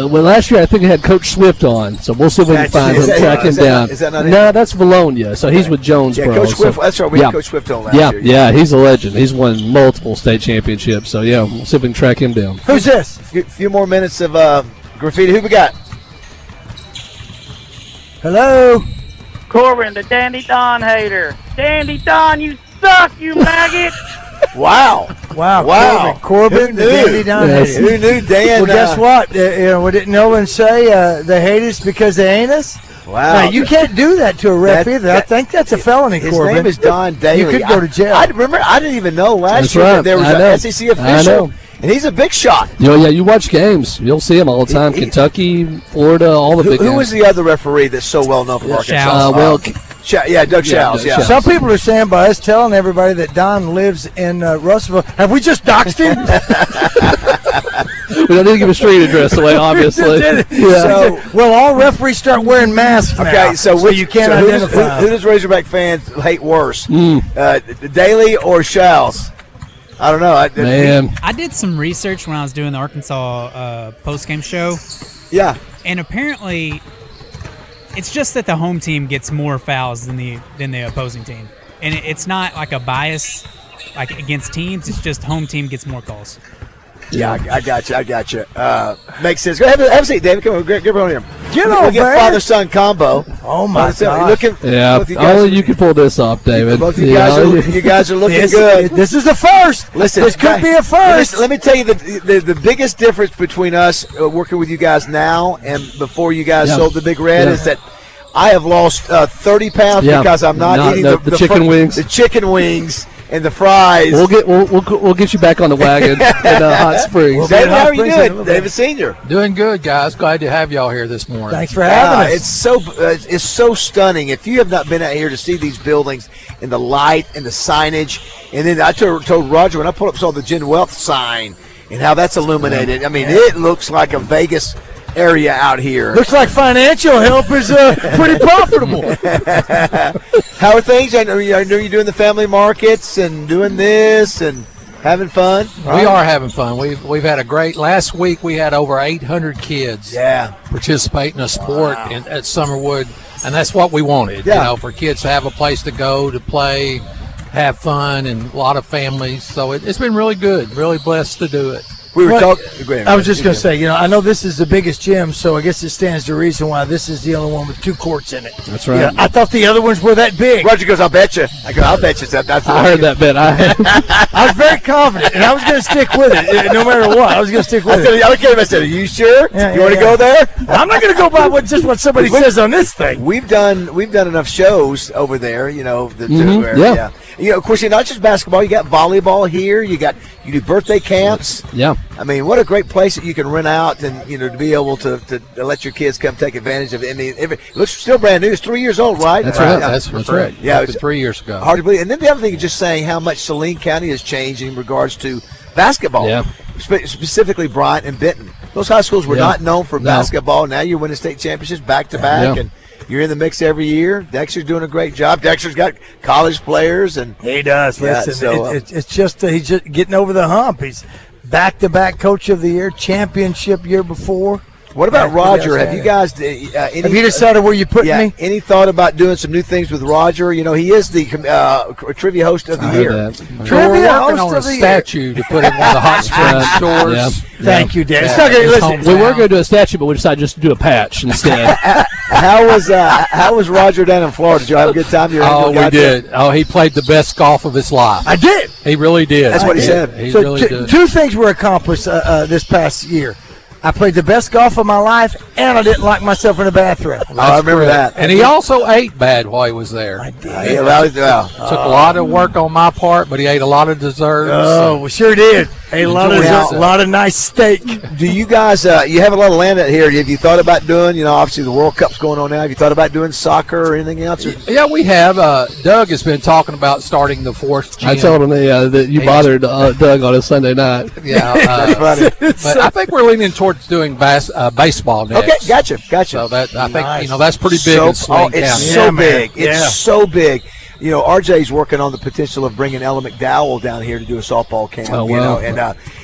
last year I think I had Coach Swift on, so we'll see if we can find him, track him down. Is that not him? No, that's Valonia, so he's with Jonesboro. Yeah, Coach Swift. That's right. We had Coach Swift on last year. Yeah, he's a legend. He's won multiple state championships. So yeah, we'll see if we can track him down. Who's this? A few more minutes of graffiti. Who we got? Hello. Corbin, the Dandy Don hater. Dandy Don, you suck, you maggot. Wow. Corbin, the Dandy Don Yes. hater. Who knew Dan? Well, guess what? Didn't Nolan say they hate us because they ain't us? Wow. Now, you can't do that to a ref either. I think that's a felony, His Corbin. name is Don Daly. You could go to jail. I didn't even know last That's year right. that there was I know. an SEC official. I know. And he's a big shot. Yeah, you watch games. You'll see him all the time. Kentucky, Florida, all the big games. Who was the other referee that's so well known from Arkansas? Doug Shows. Yeah. Some people are saying by us telling everybody that Don lives in Russellville. Have we just doxed him? We don't need to give a street address away, obviously. Yeah. Well, all referees start wearing masks now. Okay, so you can't identify. Who does Razorback fans hate worse? Daly or Shows? I don't know. I did some research when I was doing the Arkansas post-game show. Yeah. And apparently, it's just that the home team gets more fouls than the opposing team. And it's not like a bias like against teams. It's just home team gets more calls. Yeah, I got you. Makes sense. Go ahead, have a seat, David. Come on, get on here. Get on, man. Father-son combo. Oh, my God. Only you can pull this off, David. Both you guys are looking good. This is a first. Listen, this could be a first. Let me tell you the biggest difference between us working with you guys now and before you guys sold the Big Red is that I have lost 30 pounds because I'm not eating the chicken wings. The chicken wings and the fries. We'll get you back on the wagon in Hot Springs. David, how are you doing? David Senior. Doing good, guys. Glad to have y'all here this morning. Thanks for having us. It's so stunning. If you have not been out here to see these buildings and the light and the signage, and then I told Roger when I pulled up saw the Gen Wealth sign and how that's illuminated. I mean, it looks like a Vegas area out here. Looks like financial help is pretty profitable. How are things? I know you're doing the family markets and doing this and having fun. We are having fun. We've had a great. Last week we had over 800 kids. Participate in a sport at Summerwood, and that's what we wanted. Yeah. You know, for kids to have a place to go to play, have fun, and a lot of families. So it's been really good. Really blessed to do it. We were talking. I was just going to say, I know this is the biggest gym, so I guess it stands to reason why this is the only one with 2 courts in it. That's right. I thought the other ones were that big. Roger goes, I'll bet you. I go, I'll bet you. That's I heard that bet. I was very confident, and I was going to stick with it no matter what. I was going to stick with it. I looked at him. I said, "Are you sure? You want to go there?" I'm not going to go by what somebody says on this thing. We've done enough shows over there. You know, of course, you're not just basketball. You got volleyball here. You do birthday camps. Yeah. I mean, what a great place that you can rent out and to be able to let your kids come take advantage of it. I mean, it looks still brand new. It's 3 years old, right? That's right. That's right. Yeah, it's 3 years ago. Hard to believe. And then the other thing is just saying how much Saline County has changed in regards to basketball. Yeah. Specifically Bryant and Benton. Those high schools were not known for basketball. Now you're winning state championships back to back, and you're in the mix every year. Dexter's doing a great job. Dexter's got college players, and he does. Listen, so, it's just he's just getting over the hump. He's back-to-back Coach of the Year, championship year before. What about Roger? Have you guys have you decided where you put me? Any thought about doing some new things with Roger? You know, he is the trivia host of the year. We're working on a statue to put in one of the Hot Springs stores. Yeah. Thank you, Dan. We were going to do a statue, but we decided just to do a patch instead. How was Roger down in Florida? Did you have a good time? We did. Oh, he played the best golf of his life. I did. He really did. That's what he said. He so really did. 2 things were accomplished this past year. I played the best golf of my life, and I didn't lock myself in the bathroom. I remember that. And he also ate bad while he was there. I did. Took a lot of work on my part, but he ate a lot of desserts. Oh, we sure did. Ate a lot of nice steak. Do you guys? You have a lot of land out here. Have you thought about doing? Obviously the World Cup's going on now. Have you thought about doing soccer or anything else? Yeah, we have. Doug has been talking about starting the 4th gym. I told him that you bothered Doug on a Sunday night. Yeah, but I think we're leaning towards doing baseball next. Okay, gotcha. So that I think that's pretty big in Saline County. It's so big. It's so big. RJ's working on the potential of bringing Ella McDowell down here to do a softball camp. Oh, wow.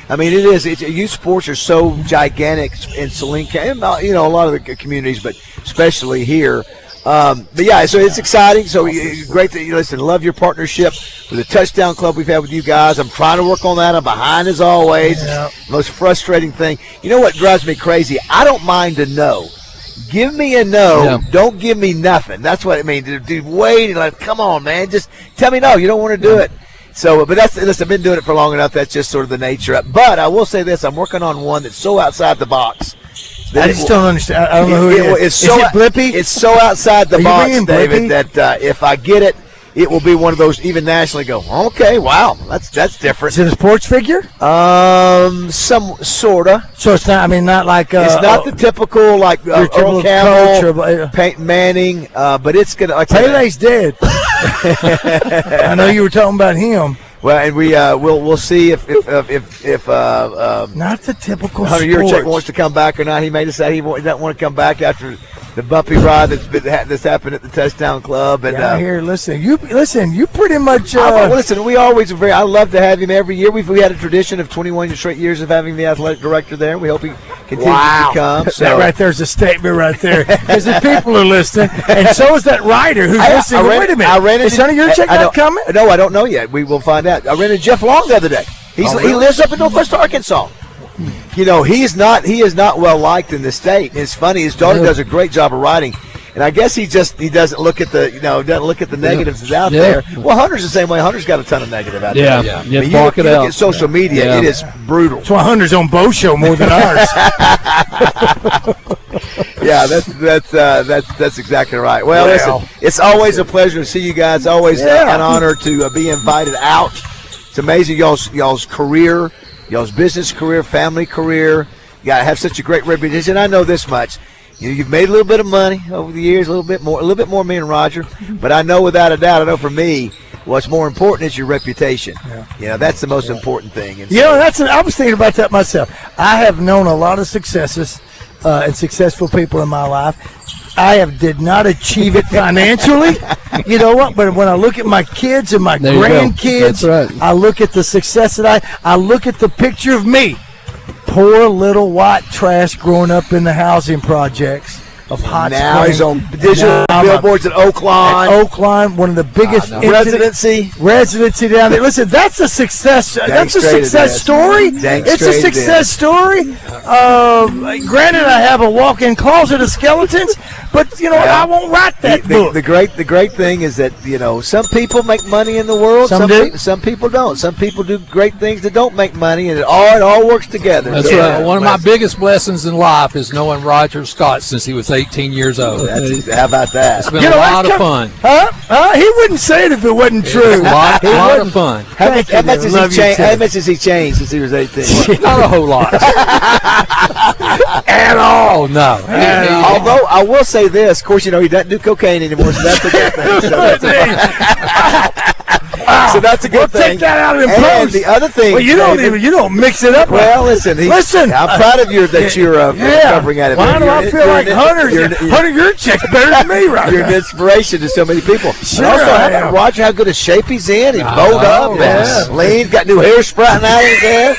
I mean, it is. Youth sports are so gigantic in Saline County, and, a lot of the communities, but especially here. But yeah, so it's exciting. So great that you listen. Love your partnership with the Touchdown Club we've had with you guys. I'm trying to work on that. I'm behind as always. Yeah. Most frustrating thing. You know what drives me crazy? I don't mind to know Give me a no. Don't give me nothing. That's what I mean. Dude, wait. Like, come on, man. Just tell me no. You don't want to do it. So, but listen, I've been doing it for long enough. That's just sort of the nature of it. But I will say this. I'm working on one that's so outside the box. I just don't understand. I don't know who it is. Is it Blippy? It's so outside the box, David, that if I get it, it will be one of those even nationally go, okay, wow, that's different. Is it a sports figure? Some sorta. So it's not. I mean, not like it's not the typical like Earl Campbell, Peyton Manning, but it's gonna. Like Pele's dead. I know you were talking about him. Well, and we'll see if not the typical Hunter Yurchek wants to come back or not. He may decide he doesn't want to come back after the bumpy ride that's happened at the Touchdown Club. And here, listen, you pretty much. Listen, we always are very. I love to have him every year. We had a tradition of 21 straight years of having the athletic director there. We hope he continues to come. So. That right there's a statement right there. Because the people are listening, and so is that writer who's listening. Wait a minute, is Hunter Yurchek not coming? No, I don't know yet. We will find out. I ran into Jeff Long the other day. He lives up in Northwest Arkansas. You know, he is not well liked in the state. It's funny. His daughter does a great job of writing, and I guess he doesn't look at the negatives that's out there. Well, Hunter's the same way. Hunter's got a ton of negative out there. Yeah. I mean, you look at social media, it is brutal. That's why Hunter's on Bo Show more than ours. Yeah, that's exactly right. Well, listen, it's always a pleasure to see you guys. Always an honor to be invited out. It's amazing y'all's career. Y'all's business career, family career, you gotta have such a great reputation. I know this much: you've made a little bit of money over the years, a little bit more me and Roger. But I know without a doubt, I know for me, what's more important is your reputation. Yeah. That's the most important thing. And I was thinking about that myself. I have known a lot of successes and successful people in my life. I did not achieve it financially. You know what? But when I look at my kids and my grandkids, I look at the success that I look at the picture of me, poor little white trash growing up in the housing projects of Hot Springs. Now he's on digital billboards at Oakline. One of the biggest residency down there. Listen, that's a success. That's a success story. It's a success story. Granted, I have a walk-in closet of skeletons, but I won't write that book. The great thing is that some people make money in the world. Some people don't. Some people do great things that don't make money, and it all works together. That's right. One of my biggest blessings in life is knowing Roger Scott since he was 18 years old. How about that? It's been a lot of fun. He wouldn't say it if it wasn't true. A lot of fun. How much has he changed since he was 18? Not a whole lot. At all. Oh, no. Although I will say this, of course, he doesn't do cocaine anymore, so that's a good thing. So that's a good thing. Take that out in post. And the other thing, well, you don't mix it up. Well, listen. I'm proud of you that you're covering at it. Why do I feel like Hunter Yurchek's better than me right You're now? an inspiration to so many people. Sure, and also, watch how good a shape he's in. He's bowed up and lean, got new hair sprouting out of his head.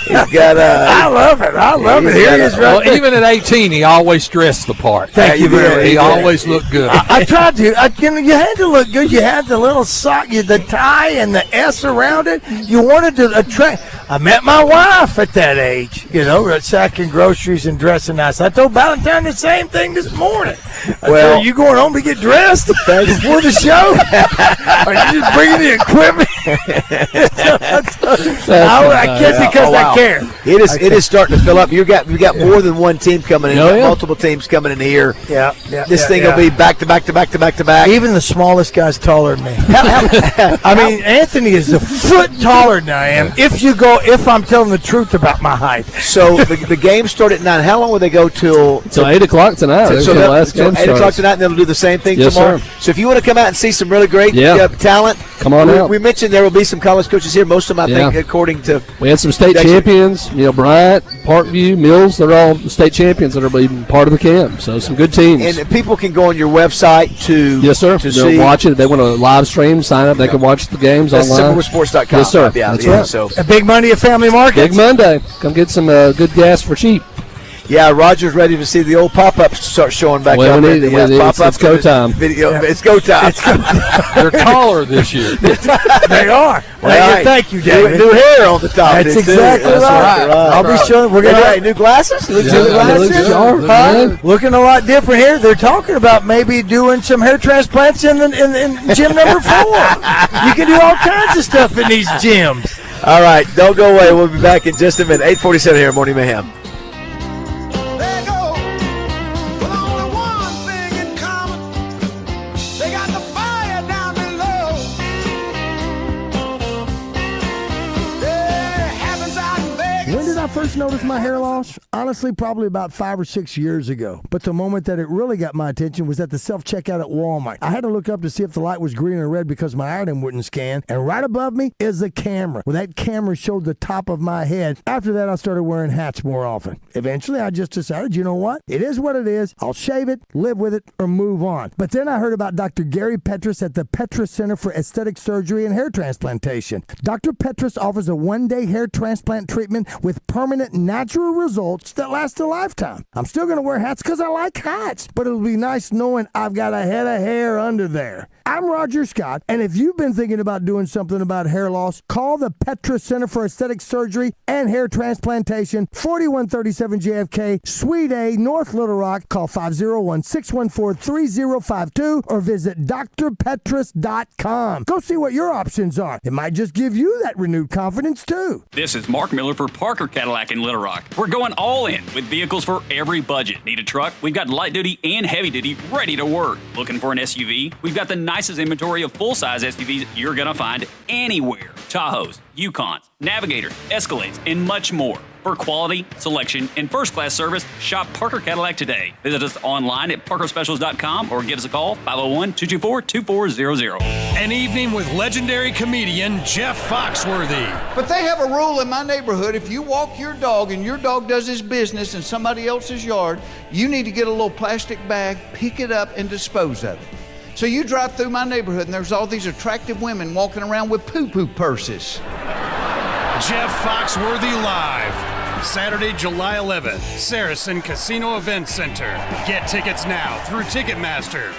He's got I love it. Here he is right there. Even at 18, he always dressed the part. Thank you very much. He always looked good. I tried to. You had to look good. You had the little sock, the tie, and the S around it. You wanted to attract. I met my wife at that age, sacking groceries and dressing nice. I told Valentine the same thing this morning. Well, you going home to get dressed before the show? Or you just bringing the equipment? I can't because I care. It is starting to fill up. We got more than one team coming in. Multiple teams coming in here. This thing will be back to back to back to back to back. Even the smallest guy's taller than me. I mean, Anthony is a foot taller than I am. If I'm telling the truth about my height. So the game started at 9. How long will they go till? Till 8 o'clock tonight. So 8 o'clock tonight, and they'll do the same thing tomorrow. Sir. So if you want to come out and see some really great talent, come on out. We mentioned there will be some college coaches here. Most of them, I think, according to we had some state champions. Bryant, Parkview, Mills. They're all state champions that are being part of the camp. So some good teams. And people can go on your website to They'll watch it. If they want to live stream, sign up. They can watch the games online. Summerwoodsports.com. Yes, sir. That's right. So a Big Monday at Family Market. Big Monday. Come get some good gas for cheap. Yeah, Roger's ready to see the old pop-ups start showing back up. It's go time. Video. It's go time. They're taller this year. They are. Well, thank you, David. New hair on the top. That's exactly right. I'll be showing. We're gonna new glasses. New glasses. Looking a lot different here. They're talking about maybe doing some hair transplants in gym number 4. You can do all kinds of stuff in these gyms. All right, don't go away. We'll be back in just a minute. 8:47 here, Morning Mayhem. First noticed my hair loss? Honestly, probably about 5 or 6 years ago. But the moment that it really got my attention was at the self-checkout at Walmart. I had to look up to see if the light was green or red because my item wouldn't scan. And right above me is a camera. Well, that camera showed the top of my head. After that, I started wearing hats more often. Eventually, I just decided, you know what? It is what it is. I'll shave it, live with it, or move on. But then I heard about Dr. Gary Petrus at the Petrus Center for Aesthetic Surgery and Hair Transplantation. Dr. Petrus offers a one-day hair transplant treatment with permanent natural results that last a lifetime. I'm still going to wear hats because I like hats, but it'll be nice knowing I've got a head of hair under there. I'm Roger Scott, and if you've been thinking about doing something about hair loss, call the Petrus Center for Aesthetic Surgery and Hair Transplantation, 4137 JFK, Suite A, North Little Rock. Call 501-614-3052 or visit drpetrus.com. Go see what your options are. It might just give you that renewed confidence, too. This is Mark Miller for Parker Cadillac in Little Rock. We're going all in with vehicles for every budget. Need a truck? We've got light duty and heavy duty ready to work. Looking for an SUV? We've got the nicest inventory of full-size SUVs you're going to find anywhere. Tahoes, Yukons, Navigators, Escalades, and much more. For quality, selection, and first-class service, shop Parker Cadillac today. Visit us online at parkerspecials.com or give us a call, 501-224-2400. An evening with legendary comedian Jeff Foxworthy. But they have a rule in my neighborhood. If you walk your dog and your dog does his business in somebody else's yard, you need to get a little plastic bag, pick it up, and dispose of it. So you drive through my neighborhood and there's all these attractive women walking around with poo-poo purses. Jeff Foxworthy Live. Saturday, July 11th, Saracen Casino Event Center. Get tickets now through Ticketmaster.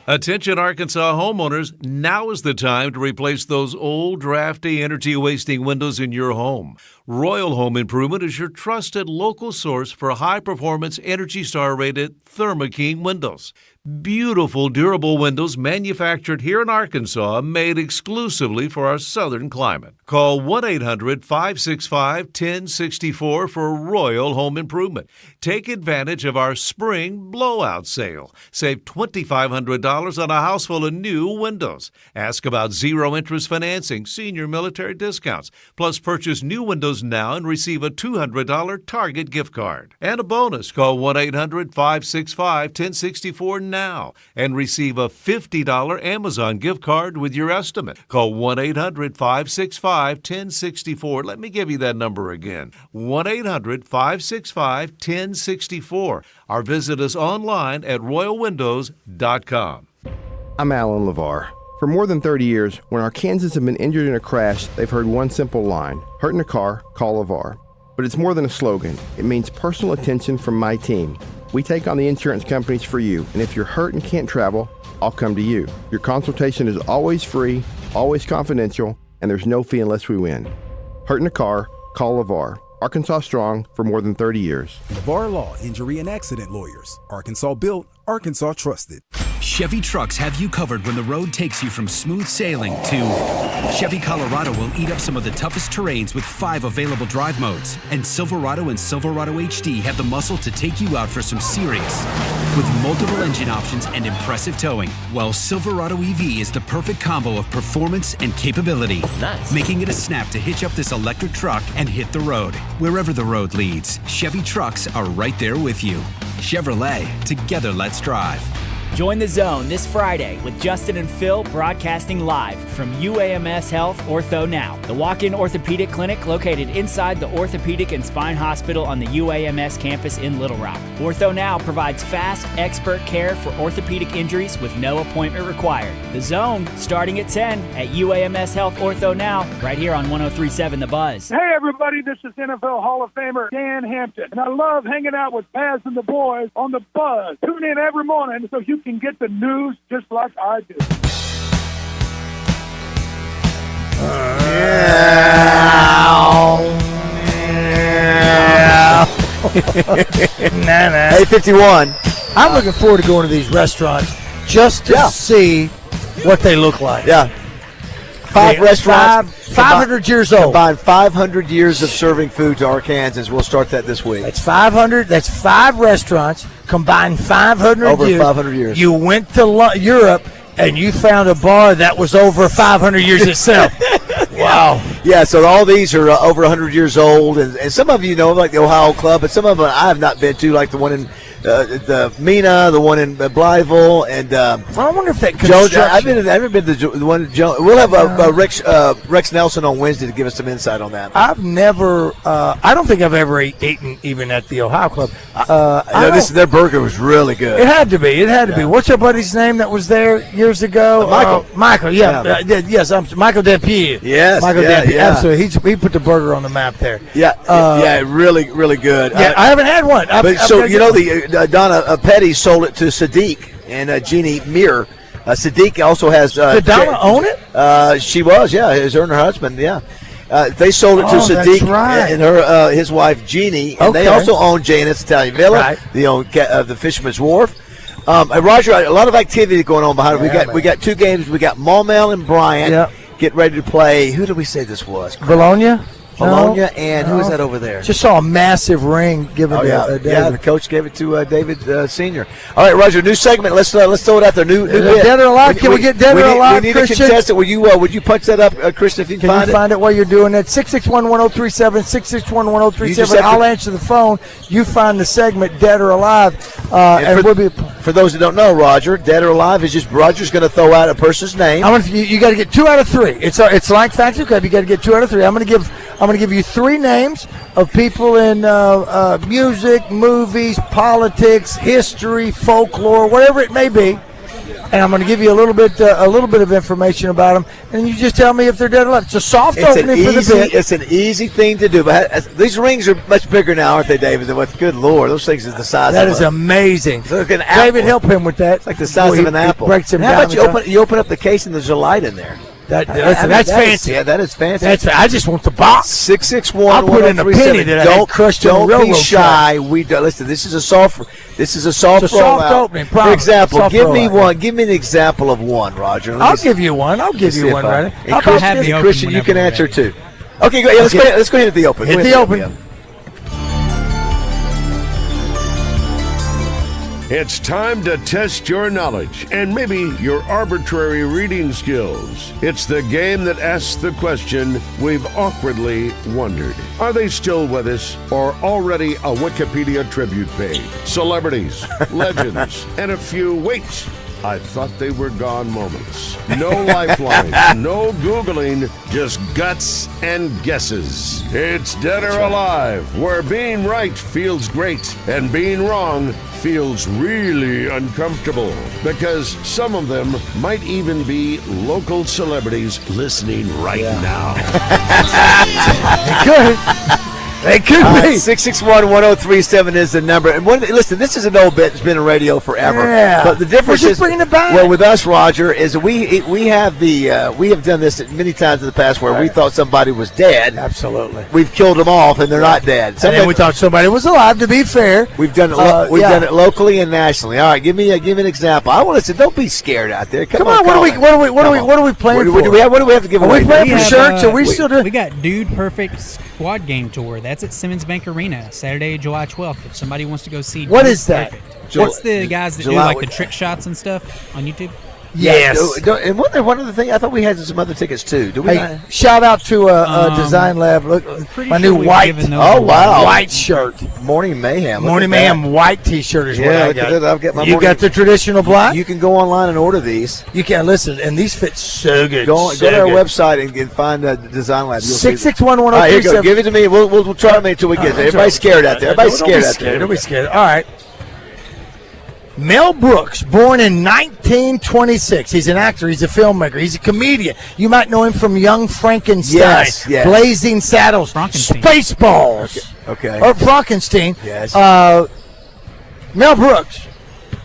Attention Arkansas homeowners, now is the time to replace those old, drafty, energy-wasting windows in your home. Royal Home Improvement is your trusted local source for high-performance, Energy Star-rated Thermo King windows. Beautiful, durable windows manufactured here in Arkansas, made exclusively for our southern climate. Call 1-800-565-1064 for Royal Home Improvement. Take advantage of our spring blowout sale. Save $2,500 on a house full of new windows. Ask about zero-interest financing, senior military discounts. Plus, purchase new windows now and receive a $200 Target gift card. And a bonus, call 1-800-565-1064 now and receive a $50 Amazon gift card with your estimate. Call 1-800-565-1064. Let me give you that number again, 1-800-565-1064. Or visit us online at royalwindows.com. I'm Alan LeVar. For more than 30 years, when Arkansans have been injured in a crash, they've heard one simple line: hurt in a car, call LeVar. But it's more than a slogan. It means personal attention from my team. We take on the insurance companies for you, and if you're hurt and can't travel, I'll come to you. Your consultation is always free, always confidential, and there's no fee unless we win. Hurt in a car, call LeVar. Arkansas strong for more than 30 years. LeVar Law, Injury and Accident Lawyers. Arkansas built, Arkansas trusted. Chevy trucks have you covered when the road takes you from smooth sailing to Chevy Colorado will eat up some of the toughest terrains with 5 available drive modes. And Silverado and Silverado HD have the muscle to take you out for some serious. With multiple engine options and impressive towing, while Silverado EV is the perfect combo of performance and capability. Nice. Making it a snap to hitch up this electric truck and hit the road. Wherever the road leads, Chevy trucks are right there with you. Chevrolet, together let's drive. Join the Zone this Friday with Justin and Phil broadcasting live from UAMS Health Ortho Now, the walk-in orthopedic clinic located inside the Orthopedic and Spine Hospital on the UAMS campus in Little Rock. Ortho Now provides fast, expert care for orthopedic injuries with no appointment required. The Zone, starting at 10 at UAMS Health Ortho Now, right here on 103.7 The Buzz. Hey, everybody, this is NFL Hall of Famer Dan Hampton, and I love hanging out with Paz and the boys on the Buzz. Tune in every morning so you can get the news just like I do. Nah. 851. I'm looking forward to going to these restaurants just to see what they look like. Yeah. 5 restaurants. 500 years old. Combined 500 years of serving food to Arkansans. We'll start that this week. That's 500. That's 5 restaurants combined 500 over years. 500 years. You went to Europe and you found a bar that was over 500 years itself. Wow. Yeah, so all these are over 100 years old, and some of you know, like the Ohio Club, but some of them I have not been to, like the one in the Mena, the one in Blytheville, and I wonder if that Jones. I haven't been to the one in Jones. We'll have Rex Nelson on Wednesday to give us some insight on that. I've never. I don't think I've ever eaten even at the Ohio Club. Their burger was really good. It had to be. Be. What's your buddy's name that was there years ago? Michael. Yeah. Yes. Michael Dempierre. Yes. Michael Dempierre. Yeah. Absolutely. He put the burger on the map there. Yeah. Really, really good. Yeah. I haven't had one. Donna Petty sold it to Sadiq and Jeannie Meir. Sadiq also has. Did Donna own it? She was. Yeah. Her and her husband. Yeah. They sold it to Sadiq and his wife Jeannie, and they also own Janet's Italian Villa. Right. They own the Fisherman's Wharf. Roger, a lot of activity going on behind it. We got 2 games. We got Maumelle and Bryant getting ready to play. Who did we say this was? Bologna. And who is that over there? Just saw a massive ring given to David. Yeah, the coach gave it to David Sr. All right, Roger, new segment. Let's throw it out there. New bit. Dead or alive? Can we get dead or alive, we need Christian? a contestant. Would you punch that up, Christian, if you can find it? Can you find it while you're doing it? 661-1037, 661-1037. I'll answer the phone. You find the segment, Dead or Alive. For those that don't know, Roger, Dead or Alive is just Roger's going to throw out a person's name. You got to get 2 out of 3. It's like Factor Club. You got to get 2 out of 3. I'm going to give you 3 names of people in music, movies, politics, history, folklore, whatever it may be, and I'm going to give you a little bit of information about them, and you just tell me if they're dead or alive. It's a soft opening for the bit. It's an easy thing to do, but these rings are much bigger now, aren't they, David? Good Lord, those things are the size. That is amazing. Look at an apple. David, help him with that. It's like the size of an apple. Breaks him How down. about you open up the case and there's a light in there? That's fancy. That is fancy. I just want the box. 661. I'll put in a penny that I had crushed on the railroad. Don't be shy. Listen. This is a soft opening. For example, give me an example of one, Roger. I'll give you one, Ronnie. And Christian, you can answer too. Okay, go. Yeah, let's go ahead at the open. Hit the open. It's time to test your knowledge and maybe your arbitrary reading skills. It's the game that asks the question we've awkwardly wondered. Are they still with us or already a Wikipedia tribute page? Celebrities, legends, and a few waits. I thought they were gone moments. No lifelines, no Googling, just guts and guesses. It's Dead or Alive, where being right feels great and being wrong feels really uncomfortable, because some of them might even be local celebrities listening right now. They could be. 661-1037 is the number. And listen, this is an old bit. It's been in radio forever. Yeah. But the difference is, bringing it back. Well, with us, Roger, is we have done this many times in the past where we thought somebody was dead. Absolutely. We've killed them off, and they're not dead. And then we thought somebody was alive. To be fair, we've done it. Done it locally and nationally. All right, give me an example. I want to say, don't be scared out there. Come on. What are we playing for? What do we have to give away? Are we playing for shirts? Are we still doing? We got Dude Perfect Squad Game Tour. That's at Simmons Bank Arena, Saturday, July 12th. If somebody wants to go see what is that? What's the guys that do like the trick shots and stuff on YouTube? Yes. And wasn't there one other thing? I thought we had some other tickets too. Do we? Shout out to Design Lab. Look, my new white. Oh wow, white shirt. Morning Mayhem. Morning Mayhem white T-shirt is what I got. I've got my you got the traditional black. You can go online and order these. You can listen, and these fit so good. Go to our website and find the Design Lab. 661-1037. Here you go. Give it to me. We'll try to make it until we get there. Everybody's scared out there. Everybody's scared out there. Don't be scared. All right. Mel Brooks, born in 1926. He's an actor. He's a filmmaker. He's a comedian. You might know him from Young Frankenstein, yes. Blazing Saddles, Spaceballs, okay, or Frankenstein. Yes. Mel Brooks,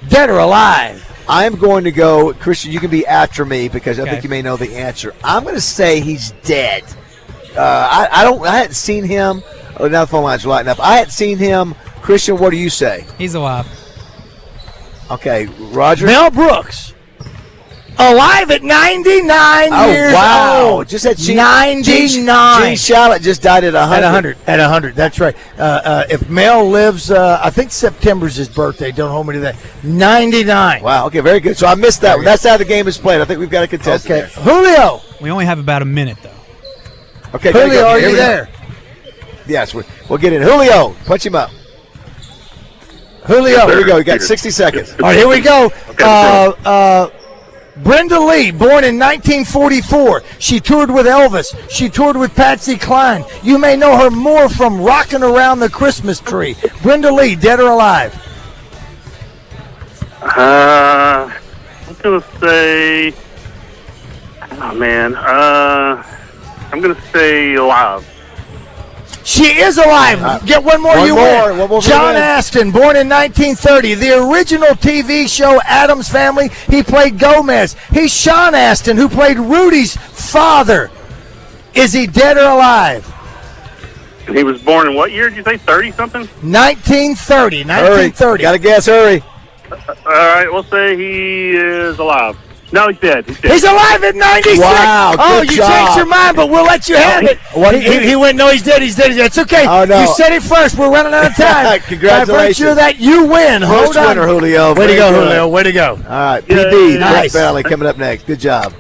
dead or alive? I'm going to go, Christian. You can be after me because I think you may know the answer. I'm going to say he's dead. I hadn't seen him. Oh, now the phone lines are lighting up. I hadn't seen him. Christian, what do you say? He's alive. Okay, Roger. Mel Brooks, alive at 99 years old. Just at 99. Gene Shalit just died at 100. At 100, that's right. If Mel lives, I think September's his birthday. Don't hold me to that. 99. Wow, okay, very good. So I missed that one. That's how the game is played. I think we've got a contestant there. Julio. We only have about a minute, though. Okay, Julio, are you there? Yes, we'll get in. Julio, punch him up. Julio. Here we go. You got 60 seconds. All right, here we go. Brenda Lee, born in 1944. She toured with Elvis. She toured with Patsy Cline. You may know her more from Rockin' Around the Christmas Tree. Brenda Lee, dead or alive? I'm going to say, I'm going to say alive. She is alive. Get one more. One you more. win. One more John win. Astin, born in 1930. The original TV show Addams Family. He played Gomez. He's Sean Astin, who played Rudy's father. Is he dead or alive? He was born in what year? Did you say 30-something? 1930. Hurry. Got to guess. Hurry. All right, we'll say he is alive. No, he's dead. He's alive at 96. Wow, oh, good you job. changed your mind, but we'll let you have it. He went, no, he's dead. It's okay. Oh, no. You said it first. We're running out of time. Congratulations. By virtue of that, you win. First Hold on. winner, Julio. Way to go, Julio. Way to go. All right, PB, nice. Valley coming up next. Good job.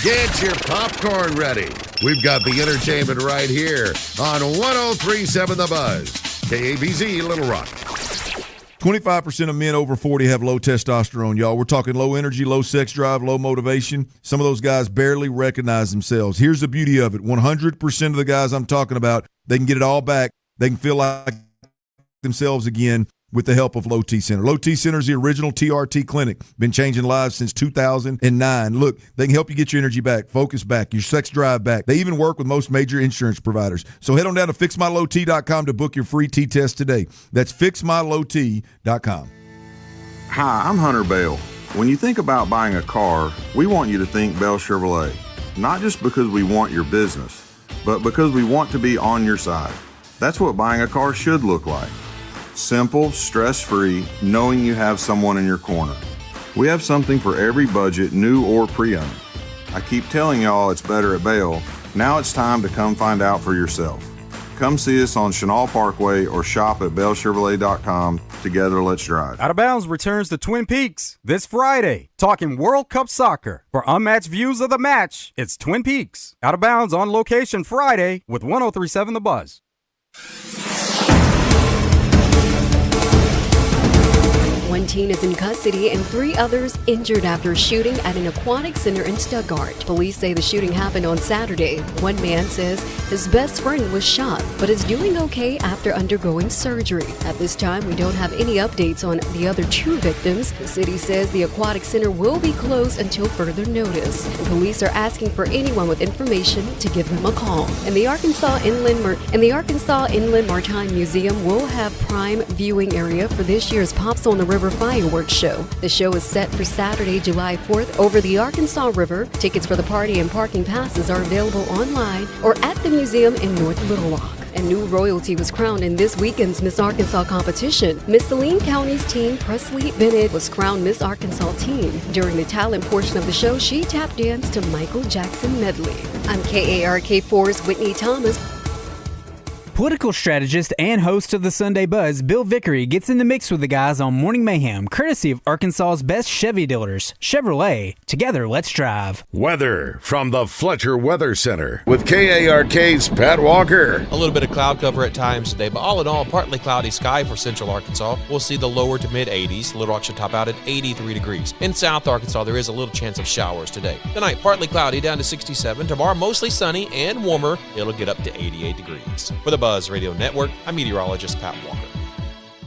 Get your popcorn ready. We've got the entertainment right here on 103.7 The Buzz. KABZ, Little Rock. 25% of men over 40 have low testosterone, y'all. We're talking low energy, low sex drive, low motivation. Some of those guys barely recognize themselves. Here's the beauty of it. 100% of the guys I'm talking about, they can get it all back. They can feel like themselves again with the help of Low T Center. Low T Center is the original TRT clinic. Been changing lives since 2009. Look, they can help you get your energy back, focus back, your sex drive back. They even work with most major insurance providers. So head on down to fixmylowt.com to book your free T-test today. That's fixmylowt.com. Hi, I'm Hunter Bell. When you think about buying a car, we want you to think Bell Chevrolet. Not just because we want your business, but because we want to be on your side. That's what buying a car should look like. Simple, stress-free, knowing you have someone in your corner. We have something for every budget, new or pre-owned. I keep telling y'all it's better at Bell. Now it's time to come find out for yourself. Come see us on Chenal Parkway or shop at bellchevrolet.com. Together, let's drive. Out of Bounds returns to Twin Peaks this Friday, talking World Cup soccer. For unmatched views of the match, it's Twin Peaks. Out of Bounds on location Friday with 103.7 The Buzz. One teen is in custody and 3 others injured after shooting at an aquatic center in Stuttgart. Police say the shooting happened on Saturday. One man says his best friend was shot, but is doing okay after undergoing surgery. At this time, we don't have any updates on the other 2 victims. The city says the aquatic center will be closed until further notice. And police are asking for anyone with information to give them a call. And the Arkansas Inland Maritime Museum will have prime viewing area for this year's Pops on the River fireworks show. The show is set for Saturday, July 4th over the Arkansas River. Tickets for the party and parking passes are available online or at the museum in North Little Rock. And new royalty was crowned in this weekend's Miss Arkansas competition. Miss Saline County's teen, Presley Bennett, was crowned Miss Arkansas Teen. During the talent portion of the show, she tap danced to Michael Jackson medley. I'm KARK4's Whitney Thomas. Political strategist and host of the Sunday Buzz, Bill Vickery, gets in the mix with the guys on Morning Mayhem, courtesy of Arkansas's best Chevy dealers, Chevrolet. Together, let's drive. Weather from the Fletcher Weather Center with KARK's Pat Walker. A little bit of cloud cover at times today, but all in all, partly cloudy sky for central Arkansas. We'll see the lower to mid-80s. Little Rock should top out at 83 degrees. In South Arkansas, there is a little chance of showers today. Tonight, partly cloudy down to 67. Tomorrow, mostly sunny and warmer. It'll get up to 88 degrees. For the Buzz Radio Network, I'm meteorologist Pat Walker.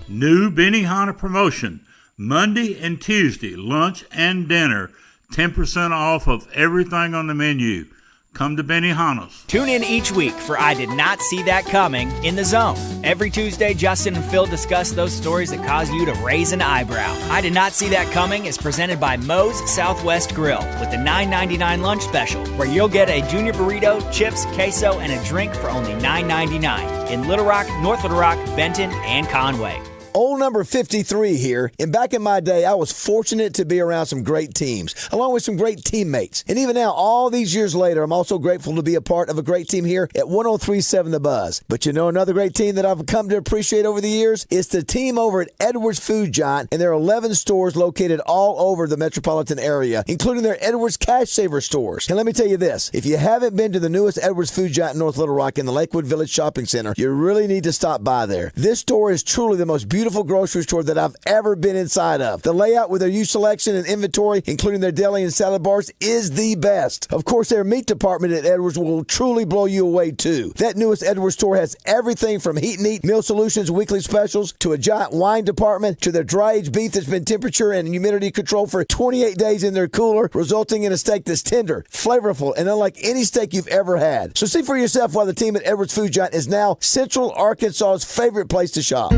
New Benihana promotion. Monday and Tuesday, lunch and dinner. 10% off of everything on the menu. Come to Benihana's. Tune in each week for I Did Not See That Coming in the Zone. Every Tuesday, Justin and Phil discuss those stories that cause you to raise an eyebrow. I Did Not See That Coming is presented by Moe's Southwest Grill with the $9.99 lunch special, where you'll get a junior burrito, chips, queso, and a drink for only $9.99 in Little Rock, North Little Rock, Benton, and Conway. Old number 53 here, and back in my day, I was fortunate to be around some great teams, along with some great teammates. And even now, all these years later, I'm also grateful to be a part of a great team here at 103.7 The Buzz. But you know another great team that I've come to appreciate over the years? It's the team over at Edwards Food Giant, and there are 11 stores located all over the metropolitan area, including their Edwards Cash Saver stores. And let me tell you this, if you haven't been to the newest Edwards Food Giant in North Little Rock in the Lakewood Village Shopping Center, you really need to stop by there. This store is truly the most beautiful grocery store that I've ever been inside of. The layout with their used selection and inventory, including their deli and salad bars, is the best. Of course, their meat department at Edwards will truly blow you away too. That newest Edwards store has everything from heat and eat, meal solutions, weekly specials, to a giant wine department, to their dry-aged beef that's been temperature and humidity controlled for 28 days in their cooler, resulting in a steak that's tender, flavorful, and unlike any steak you've ever had. So see for yourself why the team at Edwards Food Giant is now Central Arkansas's favorite place to shop.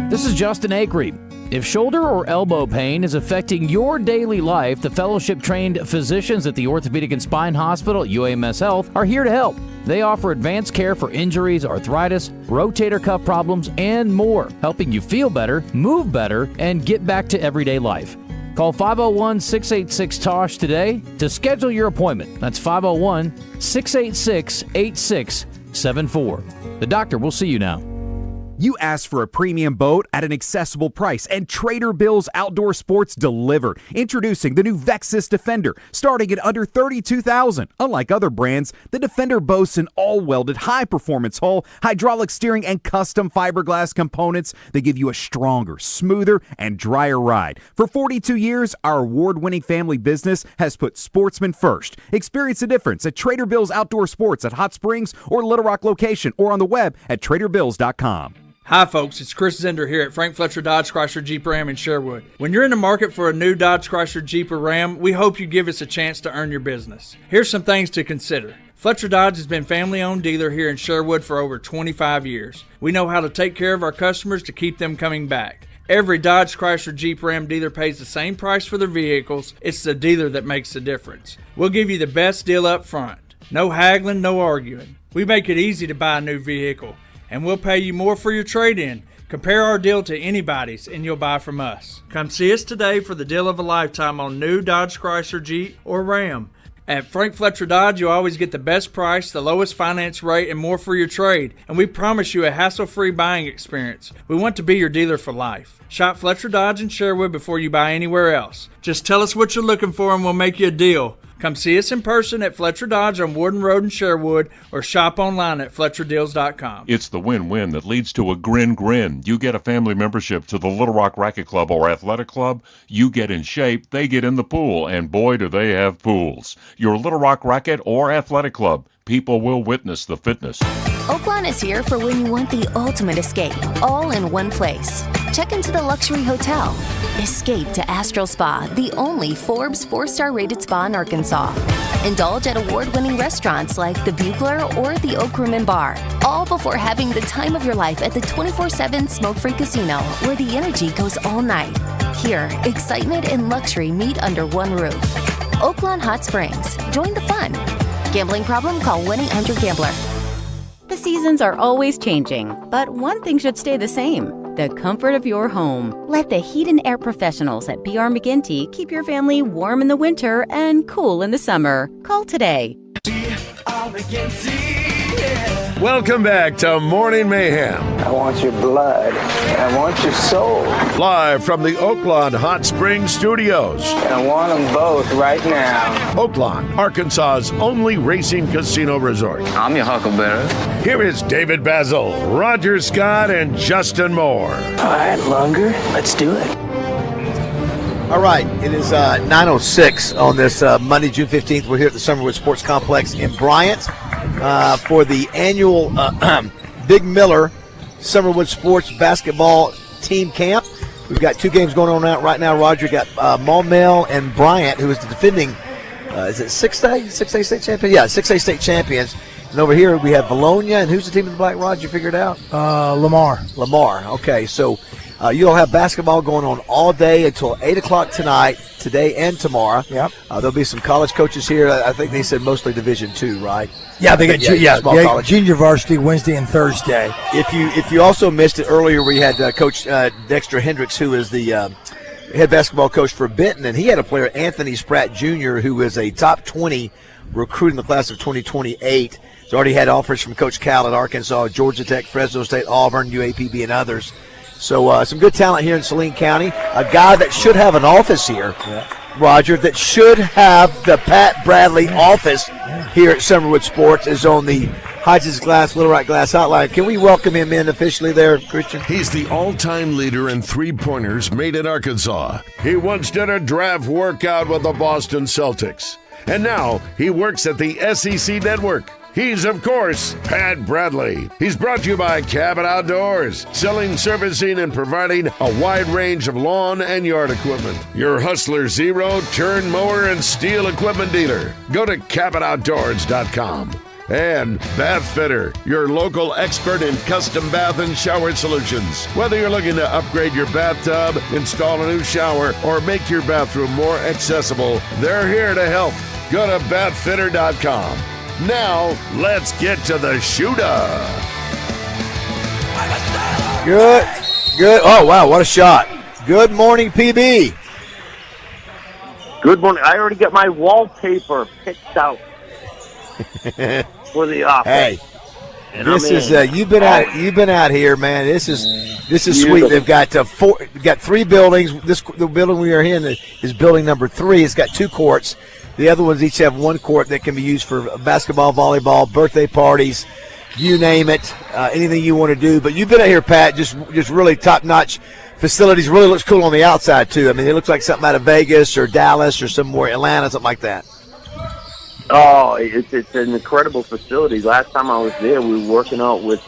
This is Justin Acree. If shoulder or elbow pain is affecting your daily life, the fellowship-trained physicians at the Orthopedic and Spine Hospital at UAMS Health are here to help. They offer advanced care for injuries, arthritis, rotator cuff problems, and more, helping you feel better, move better, and get back to everyday life. Call 501-686-TOSH today to schedule your appointment. That's 501-686-8674. The doctor will see you now. You asked for a premium boat at an accessible price, and Trader Bill's Outdoor Sports delivered. Introducing the new Vexus Defender, starting at under $32,000. Unlike other brands, the Defender boasts an all-welded, high-performance hull, hydraulic steering, and custom fiberglass components that give you a stronger, smoother, and drier ride. For 42 years, our award-winning family business has put sportsmen first. Experience the difference at Trader Bill's Outdoor Sports at Hot Springs or Little Rock location, or on the web at traderbills.com. Hi folks, it's Chris Zender here at Frank Fletcher Dodge Chrysler Jeep Ram in Sherwood. When you're in the market for a new Dodge Chrysler Jeep or Ram, we hope you give us a chance to earn your business. Here's some things to consider. Fletcher Dodge has been family-owned dealer here in Sherwood for over 25 years. We know how to take care of our customers to keep them coming back. Every Dodge Chrysler Jeep Ram dealer pays the same price for their vehicles. It's the dealer that makes the difference. We'll give you the best deal up front. No haggling, no arguing. We make it easy to buy a new vehicle, and we'll pay you more for your trade-in. Compare our deal to anybody's, and you'll buy from us. Come see us today for the deal of a lifetime on new Dodge Chrysler Jeep or Ram. At Frank Fletcher Dodge, you always get the best price, the lowest finance rate, and more for your trade. And we promise you a hassle-free buying experience. We want to be your dealer for life. Shop Fletcher Dodge in Sherwood before you buy anywhere else. Just tell us what you're looking for and we'll make you a deal. Come see us in person at Fletcher Dodge on Warden Road in Sherwood, or shop online at FletcherDeals.com. It's the win-win that leads to a grin. You get a family membership to the Little Rock Racket Club or Athletic Club. You get in shape, they get in the pool, and boy, do they have pools. Your Little Rock Racket or Athletic Club, people will witness the fitness. Oaklawn is here for when you want the ultimate escape, all in one place. Check into the luxury hotel. Escape to Astral Spa, the only Forbes 4-star rated spa in Arkansas. Indulge at award-winning restaurants like the Bugler or the Oak Room and Bar, all before having the time of your life at the 24/7 smoke-free casino, where the energy goes all night. Here, excitement and luxury meet under one roof. Oaklawn Hot Springs. Join the fun. Gambling problem? Call 1-800-GAMBLER. The seasons are always changing, but one thing should stay the same: the comfort of your home. Let the heat and air professionals at B.R. McGinty keep your family warm in the winter and cool in the summer. Call today. B.R. McGinty, yeah. Welcome back to Morning Mayhem. I want your blood. I want your soul. Live from the Oaklawn Hot Springs Studios. I want them both right now. Oaklawn, Arkansas's only racing casino resort. I'm your huckleberry. Here is David Bazzel, Roger Scott, and Justin Moore. All right, Lunger, let's do it. All right, it is 9:06 on this Monday, June 15th. We're here at the Summerwood Sports Complex in Bryant for the annual Big Miller Summerwood Sports Basketball Team Camp. We've got two games going on right now. Roger got Maumelle and Bryant, who is the defending, is it 6A state champion? Yeah, 6A state champions. And over here we have Bologna, and who's the team in the black, Rod? You figured out? Lamar. Okay, so you'll have basketball going on all day until 8 o'clock tonight, today and tomorrow. Yep. There'll be some college coaches here. I think they said mostly Division II, right? Yeah, they got small college. junior varsity Wednesday and Thursday. If you also missed it earlier, we had Coach Dexter Hendricks, who is the head basketball coach for Benton, and he had a player, Anthony Spratt Jr., who is a top 20 recruit in the class of 2028. He's already had offers from Coach Cal at Arkansas, Georgia Tech, Fresno State, Auburn, UAPB, and others. So some good talent here in Saline County. A guy that should have an office here, Roger, that should have the Pat Bradley office here at Summerwood Sports is on the Hodges Glass, Little Rock Glass hotline. Can we welcome him in officially there, Christian? He's the all-time leader in three-pointers made in Arkansas. He once did a draft workout with the Boston Celtics. And now he works at the SEC Network. He's, of course, Pat Bradley. He's brought to you by Cabot Outdoors, selling, servicing, and providing a wide range of lawn and yard equipment. Your Hustler Zero, turn mower, and steel equipment dealer. Go to CabotOutdoors.com. And Bath Fitter, your local expert in custom bath and shower solutions. Whether you're looking to upgrade your bathtub, install a new shower, or make your bathroom more accessible, they're here to help. Go to BathFitter.com. Now, let's get to the shooter. Good. Oh, wow, what a shot. Good morning, PB. Good morning. I already got my wallpaper picked out for the office. Hey, and this is you've been out here, man. This is sweet. They've got three buildings. The building we are in is building number 3. It's got 2 courts. The other ones each have 1 court that can be used for basketball, volleyball, birthday parties, you name it, anything you want to do. But you've been out here, Pat, just really top-notch facilities. Really looks cool on the outside, too. I mean, it looks like something out of Vegas or Dallas or somewhere, Atlanta, something like that. Oh, it's an incredible facility. Last time I was there, we were working out with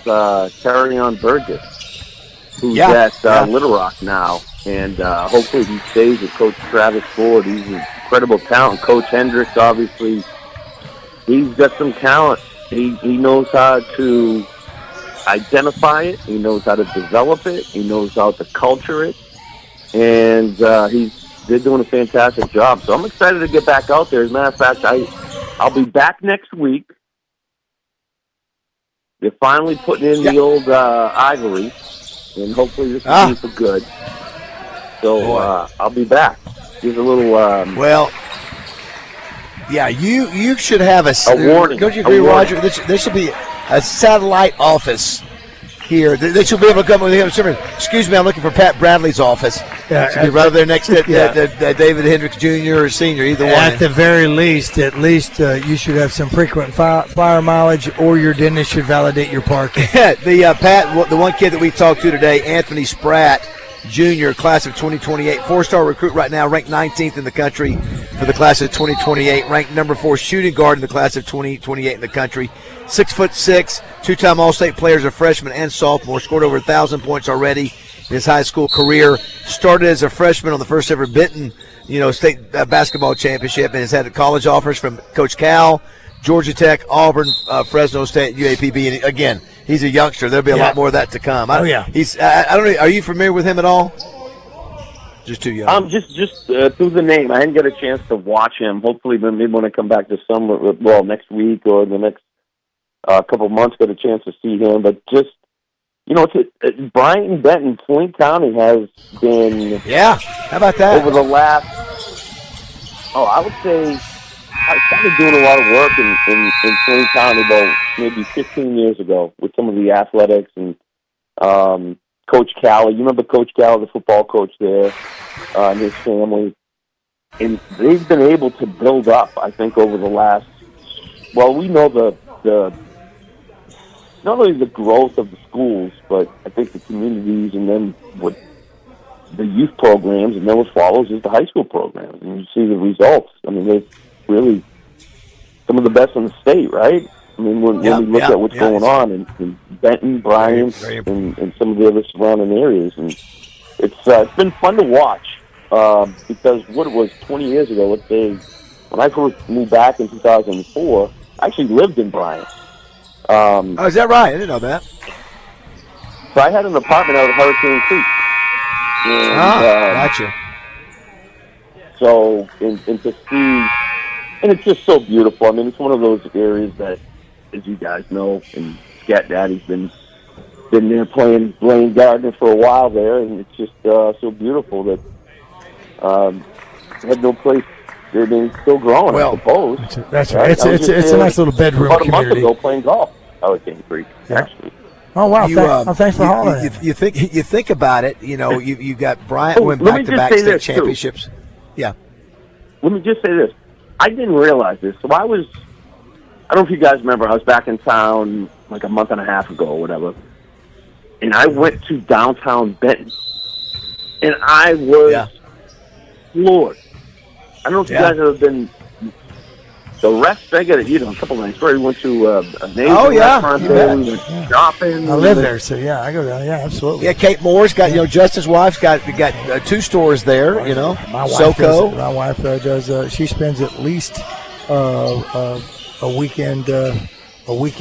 Carrion Burgess, who's at Little Rock now. And hopefully he stays with Coach Travis Ford. He's an incredible talent. Coach Hendricks, obviously, he's got some talent. He knows how to identify it. He knows how to develop it. He knows how to culture it. And they're doing a fantastic job. So I'm excited to get back out there. As a matter of fact, I'll be back next week. They're finally putting in the old ivory, and hopefully this will be for good. So I'll be back. Here's a little. You should have a warning. Don't you agree, Roger? There should be a satellite office here. They should be able to come with him. Excuse me, I'm looking for Pat Bradley's office. Should be right over there next to David Hendricks Jr. or Sr. Either one. At the very least, you should have some frequent fire mileage, or your dentist should validate your parking. Pat, the one kid that we talked to today, Anthony Spratt Jr., class of 2028, 4-star recruit right now, ranked 19th in the country for the class of 2028, ranked number 4 shooting guard in the class of 2028 in the country. 6'6", 2-time All-State player as a freshman and sophomore, scored over 1,000 points already in his high school career. Started as a freshman on the first ever Benton, state basketball championship, and has had college offers from Coach Cal, Georgia Tech, Auburn, Fresno State, UAPB, and again, he's a youngster. There'll be a lot more of that to come. I don't know. Are you familiar with him at all? Just too young. Just through the name. I didn't get a chance to watch him. Hopefully, maybe when I come back to next week or the next couple of months, get a chance to see him. But just, Bryant and Benton, Saline County has been. Yeah. How about that? Over the last, I would say, I started doing a lot of work in Plain County about maybe 15 years ago with some of the athletics and Coach Callie. You remember Coach Callie, the football coach there, and his family. And they've been able to build up, I think, over the last, well, we know the not only the growth of the schools, but I think the communities, and then what the youth programs, and then what follows is the high school programs. And you see the results. I mean, they're really some of the best in the state, right? I mean, when we look at what's going on in Benton, Bryant, and some of the other surrounding areas. And it's been fun to watch because what it was 20 years ago, let's say, when I first moved back in 2004, I actually lived in Bryant. Oh, is that right? I didn't know that. So I had an apartment out of Hurricane Creek. And, gotcha. So, and to see, and it's just so beautiful. I mean, it's one of those areas that, as you guys know, and Scat Daddy's been there playing Blaine Gardner for a while there, and it's just so beautiful that had no place. They're still growing, I suppose. That's right. It's a nice little bedroom about community. A month ago playing golf out at King Creek, actually. Oh wow! Thanks for you, hollering. you think about it. You know, you got Bryant went back-to-back state championships. Too. Yeah. Let me just say this. I didn't realize this. So I don't know if you guys remember, I was back in town like a month and a half ago or whatever, and I went to downtown Benton, and I was floored. I don't know if you guys have been. The rest, I got to eat on a couple nights. Where we went to a Asian restaurant there. We went shopping. I live there, so yeah, I go down. Yeah, absolutely. Yeah, Kate Moore's got, Justin's wife's got 2 stores there. My wife SoCo. My wife does. She spends at least a weekend a week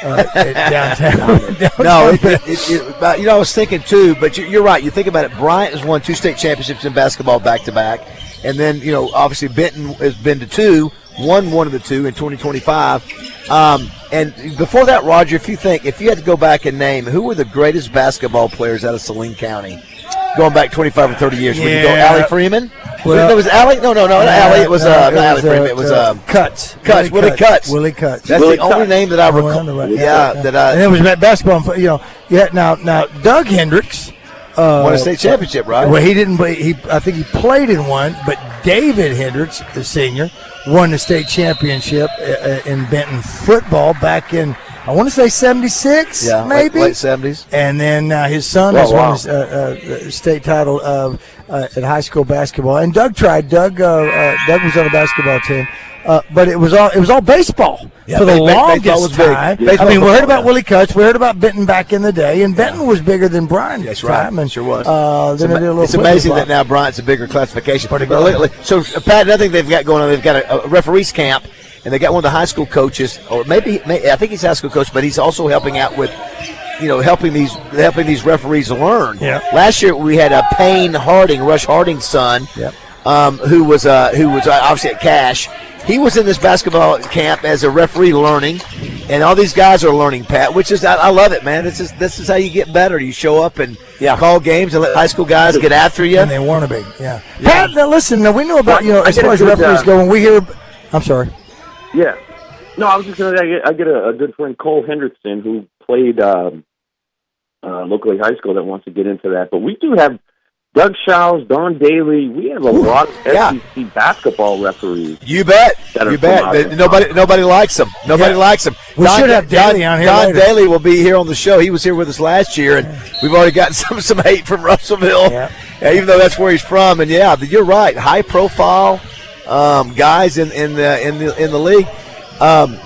downtown. No, I was thinking too, but you're right. You think about it. Bryant has won 2 state championships in basketball back to back, and then obviously Benton has been to 2. Won one of the 2 in 2025. And before that, Roger, if you had to go back and name who were the greatest basketball players out of Saline County, going back 25 or 30 years, would you go Allie Freeman? Well, it was Allie? No, not Allie. It was not Allie Freeman. It was Cuts. Willie Cuts. Willie Cuts. That's the only name that I recall. And it was basketball. Now Doug Hendricks won a state championship, right? Well, he didn't. I think he played in one. But David Hendricks, the senior, won the state championship in Benton football back in, I want to say 76, maybe late 70s. And then his son has won the state title at high school basketball. And Doug tried. Doug was on the basketball team. But it was all baseball for the longest time. I mean, we heard about Willie Cuts. We heard about Benton back in the day, and Benton was bigger than Bryant. That's right. Time, and sure was. It's amazing that now Bryant's a bigger classification. So, Pat, another thing they've got going on, they've got a referees camp, and they got one of the high school coaches, or maybe I think he's a high school coach, but he's also helping out with, helping these referees learn. Yeah. Last year we had Rush Harding's son, who was obviously at Cash. He was in this basketball camp as a referee learning, and all these guys are learning, Pat, which is, I love it, man. This is how you get better. You show up and call games and let high school guys get after you. And they want to be, Pat, now listen, we know about, as far as referees go, when we hear, I'm sorry. Yeah. No, I was just going to say, I get a good friend, Cole Hendrickson, who played locally high school that wants to get into that. But we do have Doug Shows, Don Daly. We have a lot of SEC basketball referees. You bet. Nobody likes them. Nobody likes them. We should have Daly on here Don later. Daly will be here on the show. He was here with us last year, and we've already gotten some hate from Russellville, even though that's where he's from. And you're right. High profile guys in the league.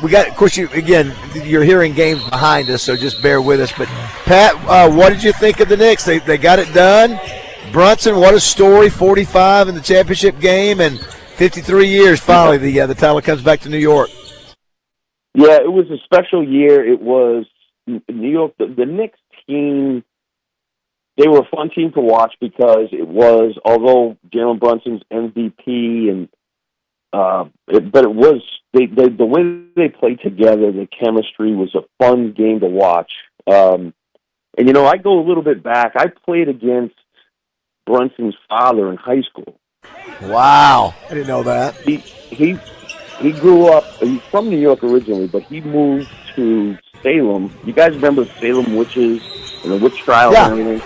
We got, of course, you're hearing games behind us, so just bear with us. But Pat, what did you think of the Knicks? They got it done. Brunson, what a story! 45 in the championship game, and 53 years. Finally, the title comes back to New York. Yeah, it was a special year. It was New York. The Knicks team. They were a fun team to watch because it was, although Jalen Brunson's MVP, and but it was the way they played together. The chemistry was a fun game to watch. And I go a little bit back. I played against Brunson's father in high school. Wow, I didn't know that. He he grew up. He's from New York originally, but he moved to Salem. You guys remember Salem witches and the witch trials and everything?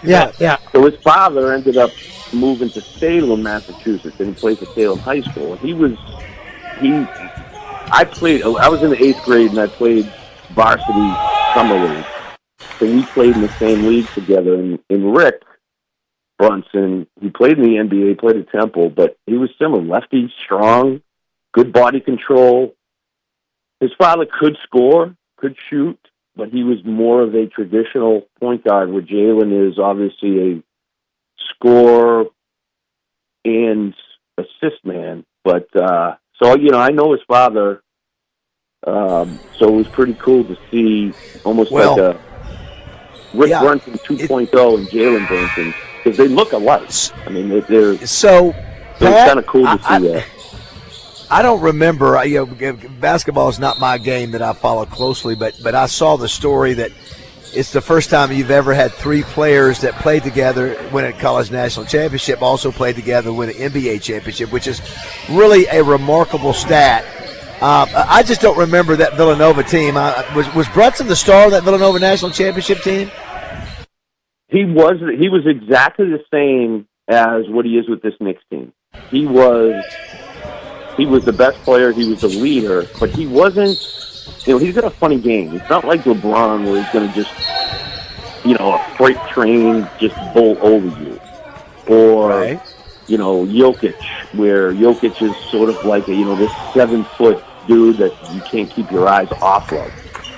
Yeah. So his father ended up moving to Salem, Massachusetts, and he played for Salem High School. I was in the 8th grade, and I played varsity summer league. So we played in the same league together. And Rick Brunson, he played in the NBA, played at Temple, but he was similar. Lefty, strong, good body control. His father could score, could shoot, but he was more of a traditional point guard, where Jalen is obviously a scorer and assist man. But so I know his father. So it was pretty cool to see almost like a Rick Brunson 2.0 and Jalen Brunson, because they look alike. I mean, they're so. It was kind of cool to see that. I don't remember. Basketball is not my game that I follow closely, but I saw the story that it's the first time you've ever had 3 players that played together, win a college national championship, also played together, win an NBA championship, which is really a remarkable stat. I just don't remember that Villanova team. Was Brunson the star of that Villanova national championship team? He was exactly the same as what he is with this Knicks team. He was the best player. He was the leader, but he wasn't. He's got a funny game. It's not like LeBron, where he's going to just, a freight train just bolt over you, or Jokic, where Jokic is sort of like this 7-foot dude that you can't keep your eyes off of,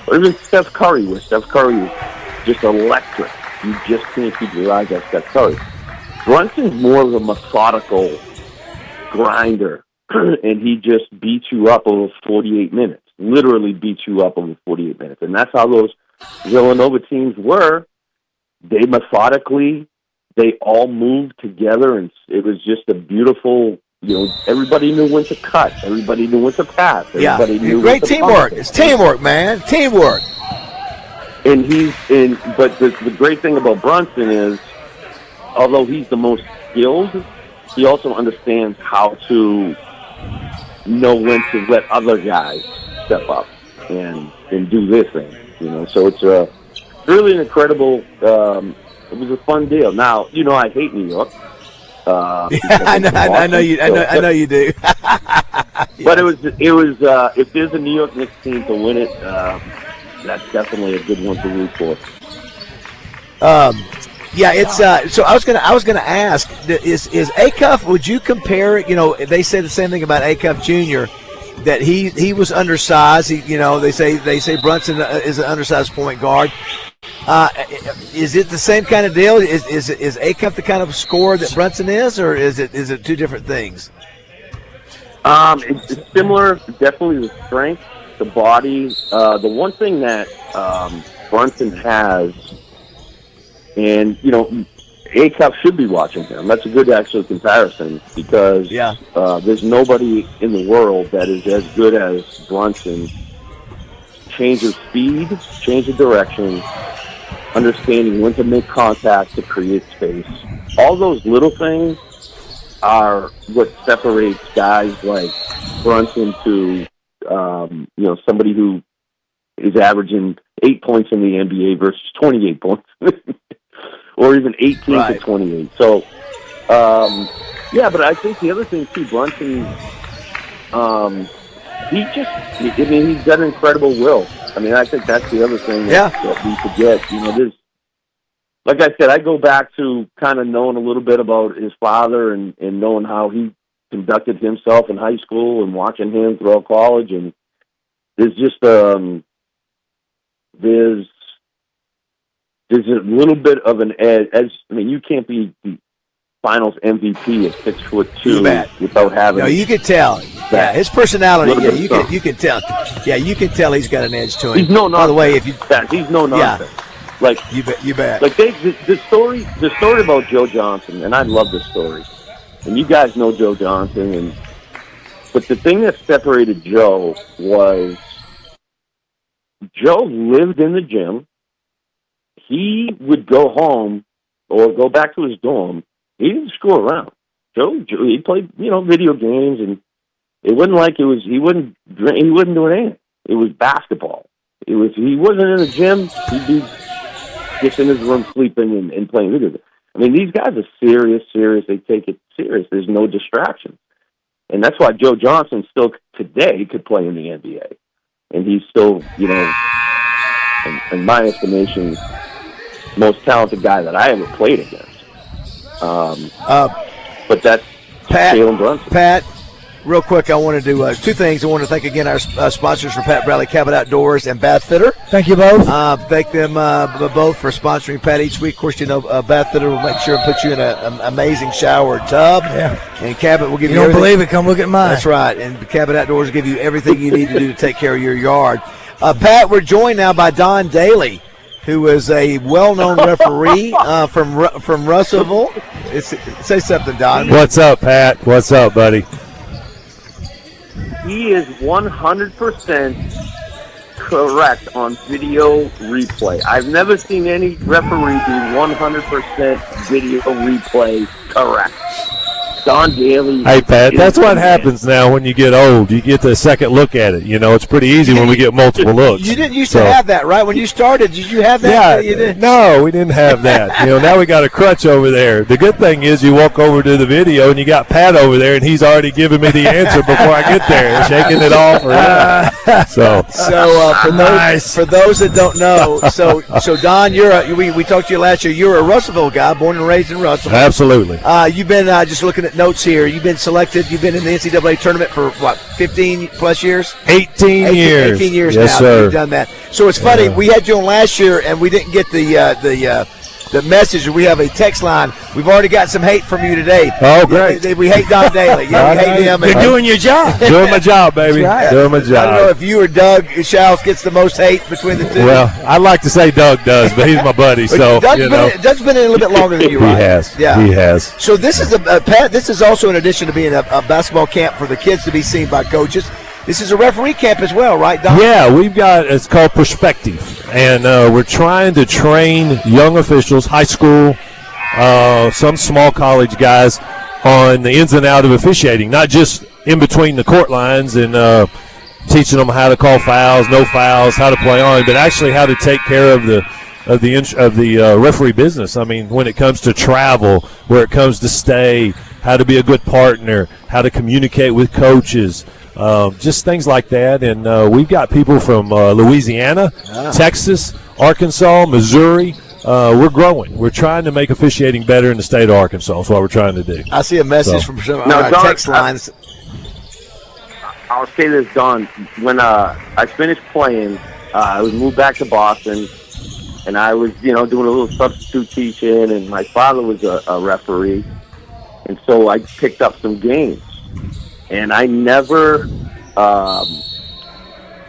or even Steph Curry, where Steph Curry is just electric. You just can't keep your eyes off Steph Curry. Brunson's more of a methodical grinder, and he just beats you up over 48 minutes. Literally beats you up over 48 minutes. And that's how those Villanova teams were. They all moved together, and it was just a beautiful, everybody knew when to cut. Everybody knew when to pass. Everybody knew great teamwork. It's teamwork, man. Teamwork. And but the great thing about Brunson is, although he's the most skilled, he also understands how to know when to let other guys step up and do their thing. So it's really an incredible. It was a fun deal. Now I hate New York. I know you do. But it was. If there's a New York Knicks team to win it, that's definitely a good one to root for. It's so I was gonna ask, is Acuff, would you compare, they say the same thing about Acuff Jr., that he was undersized. They say Brunson is an undersized point guard. Is it the same kind of deal? Is Acuff the kind of scorer that Brunson is, or is it two different things? It's similar, definitely the strength, the body. The one thing that Brunson has, and Acuff should be watching him. That's a good actual comparison, because there's nobody in the world that is as good as Brunson. Change of speed, change of direction, understanding when to make contact to create space. All those little things are what separates guys like Brunson to somebody who is averaging 8 points in the NBA versus 28 points. Or even 18 to 28. So, but I think the other thing too, Brunson, he's got an incredible will. I mean, I think that's the other thing that we forget. There's, like I said, I go back to kind of knowing a little bit about his father and knowing how he conducted himself in high school and watching him throughout college. And there's just, there's a little bit of an edge. You can't be the Finals MVP at 6'2" without having. No, you can tell. Yeah, his personality. Yeah, you can tell. Yeah, you can tell he's got an edge to him. He's no nonsense. By the way, if you, he's no nonsense. Like you bet. Like the story about Joe Johnson, and I love this story. And you guys know Joe Johnson, but the thing that separated Joe was Joe lived in the gym. He would go home or go back to his dorm. He didn't screw around. Joe he played, video games, and It wasn't like he wouldn't do anything. It was basketball. He wasn't in the gym. He'd be just in his room sleeping and playing video games. I mean, these guys are serious. They take it serious. There's no distraction. And that's why Joe Johnson still today could play in the NBA. And he's still, in my estimation, most talented guy that I ever played against. But that's Jalen Brunson. Pat, real quick, I want to do two things. I want to thank again our sponsors for Pat Bradley Cabot Outdoors and Bath Fitter. Thank you both. Thank them both for sponsoring Pat each week. Of course, Bath Fitter will make sure and put you in an amazing shower tub. Yeah. And Cabot will give you don't everything. believe it, come look at mine. That's right. And Cabot Outdoors will give you everything you need to do to take care of your yard. Pat, we're joined now by Don Daly, who is a well-known referee from Russellville. Say something, Don. What's up, Pat? What's up, buddy? He is 100% correct on video replay. I've never seen any referee be 100% video replay correct. Don Daly. Hey, Pat, that's what happens now when you get old. You get the second look at it. It's pretty easy when we get multiple looks. You didn't used to have that, right? When you started, did you have that? Yeah, no, we didn't have that. Now we got a crutch over there. The good thing is you walk over to the video and you got Pat over there, and he's already giving me the answer before I get there, shaking it off. For those that don't know, so Don, we talked to you last year. You're a Russellville guy, born and raised in Russellville. Absolutely. You've been just looking at notes here. You've been selected. You've been in the NCAA tournament for what, 15 plus years? 18 years. 18 years yes, now. Sir. You've done that. So it's funny. We had you on last year, and we didn't get the message. We have a text line. We've already got some hate from you today. Oh, great. We hate Don Daly. Yeah, we hate him. You're doing your job. Doing my job, baby. Right. Doing my job. I don't know if you or Doug Schaus gets the most hate between the two. Well, I'd like to say Doug does, but he's my buddy. So Doug's been in a little bit longer than you, right? He has. Yeah. He has. So this is Pat. This is also in addition to being a basketball camp for the kids to be seen by coaches. This is a referee camp as well, right, Don? Yeah, it's called Perspective, and we're trying to train young officials, high school, some small college guys, on the ins and outs of officiating, not just in between the court lines and teaching them how to call fouls, no fouls, how to play on, but actually how to take care of the referee business. I mean, when it comes to travel, where it comes to stay, how to be a good partner, how to communicate with coaches. Just things like that, and we've got people from Louisiana, Texas, Arkansas, Missouri. We're growing. We're trying to make officiating better in the state of Arkansas. That's what we're trying to do. I see a message from some of our text lines. I'll say this, Don. When I finished playing, I was moved back to Boston, and I was, doing a little substitute teaching, and my father was a referee, and so I picked up some games. And I never,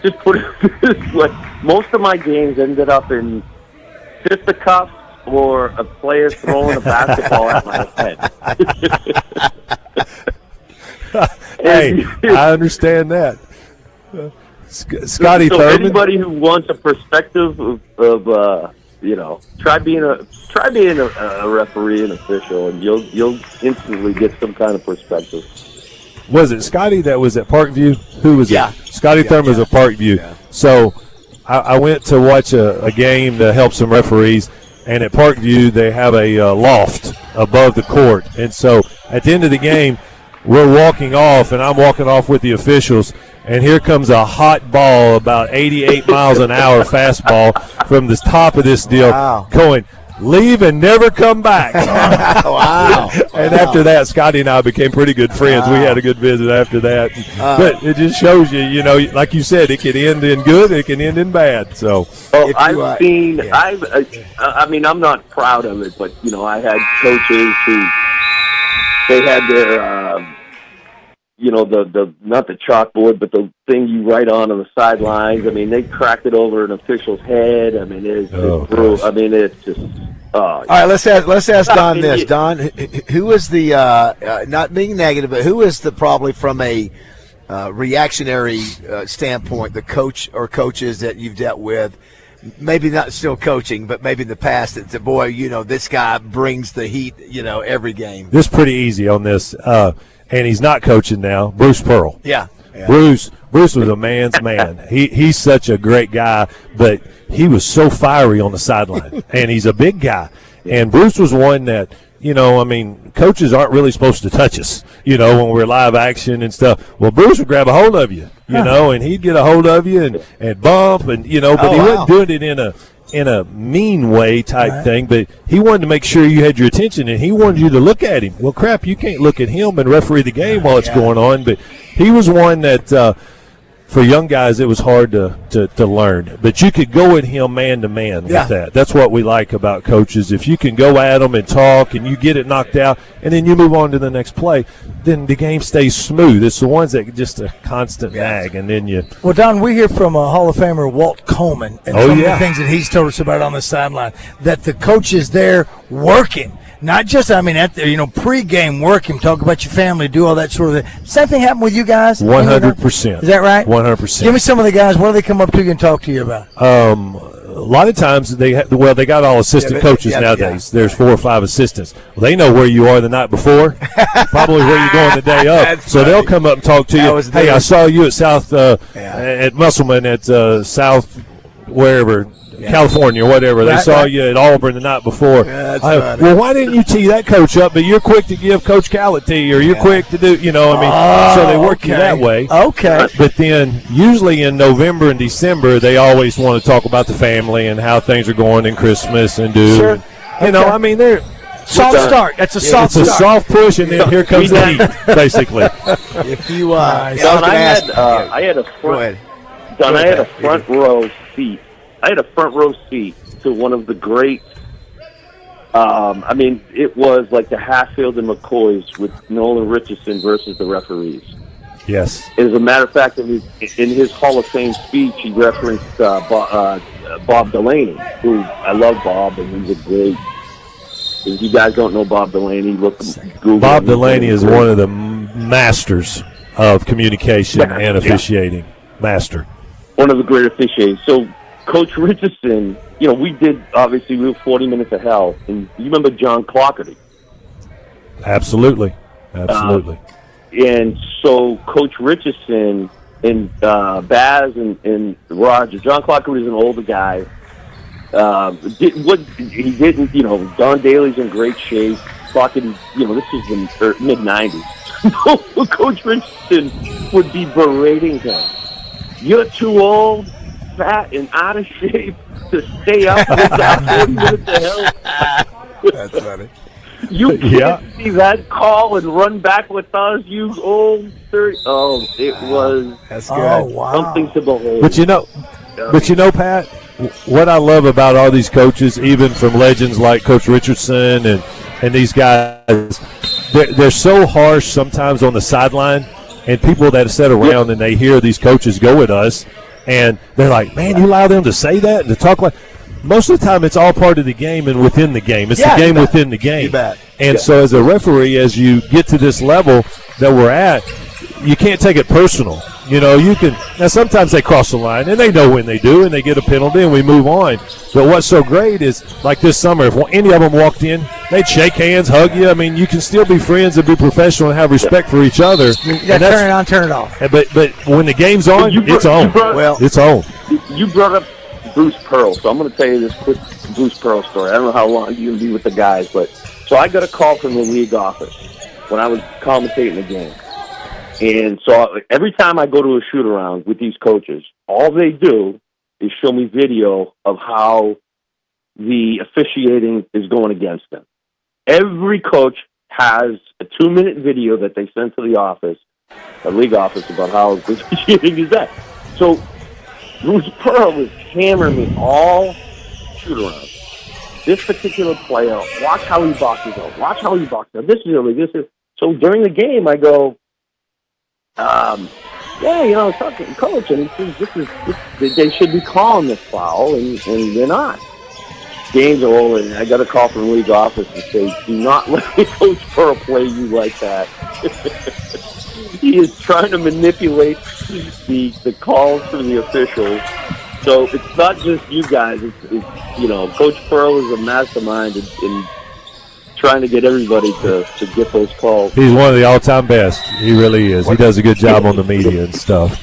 just put it this way, most of my games ended up in fisticuffs or a player throwing a basketball at my head. Hey, I understand that. Scotty so Thurman. Anybody who wants a perspective of try being a referee and official, and you'll instantly get some kind of perspective. Was it Scotty that was at Parkview? Who was it? Scotty Thurman was at Parkview. Yeah. So I went to watch a game to help some referees, and at Parkview they have a loft above the court. And so at the end of the game, we're walking off, and I'm walking off with the officials, and here comes a hot ball, about 88 miles an hour fastball from the top of this deal, going, leave and never come back. Wow. And after that, Scotty and I became pretty good friends. We had a good visit after that. But it just shows you, like you said, it can end in good, it can end in bad. So I've seen, I mean, I'm not proud of it, but, I had coaches who, they had their, the not the chalkboard, but the thing you write on the sidelines. I mean, they cracked it over an official's head. I mean, it's brutal. I mean, it's just. All right, let's ask Don this. Don, who is the not being negative, but who is the probably from a reactionary standpoint, the coach or coaches that you've dealt with? Maybe not still coaching, but maybe in the past, it's boy, this guy brings the heat, every game. This is pretty easy on this. and he's not coaching now, Bruce Pearl. Yeah. Bruce was a man's man. He's such a great guy, but he was so fiery on the sideline, and he's a big guy. And Bruce was one that, coaches aren't really supposed to touch us, when we're live action and stuff. Well, Bruce would grab a hold of you, and he'd get a hold of you and bump, and but he wasn't doing it in a mean way type thing, but he wanted to make sure you had your attention, and he wanted you to look at him. Well, crap, you can't look at him and referee the game while it's going on, but he was one that for young guys it was hard to learn. But you could go at him man-to-man with that. That's what we like about coaches. If you can go at them and talk and you get it knocked out and then you move on to the next play, then the game stays smooth. It's the ones that just a constant nag, and then you – Well, Don, we hear from Hall of Famer Walt Coleman and some of the things that he's told us about on the sideline, that the coach is there working. Not just, at the, pre-game working, talk about your family, do all that sort of thing. Same thing happened with you guys? 100%. Is that right? 100%. Give me some of the guys. What do they come up to you and talk to you about? A lot of times they got all assistant coaches nowadays. There's 4 or 5 assistants. Well, they know where you are the night before, probably where you're going the day up. So they'll come up and talk to you. Hey, I saw you at South at Musselman at South wherever. California or whatever. They saw you at Auburn the night before. Well, why didn't you tee that coach up? But you're quick to give Coach Cal a tee, or you're quick to do, so they work you that way. Okay. But then usually in November and December, they always want to talk about the family and how things are going in Christmas and do. Sure. They're soft start. That's a soft start. It's a soft push, and then here comes the heat, basically. If you, Don, I had a front row seat. I had a front row seat to one of the great, it was like the Hatfield and McCoys with Nolan Richardson versus the referees. Yes. As a matter of fact, in his Hall of Fame speech, he referenced Bob Delaney, who I love Bob, and he's a great. If you guys don't know Bob Delaney, Google Bob Delaney is one of the masters of communication and officiating. Master. One of the great officiators. So, Coach Richardson, we were 40 minutes of hell. And you remember John Clockerty? Absolutely. And so Coach Richardson and Baz and Roger, John Clockerty was an older guy. He didn't, Don Daly's in great shape. Clockerty, this is in the mid-90s. Coach Richardson would be berating him. You're too old, fat, and out of shape to stay up with that 40 minutes of hell. That's funny. You can't see that call and run back with us, you old 30. Oh, it was something to behold. But you know, Pat, what I love about all these coaches, even from legends like Coach Richardson and these guys, they're so harsh sometimes on the sideline, and people that sit around and they hear these coaches go at us, and they're like, man, you allow them to say that and to talk like. Most of the time, it's all part of the game and within the game. It's the game within the game. You bet. And so as a referee, as you get to this level that we're at, you can't take it personal. You can – now sometimes they cross the line, and they know when they do, and they get a penalty, and we move on. But what's so great is, like this summer, if any of them walked in, they'd shake hands, hug you. I mean, you can still be friends and be professional and have respect for each other. You got to turn it on, turn it off. But when the game's on, it's on. It's on. You brought up Bruce Pearl, so I'm going to tell you this quick Bruce Pearl story. I don't know how long you can be with the guys, but so I got a call from the league office when I was commentating the game. And so every time I go to a shoot-around with these coaches, all they do is show me video of how the officiating is going against them. Every coach has a 2-minute video that they send to the office, the league office, about how the officiating is that. So Bruce Pearl was hammering me all shoot-arounds. This particular player, watch how he boxes out. Watch how he boxes out. This is. So during the game, I go, talking coach, and they should be calling this foul, and they're not. Games are over, and I got a call from the league office to say, do not let Coach Pearl play you like that. He is trying to manipulate the calls from the officials. So it's not just you guys. It's Coach Pearl is a mastermind in trying to get everybody to get those calls. He's one of the all-time best. He really is. He does a good job on the media and stuff.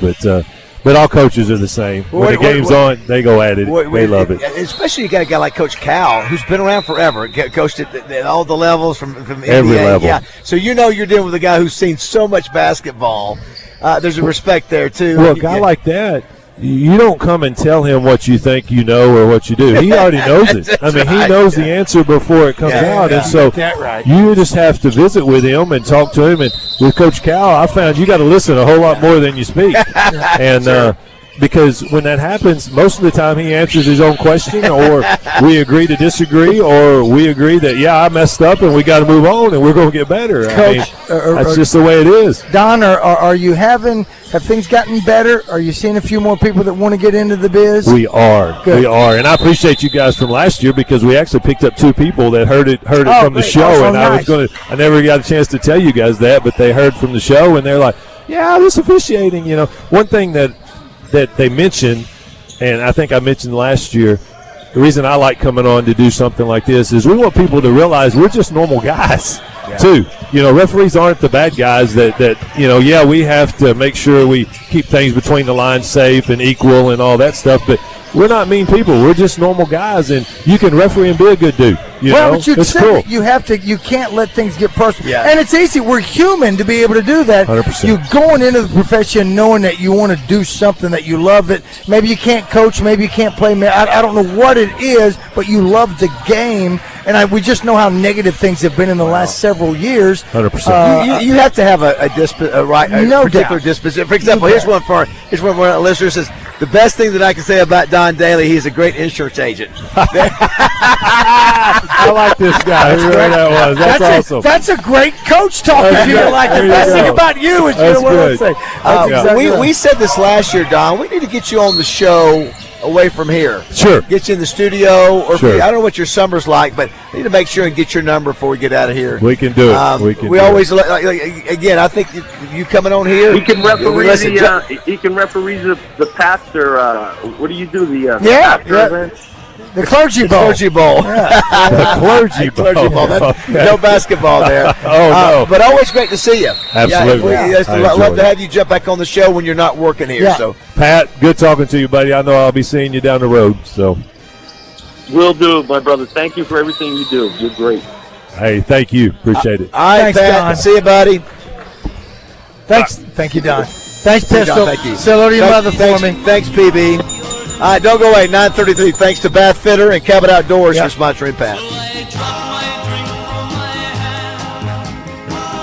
But all coaches are the same. When the game's on, they go at it. They love it. Especially you got a guy like Coach Cal, who's been around forever, coached at all the levels from every NBA. level. Yeah, so you're dealing with a guy who's seen so much basketball. There's a respect there too. Well, a guy like that, you don't come and tell him what you think you know or what you do. He already knows it. I mean, he knows the answer before it comes out. And so you just have to visit with him and talk to him. And with Coach Cal, I found you got to listen a whole lot more than you speak. And because when that happens, most of the time he answers his own question, or we agree to disagree, or we agree that, I messed up and we got to move on and we're going to get better. Coach, that's just the way it is. Don, are you have things gotten better? Are you seeing a few more people that want to get into the biz? We are. Good. We are. And I appreciate you guys from last year, because we actually picked up 2 people that heard it from the show. And nice. I never got a chance to tell you guys that, but they heard from the show and they're like, this officiating, One thing that they mentioned, and I think I mentioned last year, the reason I like coming on to do something like this is we want people to realize we're just normal guys, too. Referees aren't the bad guys that we have to make sure we keep things between the lines safe and equal and all that stuff, but we're not mean people. We're just normal guys, and you can referee and be a good dude. But it's cool. You can't let things get personal. Yeah. And it's easy. We're human to be able to do that. 100%. You're going into the profession knowing that you want to do something that you love. That maybe you can't coach, maybe you can't play. I don't know what it is, but you love the game. And we just know how negative things have been in the last several years. 100%. You have to have a particular disposition. For example, here's one of our listeners says, the best thing that I can say about Don Daly, he's a great insurance agent. I like this guy. Whoever that was. That's awesome. That's a great coach talking to you. Like the best thing about you is what I'm saying. We said this last year, Don. We need to get you on the show away from here. Sure. Get you in the studio, or sure. I don't know what your summer's like, but we need to make sure and get your number before we get out of here. We can do it. We always again. I think you coming on here. He can referee the pastor. What do you do? The pastor events? The Clergy Bowl. Clergy Bowl. The Clergy Bowl. Okay. No basketball there. No. But always great to see you. Absolutely. I'd love to have you jump back on the show when you're not working here. Yeah. So, Pat, good talking to you, buddy. I know I'll be seeing you down the road. So, will do, my brother. Thank you for everything you do. You're great. Hey, thank you. Appreciate it. All right, Thanks, Pat. Don. See you, buddy. Thanks. Thank you, Don. Thanks, Pistol. Don, thank you. Say hello to your mother for me. Thanks, PB. All right, don't go away. 9:33. Thanks to Bath Fitter and Cabot Outdoors for sponsoring Pat.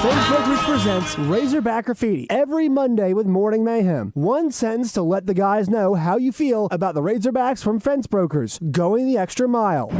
Facebook presents Razorback Graffiti every Monday with Morning Mayhem. One sentence to let the guys know how you feel about the Razorbacks from Fence Brokers, going the extra mile.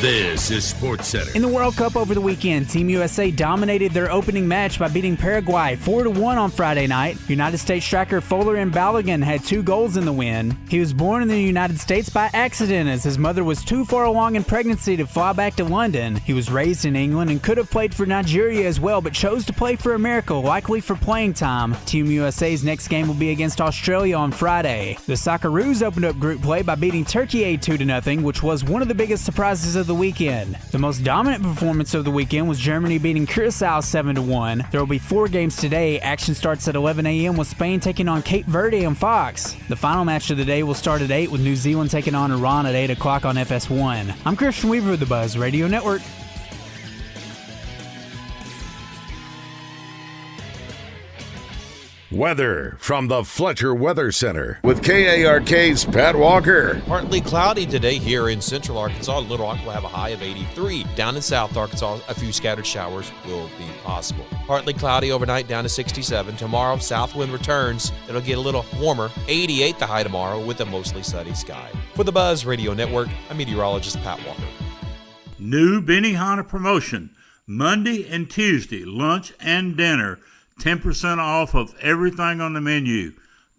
This is Sports Center. In the World Cup over the weekend, Team USA dominated their opening match by beating Paraguay 4-1 on Friday night. United States striker Folarin Balogun had 2 goals in the win. He was born in the United States by accident, as his mother was too far along in pregnancy to fly back to London. He was raised in England and could have played for Nigeria as well, but chose to play for America, likely for playing time. Team USA's next game will be against Australia on Friday. The Socceroos opened up group play by beating Turkey 2-0, which was one of the biggest surprises of the weekend. The most dominant performance of the weekend was Germany beating Curacao 7-1. There will be 4 games today. Action starts at 11 a.m. with Spain taking on Cape Verde on Fox. The final match of the day will start at 8 with New Zealand taking on Iran at 8 o'clock on FS1. I'm Christian Weaver of the Buzz Radio Network. Weather from the Fletcher Weather Center with KARK's Pat Walker. Partly cloudy today here in central Arkansas. Little Rock will have a high of 83. Down in South Arkansas, a few scattered showers will be possible. Partly cloudy overnight, down to 67. Tomorrow, south wind returns. It'll get a little warmer. 88 the high tomorrow with a mostly sunny sky. For the Buzz Radio Network, I'm meteorologist Pat Walker. New Benihana promotion. Monday and Tuesday, lunch and dinner. 10% off of everything on the menu.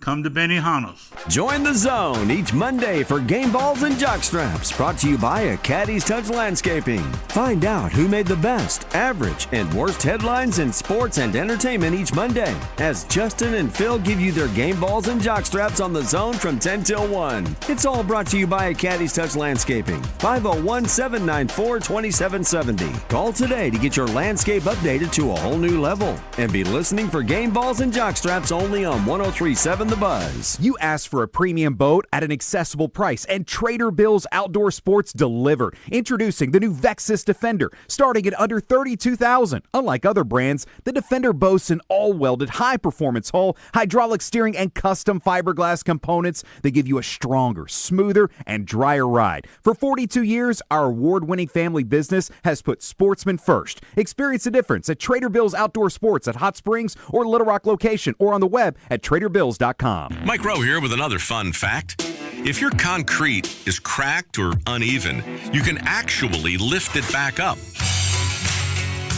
Come to Benihana's. Join the zone each Monday for Game Balls and Jockstraps, brought to you by A Caddy's Touch Landscaping. Find out who made the best, average, and worst headlines in sports and entertainment each Monday, as Justin and Phil give you their Game Balls and Jockstraps on the zone from 10 till 1. It's all brought to you by A Caddy's Touch Landscaping. 501-794-2770. Call today to get your landscape updated to a whole new level. And be listening for Game Balls and Jockstraps only on 103.7 The Buzz. You asked for a premium boat at an accessible price, and Trader Bill's Outdoor Sports deliver. Introducing the new Vexus Defender, starting at under $32,000. Unlike other brands, the Defender boasts an all-welded, high-performance hull, hydraulic steering, and custom fiberglass components that give you a stronger, smoother, and drier ride. For 42 years, our award-winning family business has put sportsmen first. Experience the difference at Trader Bill's Outdoor Sports at Hot Springs or Little Rock location, or on the web at traderbills.com. Mike Rowe here with another fun fact. If your concrete is cracked or uneven, you can actually lift it back up.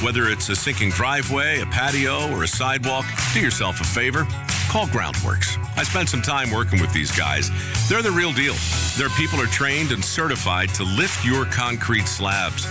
Whether it's a sinking driveway, a patio, or a sidewalk, do yourself a favor. Call Groundworks. I spent some time working with these guys. They're the real deal. Their people are trained and certified to lift your concrete slabs.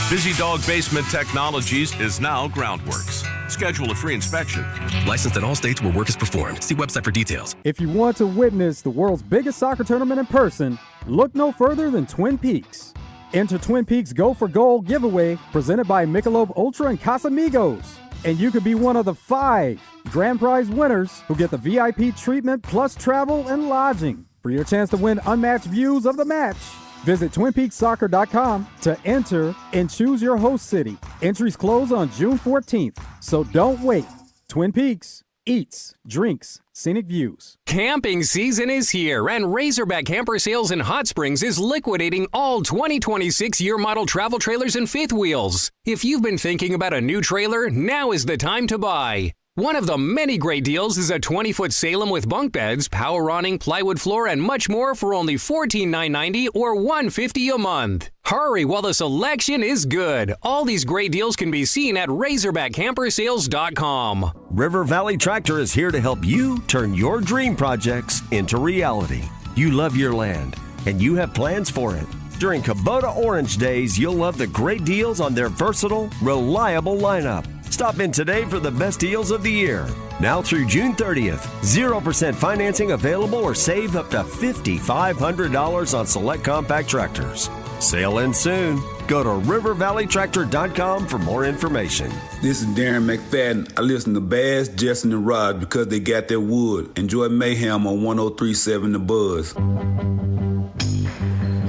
Busy Dog Basement Technologies is now Groundworks. Schedule a free inspection. Licensed in all states where work is performed. See website for details. If you want to witness the world's biggest soccer tournament in person, look no further than Twin Peaks. Enter Twin Peaks Go for Gold giveaway presented by Michelob Ultra and Casamigos. And you could be one of the 5 grand prize winners who get the VIP treatment plus travel and lodging. For your chance to win unmatched views of the match, visit TwinPeaksSoccer.com to enter and choose your host city. Entries close on June 14th, so don't wait. Twin Peaks eats, drinks, scenic views. Camping season is here, and Razorback Camper Sales in Hot Springs is liquidating all 2026 year model travel trailers and fifth wheels. If you've been thinking about a new trailer, now is the time to buy. One of the many great deals is a 20-foot Salem with bunk beds, power awning, plywood floor, and much more for only $14,990 or $150 a month. Hurry while the selection is good. All these great deals can be seen at RazorbackCamperSales.com. River Valley Tractor is here to help you turn your dream projects into reality. You love your land, and you have plans for it. During Kubota Orange Days, you'll love the great deals on their versatile, reliable lineup. Stop in today for the best deals of the year. Now through June 30th, 0% financing available, or save up to $5,500 on select compact tractors. Sale ends soon. Go to rivervalleytractor.com for more information. This is Darren McFadden. I listen to Bass, Justin, and Rod because they got their wood. Enjoy Mayhem on 103.7 The Buzz.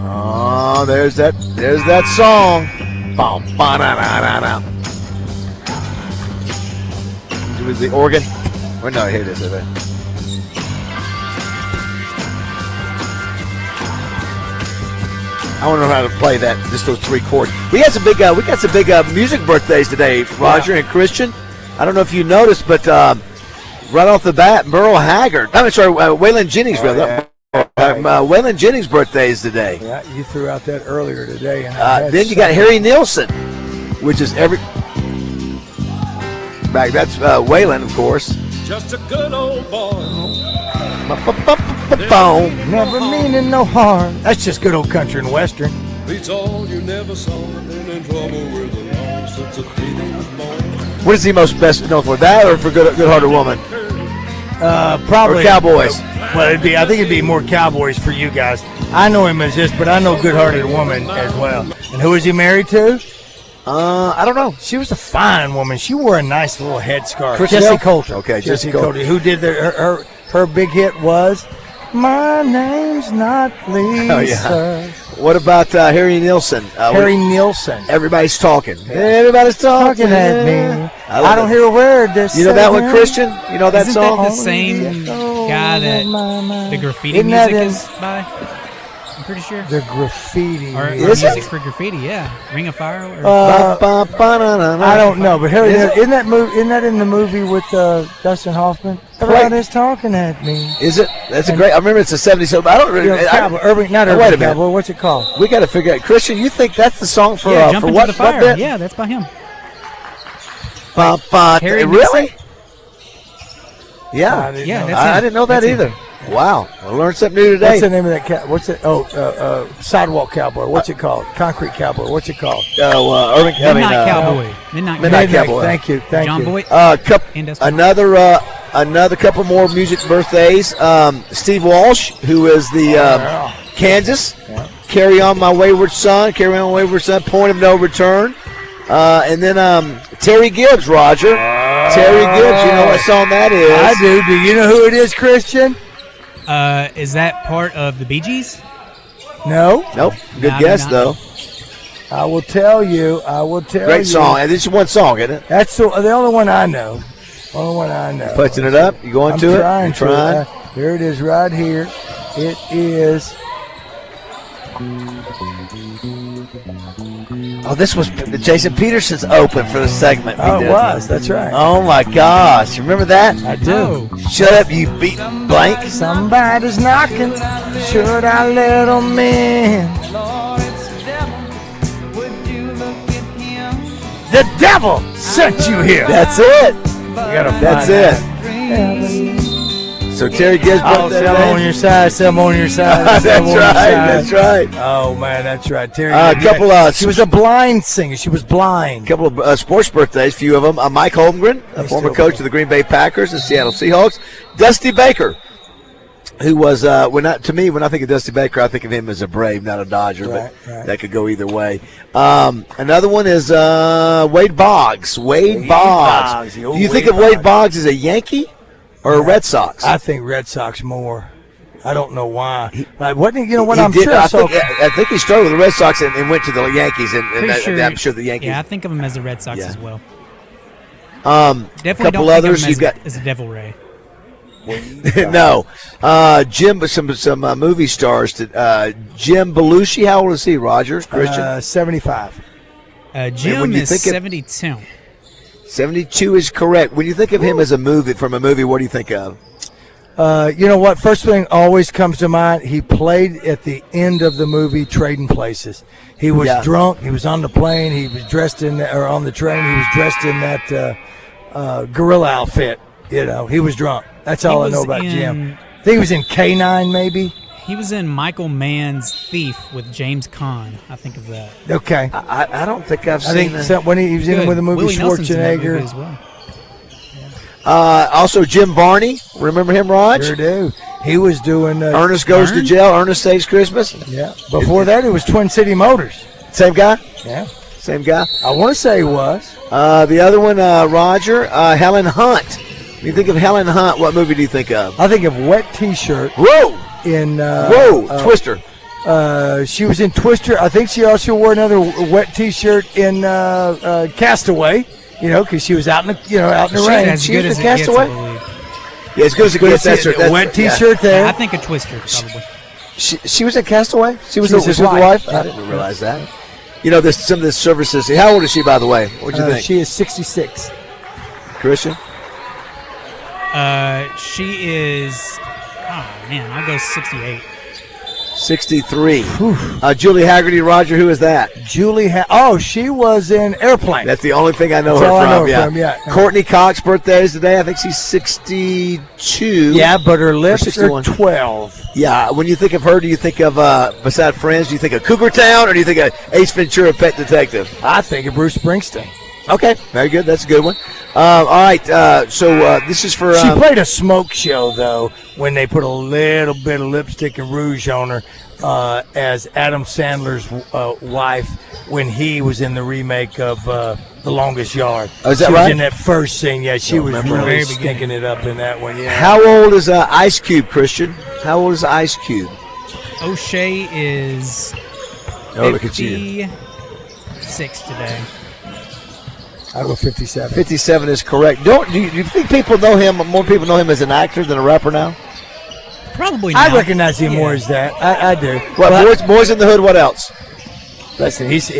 Oh, there's that song. Ba-ba-da-da-da-da. With the organ. Oh no, here it is. I want to know how to play that. Just those 3 chords. We got some big music birthdays today, Roger and Christian. I don't know if you noticed, but right off the bat, Merle Haggard. I'm sorry, Waylon Jennings. Waylon Jennings' birthday is today. Yeah, you threw out that earlier today. Then you got Harry Nilsson, which is back. That's Waylon, of course. Just a good old boy. Never meaning no harm. That's just good old country and western. Beats all you never saw. Been in trouble with the law since the day he was born. What is he most best known for? That or for Good-Hearted Woman? Probably or Cowboys. Well, I think it'd be more Cowboys for you guys. I know him as this, but I know Good-Hearted Woman as well. And who is he married to? I don't know. She was a fine woman. She wore a nice little headscarf. Christelle? Jessie Coulter. Okay, Jessie Coulter. Who did her big hit was My Name's Not Lisa. Oh, yeah. What about Harry Nilsson? Nilsson. Everybody's talking. Everybody's talking at me. I don't hear a word. You know that one, Christian? You know that Isn't song? That the same guy that the graffiti music is by? I'm pretty sure. The graffiti. Or is music it? for graffiti, yeah. Ring of Fire? Or I don't know, but Harry, isn't that in the movie with Dustin Hoffman? Everybody's talking at me. Is it? That's a great. I remember it's a 70s. I don't really. Wait a minute. Cowboy, what's it called? We got to figure out. Christian, you think that's the song for Jump for into what? the Fire. What bit? Yeah, that's by him. Harry Nilsson? really? Yeah. I didn't know that either. Wow. I learned something new today. What's the name of that? What's it? Sidewalk Cowboy. What's it called? Concrete Cowboy. What's it called? Midnight Cowboy. Midnight Cowboy. Thank you. John Boyd. Another couple more music birthdays. Steve Walsh, who is the Kansas. Yeah. Carry On My Wayward Son. Point of No Return. And then Terry Gibbs, Roger. Terry Gibbs, you know what song that is? I do. Do you know who it is, Christian? Is that part of the Bee Gees? No. Nope. Good guess, though. I will tell you. Great song. And this is one song, isn't it? That's the only one I know. Punching it up? You going to it? I'm trying to. Here it is right here. It is. Oh, this was Jason Peterson's open for the segment. Oh, it was. That's right. Oh, my gosh. You remember that? I do. Shut up, you beaten blank. Somebody's knocking. Should I let them in? The devil sent you here. That's it. That's it. So Terry Gibbs. Sell on your side. That's right. Oh man, that's right. Terry. She was a blind singer. She was blind. A couple of sports birthdays, few of them. Mike Holmgren, a former coach of the Green Bay Packers and Seattle Seahawks. Dusty Baker, who was when I think of Dusty Baker, I think of him as a Brave, not a Dodger, but that could go either way. Another one is Wade Boggs. Wade Boggs. Do you think of Wade Boggs as a Yankee or a Red Sox? I think Red Sox more. I don't know why. I'm sure. I think he started with the Red Sox and went to the Yankees, and I'm sure the Yankees. Yeah, I think of him as the Red Sox as well. Couple Definitely don't others. think of him as a Devil Ray. No, Jim. Some movie stars. Jim Belushi. How old is he, Roger? Christian. 75. Jim is 72. 72 is correct. When you think of him as a movie, what do you think of? You know what? First thing always comes to mind. He played at the end of the movie Trading Places. He was drunk. He was on the plane. He was dressed on the train. He was dressed in that gorilla outfit. You know, he was drunk. That's all I know about Jim. I think he was in K-9 maybe. He was in Michael Mann's Thief with James Caan. I think of that. Okay. I don't think I've seen that. When he was in with the movie Willie Schwarzenegger. as well. Also, Jim Varney. Remember him, Raj? Sure do. He was doing... Ernest Goes to Jail. Ernest Saves Christmas. Yeah. Before that, it was Twin City Motors. Same guy? Yeah. Same guy? I want to say he was. The other one, Roger, Helen Hunt. When you think of Helen Hunt, what movie do you think of? I think of Wet T-Shirt. Whoa! Twister. She was in Twister. I think she also wore another wet T-shirt in Castaway. You know, because she was out in the rain. As good as it gets, I believe. Yeah, as good as it gets. That's a wet T-shirt there. I think of Twister probably. She was in Castaway. She was his wife. I didn't realize that. You know, some of the services. How old is she, by the way? What do you think? She is 66. Christian. She is. Oh man, I'll go 68. 63. Julie Haggerty, Roger, who is that? She was in Airplane. That's the only thing I know her from. Yeah. Courtney Cox, birthday is today. I think she's 62. Yeah, but her lips are 12. Yeah, when you think of her, do you think of, beside Friends, do you think of Cougar Town, or do you think of Ace Ventura, Pet Detective? I think of Bruce Springsteen. Okay, very good. That's a good one. All right, so this is for... She played a smoke show, though, when they put a little bit of lipstick and rouge on her as Adam Sandler's wife when he was in the remake of The Longest Yard. Oh, is that she right? was in that first scene. Yeah, she was really stinking it up in that one. Yeah. How old is Ice Cube, Christian? How old is Ice Cube? O'Shea is 56 today. I'll go 57. 57 is correct. Do you think people know him? More people know him as an actor than a rapper now? Probably not. I recognize him more as that. I do. Well, Boys in the Hood. What else? Listen, he's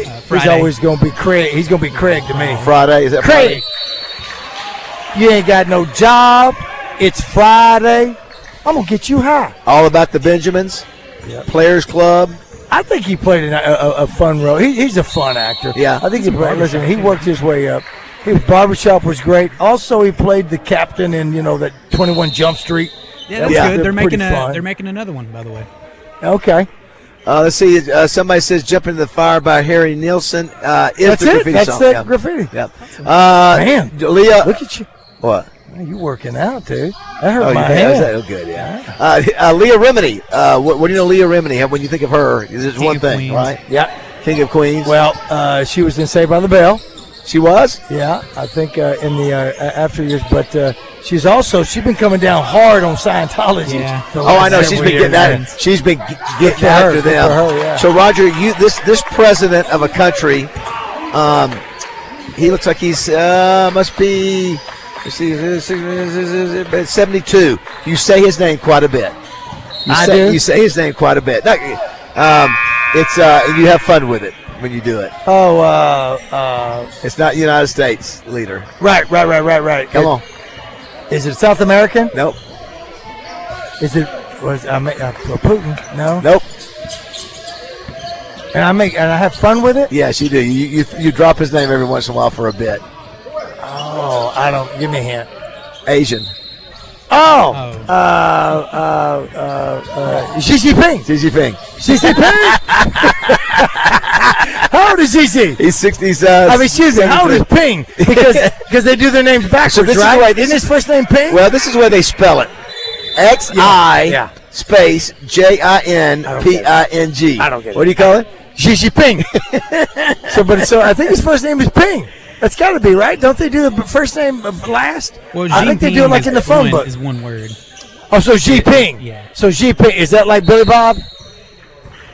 always going to be Craig. He's going to be Craig to me. Friday, is that Craig? Friday? You ain't got no job. It's Friday. I'm going to get you high. All About the Benjamins. Yep. Players Club. I think he played a fun role. He's a fun actor. Yeah. I think he worked his way up. Barbershop was great. Also, he played the captain in, that 21 Jump Street. Yeah, that's good. They're making another one, by the way. Okay. Let's see. Somebody says "Jump into the Fire" by Harry Nilsson. That's the it. graffiti That's song. the Yeah. graffiti. Yeah. Man, Leah, look at you. What? Man, you working out, dude? That hurt my yeah, hand. Oh, good, yeah. Leah Remini. What do you know Leah Remini? When you think of her, is one thing, Queens. right? Yeah. King of Queens. Well, she was in Saved by the Bell. She was? Yeah, I think in the after years. But she's been coming down hard on Scientology. Yeah. I know. She's been getting that. She's been getting after them. Her, yeah. So, Roger, this president of a country, he looks like he's must be 72. You say his name quite a bit. You say his name quite a bit. It's you have fun with it when you do it. It's not United States leader. Right. Come on. Is it South American? Nope. Is it Putin? No. Nope. And I have fun with it. Yes, you do. You drop his name every once in a while for a bit. Oh, I don't. Give me a hint. Asian. Xi Jinping. Xi Jinping. Xi Jinping. How old is Xi? He's 60s. Excuse me. How old is Ping? Because they do their names backwards, right? Isn't his first name Ping? Well, this is where they spell it. XI space JINPING. I don't get it. What do you call it? Xi Jinping. So I think his first name is Ping. That's got to be right. Don't they do the first name last? Well, I think they do it like in the phone book. Is one word. Oh, so Xi Ping. Yeah. So Xi Ping, is that like Billy Bob?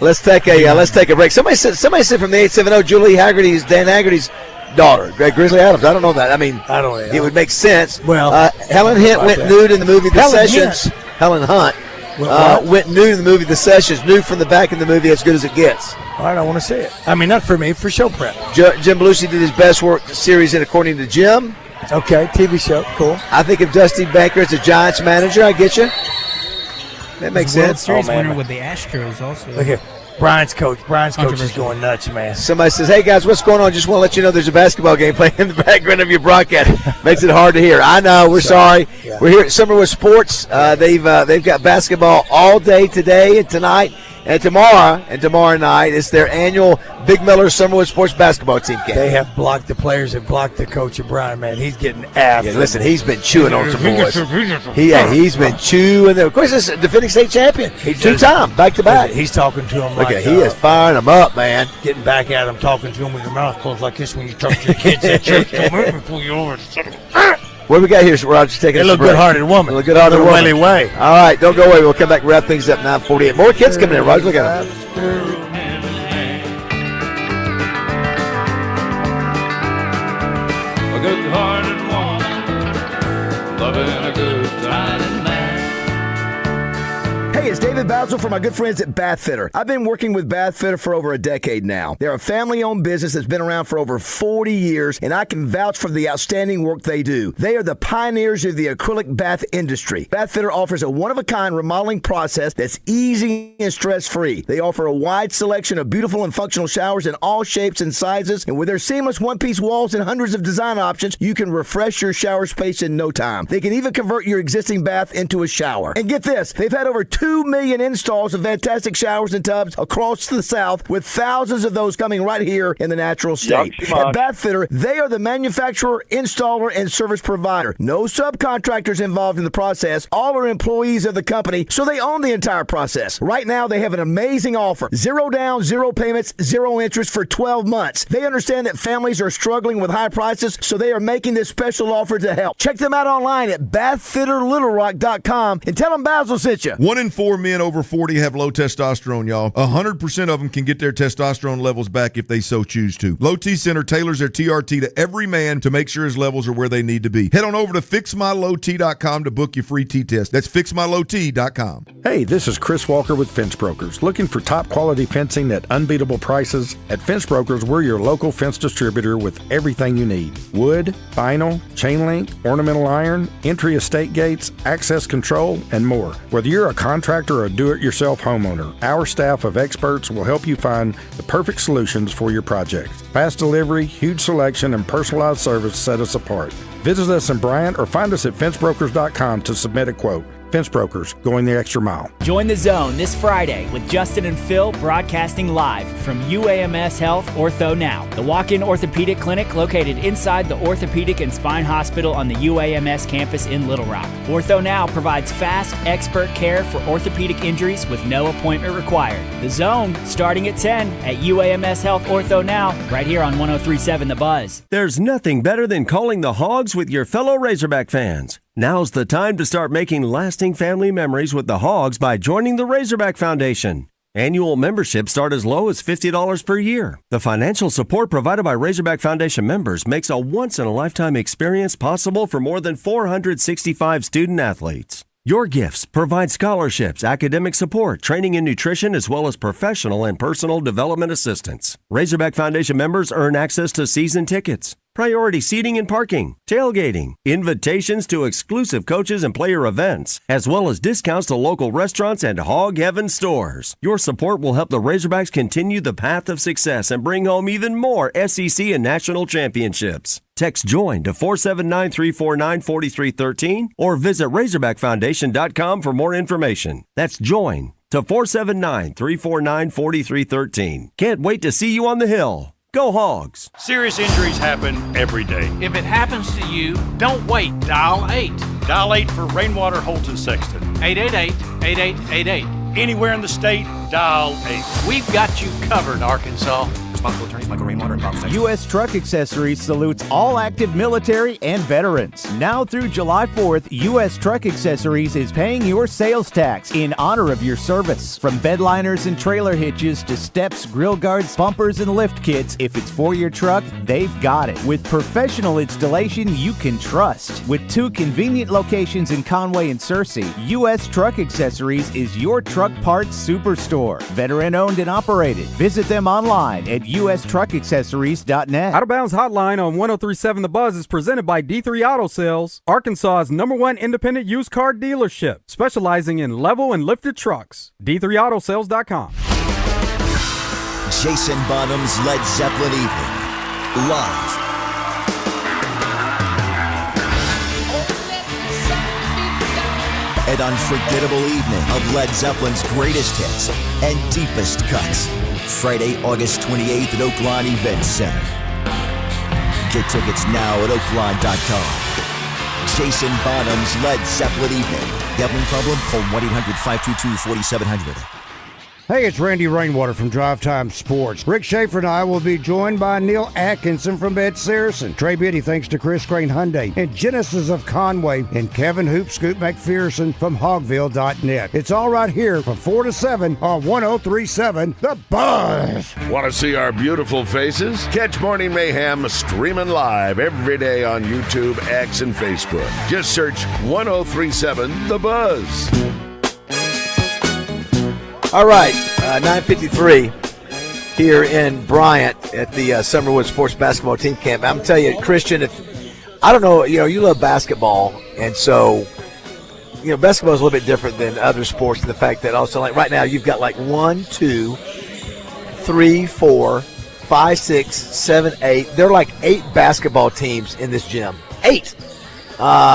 Let's take a break. Somebody said from the 870 Julie Haggerty's Dan Haggerty's daughter, Grizzly Adams. I don't know that. I mean, I don't know. It would make sense. Well, Helen Hunt went nude in the movie The Sessions. Helen Hunt went nude in the movie The Sessions. Nude from the back in the movie As Good as It Gets. All right, I want to see it. I mean, not for me, for show prep. Jim Belushi did his best work series in According to Jim. Okay, TV show, cool. I think if Dusty Baker is a Giants manager, I get you. That makes sense. World Series winner with the Astros also. Look at Brian's coach. Brian's coach is going nuts, man. Somebody says, "Hey guys, what's going on? Just want to let you know there's a basketball game playing in the background of your broadcast. Makes it hard to hear." I know. We're sorry. Yeah. We're here at Summerwood Sports. They've got basketball all day today and tonight. And tomorrow night, it's their annual Big Miller Summerwood Sports basketball team game. They have blocked the players and blocked the coach of Brian, man. He's getting after. Yeah, listen, he's been chewing on some boys. He's been chewing them. Of course, this is defending state champion. Two-time, back-to-back. He's talking to him like he is firing them up, man. Getting back at him, talking to him with your mouth closed like this when you talk to your kids at church. Come over and pull you over. What do we got here, Roger? Taking a good-hearted woman. A good-hearted woman. Way. All right, don't go away. We'll come back and wrap things up 9:48. More kids coming in, Roger. Look at them. A good-hearted woman, loving a good time. Hey, it's David Bazzel from my good friends at Bath Fitter. I've been working with Bath Fitter for over a decade now. They're a family-owned business that's been around for over 40 years, and I can vouch for the outstanding work they do. They are the pioneers of the acrylic bath industry. Bath Fitter offers a one-of-a-kind remodeling process that's easy and stress-free. They offer a wide selection of beautiful and functional showers in all shapes and sizes, and with their seamless one-piece walls and hundreds of design options, you can refresh your shower space in no time. They can even convert your existing bath into a shower. And get this, they've had over 2 million installs of fantastic showers and tubs across the South, with thousands of those coming right here in the natural state. At Bath Fitter, they are the manufacturer, installer, and service provider. No subcontractors involved in the process. All are employees of the company, so they own the entire process. Right now, they have an amazing offer. 0 down, 0 payments, 0 interest for 12 months. They understand that families are struggling with high prices, so they are making this special offer to help. Check them out online at bathfitterlittlerock.com and tell them Bazzel sent you. 1 in 4 men over 40 have low testosterone, y'all. 100% of them can get their testosterone levels back if they so choose to. Low T Center tailors their TRT to every man to make sure his levels are where they need to be. Head on over to fixmylowt.com to book your free T-test. That's fixmylowt.com. Hey, this is Chris Walker with Fence Brokers. Looking for top quality fencing at unbeatable prices? At Fence Brokers, we're your local fence distributor with everything you need. Wood, vinyl, chain link, ornamental iron, entry estate gates, access control, and more. Whether you're a contractor or a do-it-yourself homeowner, our staff of experts will help you find the perfect solutions for your project. Fast delivery, huge selection, and personalized service set us apart. Visit us in Bryant or find us at fencebrokers.com to submit a quote. Fence Brokers, going the extra mile. Join the Zone this Friday with Justin and Phil broadcasting live from UAMS Health Ortho Now, the walk-in orthopedic clinic located inside the Orthopedic and Spine Hospital on the UAMS campus in Little Rock. Ortho Now provides fast, expert care for orthopedic injuries with no appointment required. The Zone, starting at 10 at UAMS Health Ortho Now, right here on 103.7 The Buzz. There's nothing better than calling the Hogs with your fellow Razorback fans. Now's the time to start making lasting family memories with the Hogs by joining the Razorback Foundation. Annual memberships start as low as $50 per year. The financial support provided by Razorback Foundation members makes a once-in-a-lifetime experience possible for more than 465 student athletes. Your gifts provide scholarships, academic support, training in nutrition, as well as professional and personal development assistance. Razorback Foundation members earn access to season tickets, priority seating and parking, tailgating, invitations to exclusive coaches and player events, as well as discounts to local restaurants and Hog Heaven stores. Your support will help the Razorbacks continue the path of success and bring home even more SEC and national championships. Text JOIN to 479-349-4313 or visit RazorbackFoundation.com for more information. That's JOIN to 479-349-4313. Can't wait to see you on the Hill. Go Hogs! Serious injuries happen every day. If it happens to you, don't wait. Dial 8. Dial 8 for Rainwater, Holton, Sexton. 888-8888. Anywhere in the state, dial 8. We've got you covered, Arkansas. Responsible attorneys Michael Rainwater and Bob Sexton. U.S. Truck Accessories salutes all active military and veterans. Now through July 4th, U.S. Truck Accessories is paying your sales tax in honor of your service. From bed liners and trailer hitches to steps, grill guards, bumpers, and lift kits, if it's for your truck, they've got it. With professional installation you can trust. With 2 convenient locations in Conway and Searcy, U.S. Truck Accessories is your truck parts superstore. Veteran owned and operated. Visit them online at ustruckaccessories.net. Out of Bounds Hotline on 103.7 The Buzz is presented by D3 Auto Sales, Arkansas's #1 independent used car dealership, specializing in level and lifted trucks. D3AutoSales.com. Jason Bonham's Led Zeppelin Evening. Live. An unforgettable evening of Led Zeppelin's greatest hits and deepest cuts. Friday, August 28th at Oakline Event Center. Get tickets now at oakline.com. Jason Bonham's Led Zeppelin Evening. Gambling problem? Call 1-800-522-4700. Hey, it's Randy Rainwater from Drive Time Sports. Rick Schaefer and I will be joined by Neil Atkinson from Ed Searson, Trey Biddy thanks to Chris Crane Hyundai, and Genesis of Conway, and Kevin Hoop Scoop McPherson from Hogville.net. It's all right here from 4 to 7 on 103.7 The Buzz. Want to see our beautiful faces? Catch Morning Mayhem streaming live every day on YouTube, X, and Facebook. Just search 103.7 The Buzz. All right, 9:53 here in Bryant at the Summerwood Sports Basketball Team Camp. I'm telling you, Christian, I don't know, you love basketball, and so, basketball is a little bit different than other sports in the fact that also, like right now, you've got like 1, 2, 3, 4, 5, 6, 7, 8. There are like 8 basketball teams in this gym. 8.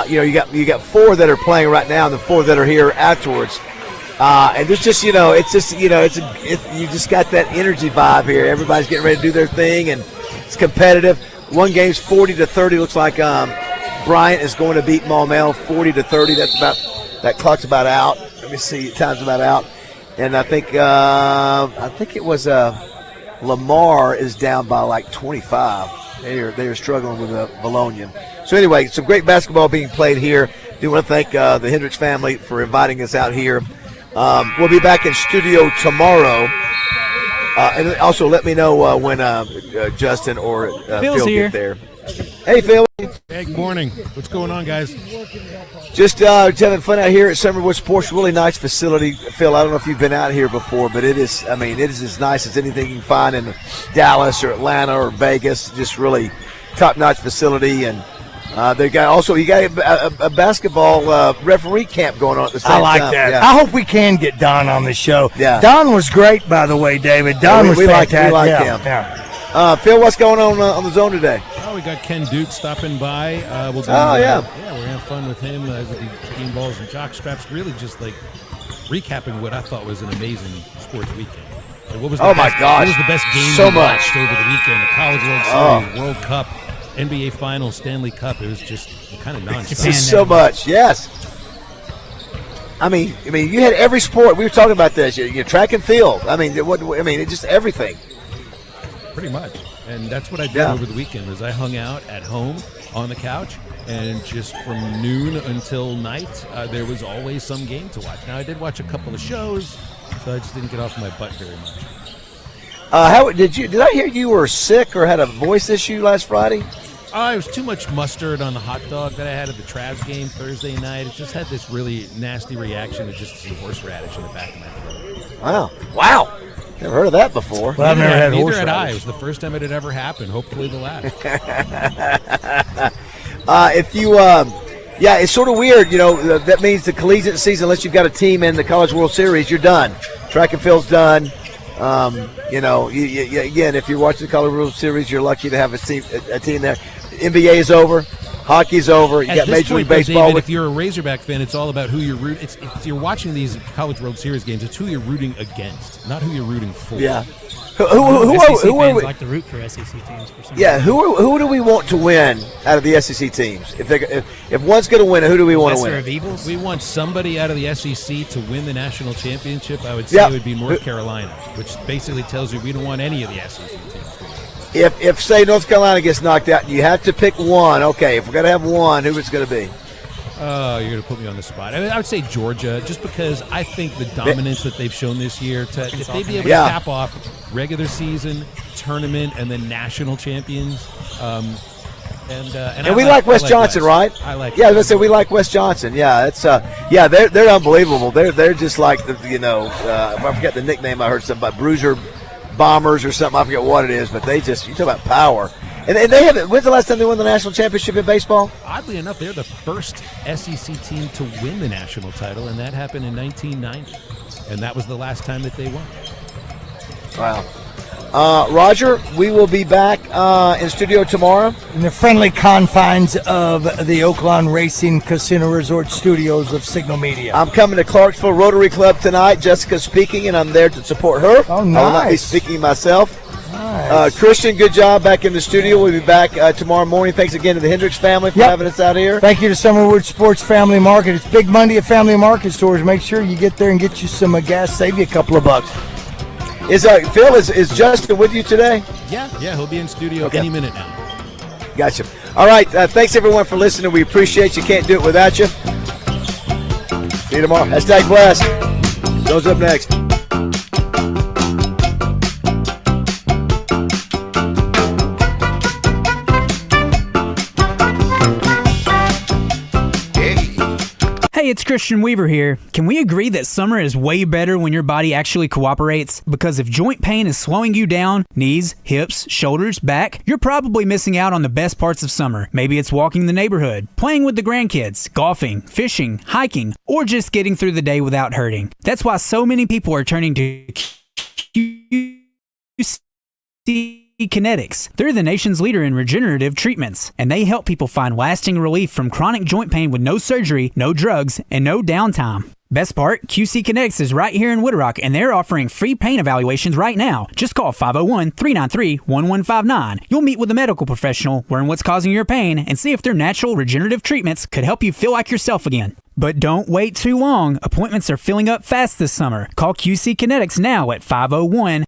You got 4 that are playing right now, and the 4 that are here afterwards. And there's just, you just got that energy vibe here. Everybody's getting ready to do their thing, and it's competitive. One game's 40-30. Looks like Bryant is going to beat Maumelle 40-30. That clock's about out. Let me see, time's about out. And I think it was Lamar is down by like 25. They are struggling with Bologna. So anyway, some great basketball being played here. Do want to thank the Hendricks family for inviting us out here. We'll be back in studio tomorrow. And also let me know when Justin or Phil get there. Hey, Phil. Hey, good morning. What's going on, guys? Just having fun out here at Summerwood Sports. Really nice facility. Phil, I don't know if you've been out here before, but it is as nice as anything you can find in Dallas or Atlanta or Vegas. Just really top-notch facility. And you got a basketball referee camp going on at the same time. I like that. Yeah. I hope we can get Don on the show. Yeah. Don was great, by the way, David. Don was we fantastic. like him. Yeah. Phil, what's going on the zone today? Oh, we got Ken Duke stopping by. We'll do, yeah, we're having fun with him with the game balls and jock straps. Really, just like recapping what I thought was an amazing sports weekend. Like, what was the my gosh, what was the best game so you much watched over the weekend? The College World Series, World Cup, NBA Finals, Stanley Cup. It was just kind of nonstop. It's so much, yes. I mean, you had every sport. We were talking about this. You track and field. It's just everything. Pretty much, and that's what I did over the weekend. Was I hung out at home on the couch, and just from noon until night, there was always some game to watch. Now I did watch a couple of shows, so I just didn't get off my butt very much. How did I hear you were sick or had a voice issue last Friday? It was too much mustard on the hot dog that I had at the Travs game Thursday night. It just had this really nasty reaction to just some horseradish in the back of my throat. Wow. Never heard of that before. Well, I've never had horseradish. Neither had I. It was the first time it had ever happened. Hopefully the last. It's sort of weird. That means the collegiate season, unless you've got a team in the College World Series, you're done. Track and field's done. Again, if you're watching the College World Series, you're lucky to have a team there. NBA is over. Hockey's over. You got Major League Baseball. David, if you're a Razorback fan, it's all about who you're rooting. If you're watching these College World Series games, it's who you're rooting against, not who you're rooting for. Yeah. Who fans like to root for SEC teams for some reason. Who do we want to win out of the SEC teams? If one's going to win, who do we want to win? Of evils? We want somebody out of the SEC to win the national championship. I would say it would be North Carolina, which basically tells you we don't want any of the SEC teams to win. If say North Carolina gets knocked out and you have to pick one, okay, if we're going to have one, who is it going to be? Oh, you're going to put me on the spot. I would say Georgia, just because I think the dominance that they've shown this year, if they'd be able to cap off regular season, tournament, and then national champions. And we like Wes Johnson, right? I like. Yeah, I was gonna say we like Wes Johnson. Yeah, it's they're unbelievable. They're just like I forget the nickname I heard something about, Bruiser Bombers or something. I forget what it is, but you talk about power. And they haven't. When's the last time they won the national championship in baseball? Oddly enough, they're the first SEC team to win the national title, and that happened in 1990. And that was the last time that they won. Wow. Roger, we will be back in studio tomorrow. In the friendly confines of the Oaklawn Racing Casino Resort Studios of Signal Media. I'm coming to Clarksville Rotary Club tonight. Jessica's speaking, and I'm there to support her. Oh, nice. I will not be speaking myself. Nice. Christian, good job back in the studio. We'll be back tomorrow morning. Thanks again to the Hendricks family for having us out here. Thank you to Summerwood Sports Family Market. It's Big Monday at Family Market stores. Make sure you get there and get you some gas. Save you a couple of bucks. Phil, is Justin with you today? Yeah, he'll be in studio any minute now. Gotcha. All right, thanks everyone for listening. We appreciate you. Can't do it without you. See you tomorrow. #blessed. Goes up next. Hey, it's Christian Weaver here. Can we agree that summer is way better when your body actually cooperates? Because if joint pain is slowing you down, knees, hips, shoulders, back, you're probably missing out on the best parts of summer. Maybe it's walking the neighborhood, playing with the grandkids, golfing, fishing, hiking, or just getting through the day without hurting. That's why so many people are turning to QC Kinetics. They're the nation's leader in regenerative treatments, and they help people find lasting relief from chronic joint pain with no surgery, no drugs, and no downtime. Best part, QC Kinetics is right here in Wood Rock, and they're offering free pain evaluations right now. Just call 501-393-1159. You'll meet with a medical professional, learn what's causing your pain, and see if their natural regenerative treatments could help you feel like yourself again. But don't wait too long. Appointments are filling up fast this summer. Call QC Kinetics now at 501-393-1159.